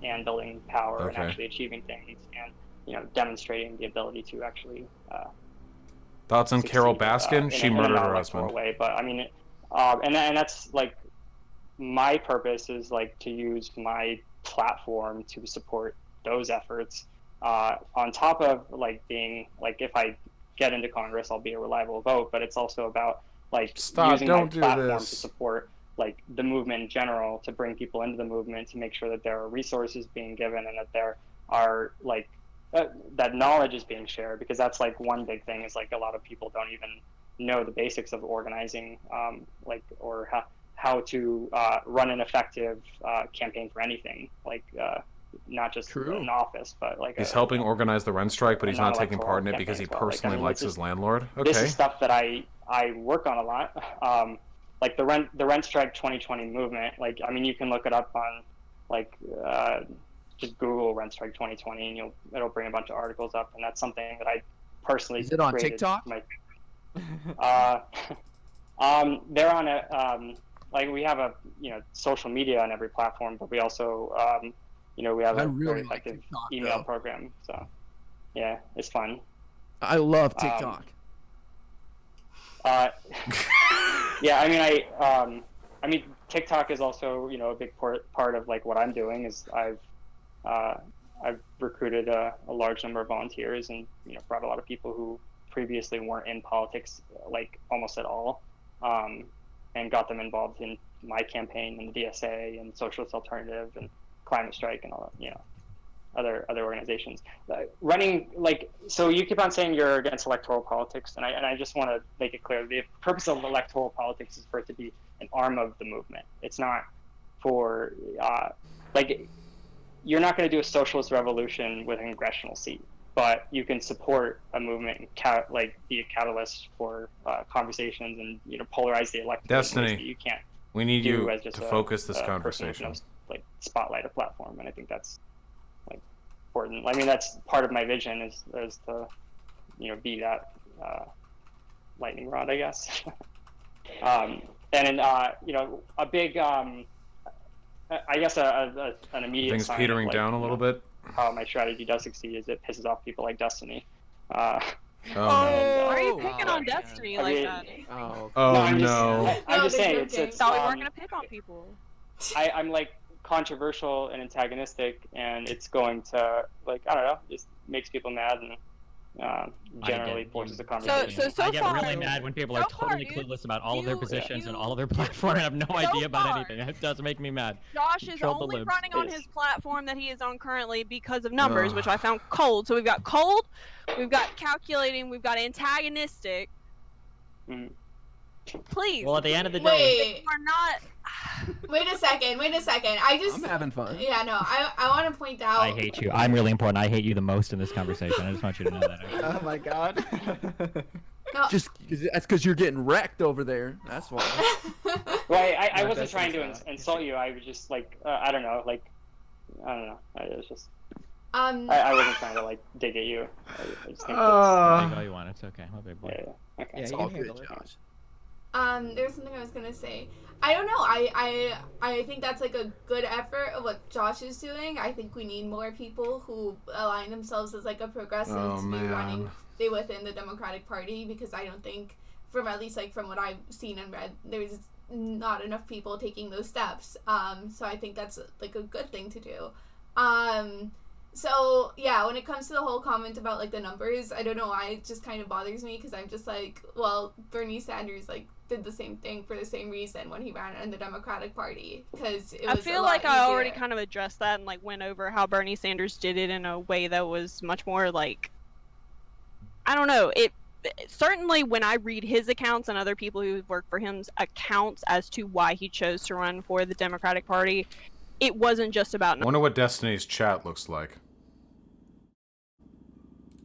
and building power and actually achieving things, and, you know, demonstrating the ability to actually Thoughts on Carol Baskin? in She a murdered her non-electoral husband. way. But I mean, and that's like my purpose is like to use my platform to support those efforts. On top of like being like, if I get into Congress, I'll be a reliable vote. But it's also about like using my platform to support like the movement in general, to bring people into the movement, to make sure that there are resources being given and that there are like that knowledge is being shared, because that's like one big thing is like a lot of people don't even know the basics of organizing, like, or how to run an effective campaign for anything, like not just an office, but like He's helping organize the rent strike, but he's not taking part in it because he personally likes his landlord. Okay. This is stuff that I work on a lot. Like the rent strike 2020 movement. Like, I mean, you can look it up on like just Google rent strike 2020, and it'll bring a bunch of articles up, and that's something that I personally Is it on created. TikTok? They're on a like, we have a, you know, social media on every platform, but we also you know, we have a very effective email program. So yeah, it's fun. I love TikTok. Yeah, I mean, TikTok is also, you know, a big part of like what I'm doing is I've recruited a large number of volunteers, and, you know, brought a lot of people who previously weren't in politics like almost at all, and got them involved in my campaign and the DSA and Socialist Alternative and Climate Strike and all that, you know, other organizations. Running, like, so you keep on saying you're against electoral politics, and I just want to make it clear, the purpose of electoral politics is for it to be an arm of the movement. It's not for like, you're not going to do a socialist revolution with a congressional seat, but you can support a movement and like be a catalyst for conversations and, you know, polarize the electorate. Destiny, You can't. We need you as just to focus this person conversation. with no, like, spotlight a platform, and I think that's like important. I mean, that's part of my vision is to, you know, be that lightning rod, I guess. And then you know, a big I guess an immediate Things sign petering of, like, down a little bit. how my strategy does succeed is it pisses off people like Destiny. Oh, Why are you picking on Destiny I like mean, that? Oh, I'm no. just saying it's thought we weren't gonna pick on people. I'm like controversial and antagonistic, and it's going to, like, I don't know, just makes people mad and generally forces the conversation. I get really mad when people are totally clueless about all of their positions and all of their platform and have no idea about anything. It does make me mad. Josh is Control the only libs. running on his platform that he is on currently because of numbers, which I found cold. So we've got cold, we've got calculating, we've got antagonistic. Please. Well, at the end of the day, Wait. Are not. Wait a second. I'm having fun. Yeah, no. I want to point out. I hate you. I'm really important. I hate you the most in this conversation. I just want you to know that. Oh my god. No. Just that's because you're getting wrecked over there. That's why. Well, I wasn't trying to insult you. I was just like, I don't know, like, I don't know. It was just. I wasn't trying to, like, dig at you. I just think Dig all you want. It's okay. My big boy. Yeah, okay. It's So all good, Josh. There's something I was gonna say. I don't know. I think that's like a good effort of what Josh is doing. I think we need more people who align themselves as like a progressive to be running within the Democratic Party, because I don't think, from at least like from what I've seen and read, there's not enough people taking those steps. So I think that's like a good thing to do. So yeah, when it comes to the whole comment about like the numbers, I don't know why it just kind of bothers me, because I'm just like, well, Bernie Sanders like did the same thing for the same reason when he ran in the Democratic Party, because it was I feel like I already kind of addressed that and like went over how Bernie Sanders did it in a way that was much more like, I don't know, it certainly when I read his accounts and other people who work for him's accounts as to why he chose to run for the Democratic Party, it wasn't just about I wonder what Destiny's chat looks like.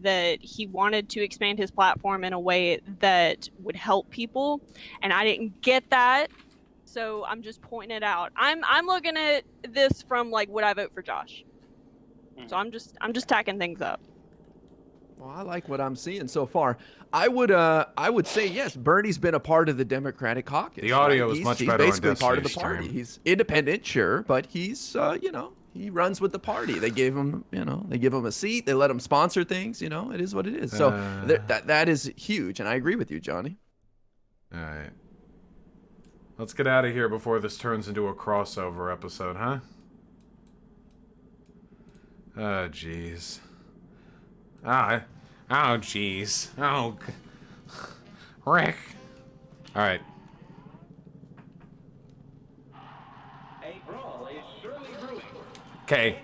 that he wanted to expand his platform in a way that would help people, and I didn't get that, so I'm just pointing it out. I'm looking at this from like, would I vote for Josh? So I'm just tacking things up. Well, I like what I'm seeing so far. I would say yes. Bernie's been a part of the Democratic caucus. The audio is He's much better on basically part of the Destiny's party. stream. He's independent, sure, but he's you know, he runs with the party. They gave him, you know, they give him a seat. They let him sponsor things. You know, it is what it is. So that is huge, and I agree with you, Johnny. All right. Let's get out of here before this turns into a crossover episode, huh? Oh, jeez. Oh, jeez. Oh, Rick. All right. Okay.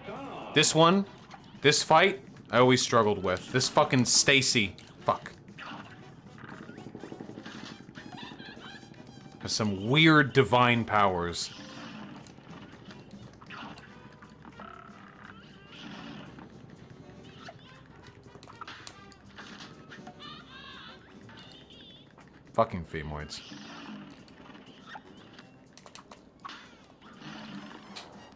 This fight, I always struggled with. This fucking Stacy. Fuck. Has some weird divine powers. Fucking femoids.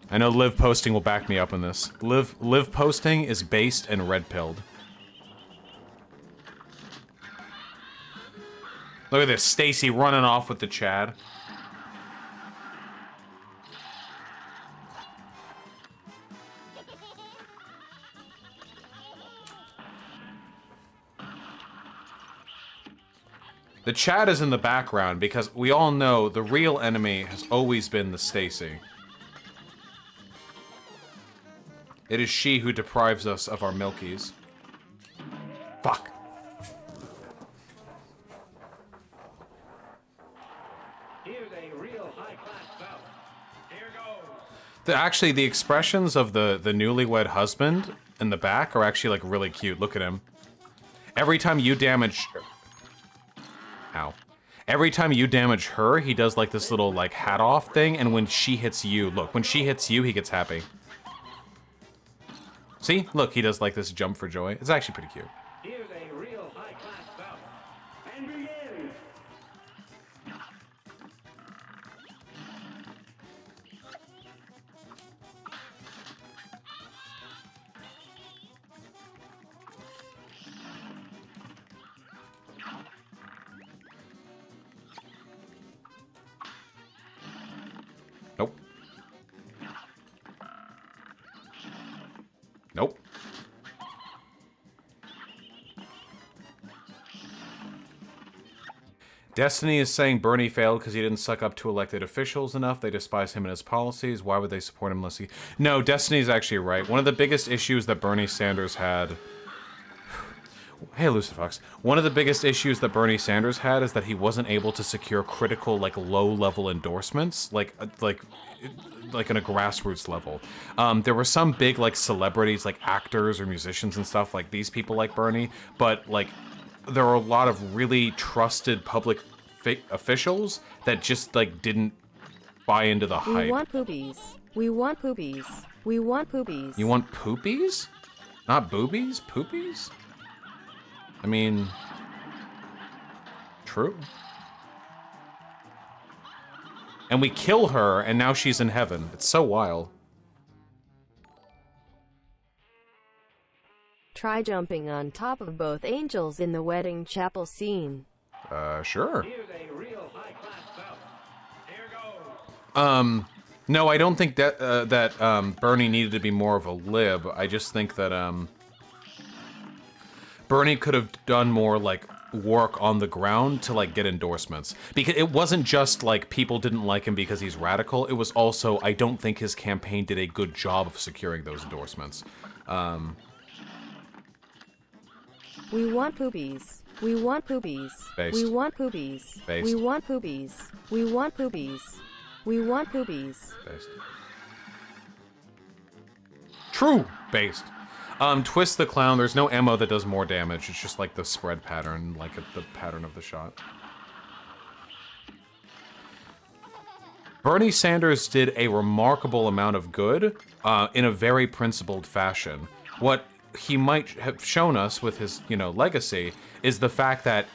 I know Liv Posting will back me up on this. Liv Posting is based and red-pilled. Look at this, Stacy running off with the Chad. The Chad is in the background because we all know the real enemy has always been the Stacy. It is she who deprives us of our milkies. Fuck. Here's a real high-class bout. Here goes. Actually, the expressions of the newlywed husband in the back are actually like really cute. Look at him. Every time you damage... Ow. Every time you damage her, he does like this little like hat off thing, and when she hits you, look, when she hits you, he gets happy. See? Look, he does like this jump for joy. It's actually pretty cute. Here's a real high-class bout. And begin. Nope. Destiny is saying Bernie failed because he didn't suck up to elected officials enough. They despise him and his policies. Why would they support him unless he... No, Destiny's actually right. One of the biggest issues that Bernie Sanders had... Hey, Lucifox. One of the biggest issues that Bernie Sanders had is that he wasn't able to secure critical, like, low-level endorsements, like on a grassroots level. There were some big, like, celebrities, like actors or musicians and stuff, like these people like Bernie, but, like, there are a lot of really trusted public officials that just, like, didn't buy into the hype. We want poopies. We want poopies. We want poopies. You want poopies? Not boobies? Poopies? I mean... True. And we kill her, and now she's in heaven. It's so wild. Try jumping on top of both angels in the wedding chapel scene. Sure. No, I don't think that Bernie needed to be more of a lib. I just think that Bernie could have done more like work on the ground to like get endorsements, because it wasn't just like people didn't like him because he's radical. It was also, I don't think his campaign did a good job of securing those endorsements. We want poopies. We want poopies. Based. We want poopies. Based. We want poopies. We want poopies. We want poopies. Based. True. Based. Twist the Clown, there's no ammo that does more damage. It's just like the spread pattern, like the pattern of the shot. Bernie Sanders did a remarkable amount of good in a very principled fashion. What he might have shown us with his, legacy is the fact that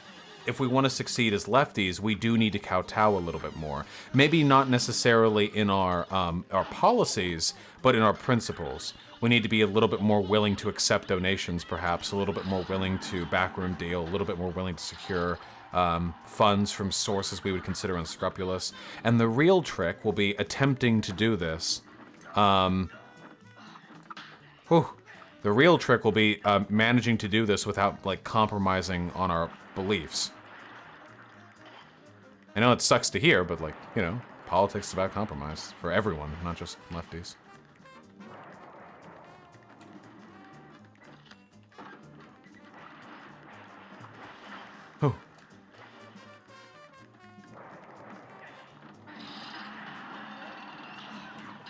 if we want to succeed as lefties, we do need to kowtow a little bit more. Maybe not necessarily in our policies, but in our principles. We need to be a little bit more willing to accept donations, perhaps, a little bit more willing to backroom deal, a little bit more willing to secure funds from sources we would consider unscrupulous. And the real trick will be attempting to do this. The real trick will be managing to do this without, like, compromising on our beliefs. I know it sucks to hear, but, like, politics is about compromise for everyone, not just lefties. Oh.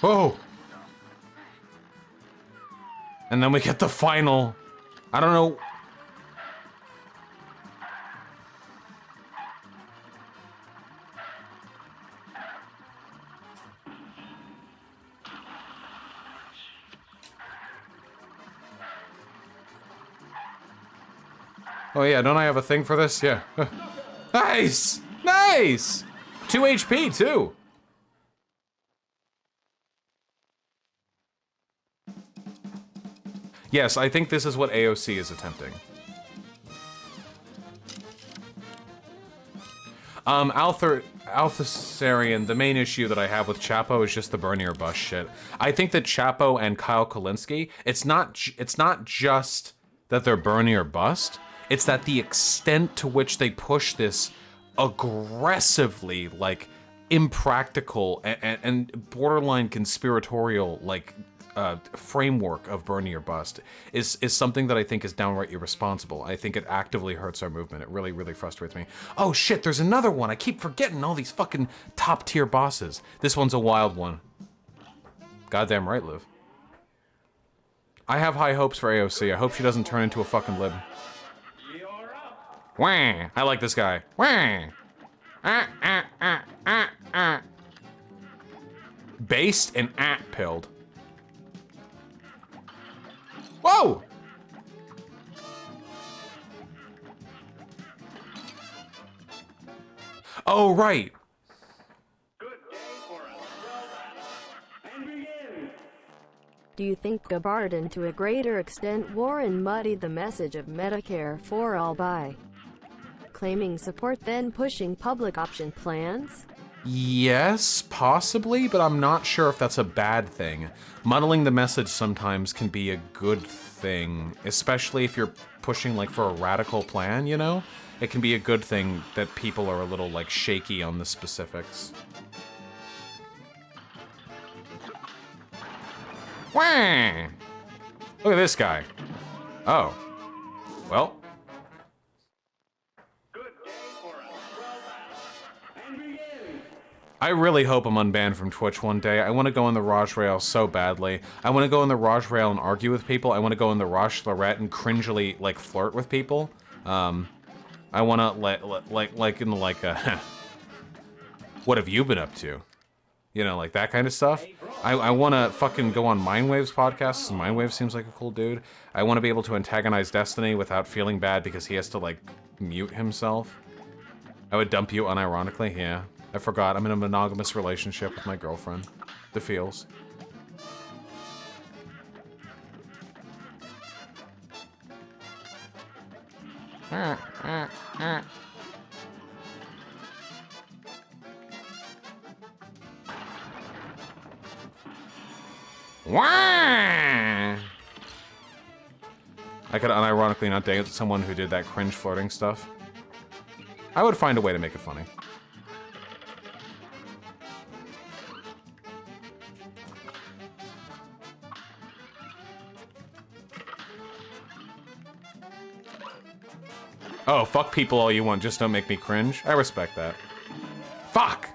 Oh! And then we get the final... I don't know... Oh yeah, don't I have a thing for this? Yeah. Nice! Nice! 2 HP, too! Yes, I think this is what AOC is attempting. Althusarian, the main issue that I have with Chapo is just the Bernie or bust shit. I think that Chapo and Kyle Kulinski, it's not just that they're Bernie or bust, it's that the extent to which they push this aggressively, like, impractical and borderline conspiratorial, like, framework of Bernie or bust is something that I think is downright irresponsible. I think it actively hurts our movement. It really, really frustrates me. Oh shit, there's another one. I keep forgetting all these fucking top tier bosses. This one's a wild one. Goddamn right, Liv. I have high hopes for AOC. I hope she doesn't turn into a fucking lib. Wah! I like this guy. Wah! Based and pilled. Whoa! Oh, right. Do you think Gabbard, to a greater extent, Warren muddied the message of Medicare for all by claiming support then pushing public option plans? Yes, possibly, but I'm not sure if that's a bad thing. Muddling the message sometimes can be a good thing, especially if you're pushing like for a radical plan, you know? It can be a good thing that people are a little like shaky on the specifics. Wah! Look at this guy. Oh. Well. I really hope I'm unbanned from Twitch one day. I want to go in the Raj Rail so badly. I want to go in the Raj Rail and argue with people. I want to go in the Raj Lorette and cringily, like, flirt with people. I want to, what have you been up to? You know, like that kind of stuff. I want to fucking go on Mindwave's podcast. Mindwave seems like a cool dude. I want to be able to antagonize Destiny without feeling bad because he has to, like, mute himself. I would dump you unironically, yeah. I forgot, I'm in a monogamous relationship with my girlfriend. The feels. I could unironically not date someone who did that cringe flirting stuff. I would find a way to make it funny. Oh, fuck people all you want, just don't make me cringe. I respect that. Fuck!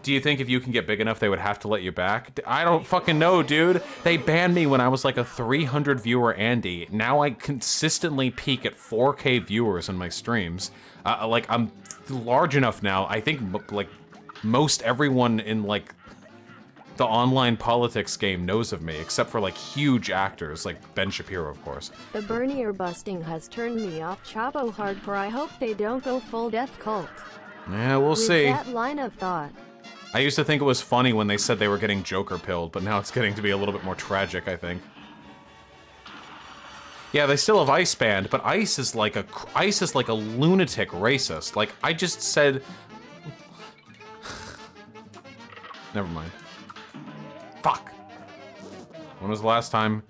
Do you think if you can get big enough, they would have to let you back? I don't fucking know, dude. They banned me when I was like a 300 viewer Andy. Now I consistently peak at 4K viewers in my streams. Like, I'm large enough now. I think, like, most everyone in, like, the online politics game knows of me, except for, like, huge actors, like Ben Shapiro, of course. The Bernier busting has turned me off Chavo hardcore. I hope they don't go full death cult. Yeah, we'll With see. that line of thought. I used to think it was funny when they said they were getting Joker pilled, but now it's getting to be a little bit more tragic, I think. Yeah, they still have ICE banned, but ICE is like a lunatic racist. Like, I just said... Never mind. Fuck! When was the last time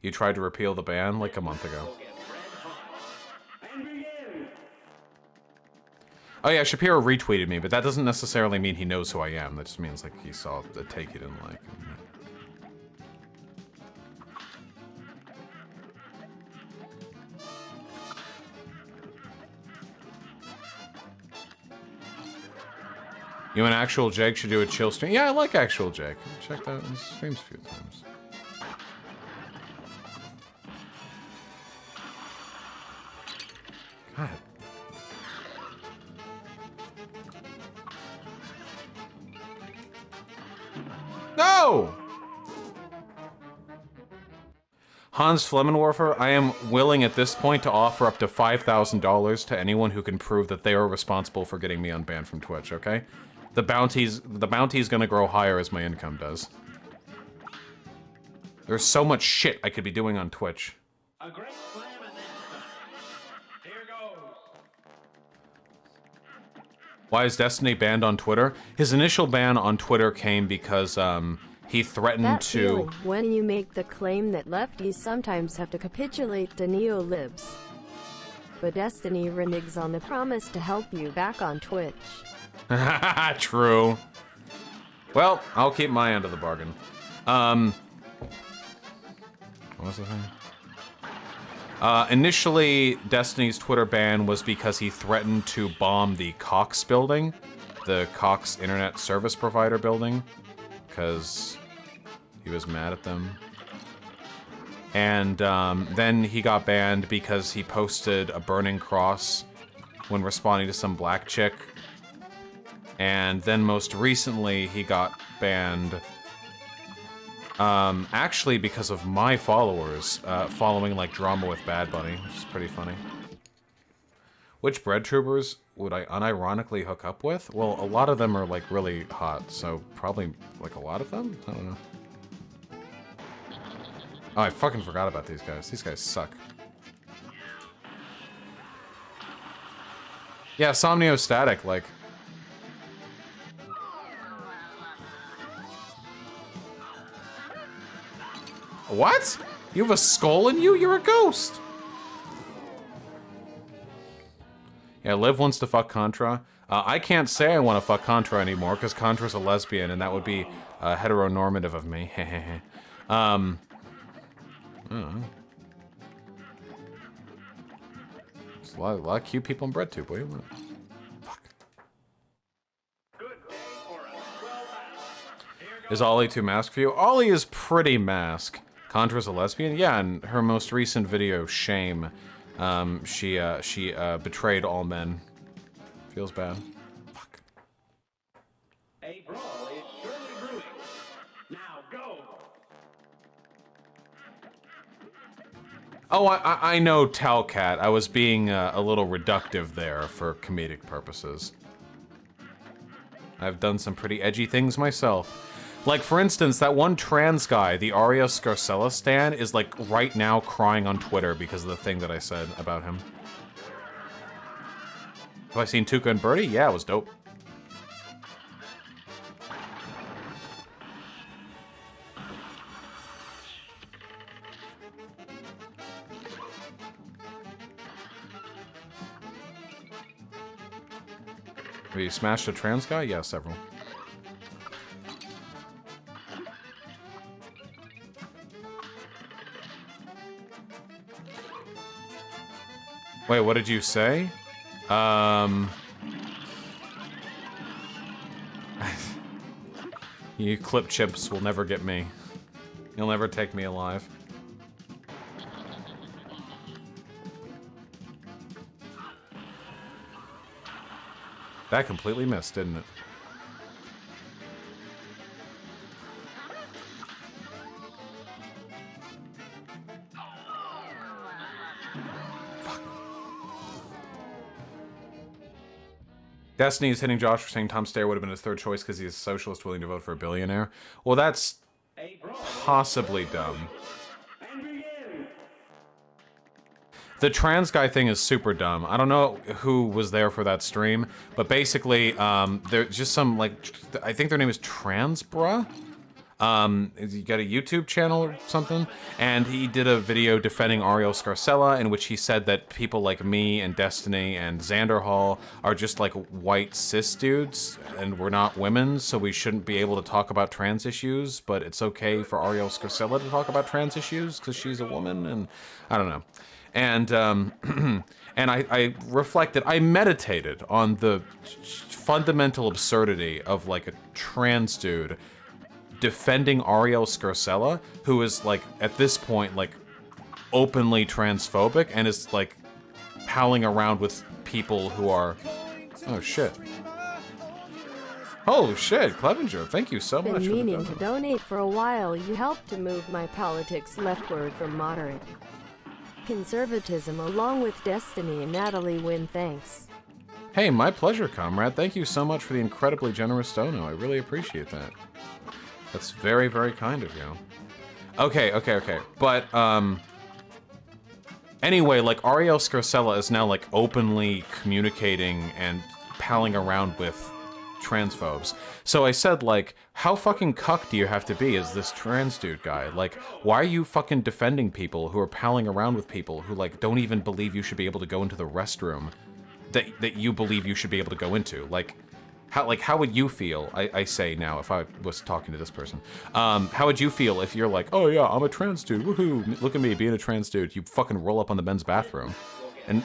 you tried to repeal the ban? Like a month ago. Oh yeah, Shapiro retweeted me, but that doesn't necessarily mean he knows who I am. That just means, like, he saw the take he didn't like. You and Actual Jake should do a chill stream. Yeah, I like Actual Jake. Checked out his streams a few times. God. No! Hans Flemmenwerfer, I am willing at this point to offer up to $5,000 to anyone who can prove that they are responsible for getting me unbanned from Twitch, okay? The bounty's gonna grow higher as my income does. There's so much shit I could be doing on Twitch. A great slam and then some. Here goes. Why is Destiny banned on Twitter? His initial ban on Twitter came because, he threatened That to... feeling when you make the claim that lefties sometimes have to capitulate to neo-libs. But Destiny reneges on the promise to help you back on Twitch. True. Well, I'll keep my end of the bargain. What was the thing? Initially, Destiny's Twitter ban was because he threatened to bomb the Cox building, the Cox Internet Service Provider building, because he was mad at them. And then he got banned because he posted a burning cross when responding to some black chick. And then most recently, he got banned actually because of my followers following like drama with Bad Bunny, which is pretty funny. Which bread troopers would I unironically hook up with? Well, a lot of them are like really hot, so probably like a lot of them? I don't know. Oh, I fucking forgot about these guys. These guys suck. Yeah, Somnio Static, like, What? You have a skull in you? You're a ghost. Yeah, Liv wants to fuck Contra. I can't say I want to fuck Contra anymore because Contra's a lesbian, and that would be heteronormative of me. I don't know. There's a lot of cute people in BreadTube. What do you want? Fuck. Is Ollie too masked for you? Ollie is pretty masked. Contra's a lesbian? Yeah, in her most recent video, Shame, she betrayed all men. Feels bad. Fuck. A brawl is surely brewing. Now go. Oh, I know Talcat. I was being a little reductive there for comedic purposes. I've done some pretty edgy things myself. Like, for instance, that one trans guy, the Aria Scarcella stan, is, like, right now crying on Twitter because of the thing that I said about him. Have I seen Tuca and Birdie? Yeah, it was dope. Have you smashed a trans guy? Yeah, several. Wait, what did you say? You clip chips will never get me. You'll never take me alive. That completely missed, didn't it? Destiny is hitting Josh for saying Tom Stayer would have been his third choice because he's a socialist willing to vote for a billionaire. Well, that's possibly dumb. The trans guy thing is super dumb. I don't know who was there for that stream, but basically, there's just some, like, I think their name is Transbra? You got a YouTube channel or something? And he did a video defending Ariel Scarcella in which he said that people like me and Destiny and Xander Hall are just like white cis dudes and we're not women, so we shouldn't be able to talk about trans issues, but it's okay for Ariel Scarcella to talk about trans issues because she's a woman, and I don't know. And and I reflected, I meditated on the fundamental absurdity of like a trans dude defending Ariel Scarcella, who is like at this point like openly transphobic and is like palling around with people who are oh shit. Oh shit, Clevenger, thank you so much Been for the meaning to donate for a while. You helped to move my politics leftward from moderate conservatism along with Destiny and Natalie Wynn. Thanks. Hey, my pleasure, comrade. Thank you so much for the incredibly generous dono. I really appreciate that. That's very, very kind of you. Okay. But, anyway, like, Ariel Scarcella is now, like, openly communicating and palling around with transphobes. So I said, like, how fucking cuck do you have to be as this trans dude guy? Like, why are you fucking defending people who are palling around with people who, like, don't even believe you should be able to go into the restroom that you believe you should be able to go into? Like, how would you feel, I say now, if I was talking to this person, how would you feel if you're like, oh yeah, I'm a trans dude, woohoo, look at me being a trans dude, you fucking roll up on the men's bathroom, and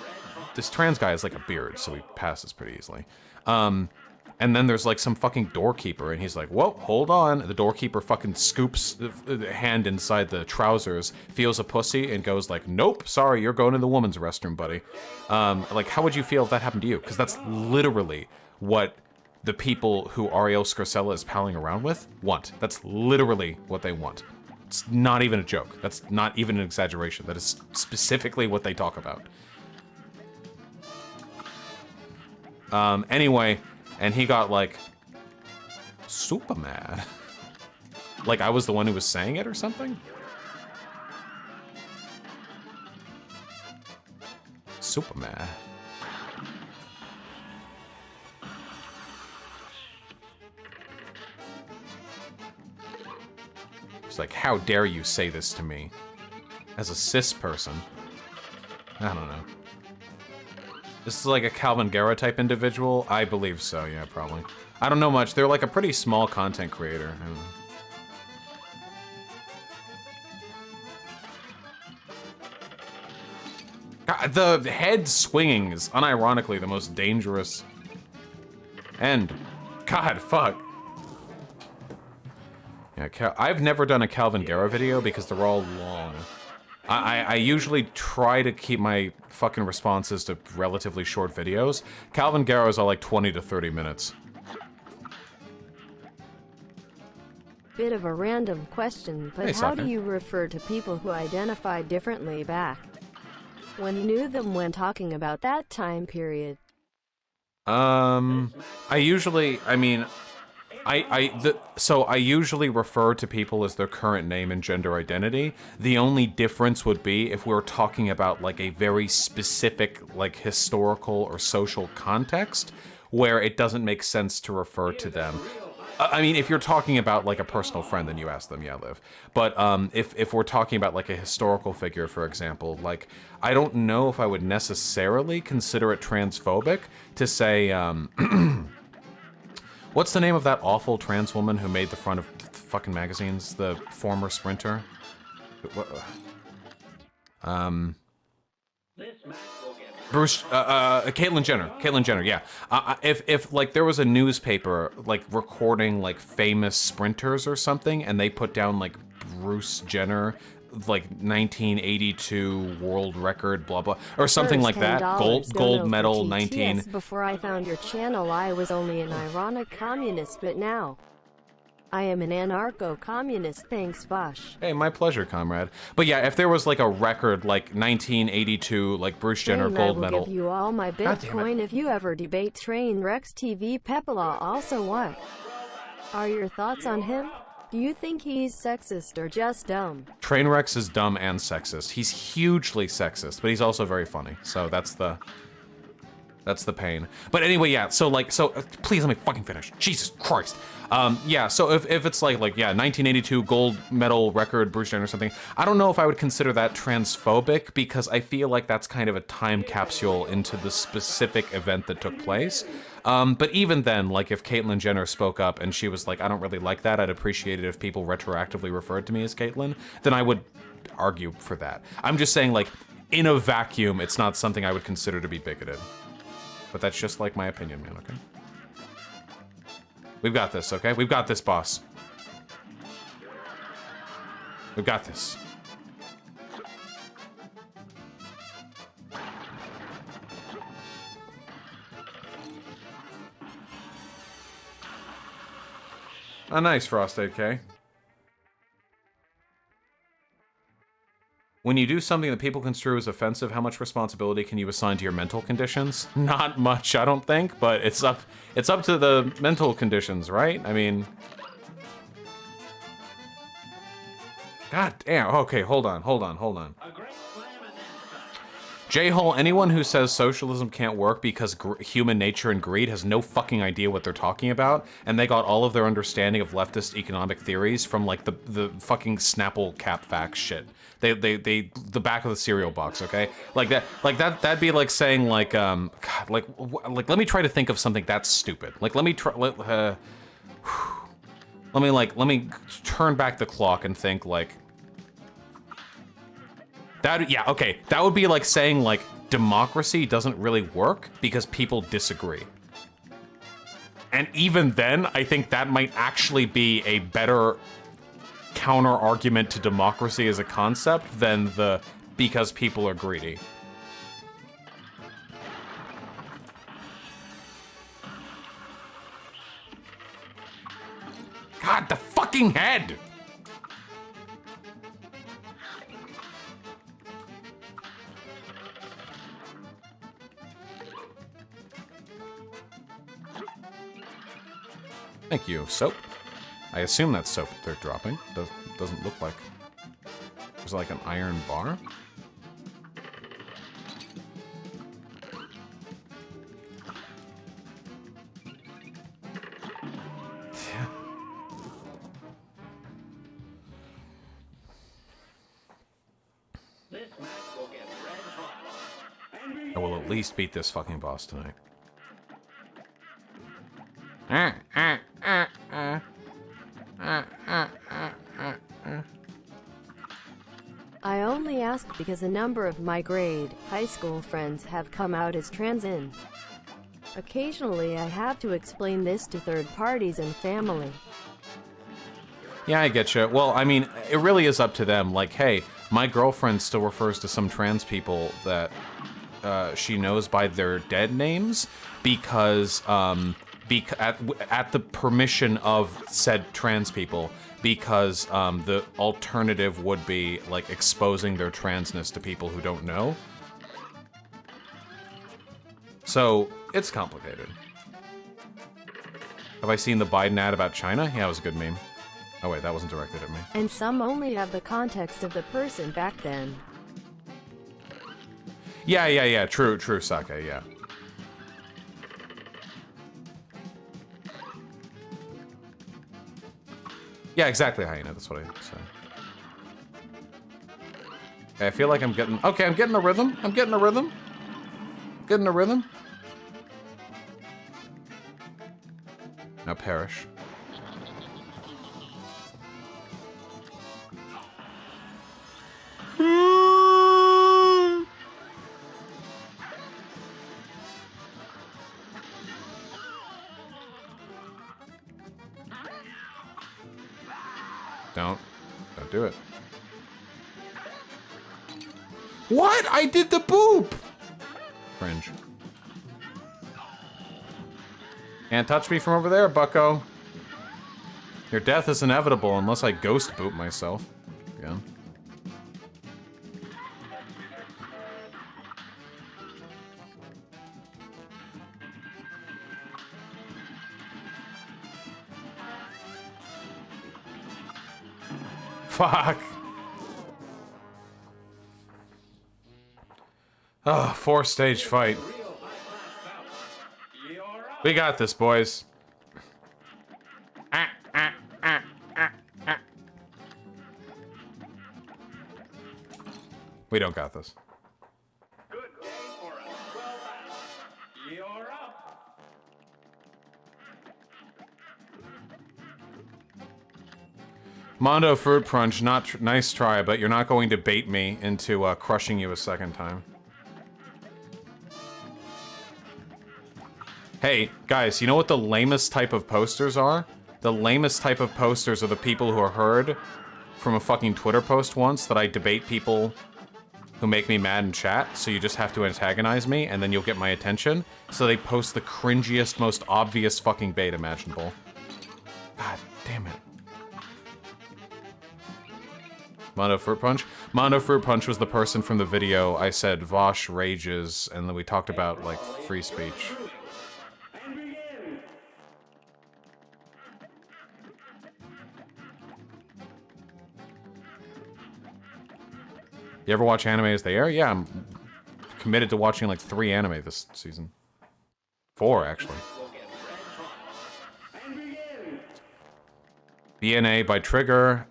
this trans guy has like a beard, so he passes pretty easily, and then there's like some fucking doorkeeper, and he's like, whoa, hold on, the doorkeeper fucking scoops the hand inside the trousers, feels a pussy, and goes like, nope, sorry, you're going to the woman's restroom, buddy. Like, how would you feel if that happened to you? Because that's literally what the people who Ariel Scarcella is palling around with want. That's literally what they want. It's not even a joke. That's not even an exaggeration. That is specifically what they talk about. Anyway, and he got like super mad. Like I was the one who was saying it or something? Super mad. It's like, how dare you say this to me? As a cis person. I don't know. This is like a Calvin Guerra type individual? I believe so, yeah, probably. I don't know much. They're like a pretty small content creator. I don't know. God, the head swinging is unironically the most dangerous end. God, fuck. Yeah, I've never done a Calvin Guerra video because they're all long. I usually try to keep my fucking responses to relatively short videos. Calvin Guerra's are like 20 to 30 minutes. Bit of a random question, but Hey, how do Soccer. you refer to people who identify differently back when you knew them when talking about that time period? I usually, I mean, so I usually refer to people as their current name and gender identity. The only difference would be if we were talking about like a very specific, like historical or social context where it doesn't make sense to refer to them. I mean, if you're talking about like a personal friend, then you ask them, yeah, Liv. But if we're talking about like a historical figure, for example, like I don't know if I would necessarily consider it transphobic to say, what's the name of that awful trans woman who made the front of fucking magazines? The former sprinter? Bruce, Caitlyn Jenner. Caitlyn Jenner, yeah. If like there was a newspaper like recording like famous sprinters or something, and they put down like Bruce Jenner, like 1982 world record, blah blah, or something First, like that. $10 Gold dono for medal, TTS. 19. Before I found your channel, I was only an ironic communist, but now I am an anarcho-communist. Thanks, Bosh. Hey, my pleasure, comrade. But yeah, if there was like a record like 1982, like Bruce Jenner Train, gold I will medal. give you all my God damn it. Bitcoin if you ever debate Train Rex TV. Pepala. Also, what are your thoughts on him? Do you think he's sexist or just dumb? Trainwrecks is dumb and sexist. He's hugely sexist, but he's also very funny. So that's the pain. But anyway, yeah. So please let me fucking finish. Jesus Christ. Yeah. So if it's like yeah, 1982 gold medal record Bruce Jenner or something, I don't know if I would consider that transphobic because I feel like that's kind of a time capsule into the specific event that took place. But even then, like if Caitlyn Jenner spoke up and she was like, I don't really like that, I'd appreciate it if people retroactively referred to me as Caitlyn, then I would argue for that. I'm just saying, like, in a vacuum, it's not something I would consider to be bigoted. But that's just like my opinion, man, okay? We've got this, okay? We've got this, boss. We've got this. Oh, nice, Frost AK. When you do something that people construe as offensive, how much responsibility can you assign to your mental conditions? Not much, I don't think, but it's up to the mental conditions, right? I mean... God damn, okay, hold on. J-Hole, anyone who says socialism can't work because human nature and greed has no fucking idea what they're talking about, and they got all of their understanding of leftist economic theories from, like, the fucking Snapple cap facts shit. The back of the cereal box, okay? That'd be like saying, like, God, like, let me try to think of something that's stupid. Like, let me turn back the clock and think, like, yeah, okay. That would be like saying, like, democracy doesn't really work because people disagree. And even then, I think that might actually be a better counter-argument to democracy as a concept than the because people are greedy. God, the fucking head! Thank you, soap. I assume that's soap they're dropping. Doesn't look like... There's like an iron bar? This match will get red hot. And I will at least beat this fucking boss tonight. I only ask because a number of my grade, high school friends have come out as trans in. Occasionally I have to explain this to third parties and family. Yeah, I get you. Well, I mean, it really is up to them. Like, hey, my girlfriend still refers to some trans people that she knows by their dead names because at the permission of said trans people, because the alternative would be like exposing their transness to people who don't know. So it's complicated. Have I seen the Biden ad about China? Yeah, it was a good meme. Oh wait, that wasn't directed at me. And some only have the context of the person back then. Yeah. True, Sake, yeah. Yeah, exactly, Hyena. That's what I said. Okay, I feel like I'm getting... Okay, I'm getting the rhythm. Getting the rhythm. Now perish. Don't do it. What? I did the boop! Cringe. Can't touch me from over there, bucko. Your death is inevitable unless I ghost boop myself. Yeah. Fuck. Oh, 4-stage fight. We got this, boys. We don't got this. Mondo Fruit Punch, nice try, but you're not going to bait me into crushing you a second time. Hey, guys, you know what the lamest type of posters are? The lamest type of posters are the people who are heard from a fucking Twitter post once that I debate people who make me mad in chat, so you just have to antagonize me, and then you'll get my attention. So they post the cringiest, most obvious fucking bait imaginable. God damn it. Mondo Fruit Punch? Mondo Fruit Punch was the person from the video I said Vosh rages, and then we talked about, like, free speech. You ever watch anime as they air? Yeah, I'm committed to watching like 3 anime this season. 4, actually. BNA by Trigger,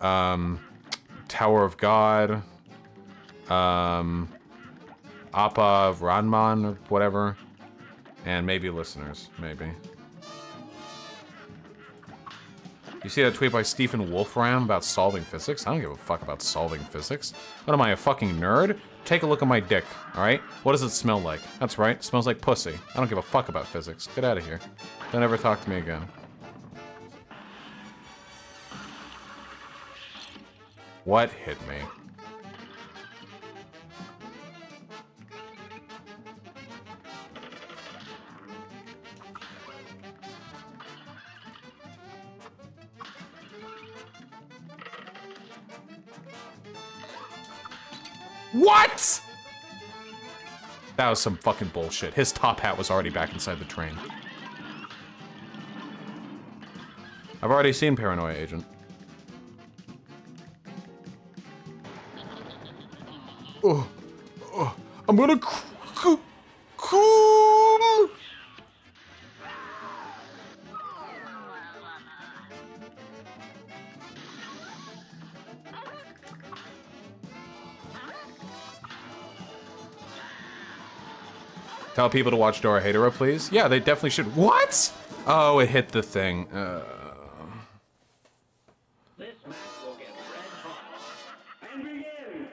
Tower of God, Appa Ranman, or whatever, and maybe listeners, maybe. You see that tweet by Stephen Wolfram about solving physics? I don't give a fuck about solving physics. What am I, a fucking nerd? Take a look at my dick, alright? What does it smell like? That's right, it smells like pussy. I don't give a fuck about physics. Get out of here. Don't ever talk to me again. What hit me? What?! That was some fucking bullshit. His top hat was already back inside the train. I've already seen Paranoia Agent. I'm gonna Tell people to watch Dora Hedera, please. Yeah, they definitely should. What? Oh, it hit the thing. This match will get red hot. And begin!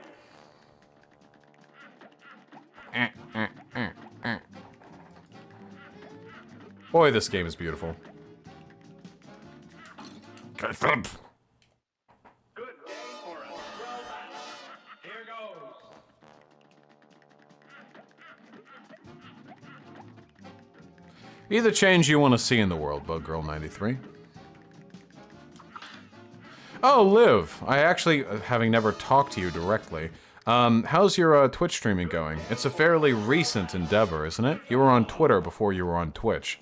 Boy, this game is beautiful. Okay, thump. Good day for a swell battle. Here goes. Be the change you want to see in the world, Bug Girl 93. Oh, Liv. I actually, having never talked to you directly, how's your Twitch streaming going? It's a fairly recent endeavor, isn't it? You were on Twitter before you were on Twitch.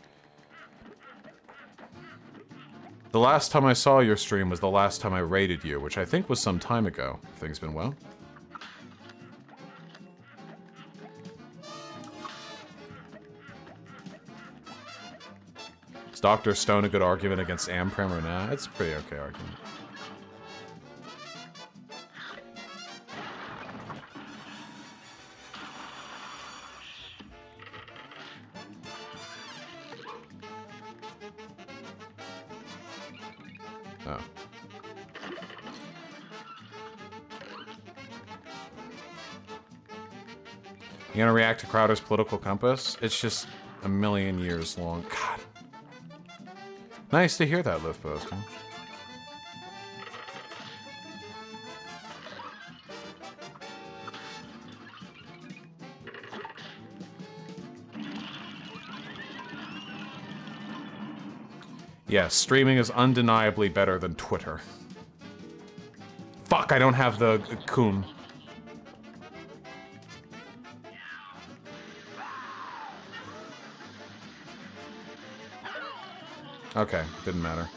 The last time I saw your stream was the last time I raided you, which I think was some time ago. Things been well? Is Dr. Stone a good argument against Amprem or nah? It's a pretty okay argument. Oh. You gonna react to Crowder's political compass? It's just a million years long. God. Nice to hear that, Liv Post. Huh? Yes, streaming is undeniably better than Twitter. Fuck, I don't have the coon. Okay, didn't matter.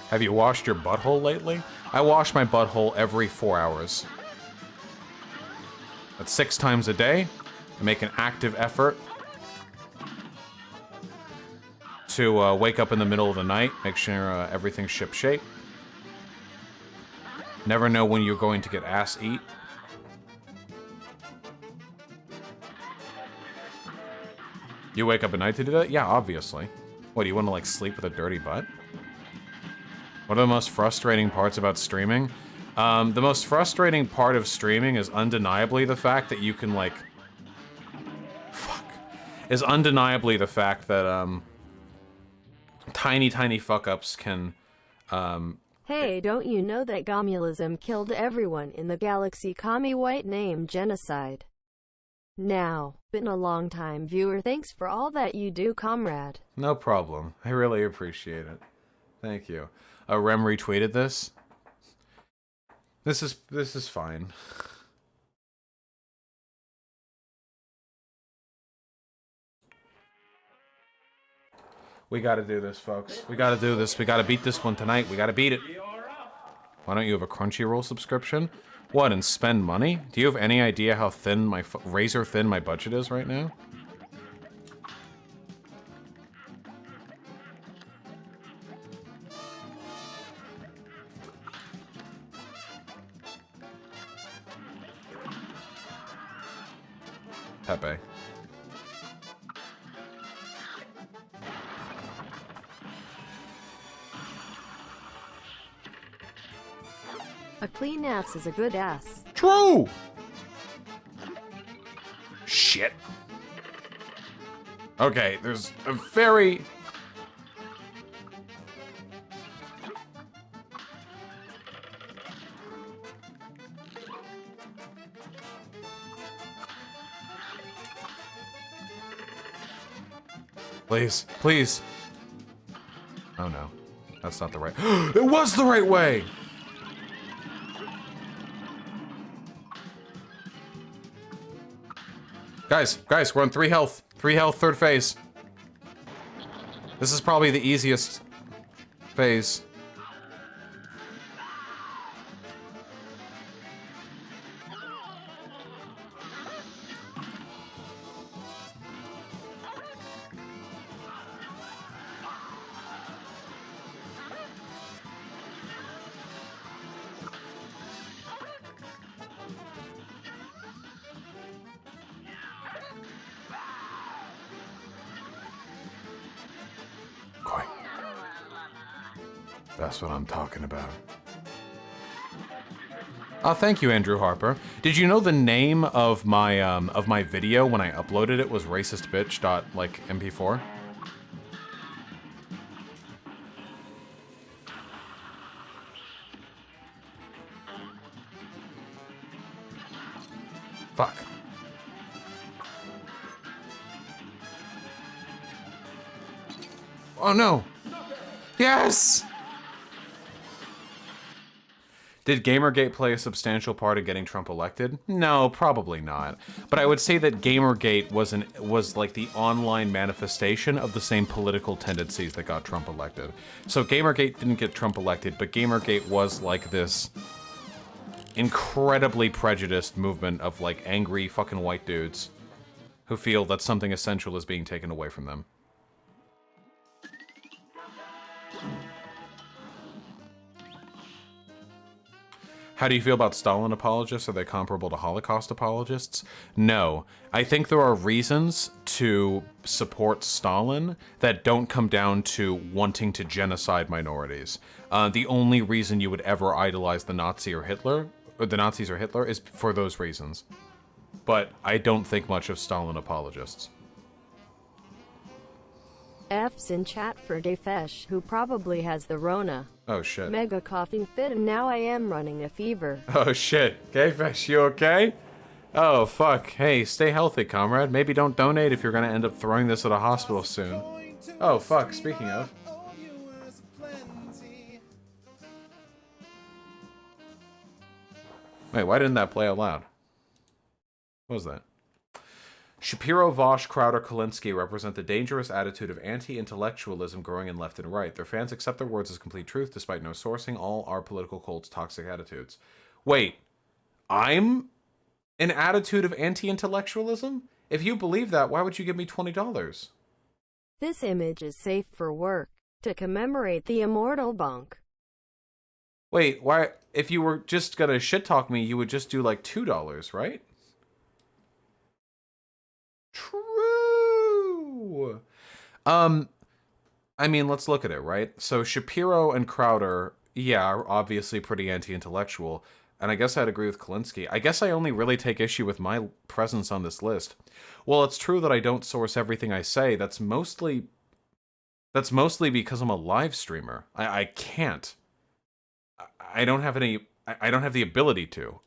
Have you washed your butthole lately? I wash my butthole every 4 hours. That's 6 times a day. I make an active effort to wake up in the middle of the night, make sure everything's shipshape. Never know when you're going to get ass eat. You wake up at night to do that? Yeah, obviously. What, do you want to, like, sleep with a dirty butt? One of the most frustrating parts about streaming? The most frustrating part of streaming is undeniably the fact that you can, like... Fuck. Is undeniably the fact that, tiny, tiny fuck-ups can, Hey, don't you know that Gomulism killed everyone in the galaxy? Commie white name genocide. Now, been a long time viewer. Thanks for all that you do, comrade. No problem. I really appreciate it. Thank you. Rem retweeted this. This is fine. We gotta do this, folks. We gotta do this. We gotta beat this one tonight. We gotta beat it. Why don't you have a Crunchyroll subscription? What, and spend money? Do you have any idea how thin my razor thin my budget is right now? Pepe. A clean ass is a good ass. True! Shit. Okay, there's a very... Please, please. Oh no, that's not the right... It was the right way! Guys, we're on 3 health. 3 health, 3rd phase. This is probably the easiest phase. That's what I'm talking about. Oh, thank you, Andrew Harper. Did you know the name of my video when I uploaded it was racistbitch.mp4? Fuck. Oh no! Yes! Did Gamergate play a substantial part in getting Trump elected? No, probably not. But I would say that Gamergate was like the online manifestation of the same political tendencies that got Trump elected. So Gamergate didn't get Trump elected, but Gamergate was like this incredibly prejudiced movement of like angry fucking white dudes who feel that something essential is being taken away from them. How do you feel about Stalin apologists? Are they comparable to Holocaust apologists? No. I think there are reasons to support Stalin that don't come down to wanting to genocide minorities. The only reason you would ever idolize the Nazi or Hitler, or the Nazis or Hitler, is for those reasons. But I don't think much of Stalin apologists. F's in chat for Defesh, who probably has the Rona. Oh shit. Mega coughing fit, and now I am running a fever. Oh shit. Okay, Fesh, you okay? Oh fuck. Hey, stay healthy, comrade. Maybe don't donate if you're gonna end up throwing this at a hospital soon. Oh fuck, speaking of. Wait, why didn't that play out loud? What was that? Shapiro, Vosh, Crowder, Kulinski represent the dangerous attitude of anti-intellectualism growing in left and right. Their fans accept their words as complete truth despite no sourcing. All are political cults' toxic attitudes. Wait, I'm an attitude of anti-intellectualism? If you believe that, why would you give me $20? This image is safe for work. To commemorate the immortal bunk. Wait, why? If you were just gonna shit talk me, you would just do like $2, right? True. I mean, let's look at it, right? So Shapiro and Crowder, yeah, are obviously pretty anti-intellectual, and I guess I'd agree with Kulinski. I guess I only really take issue with my presence on this list. Well, it's true that I don't source everything I say. That's mostly because I'm a live streamer. I can't. I don't have any. I don't have the ability to.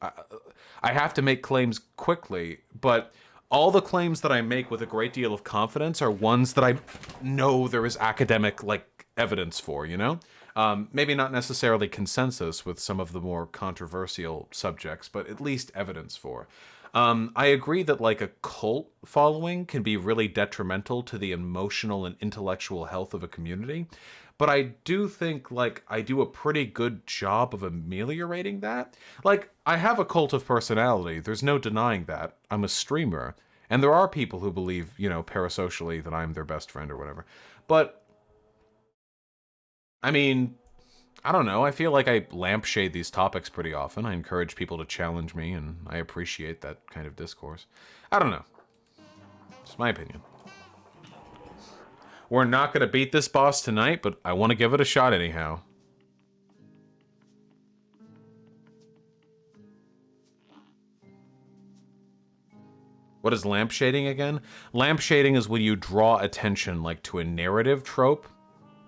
I have to make claims quickly, but all the claims that I make with a great deal of confidence are ones that I know there is academic like evidence for, you know? Maybe not necessarily consensus with some of the more controversial subjects, but at least evidence for. I agree that like a cult following can be really detrimental to the emotional and intellectual health of a community, but I do think like I do a pretty good job of ameliorating that. Like, I have a cult of personality. There's no denying that. I'm a streamer. And there are people who believe, you know, parasocially that I'm their best friend or whatever. But, I mean, I don't know. I feel like I lampshade these topics pretty often. I encourage people to challenge me, and I appreciate that kind of discourse. I don't know. It's my opinion. We're not going to beat this boss tonight, but I want to give it a shot anyhow. What is lampshading again? Lampshading is when you draw attention like to a narrative trope,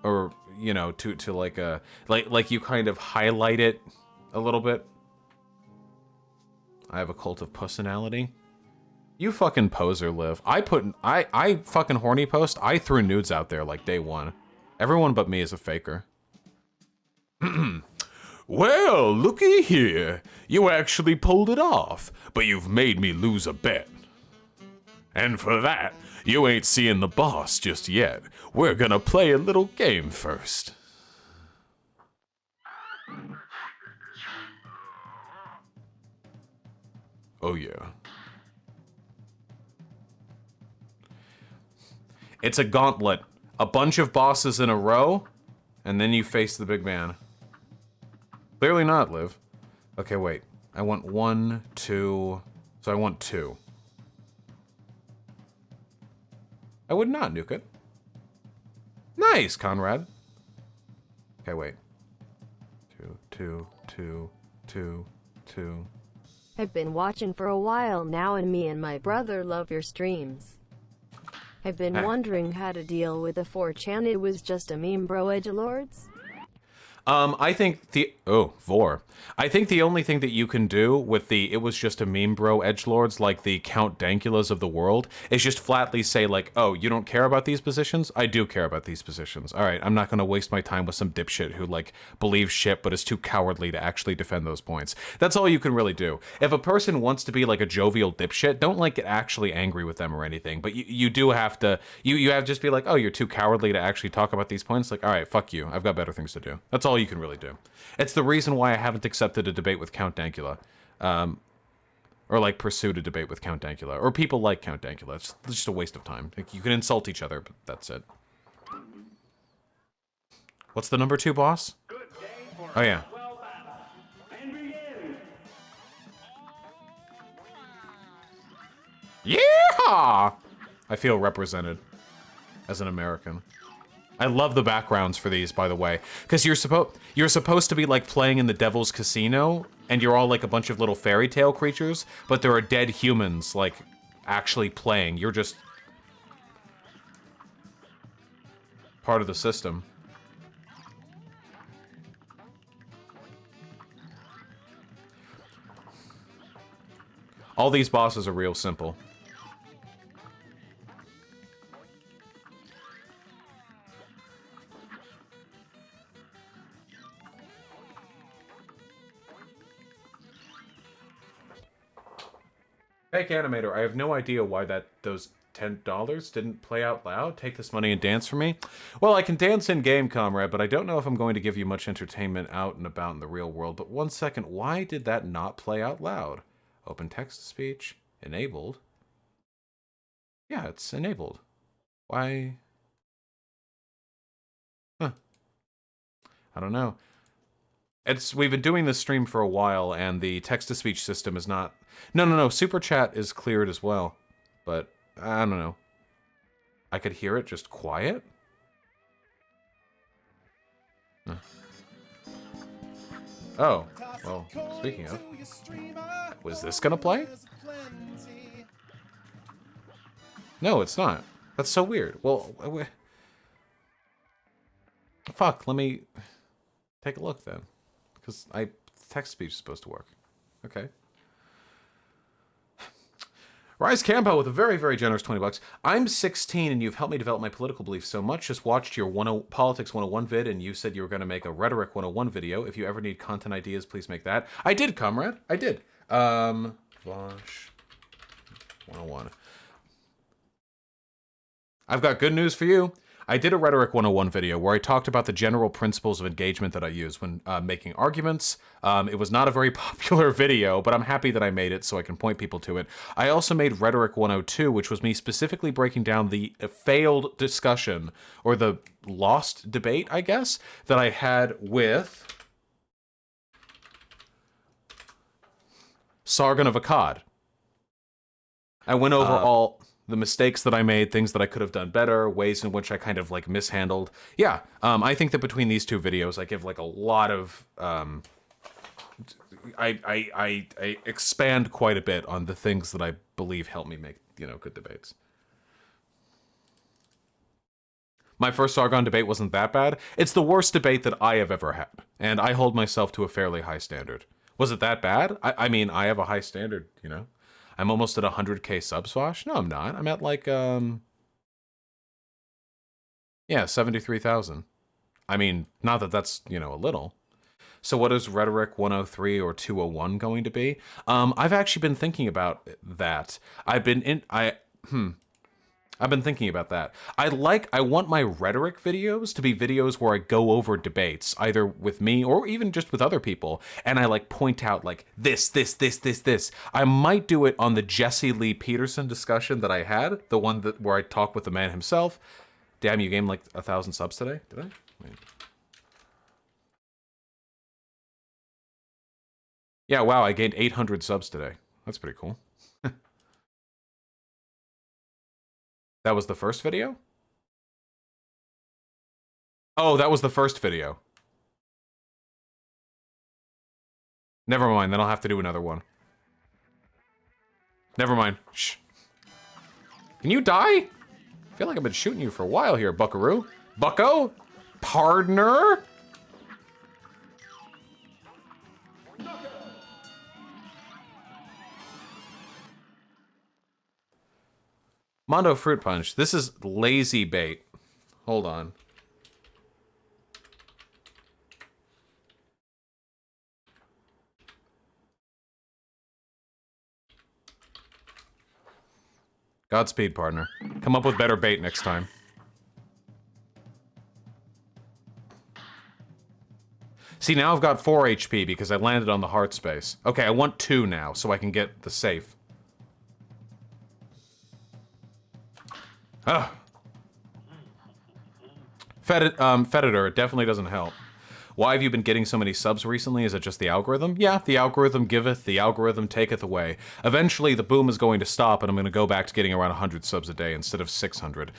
or you know, to like a like you kind of highlight it a little bit. I have a cult of personality. You fucking poser, Liv. I fucking horny post. I threw nudes out there like day one. Everyone but me is a faker. Well, looky here. You actually pulled it off, but you've made me lose a bet. And for that, you ain't seeing the boss just yet. We're gonna play a little game first. Oh yeah. It's a gauntlet. A bunch of bosses in a row, and then you face the big man. Clearly not, Liv. Okay, wait. I want 1, 2... So I want 2. I would not nuke it. Nice, Conrad. Okay, wait. 2. I've been watching for a while now, and me and my brother love your streams. I've been wondering how to deal with the 4chan. It was just a meme, bro, edgelords. I think the I think the only thing that you can do with the "it was just a meme, bro" edgelords, like the Count Dankulas of the world, is just flatly say like, "Oh, you don't care about these positions? I do care about these positions. All right, I'm not gonna waste my time with some dipshit who like believes shit but is too cowardly to actually defend those points." That's all you can really do. If a person wants to be like a jovial dipshit, don't like get actually angry with them or anything. But you do have to you have to just be like, "Oh, you're too cowardly to actually talk about these points." Like, all right, fuck you. I've got better things to do. That's all you can really do. It's the reason why I haven't accepted a debate with Count Dankula. Or like pursued a debate with Count Dankula. Or people like Count Dankula. It's just a waste of time. Like, you can insult each other, but that's it. What's the number 2, boss? Oh, yeah. Yeah! I feel represented as an American. I love the backgrounds for these, by the way, because you're supposed to be like playing in the Devil's Casino, and you're all like a bunch of little fairy tale creatures, but there are dead humans like actually playing. You're just part of the system. All these bosses are real simple. Fake animator, I have no idea why those $10 didn't play out loud. Take this money and dance for me. Well, I can dance in game, comrade, but I don't know if I'm going to give you much entertainment out and about in the real world. But 1 second, why did that not play out loud? Open text-to-speech. Enabled. Yeah, it's enabled. Why? Huh. I don't know. We've been doing this stream for a while, and the text-to-speech system is not... No. Super chat is cleared as well. But, I don't know. I could hear it just quiet? Huh. Oh. Well, speaking of... Was this gonna play? No, it's not. That's so weird. Well... Fuck, let me... take a look, then. Because text-to-speech is supposed to work. Okay. Rise Campo with a very, very generous 20 bucks. I'm 16 and you've helped me develop my political beliefs so much. Just watched your Politics 101 vid and you said you were going to make a Rhetoric 101 video. If you ever need content ideas, please make that. I did, comrade. I did. Vosh 101. I've got good news for you. I did a Rhetoric 101 video where I talked about the general principles of engagement that I use when making arguments. It was not a very popular video, but I'm happy that I made it so I can point people to it. I also made Rhetoric 102, which was me specifically breaking down the failed discussion, or the lost debate, I guess, that I had with Sargon of Akkad. I went over all the mistakes that I made, things that I could have done better, ways in which I kind of like mishandled. Yeah, I think that between these two videos, I give like a lot of, I expand quite a bit on the things that I believe help me make, good debates. My first Sargon debate wasn't that bad. It's the worst debate that I have ever had, and I hold myself to a fairly high standard. Was it that bad? I mean, I have a high standard, I'm almost at 100k subs, Vosh. No, I'm not. I'm at like, yeah, 73,000. I mean, not that that's, a little. So what is Rhetoric 103 or 201 going to be? I've actually been thinking about that. I've been thinking about that. I want my rhetoric videos to be videos where I go over debates, either with me or even just with other people, and I like point out like this. I might do it on the Jesse Lee Peterson discussion that I had, the one where I talk with the man himself. Damn, you gained like 1,000 subs today? Did I? Wait. Yeah, wow, I gained 800 subs today. That's pretty cool. That was the first video? Oh, that was the first video. Never mind, then I'll have to do another one. Never mind. Shh. Can you die? I feel like I've been shooting you for a while here, buckaroo. Bucko? Partner? Mondo Fruit Punch. This is lazy bait. Hold on. Godspeed, partner. Come up with better bait next time. See, now I've got 4 HP because I landed on the heart space. Okay, I want 2 now so I can get the safe. Ugh. Feditor, it definitely doesn't help. Why have you been getting so many subs recently? Is it just the algorithm? Yeah, the algorithm giveth, the algorithm taketh away. Eventually, the boom is going to stop, and I'm going to go back to getting around 100 subs a day instead of 600.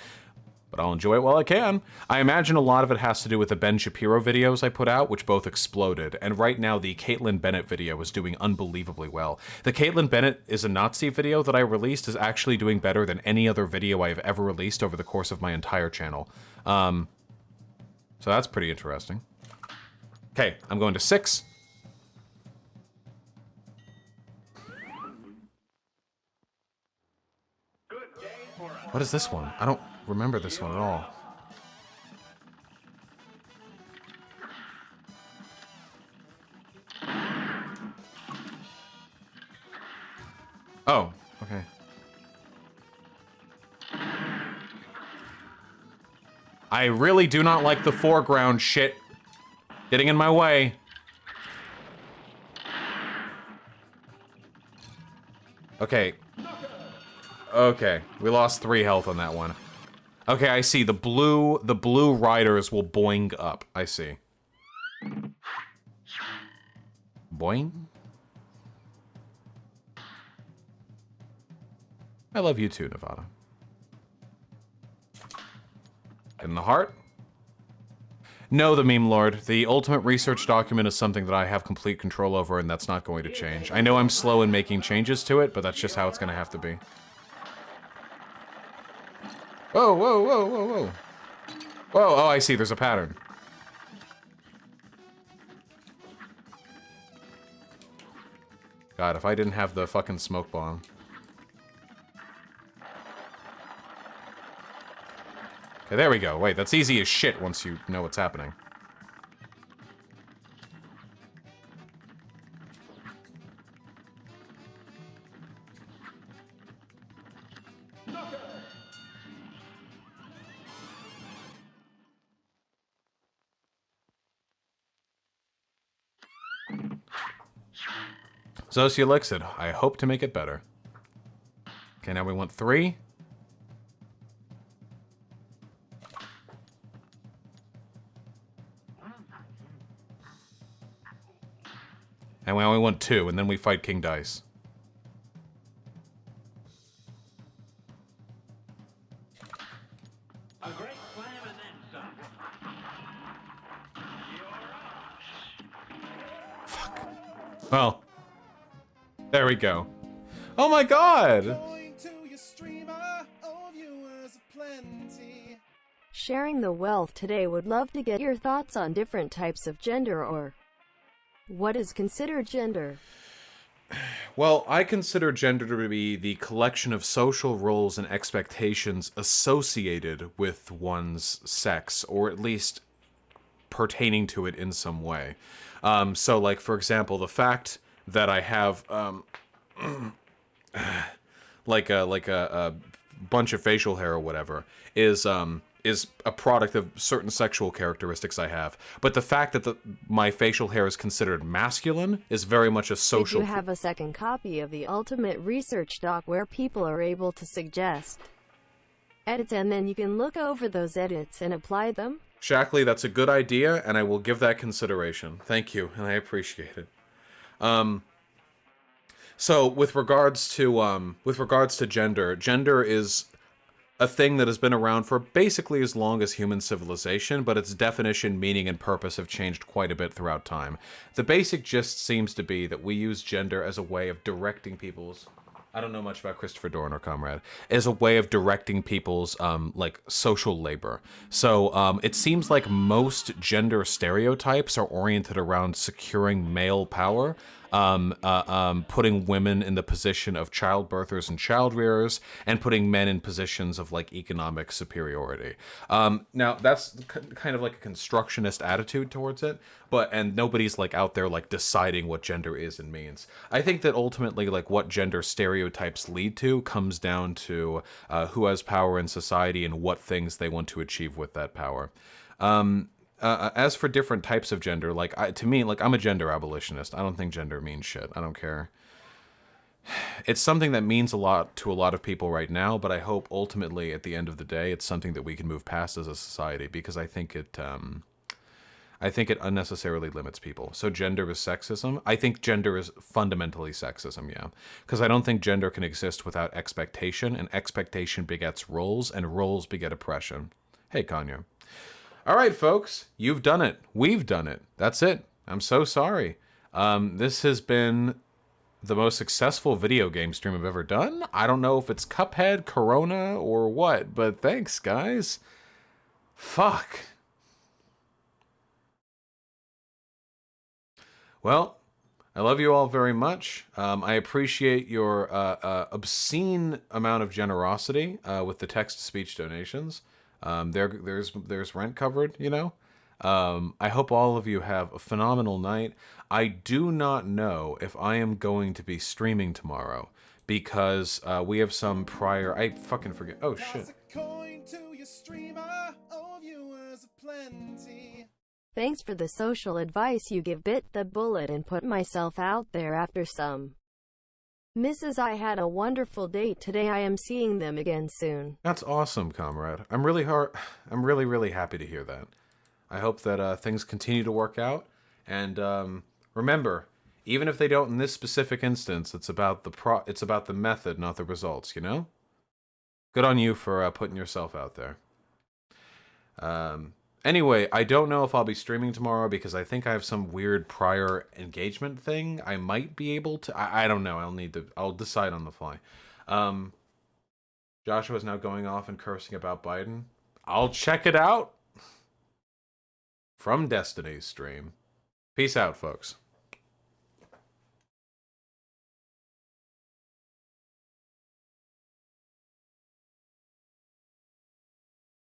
But I'll enjoy it while I can. I imagine a lot of it has to do with the Ben Shapiro videos I put out, which both exploded. And right now, the Caitlyn Bennett video is doing unbelievably well. The Caitlyn Bennett is a Nazi video that I released is actually doing better than any other video I have ever released over the course of my entire channel. So that's pretty interesting. Okay, I'm going to 6. What is this one? I don't remember this one at all. Oh, okay. I really do not like the foreground shit getting in my way. Okay. Okay, we lost 3 health on that one. Okay, I see. The blue riders will boing up. I see. Boing? I love you too, Nevada. In the heart? No, the meme lord. The ultimate research document is something that I have complete control over, and that's not going to change. I know I'm slow in making changes to it, but that's just how it's going to have to be. Whoa, whoa, whoa, whoa, whoa. Whoa, oh, I see. There's a pattern. God, if I didn't have the fucking smoke bomb. Okay, there we go. Wait, that's easy as shit once you know what's happening. Sociolixid, I hope to make it better. Okay, now we want 3. And we only want 2, and then we fight King Dice. A great slam and then some. Well. There we go. Oh my god! Sharing the wealth today would love to get your thoughts on different types of gender or what is considered gender. Well, I consider gender to be the collection of social roles and expectations associated with one's sex, or at least pertaining to it in some way. So, like, for example, the fact that I have, like a bunch of facial hair or whatever is a product of certain sexual characteristics I have. But the fact that my facial hair is considered masculine is very much a social... Did you have a second copy of the Ultimate Research Doc where people are able to suggest edits and then you can look over those edits and apply them? Shackley, that's a good idea, and I will give that consideration. Thank you, and I appreciate it. So with regards to gender is a thing that has been around for basically as long as human civilization, but its definition, meaning, and purpose have changed quite a bit throughout time. The basic gist seems to be that we use gender as a way of directing people's... I don't know much about Christopher Dorner, comrade. As a way of directing people's, like, social labor. So, it seems like most gender stereotypes are oriented around securing male power, putting women in the position of childbirthers and child rearers, and putting men in positions of, like, economic superiority. Now, that's kind of like a constructionist attitude towards it, and nobody's, like, out there, like, deciding what gender is and means. I think that ultimately, like, what gender stereotypes lead to comes down to who has power in society and what things they want to achieve with that power. As for different types of gender, like, to me, like, I'm a gender abolitionist. I don't think gender means shit. I don't care. It's something that means a lot to a lot of people right now, but I hope ultimately, at the end of the day, it's something that we can move past as a society, because I think it unnecessarily limits people. So gender is sexism. I think gender is fundamentally sexism, yeah. Because I don't think gender can exist without expectation, and expectation begets roles, and roles beget oppression. Hey, Kanye. All right, folks, you've done it. We've done it. That's it. I'm so sorry. This has been the most successful video game stream I've ever done. I don't know if it's Cuphead, Corona, or what, but thanks, guys. Fuck. Well, I love you all very much. I appreciate your obscene amount of generosity with the text-to-speech donations. There's rent covered, you know? I hope all of you have a phenomenal night. I do not know if I am going to be streaming tomorrow, because we have some prior... I fucking forget. Oh, shit. Thanks for the social advice you give. Bit the bullet and put myself out there after some. Mrs. I had a wonderful date today. I am seeing them again soon. That's awesome, comrade. I'm really happy to hear that. I hope that things continue to work out. And remember, even if they don't in this specific instance, it's about the method, not the results, you know? Good on you for putting yourself out there. Anyway, I don't know if I'll be streaming tomorrow because I think I have some weird prior engagement thing. I might be able to. I don't know. I'll decide on the fly. Joshua's now going off and cursing about Biden. I'll check it out from Destiny's stream. Peace out, folks.